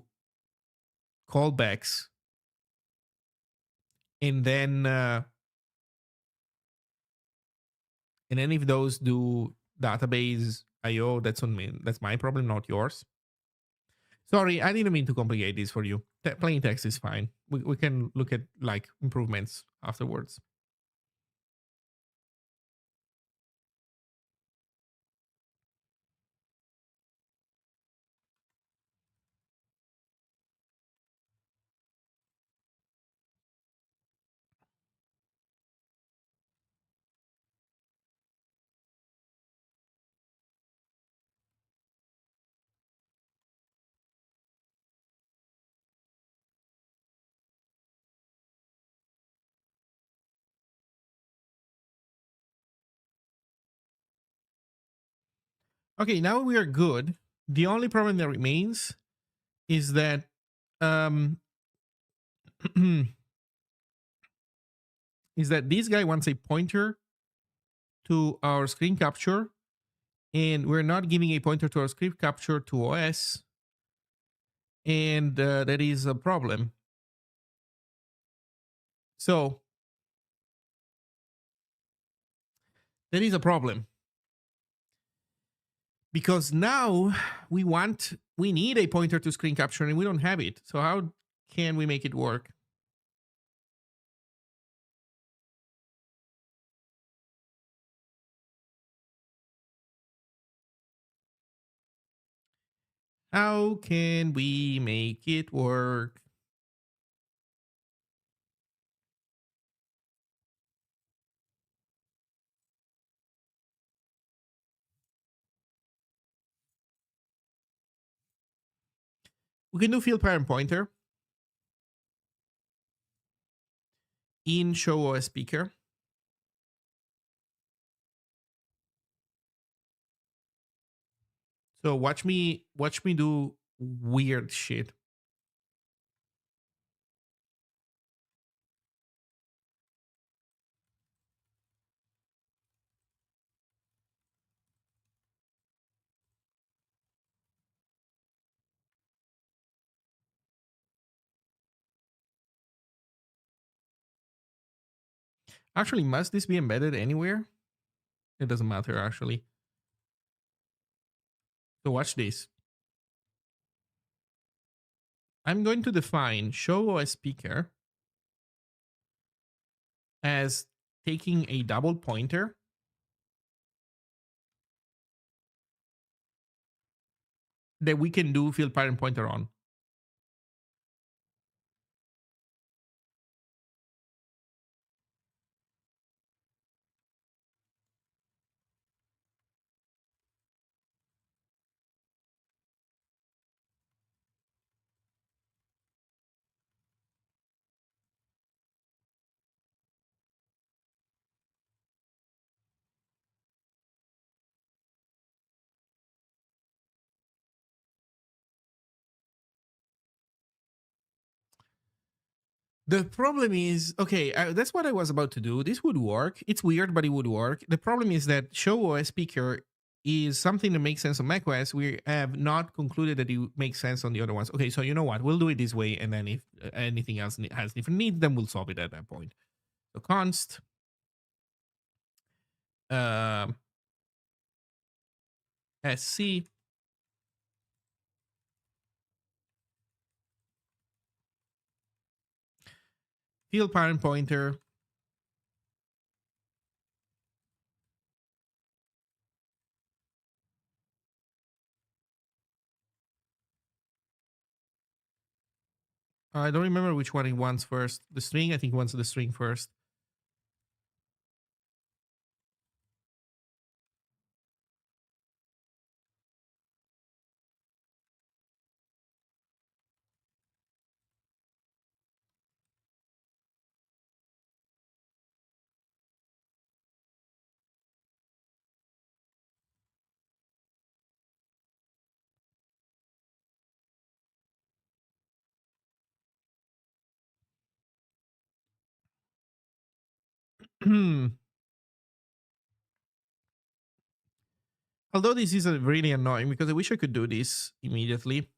callbacks, and then if those do database IO, that's on me. That's my problem, not yours. Sorry, I didn't mean to complicate this for you. Plain text is fine. We can look at like improvements afterwards. Okay, now we are good. The only problem that remains is that um is that this guy wants a pointer to our screen capture, and we're not giving a pointer to our screen capture to OS, and that is a problem. So that is a problem because now we need a pointer to screen capture and we don't have it. So how can we make it work? How can we make it work? We can do field parent pointer in show OS speaker. So watch me do weird shit. Actually, must this be embedded anywhere? It doesn't matter actually. So watch this. I'm going to define show OS speaker as taking a double pointer that we can do field parent pointer on. The problem is, okay, that's what I was about to do. This would work. It's weird, but it would work. The problem is that show OS speaker is something that makes sense on macOS. We have not concluded that it makes sense on the other ones. Okay, so you know what? We'll do it this way, and then if anything else has different needs, then we'll solve it at that point. So const um, sc field parent pointer. I don't remember which one it wants first. The string, I think it wants the string first. Although this is really annoying because I wish I could do this immediately.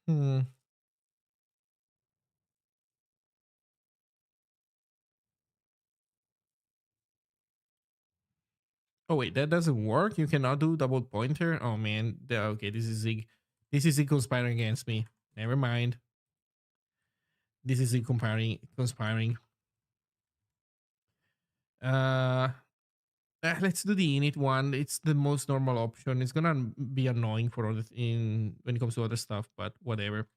Hmm. Oh wait, that doesn't work. You cannot do double pointer. Oh man. Okay, this is Zig. This is Zig conspiring against me. Never mind. This is Zig conspiring. Uh, let's do the init one. It's the most normal option. It's gonna be annoying for other in when it comes to other stuff, but whatever.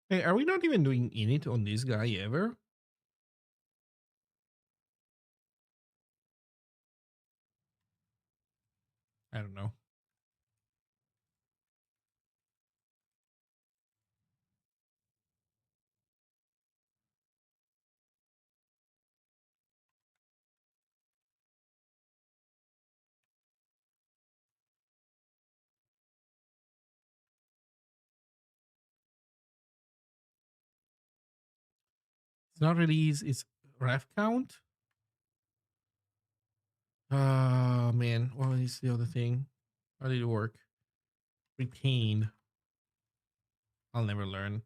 Hey, are we not even doing init on this guy ever? I don't know. It's not release, it's ref count. Man, what is the other thing? How did it work? Retained. I'll never learn.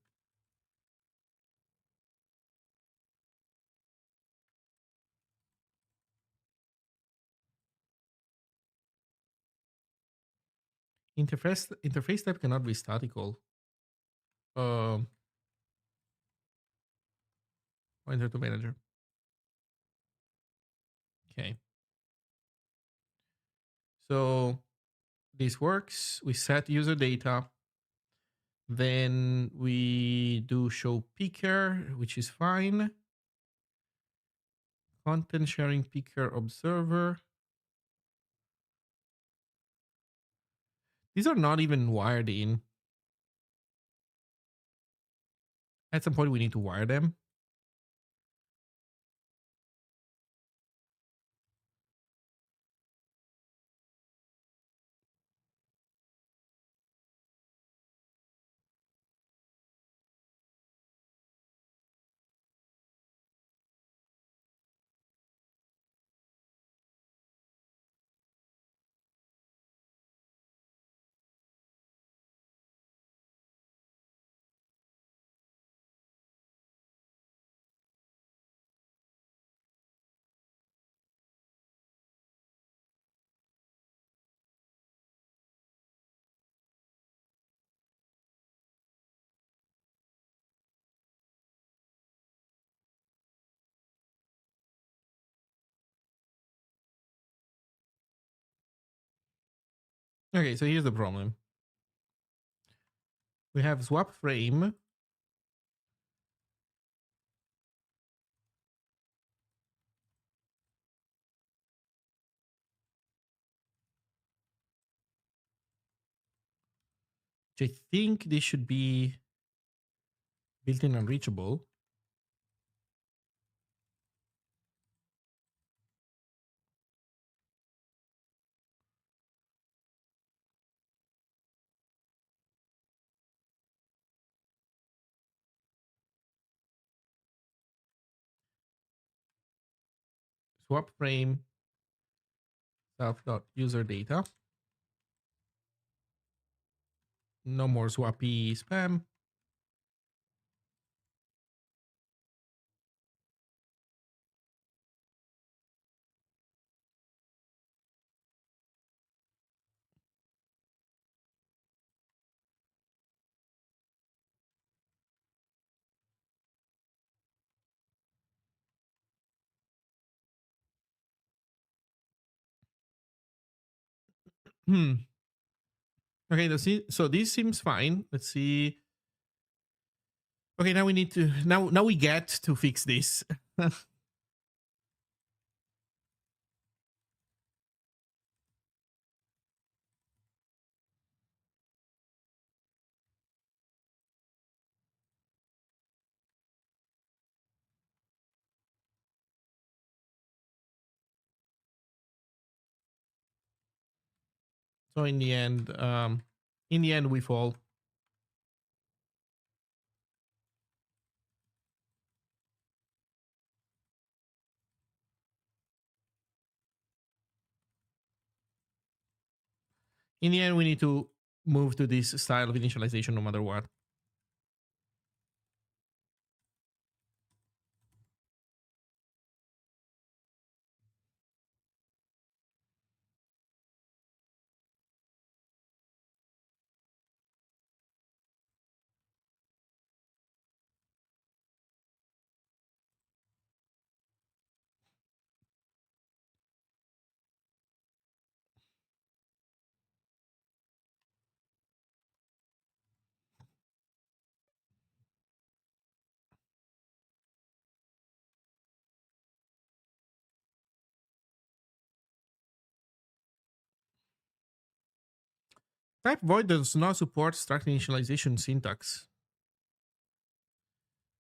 Interface type cannot be statical. Um, Enter to manager. Okay. So this works. We set user data. Then we do show picker, which is fine. Content sharing picker observer. These are not even wired in. At some point, we need to wire them. Okay, so here's the problem. We have swap frame. Which I think this should be built-in unreachable. Swap frame self.user data. No more swappy spam. Hmm. Okay, so this seems fine. Let's see. Okay, now we need to now we get to fix this. So in the end we fall. In the end, we need to move to this style of initialization no matter what. Type void does not support struct initialization syntax.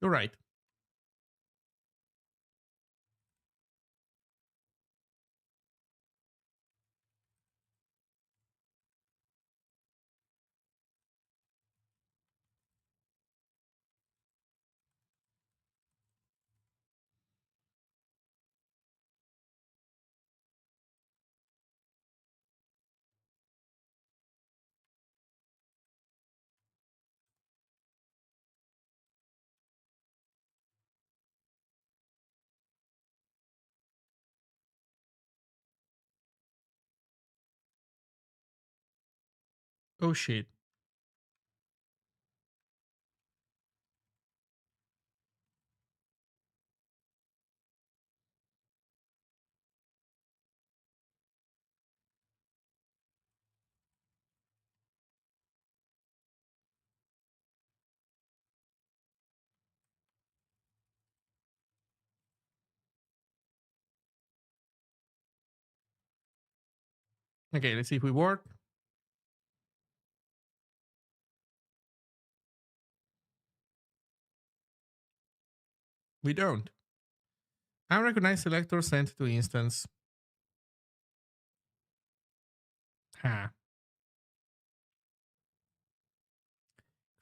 You're right. Oh shit. Okay, let's see if we work. We don't. Unrecognized selector sent to instance. Ha.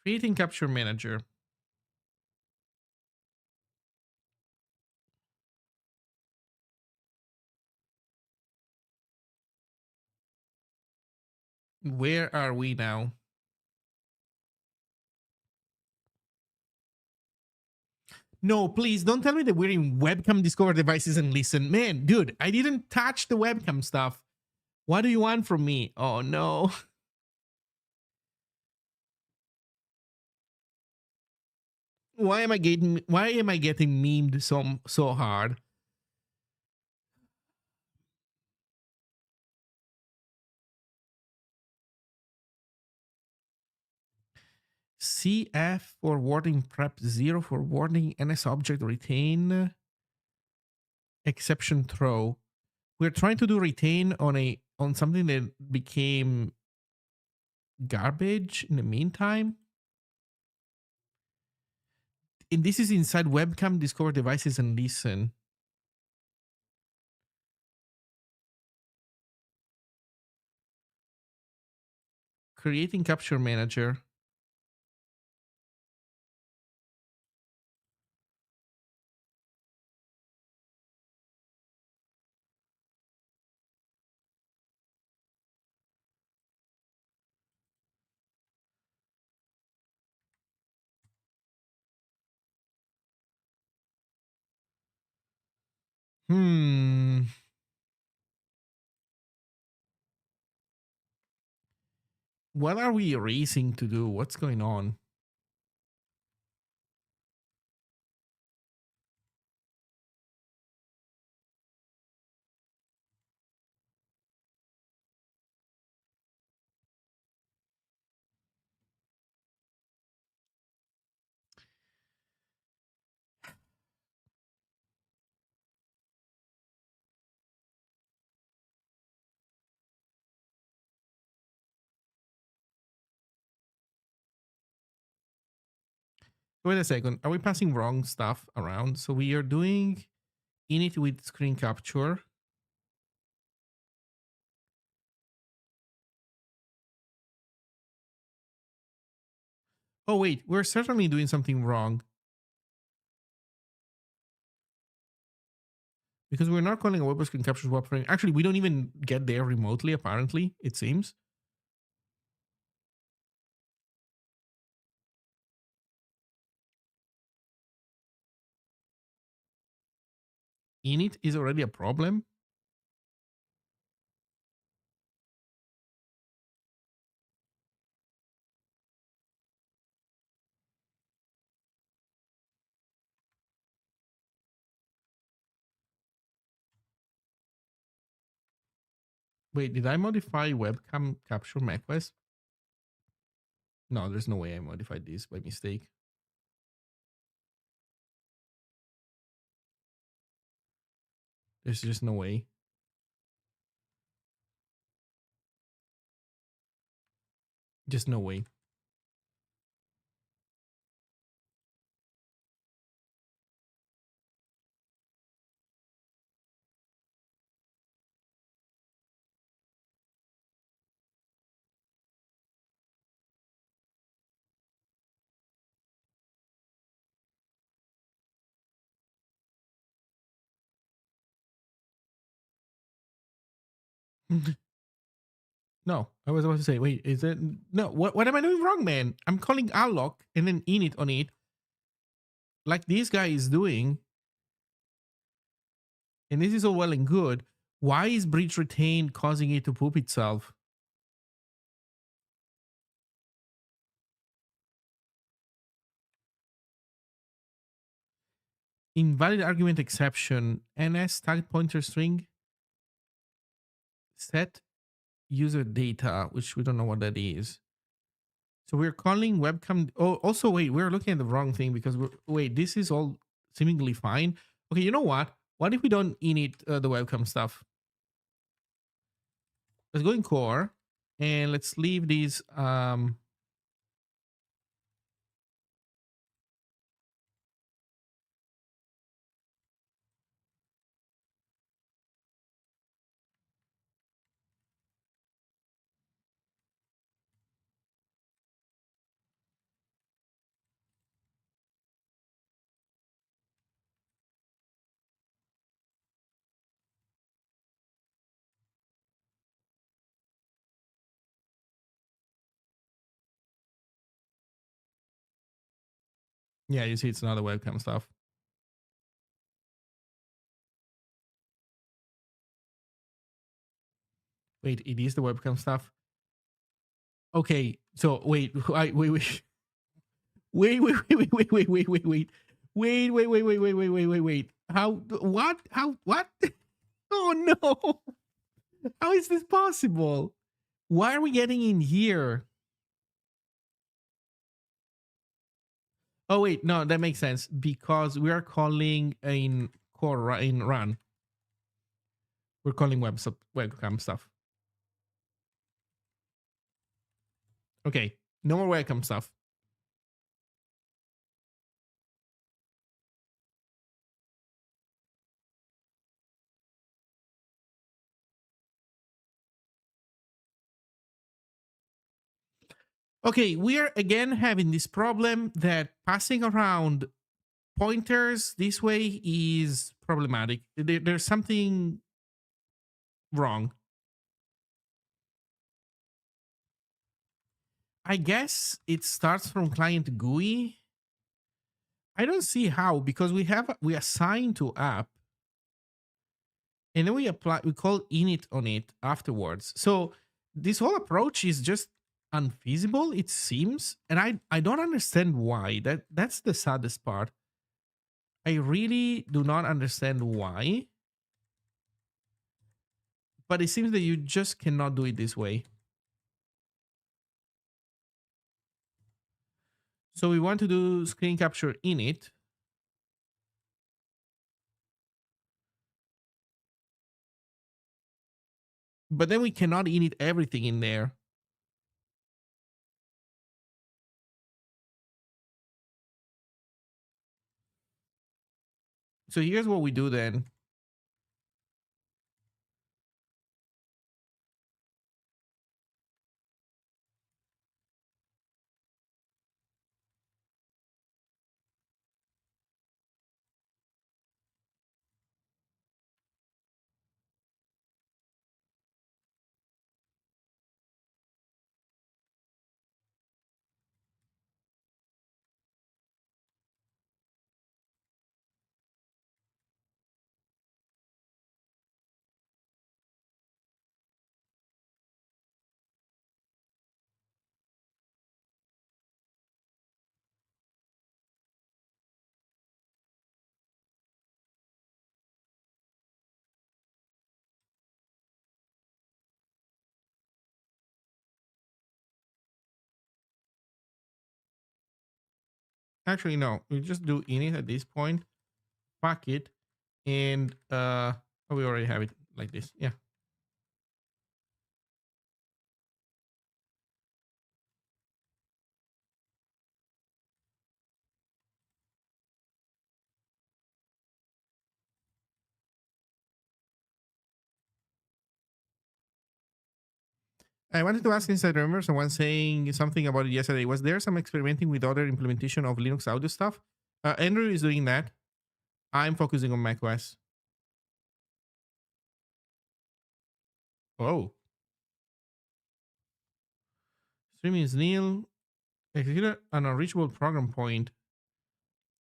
Creating capture manager. Where are we now? No, please don't tell me that we're in webcam discover devices and listen. Man, dude, I didn't touch the webcam stuff. What do you want from me? Oh no. Why am I getting memed so hard? CF for warning prep 0 for warning NS object retain exception throw. We're trying to do retain on something that became garbage in the meantime. And this is inside webcam discover devices and listen. Creating capture manager. Hmm. What are we racing to do? What's going on? Wait a second. Are we passing wrong stuff around? So we are doing init with screen capture. Oh wait, we're certainly doing something wrong because we're not calling a web screen capture swap frame. Actually, we don't even get there remotely. Apparently, it seems. Init is already a problem. Wait, did I modify webcam capture macOS? No, there's no way I modified this by mistake. There's just no way. Just no way. No, I was about to say, wait, is it no? What am I doing wrong, man? I'm calling alloc and then init on it, like this guy is doing, and this is all well and good. Why is bridge retained causing it to poop itself? Invalid argument exception. NS tag pointer string set user data, which we don't know what that is. So we're calling webcam. Oh, also wait, we're looking at the wrong thing because wait, this is all seemingly fine. Okay, you know what? What if we don't init the webcam stuff? Let's go in core and let's leave these. Yeah, you see, it's not the webcam stuff. Wait, it is the webcam stuff. Okay, so wait, wait, wait, wait, wait, wait, wait, wait, wait, wait, wait, wait, wait, wait, wait, wait, wait, wait. How? What? How? What? Oh no! How is this possible? Why are we getting in here? Oh wait, no, that makes sense because we are calling in core in run. We're calling webcam stuff. Okay, no more webcam stuff. Okay, we are again having this problem that passing around pointers this way is problematic. There's something wrong. I guess it starts from client GUI. I don't see how because we assign to app and then we call init on it afterwards. So this whole approach is just unfeasible, it seems, and I don't understand why. That's the saddest part. I really do not understand why, but it seems that you just cannot do it this way. So we want to do screen capture init. But then we cannot init everything in there. So here's what we do then. Actually, no, we just do init at this point, pack it, and oh, we already have it like this. Yeah. I wanted to ask, since I remember someone saying something about it yesterday. Was there some experimenting with other implementation of Linux audio stuff? Andrew is doing that. I'm focusing on macOS. Oh, streaming is nil. Executed an unreachable program point.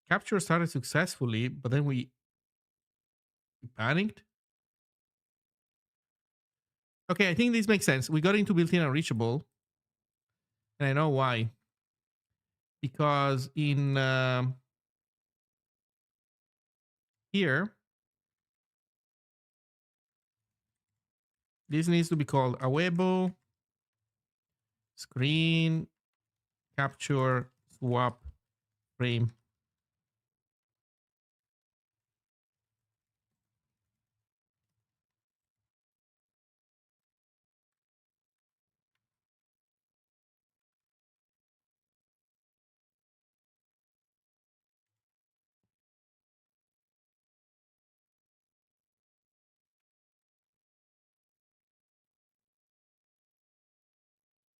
Capture started successfully, but then we panicked. Okay, I think this makes sense. We got into built-in unreachable, and I know why. Because in here, this needs to be called Awebo screen capture swap frame.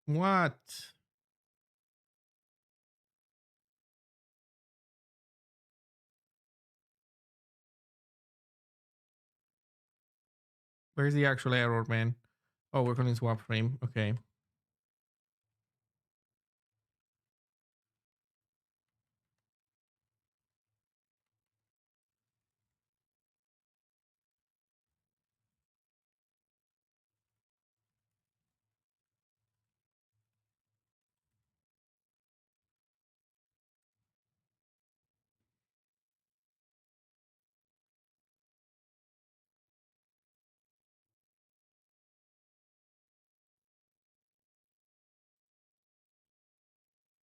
What? Where's the actual error, man? Oh, we're calling swap frame. Okay.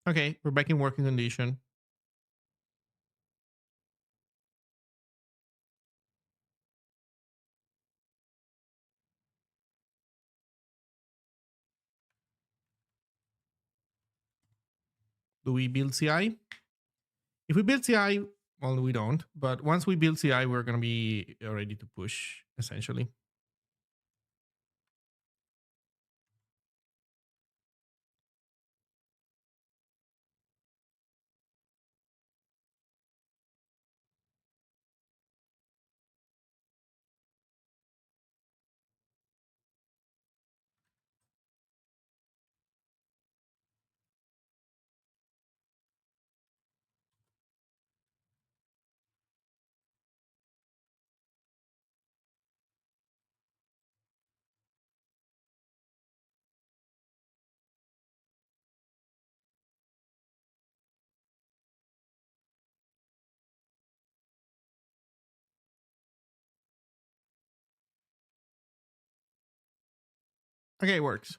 Okay, we're back in working condition. Do we build CI? If we build CI, well, we don't. But once we build CI, we're going to be ready to push, essentially. Okay, it works.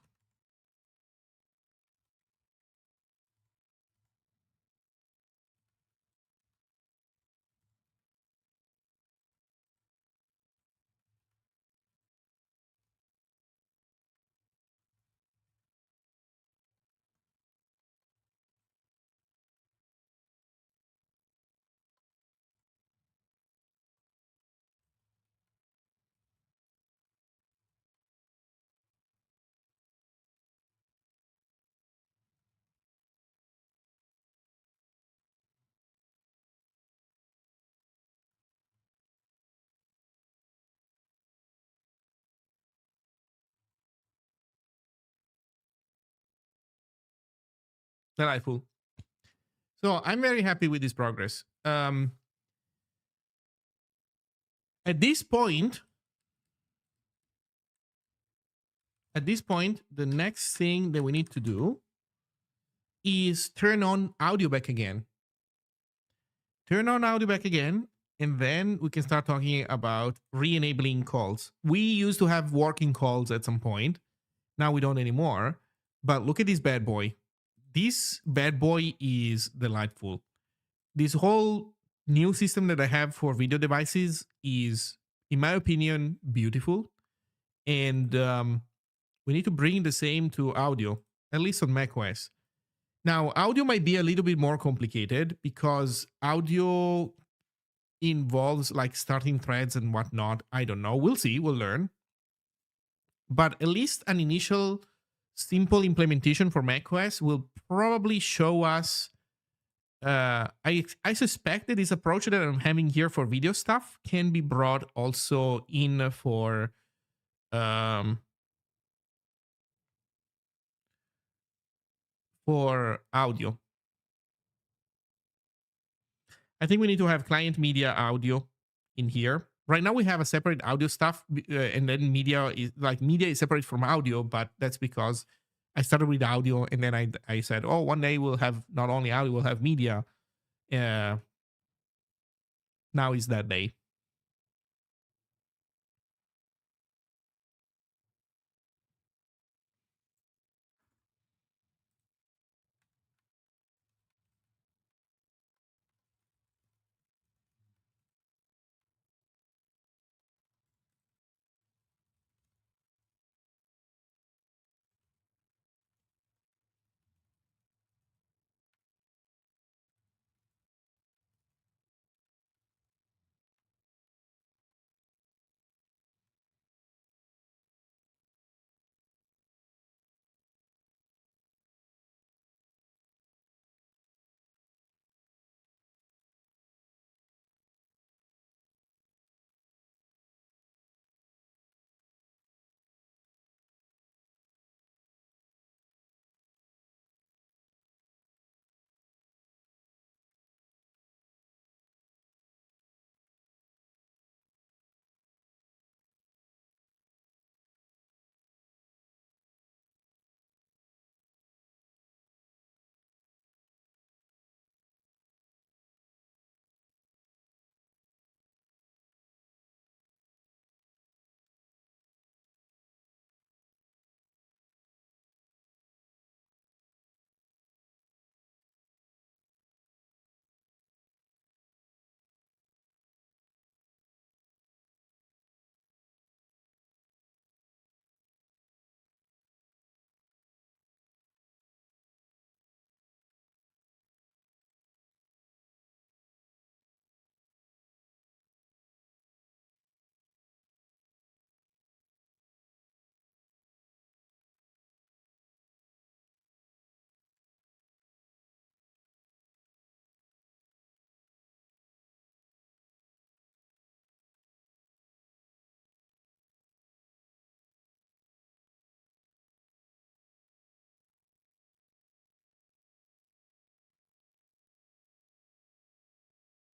Delightful. So I'm very happy with this progress. At this point, the next thing that we need to do is turn on audio back again. Turn on audio back again, and then we can start talking about re-enabling calls. We used to have working calls at some point. Now we don't anymore. But look at this bad boy. This bad boy is delightful. This whole new system that I have for video devices is, in my opinion, beautiful. And we need to bring the same to audio, at least on macOS. Now, audio might be a little bit more complicated because audio involves like starting threads and whatnot. I don't know. We'll see. We'll learn. But at least an initial simple implementation for macOS will probably show us. I suspect that this approach that I'm having here for video stuff can be brought also in um, for audio. I think we need to have client media audio in here. Right now we have a separate audio stuff, and then media is separate from audio, but that's because I started with audio and then I said, oh, one day we'll have not only audio, we'll have media. Now is that day.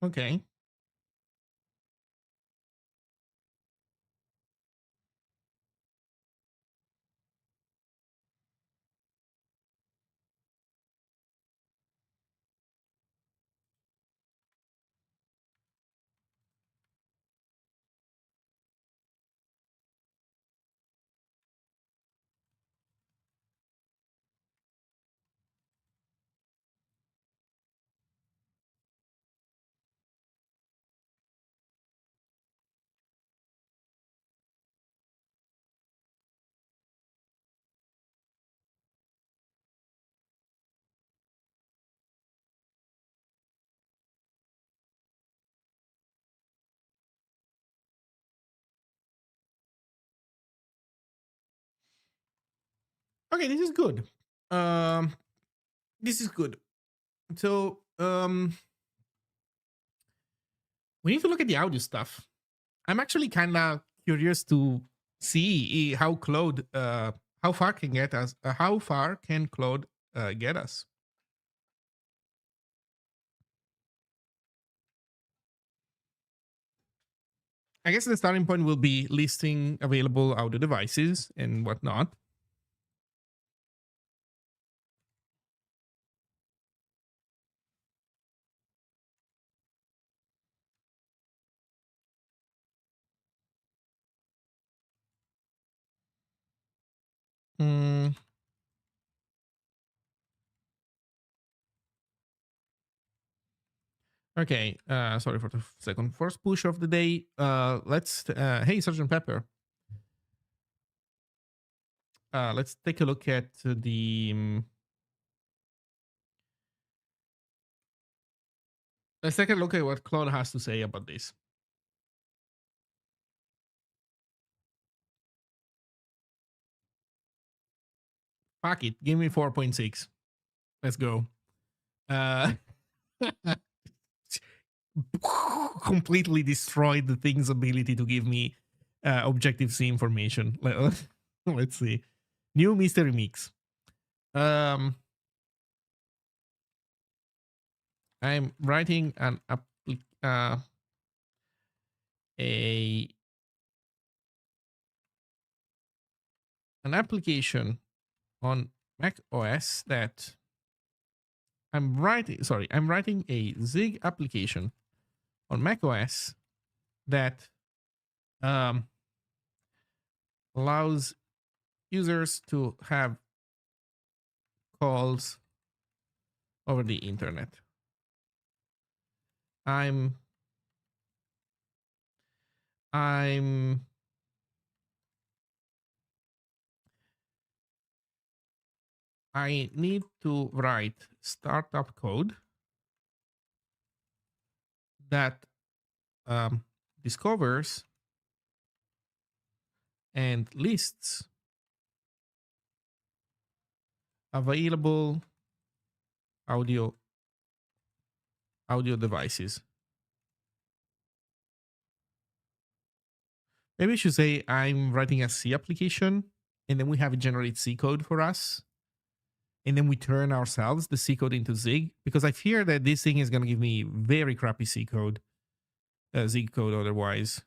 Okay. Okay, this is good. Um, this is good. So we need to look at the audio stuff. I'm actually kind of curious to see how Claude, how far can get us. How far can Claude get us? I guess the starting point will be listing available audio devices and whatnot. Mm, okay. Sorry for the second. First push of the day. Let's. Hey, Sergeant Pepper. Let's take a look at the. Let's take a look at what Claude has to say about this. Fuck it. Give me 4.6. Let's go. Completely destroyed the thing's ability to give me Objective-C information. Let's see. New mystery mix. I'm writing an application on Mac OS that I'm writing a Zig application on Mac OS that um, allows users to have calls over the internet. I'm I need to write startup code that discovers and lists available audio devices. Maybe I should say I'm writing a C application, and then we have it generate C code for us, and then we turn ourselves the C code into Zig, because I fear that this thing is going to give me very crappy C code, Zig code otherwise.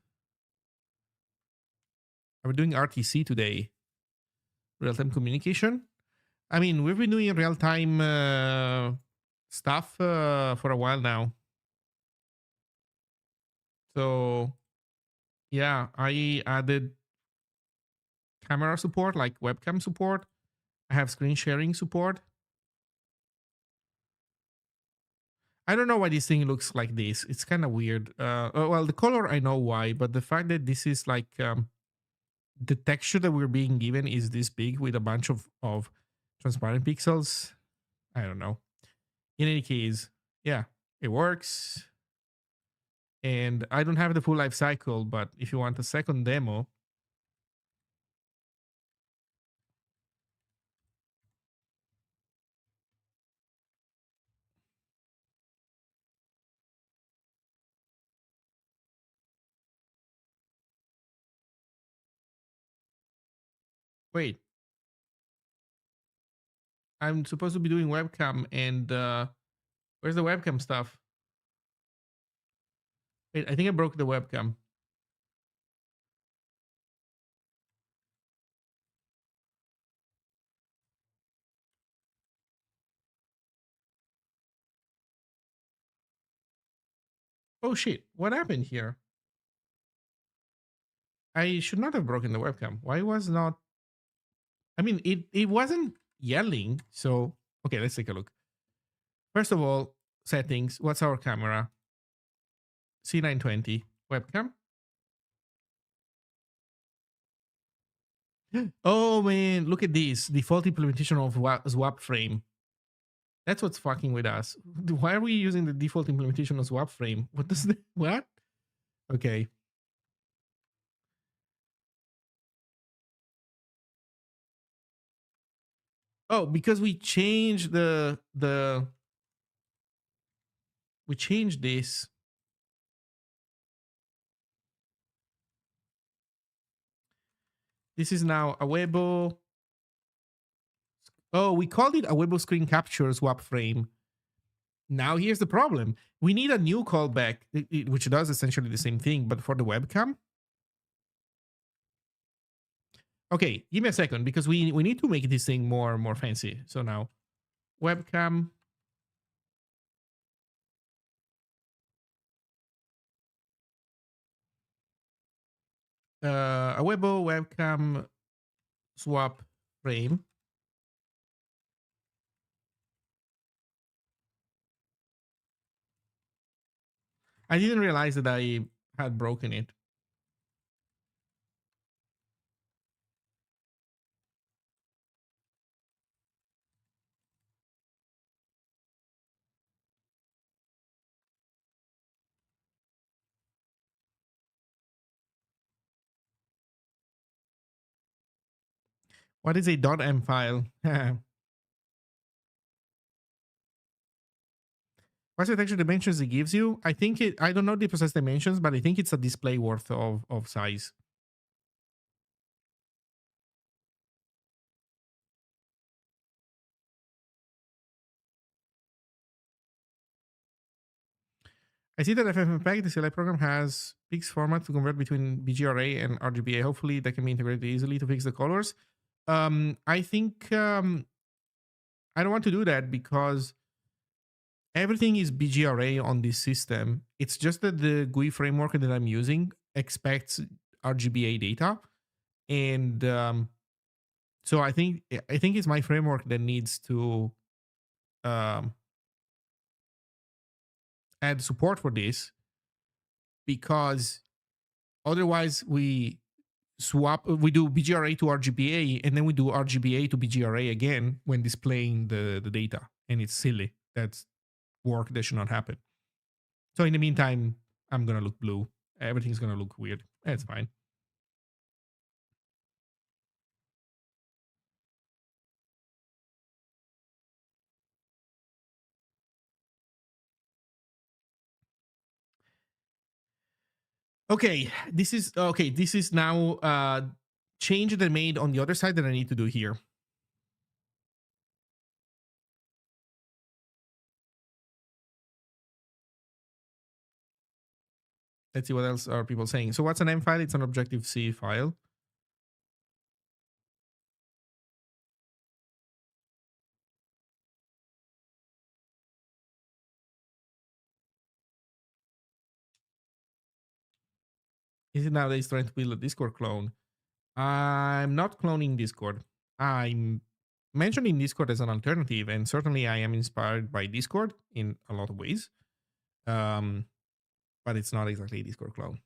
We're doing RTC today, real-time communication. I mean, we've been doing real-time stuff for a while now. So, yeah, I added camera support, like webcam support. I have screen sharing support. I don't know why this thing looks like this. It's kind of weird. Well, the color I know why, but the fact that this is like the texture that we're being given is this big with a bunch of transparent pixels. I don't know. In any case, yeah, it works. And I don't have the full life cycle, but if you want a second demo, wait, I'm supposed to be doing webcam, and where's the webcam stuff? Wait, I think I broke the webcam. Oh shit, what happened here? I should not have broken the webcam. Why was not? I mean, it wasn't yelling. So okay, let's take a look. First of all, settings. What's our camera? C920 webcam. Oh man, look at this default implementation of swap frame. That's what's fucking with us. Why are we using the default implementation of swap frame? What does the what? Okay. Oh, because we changed we changed this. This is now Awebo. Oh, we called it Awebo screen capture swap frame. Now here's the problem. We need a new callback, which does essentially the same thing, but for the webcam. Okay, give me a second because we need to make this thing more fancy. So now webcam. Awebo webcam swap frame. I didn't realize that I had broken it. What is a .m file? What's the texture dimensions it gives you? I think I don't know the precise dimensions, but I think it's a display worth of size. I see that FFmpeg, the CLI program, has PIX format to convert between BGRA and RGBA. Hopefully, that can be integrated easily to fix the colors. I think I don't want to do that because everything is BGRA on this system. It's just that the GUI framework that I'm using expects RGBA data, and so I think it's my framework that needs to um, add support for this, because otherwise we do BGRA to RGBA and then we do RGBA to BGRA again when displaying the data, and it's silly. That's work that should not happen. So in the meantime, I'm gonna look blue. Everything's gonna look weird. That's fine. Okay, this is now change that I made on the other side that I need to do here. Let's see what else are people saying. So what's an M file? It's an Objective-C file. Is it nowadays trying to build a Discord clone? I'm not cloning Discord. I'm mentioning Discord as an alternative, and certainly I am inspired by Discord in a lot of ways. But it's not exactly a Discord clone.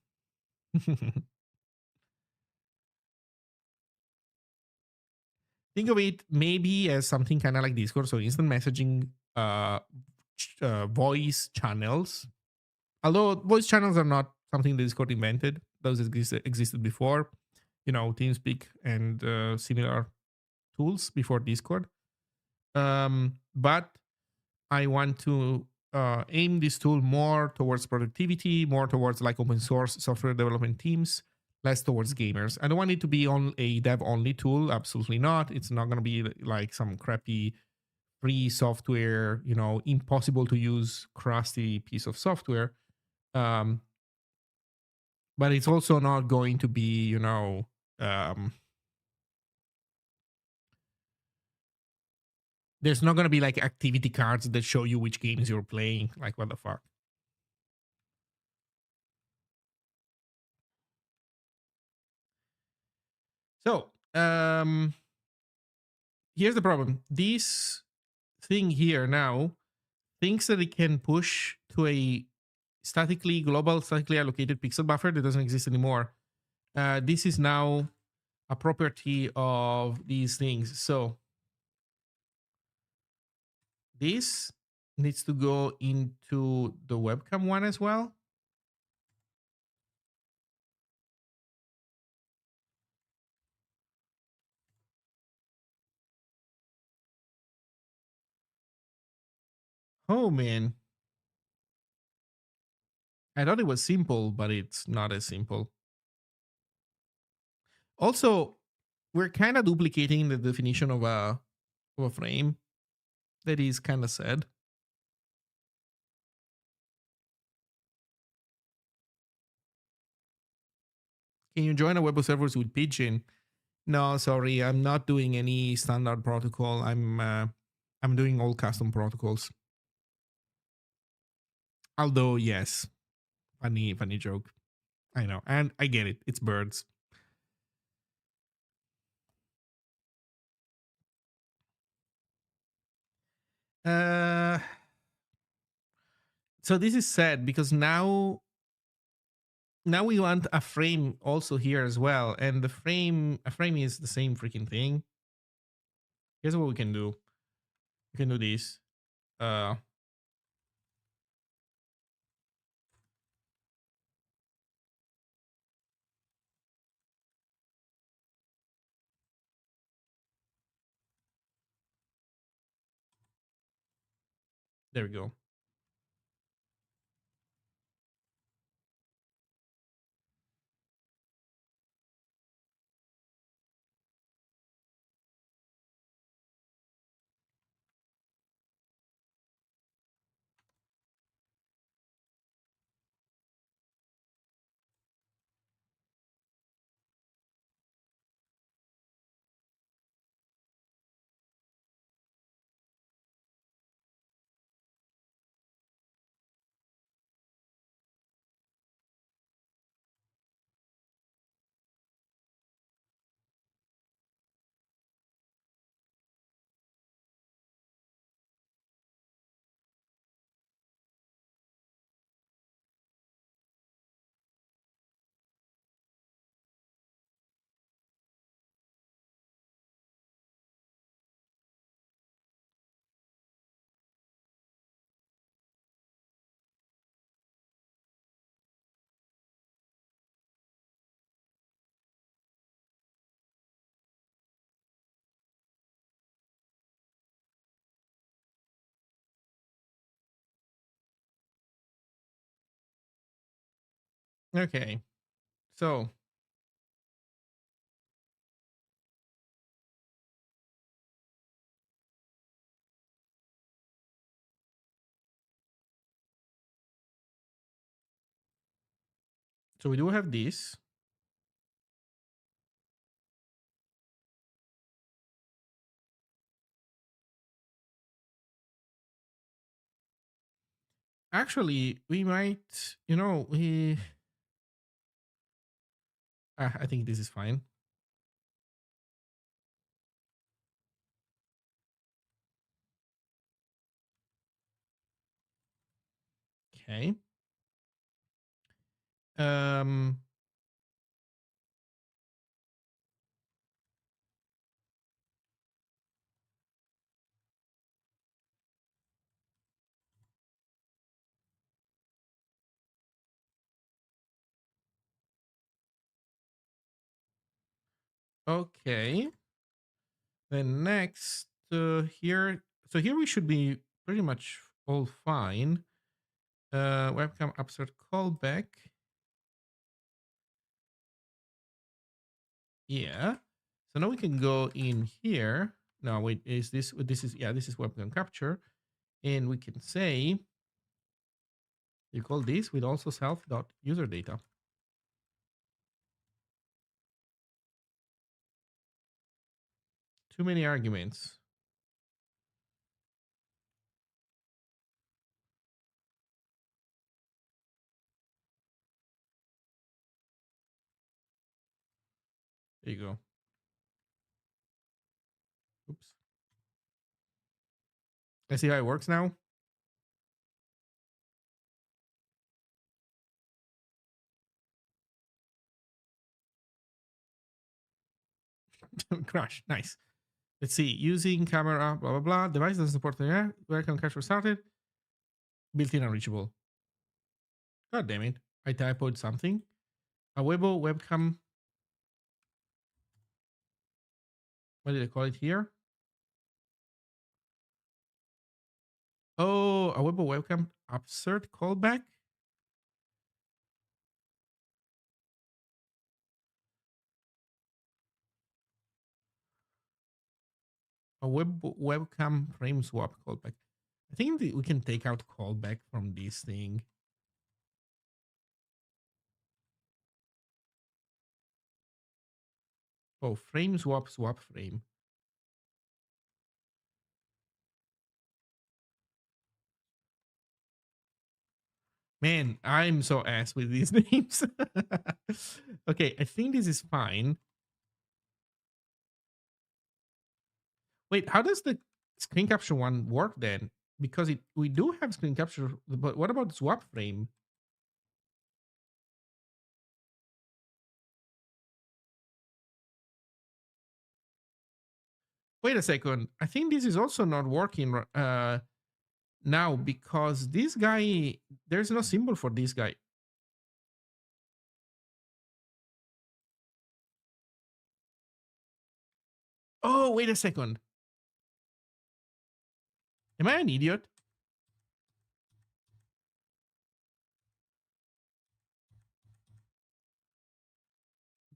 Think of it maybe as something kind of like Discord, so instant messaging, voice channels. Although voice channels are not something that Discord invented; those existed before. TeamSpeak and similar tools before Discord. But I want to aim this tool more towards productivity, more towards like open source software development teams, less towards gamers. I don't want it to be on a dev only tool. Absolutely not. It's not going to be like some crappy free software, impossible to use, crusty piece of software. But it's also not going to be, there's not going to be like activity cards that show you which games you're playing. Like, what the fuck? So, here's the problem. This thing here now thinks that it can push to a statically allocated pixel buffer that doesn't exist anymore. This is now a property of these things. So this needs to go into the webcam one as well. Oh man. I thought it was simple, but it's not as simple. Also, we're kind of duplicating the definition of a frame. That is kind of sad. Can you join Awebo servers with Pigeon? No, sorry, I'm not doing any standard protocol. I'm doing all custom protocols. Although, yes, funny joke. I know, and I get it. It's birds. Uh, so this is sad because now we want a frame also here as well, and a frame is the same freaking thing. Here's what we can do. We can do this. Uh, There we go. Okay. So we do have this. Actually, we might, we I think this is fine. Okay. Um okay. Then next here, so here we should be pretty much all fine. Webcam upsert callback. Yeah. So now we can go in here. No, wait, is this is, yeah, this is webcam capture. And we can say, you call this with also self dot user data. Too many arguments. There you go. Oops. I see how it works now. Crash. Nice. Let's see. Using camera, blah, blah, blah. Device doesn't support the air. Webcam capture started. Built-in unreachable. God damn it. I typoed something. Awebo webcam. What did I call it here? Oh, Awebo webcam upsert callback. A webcam frame swap callback. I think we can take out callback from this thing. Oh, frame swap frame. Man, I'm so ass with these names. Okay, I think this is fine. Wait, how does the screen capture one work then? Because we do have screen capture, but what about swap frame? Wait a second. I think this is also not working now because this guy, there's no symbol for this guy. Oh, wait a second. Am I an idiot?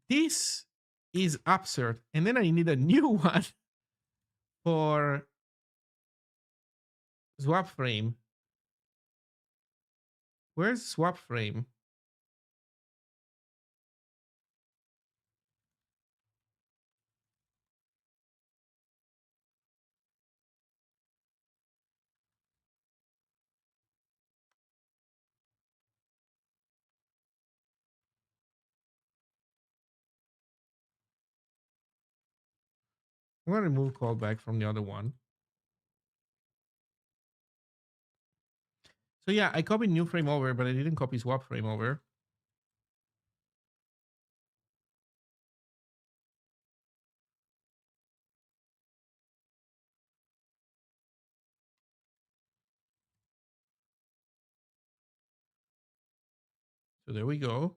this is upsert, and then I need a new one for swap frame. Where's swap frame? I'm gonna remove callback from the other one. So yeah, I copied new frame over, but I didn't copy swap frame over. So there we go.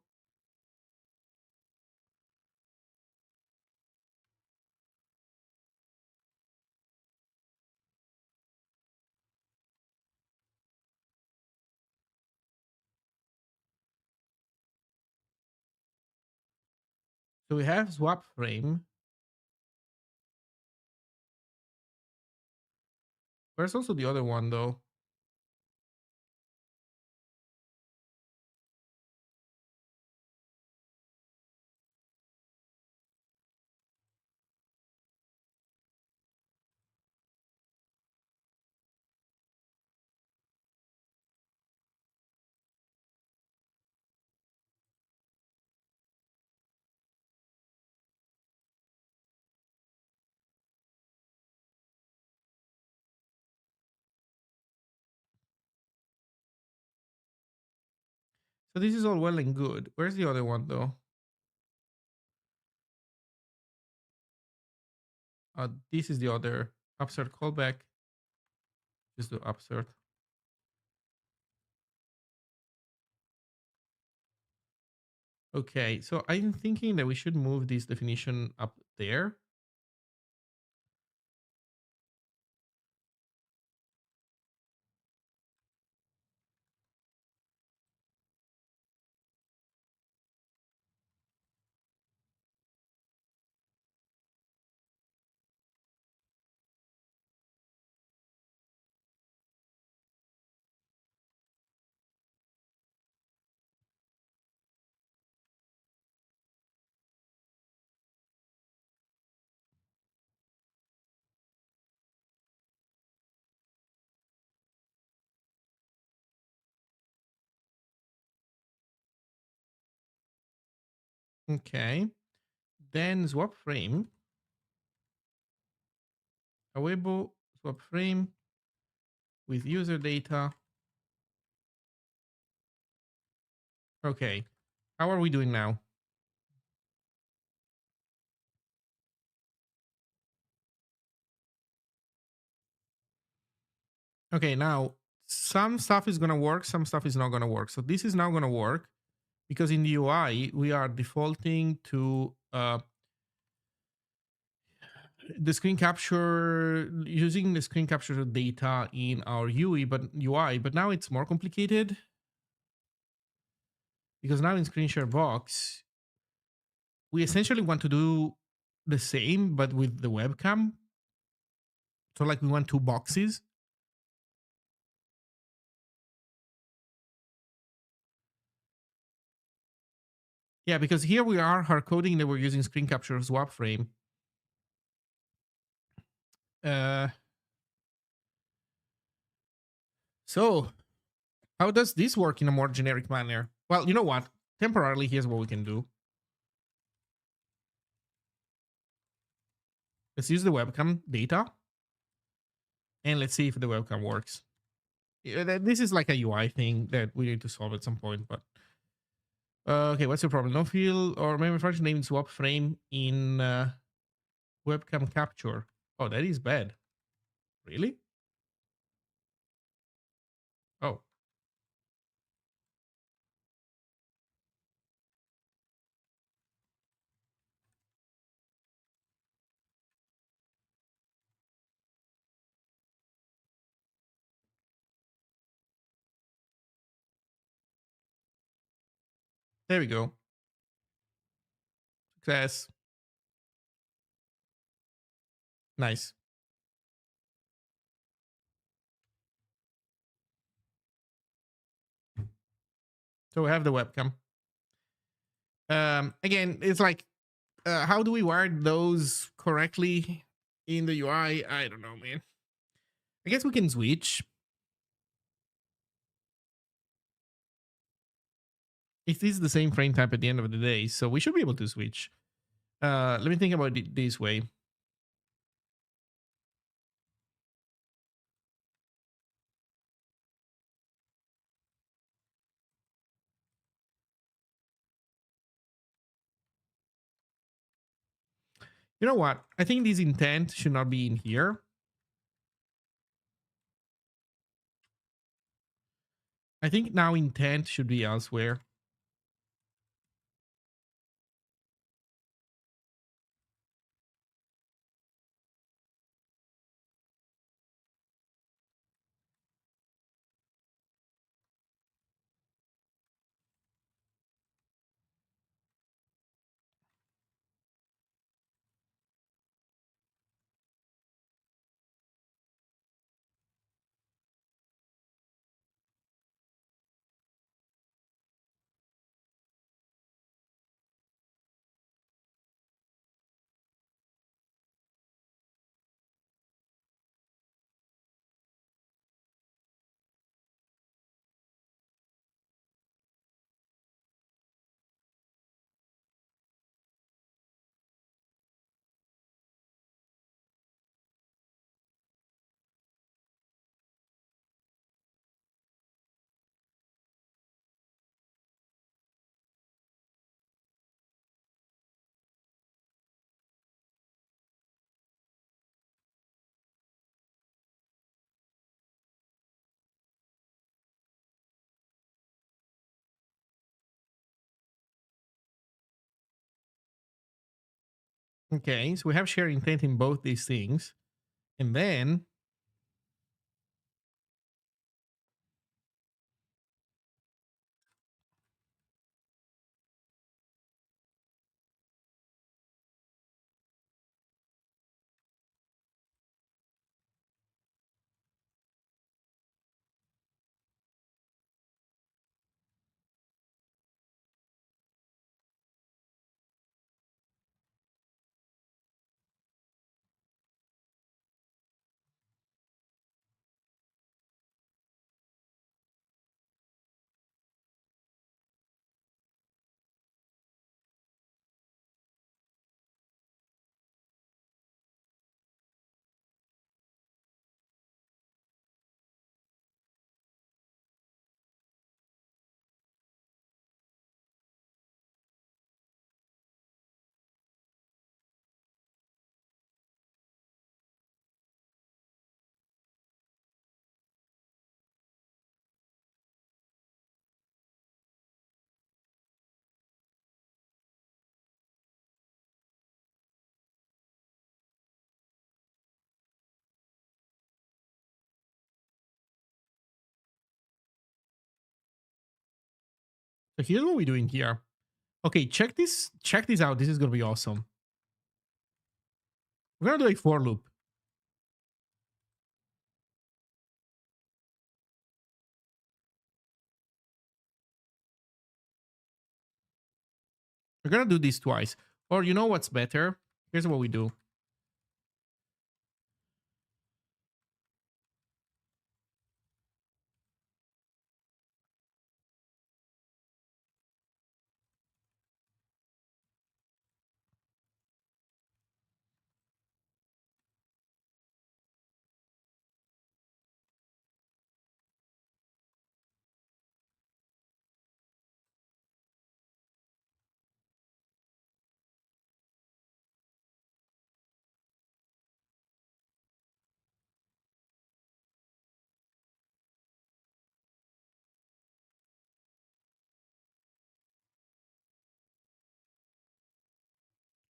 So we have swap frame. Where's also the other one though? So this is all well and good. Where's the other one though? This is the other upsert callback. Just do upsert. Okay, so I'm thinking that we should move this definition up there. Okay. Then swap frame. Awebo swap frame with user data. Okay. How are we doing now? Okay, now some stuff is gonna work, some stuff is not gonna work. So this is now gonna work because in the UI we are defaulting to the screen capture, using the screen capture data in our UI, but now it's more complicated because now in screen share box we essentially want to do the same but with the webcam. So like we want two boxes. Yeah, because here we are hard coding that we're using screen capture swap frame. Uh, so how does this work in a more generic manner? Well, you know what? Temporarily, here's what we can do. Let's use the webcam data and let's see if the webcam works. This is like a UI thing that we need to solve at some point, but okay, what's your problem? No field or memory function named swap frame in webcam capture. Oh, that is bad. Really? Oh, there we go. Success. Nice. So we have the webcam. Again, it's like, how do we wire those correctly in the UI? I don't know, man. I guess we can switch. It is the same frame type at the end of the day, so we should be able to switch. Let me think about it this way. You know what? I think this intent should not be in here. I think now intent should be elsewhere. Okay, so we have shared intent in both these things. And then so here's what we're doing here. Okay, check this out. This is gonna be awesome. We're gonna do a for loop. We're gonna do this twice. Or you know what's better? Here's what we do.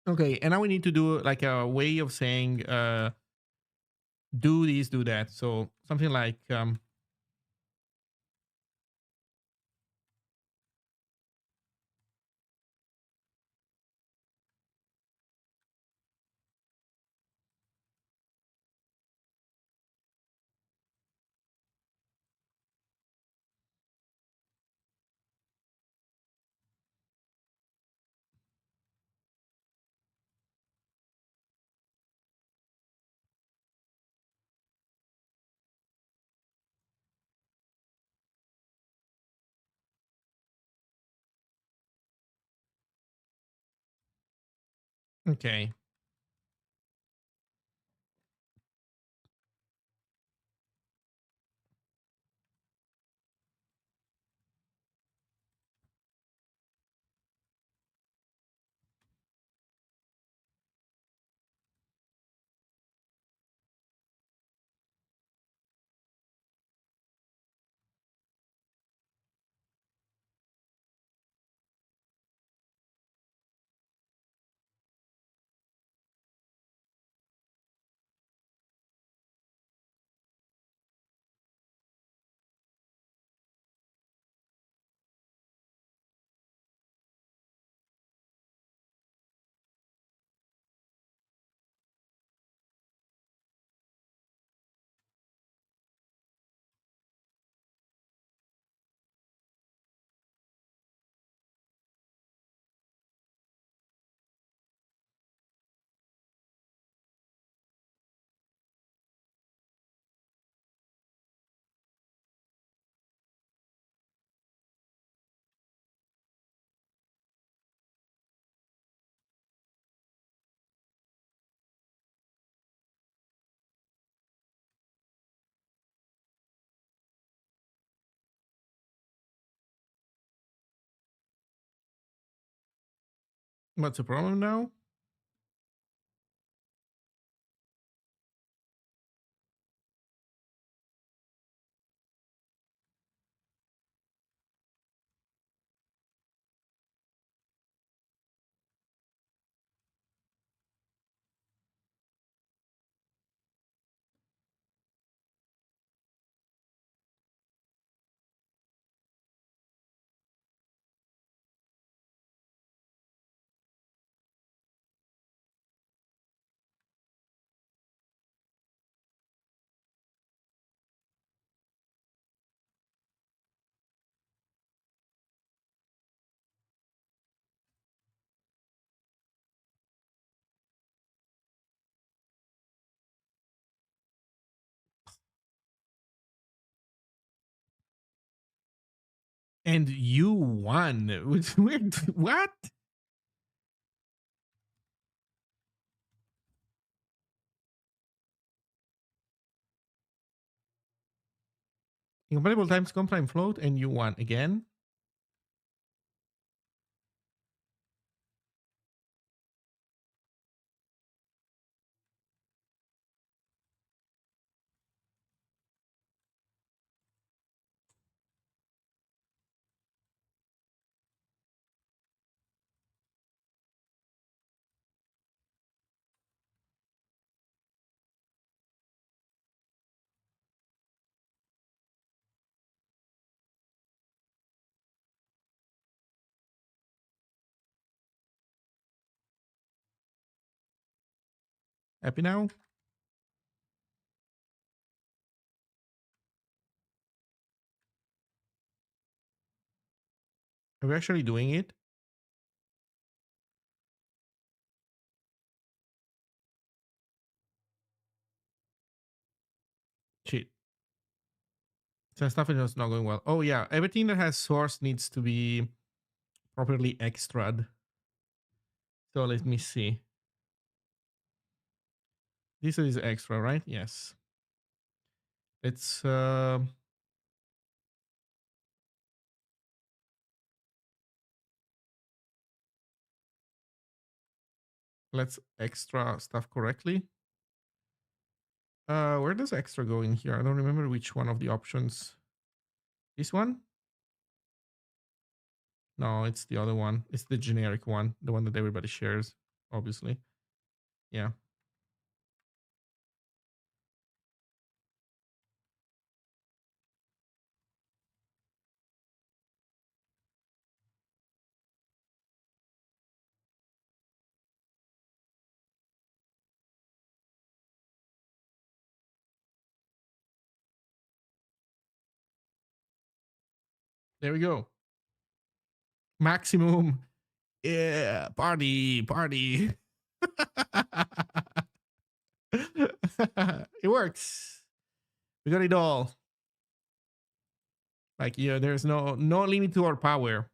Okay, and now we need to do like a way of saying do this, do that. So something like Okay. What's the problem now? And you won. Which weird. What? Incompatible times compile and float, and you won again. Happy now? Are we actually doing it? Shit. Some stuff is not going well. Oh yeah, everything that has source needs to be properly extra'd. So let me see. This is extra, right? Yes. It's let's extra stuff correctly. Where does extra go in here? I don't remember which one of the options. This one? No, it's the other one. It's the generic one, the one that everybody shares, obviously. Yeah. There we go. Maximum. Yeah, party, party. It works. We got it all. Like, yeah, there's no limit to our power.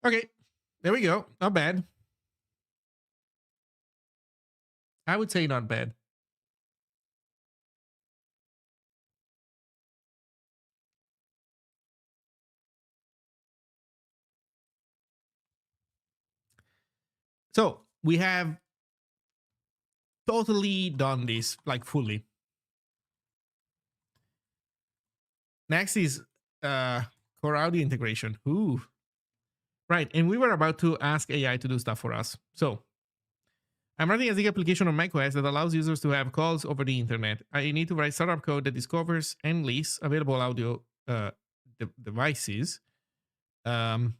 Okay, there we go. Not bad. I would say not bad. So we have totally done this like fully. Next is core audio integration. Ooh. Right. And we were about to ask AI to do stuff for us. So I'm running a Zig application on macOS that allows users to have calls over the internet. I need to write startup code that discovers and lists available audio devices. Um,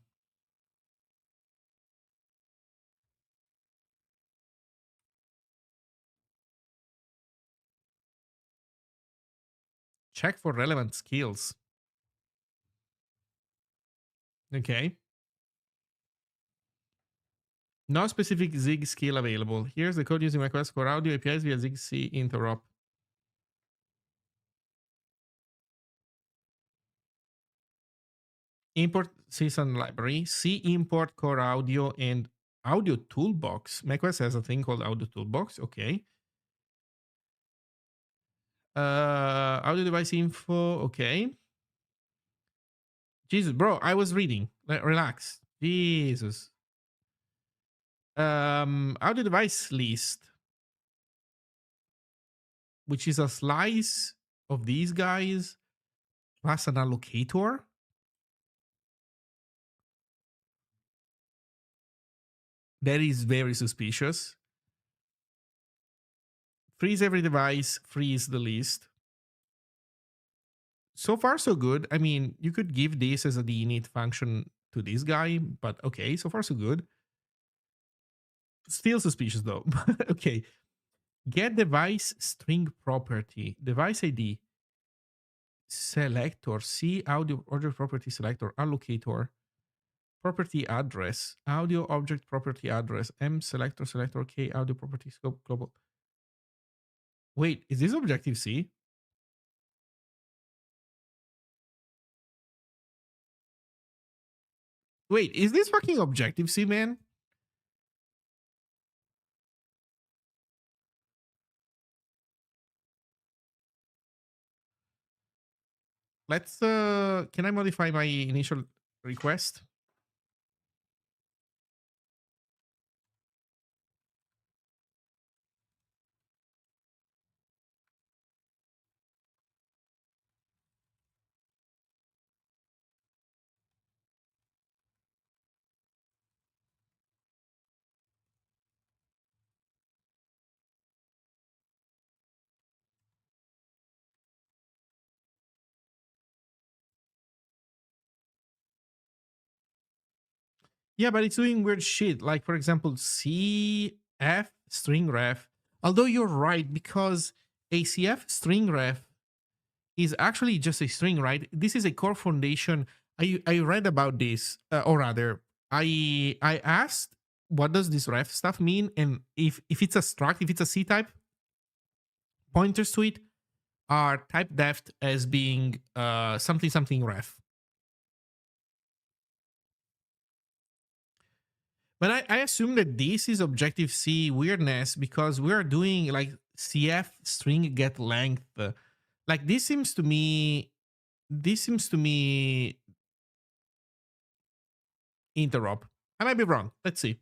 check for relevant skills. Okay. No specific Zig skill available. Here's the code using macOS core audio APIs via Zig C interop. Import CSON library, C import core audio and audio toolbox. macOS has a thing called audio toolbox. Okay. Audio device info. Okay. Jesus, bro, I was reading. Relax. Jesus. Audio device list, which is a slice of these guys plus an allocator. That is very suspicious. Freeze every device, freeze the list. So far, so good. I mean, you could give this as a deinit function to this guy, but okay, so far, so good. Still suspicious though. Okay. Get device string property, device ID, selector, C audio object property selector, allocator, property address, audio object property address, M selector, selector, K audio property scope global. Wait, is this Objective C? Wait, is this fucking Objective C, man? Let's can I modify my initial request? Yeah, but it's doing weird shit. Like, for example, CF string ref. Although you're right, because a CF string ref is actually just a string, right? This is a core foundation. I read about this, or rather, I asked what does this ref stuff mean, and if it's a struct, if it's a C type, pointers to it are type deft as being something something ref. But I assume that this is Objective C weirdness because we're doing like CF string get length. Like this seems to me interop. I might be wrong. Let's see.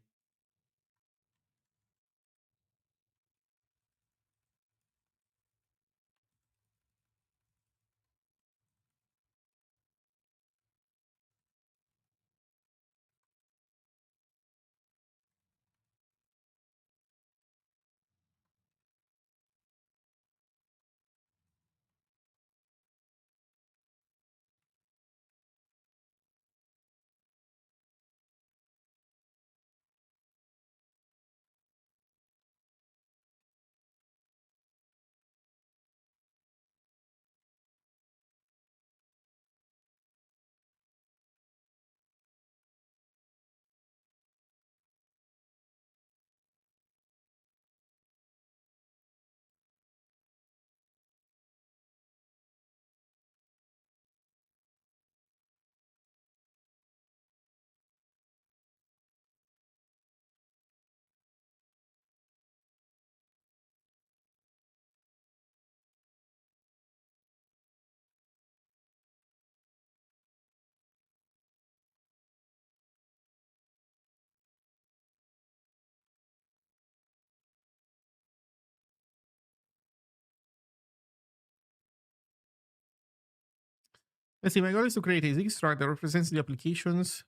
Let's see, my goal is to create a Zig struct that represents the applications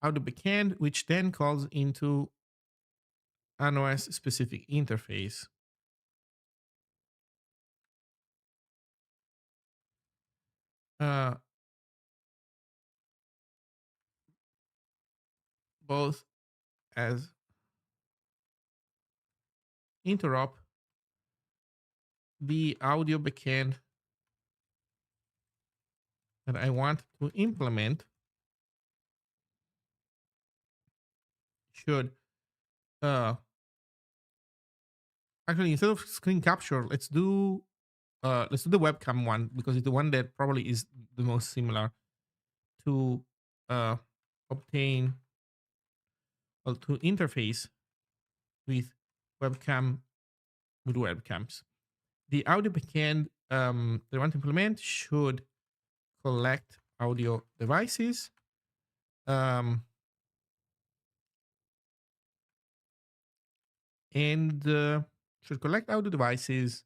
out the backend, which then calls into an OS specific interface. Both as interop the audio backend that I want to implement should actually, instead of screen capture, let's do the webcam one because it's the one that probably is the most similar to uh, obtain well, to interface with webcam with webcams. The audio backend they want to implement should collect audio devices. And should collect audio devices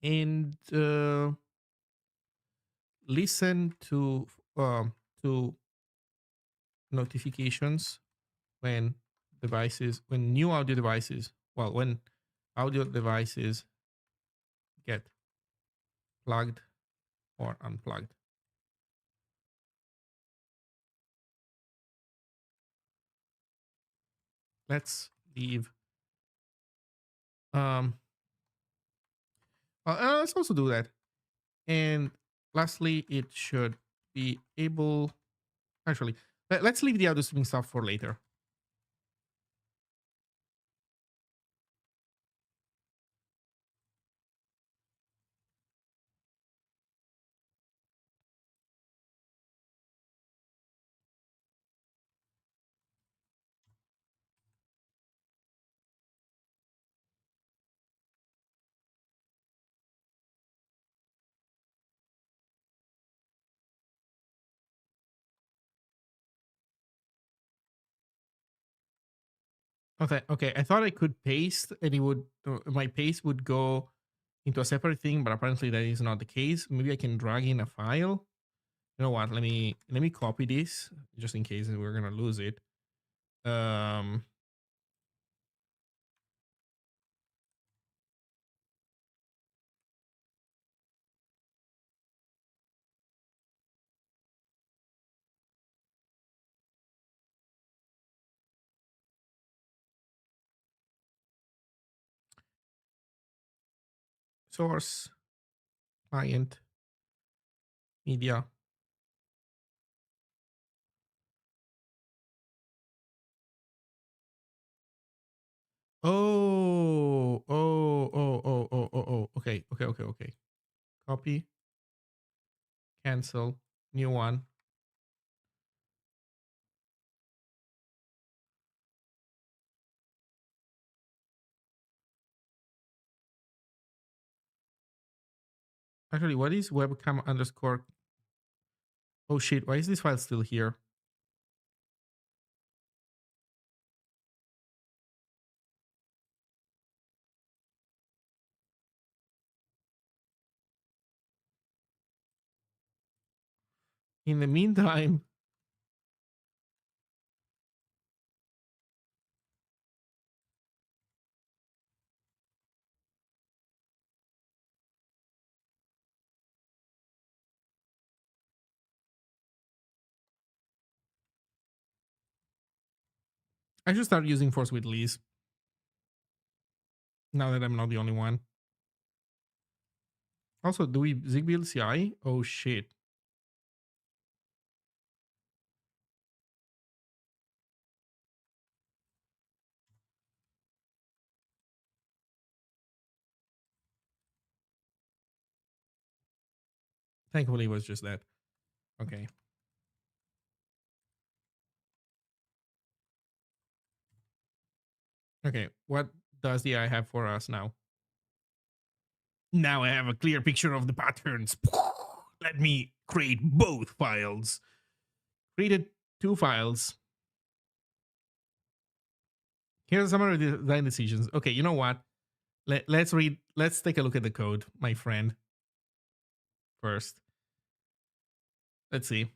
and listen to notifications when new audio devices, when audio devices get plugged or unplugged. Let's leave. Let's also do that. And lastly, it should be able. Actually, let's leave the audio streaming stuff for later. Okay. I thought I could paste, and it would my paste would go into a separate thing, but apparently that is not the case. Maybe I can drag in a file. You know what? Let me copy this just in case we're gonna lose it. Source, client, media. Oh. Okay. Copy, cancel, new one. Actually, what is webcam underscore? Oh shit, why is this file still here? In the meantime, I should start using Force with Lease now that I'm not the only one. Also, do we Zigbee CI? Oh shit. Thankfully, it was just that. Okay. Okay, what does the AI have for us now? Now I have a clear picture of the patterns. Let me create both files. Created 2 files. Here's some of the design decisions. Okay, you know what? Let's take a look at the code, my friend, first. Let's see.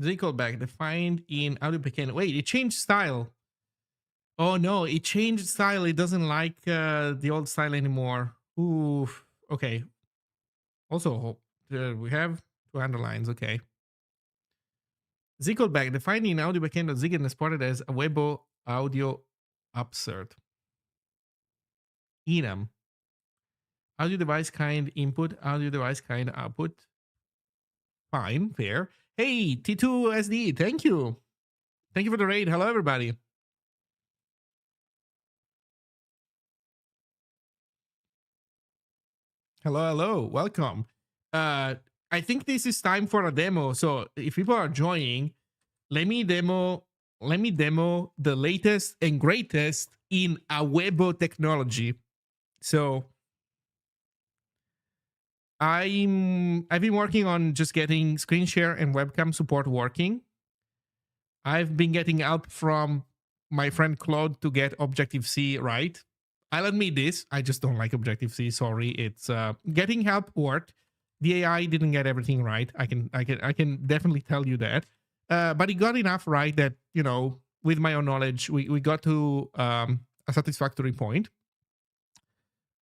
Zig callback defined in audio backend. Wait, it changed style. Oh no, it changed style. It doesn't like the old style anymore. Ooh, okay. Also, we have two underlines. Okay. Zig callback defined in audio backend of Zig and exported as Awebo audio upsert. Enum. Audio device kind input, audio device kind output. Fine, fair. Hey, T2SD, thank you. Thank you for the raid. Hello, everybody. Hello, hello. Welcome. I think this is time for a demo. So if people are joining, let me demo the latest and greatest in Awebo technology. So I've been working on just getting screen share and webcam support working. I've been getting help from my friend Claude to get Objective-C right. I'll admit this, I just don't like Objective-C. Sorry, it's getting help worked. The AI didn't get everything right. I can definitely tell you that. But it got enough right that, you know, with my own knowledge, we got to a satisfactory point.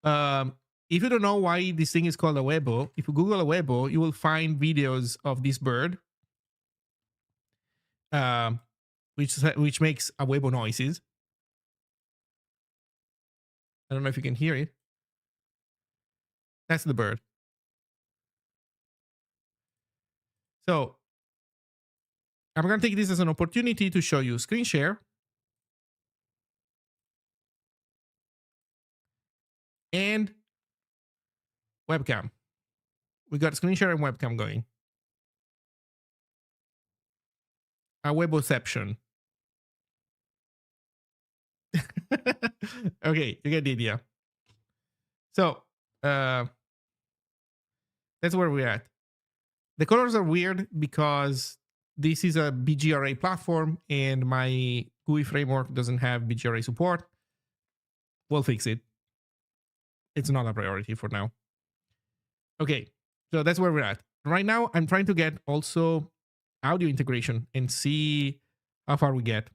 If you don't know why this thing is called Awebo, if you Google Awebo, you will find videos of this bird, which makes Awebo noises. I don't know if you can hear it. That's the bird. So I'm going to take this as an opportunity to show you screen share and webcam. We got screen share and webcam going. A weboception. Okay, you get the idea. So that's where we're at. The colors are weird because this is a BGRA platform and my GUI framework doesn't have BGRA support. We'll fix it. It's not a priority for now. Okay, so that's where we're at. Right now, I'm trying to get also audio integration and see how far we get.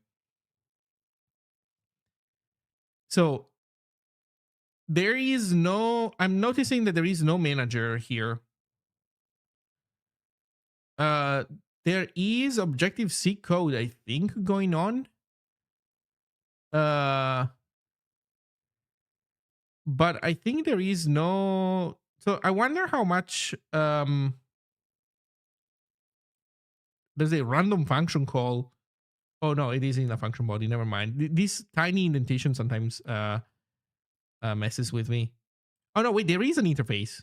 So there is no, I'm noticing that there is no manager here. There is Objective-C code, I think, going on. But I think there is no, so I wonder how much there's a random function call. Oh no, it is in a function body. Never mind. This tiny indentation sometimes messes with me. Oh no, wait, there is an interface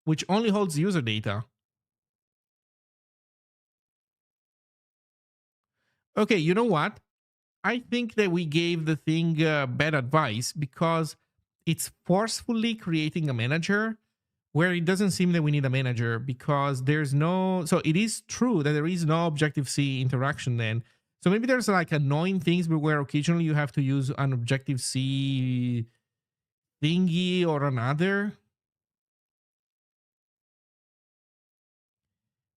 which only holds user data. Okay, you know what? I think that we gave the thing bad advice because it's forcefully creating a manager where it doesn't seem that we need a manager because there's no, so it is true that there is no Objective-C interaction then. So maybe there's like annoying things where occasionally you have to use an Objective-C thingy or another.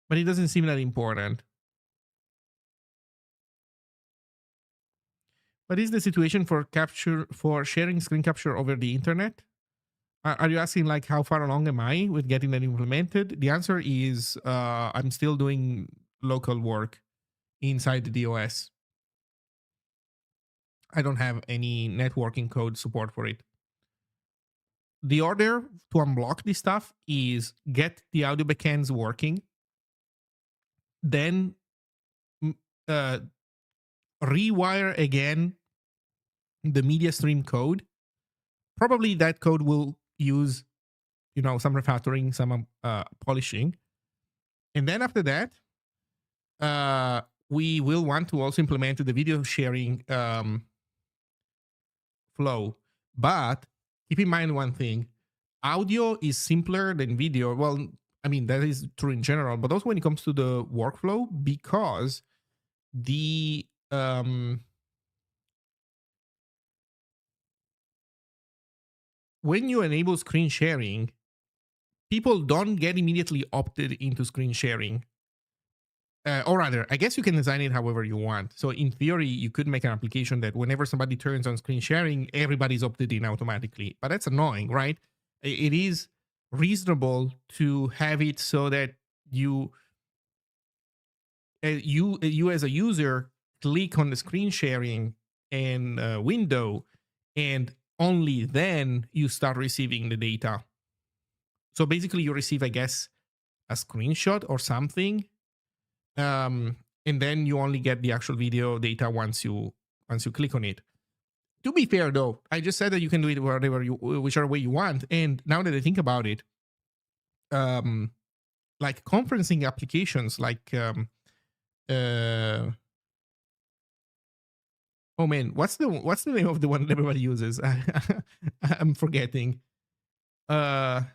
But it doesn't seem that important. What is the situation for sharing screen capture over the internet? Are you asking like how far along am I with getting that implemented? The answer is I'm still doing local work inside the DOS. I don't have any networking code support for it. The order to unblock this stuff is get the audio backends working, then rewire again the media stream code. Probably that code will use, you know, some refactoring, some polishing. And then after that, we will want to also implement the video sharing flow. But keep in mind one thing: audio is simpler than video. Well, I mean, that is true in general, but also when it comes to the workflow, because the when you enable screen sharing, people don't get immediately opted into screen sharing. Or rather, I guess you can design it however you want. So in theory, you could make an application that whenever somebody turns on screen sharing, everybody's opted in automatically. But that's annoying, right? It is reasonable to have it so that you as a user click on the screen sharing and window, and only then you start receiving the data. So basically, you receive, I guess, a screenshot or something, and then you only get the actual video data once you click on it. To be fair, though, I just said that you can do it whichever way you want. And now that I think about it, like conferencing applications, like uh, oh man, what's the name of the one that everybody uses? I'm forgetting. Oh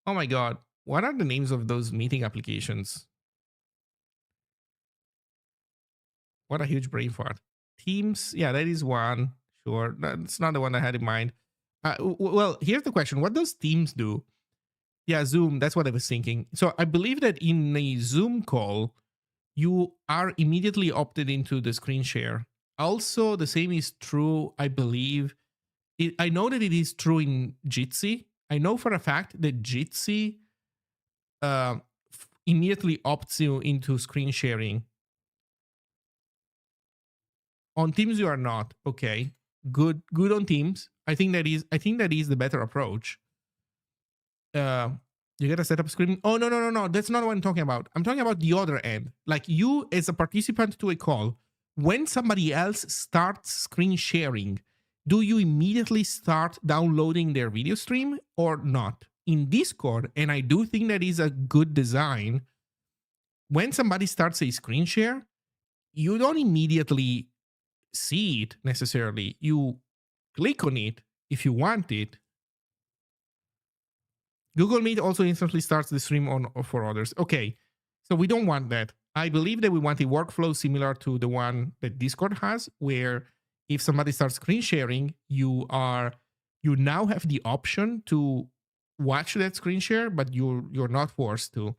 my god, what are the names of those meeting applications? What a huge brain fart. Teams, yeah, that is one. Sure, that's not the one I had in mind. Well, here's the question: what does Teams do? Yeah, Zoom. That's what I was thinking. So I believe that in a Zoom call, you are immediately opted into the screen share. Also, the same is true, I believe. I know that it is true in Jitsi. I know for a fact that Jitsi uh, immediately opts you into screen sharing. On Teams, you are not. Okay, good on Teams. I think that is the better approach. Uh, you gotta set up screen. Oh no. That's not what I'm talking about. I'm talking about the other end. Like you as a participant to a call, when somebody else starts screen sharing, do you immediately start downloading their video stream or not? In Discord, and I do think that is a good design, when somebody starts a screen share, you don't immediately see it necessarily. You click on it if you want it. Google Meet also instantly starts the stream on for others. Okay, so we don't want that. I believe that we want a workflow similar to the one that Discord has, where if somebody starts screen sharing, you now have the option to watch that screen share, but you're not forced to,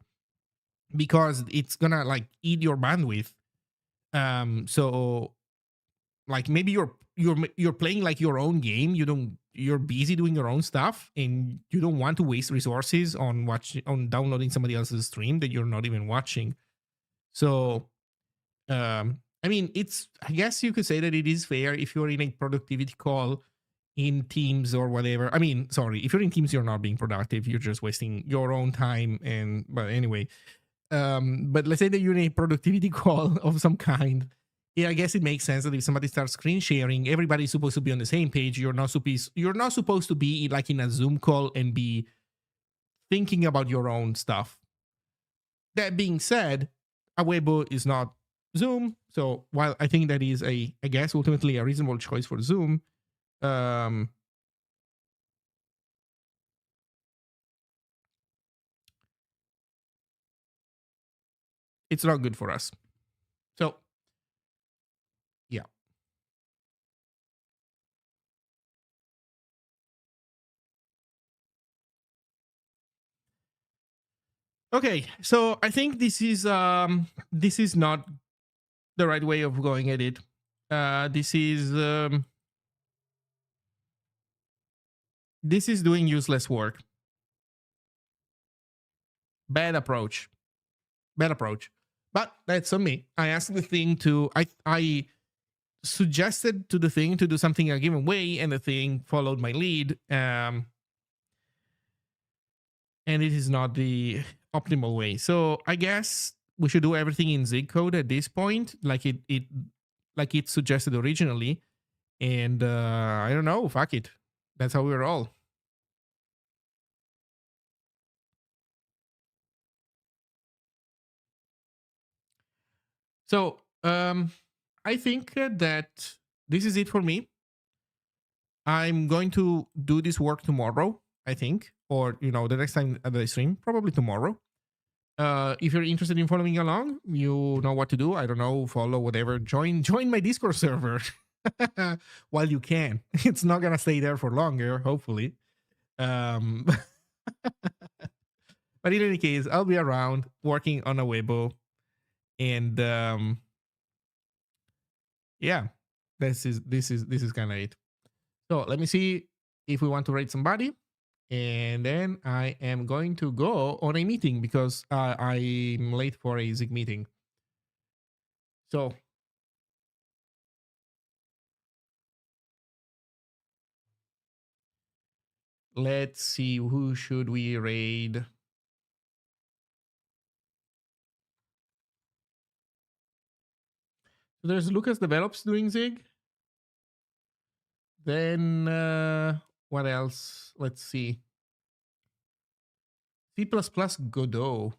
because it's gonna like eat your bandwidth. So like maybe you're playing like your own game. You're busy doing your own stuff, and you don't want to waste resources on downloading somebody else's stream that you're not even watching. So I mean, I guess you could say that it is fair if you're in a productivity call in Teams or whatever. I mean, sorry, if you're in Teams, you're not being productive. You're just wasting your own time. And but anyway, but let's say that you're in a productivity call of some kind. Yeah, I guess it makes sense that if somebody starts screen sharing, everybody's supposed to be on the same page. You're not supposed to be like in a Zoom call and be thinking about your own stuff. That being said, Awebo is not Zoom. So while I think that is I guess ultimately a reasonable choice for Zoom, um, it's not good for us. So yeah. Okay, so I think this is not the right way of going at it. This is doing useless work. Bad approach. Bad approach. But that's on me. I asked the thing to I suggested to the thing to do something a given way, and the thing followed my lead. And it is not the optimal way. So I guess we should do everything in Zig code at this point, like it suggested originally. And I don't know, fuck it. That's how we roll. So I think that this is it for me. I'm going to do this work tomorrow, I think, or the next time that I stream, probably tomorrow. If you're interested in following along, you know what to do. I don't know, follow whatever. Join my Discord server while you can. It's not gonna stay there for longer, hopefully. But in any case, I'll be around working on Awebo, and yeah, this is kind of it. So let me see if we want to rate somebody, and then I am going to go on a meeting because I'm late for a Zig meeting. So let's see, who should we raid? So there's Lucas Develops doing Zig. Then what else? Let's see. C++ Godot.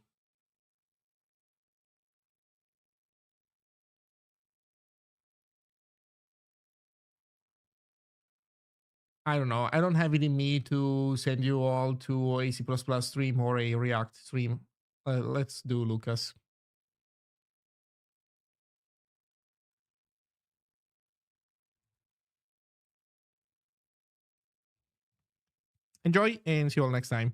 I don't know. I don't have it in me to send you all to a C++ stream or a React stream. Let's do Lucas. Enjoy and see you all next time.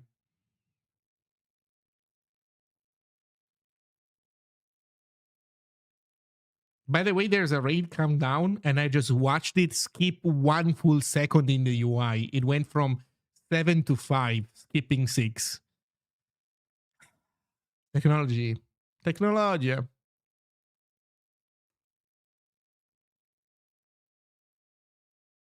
By the way, there's a raid countdown, and I just watched it skip 1 full second in the UI. It went from 7 to 5, skipping 6. Technology.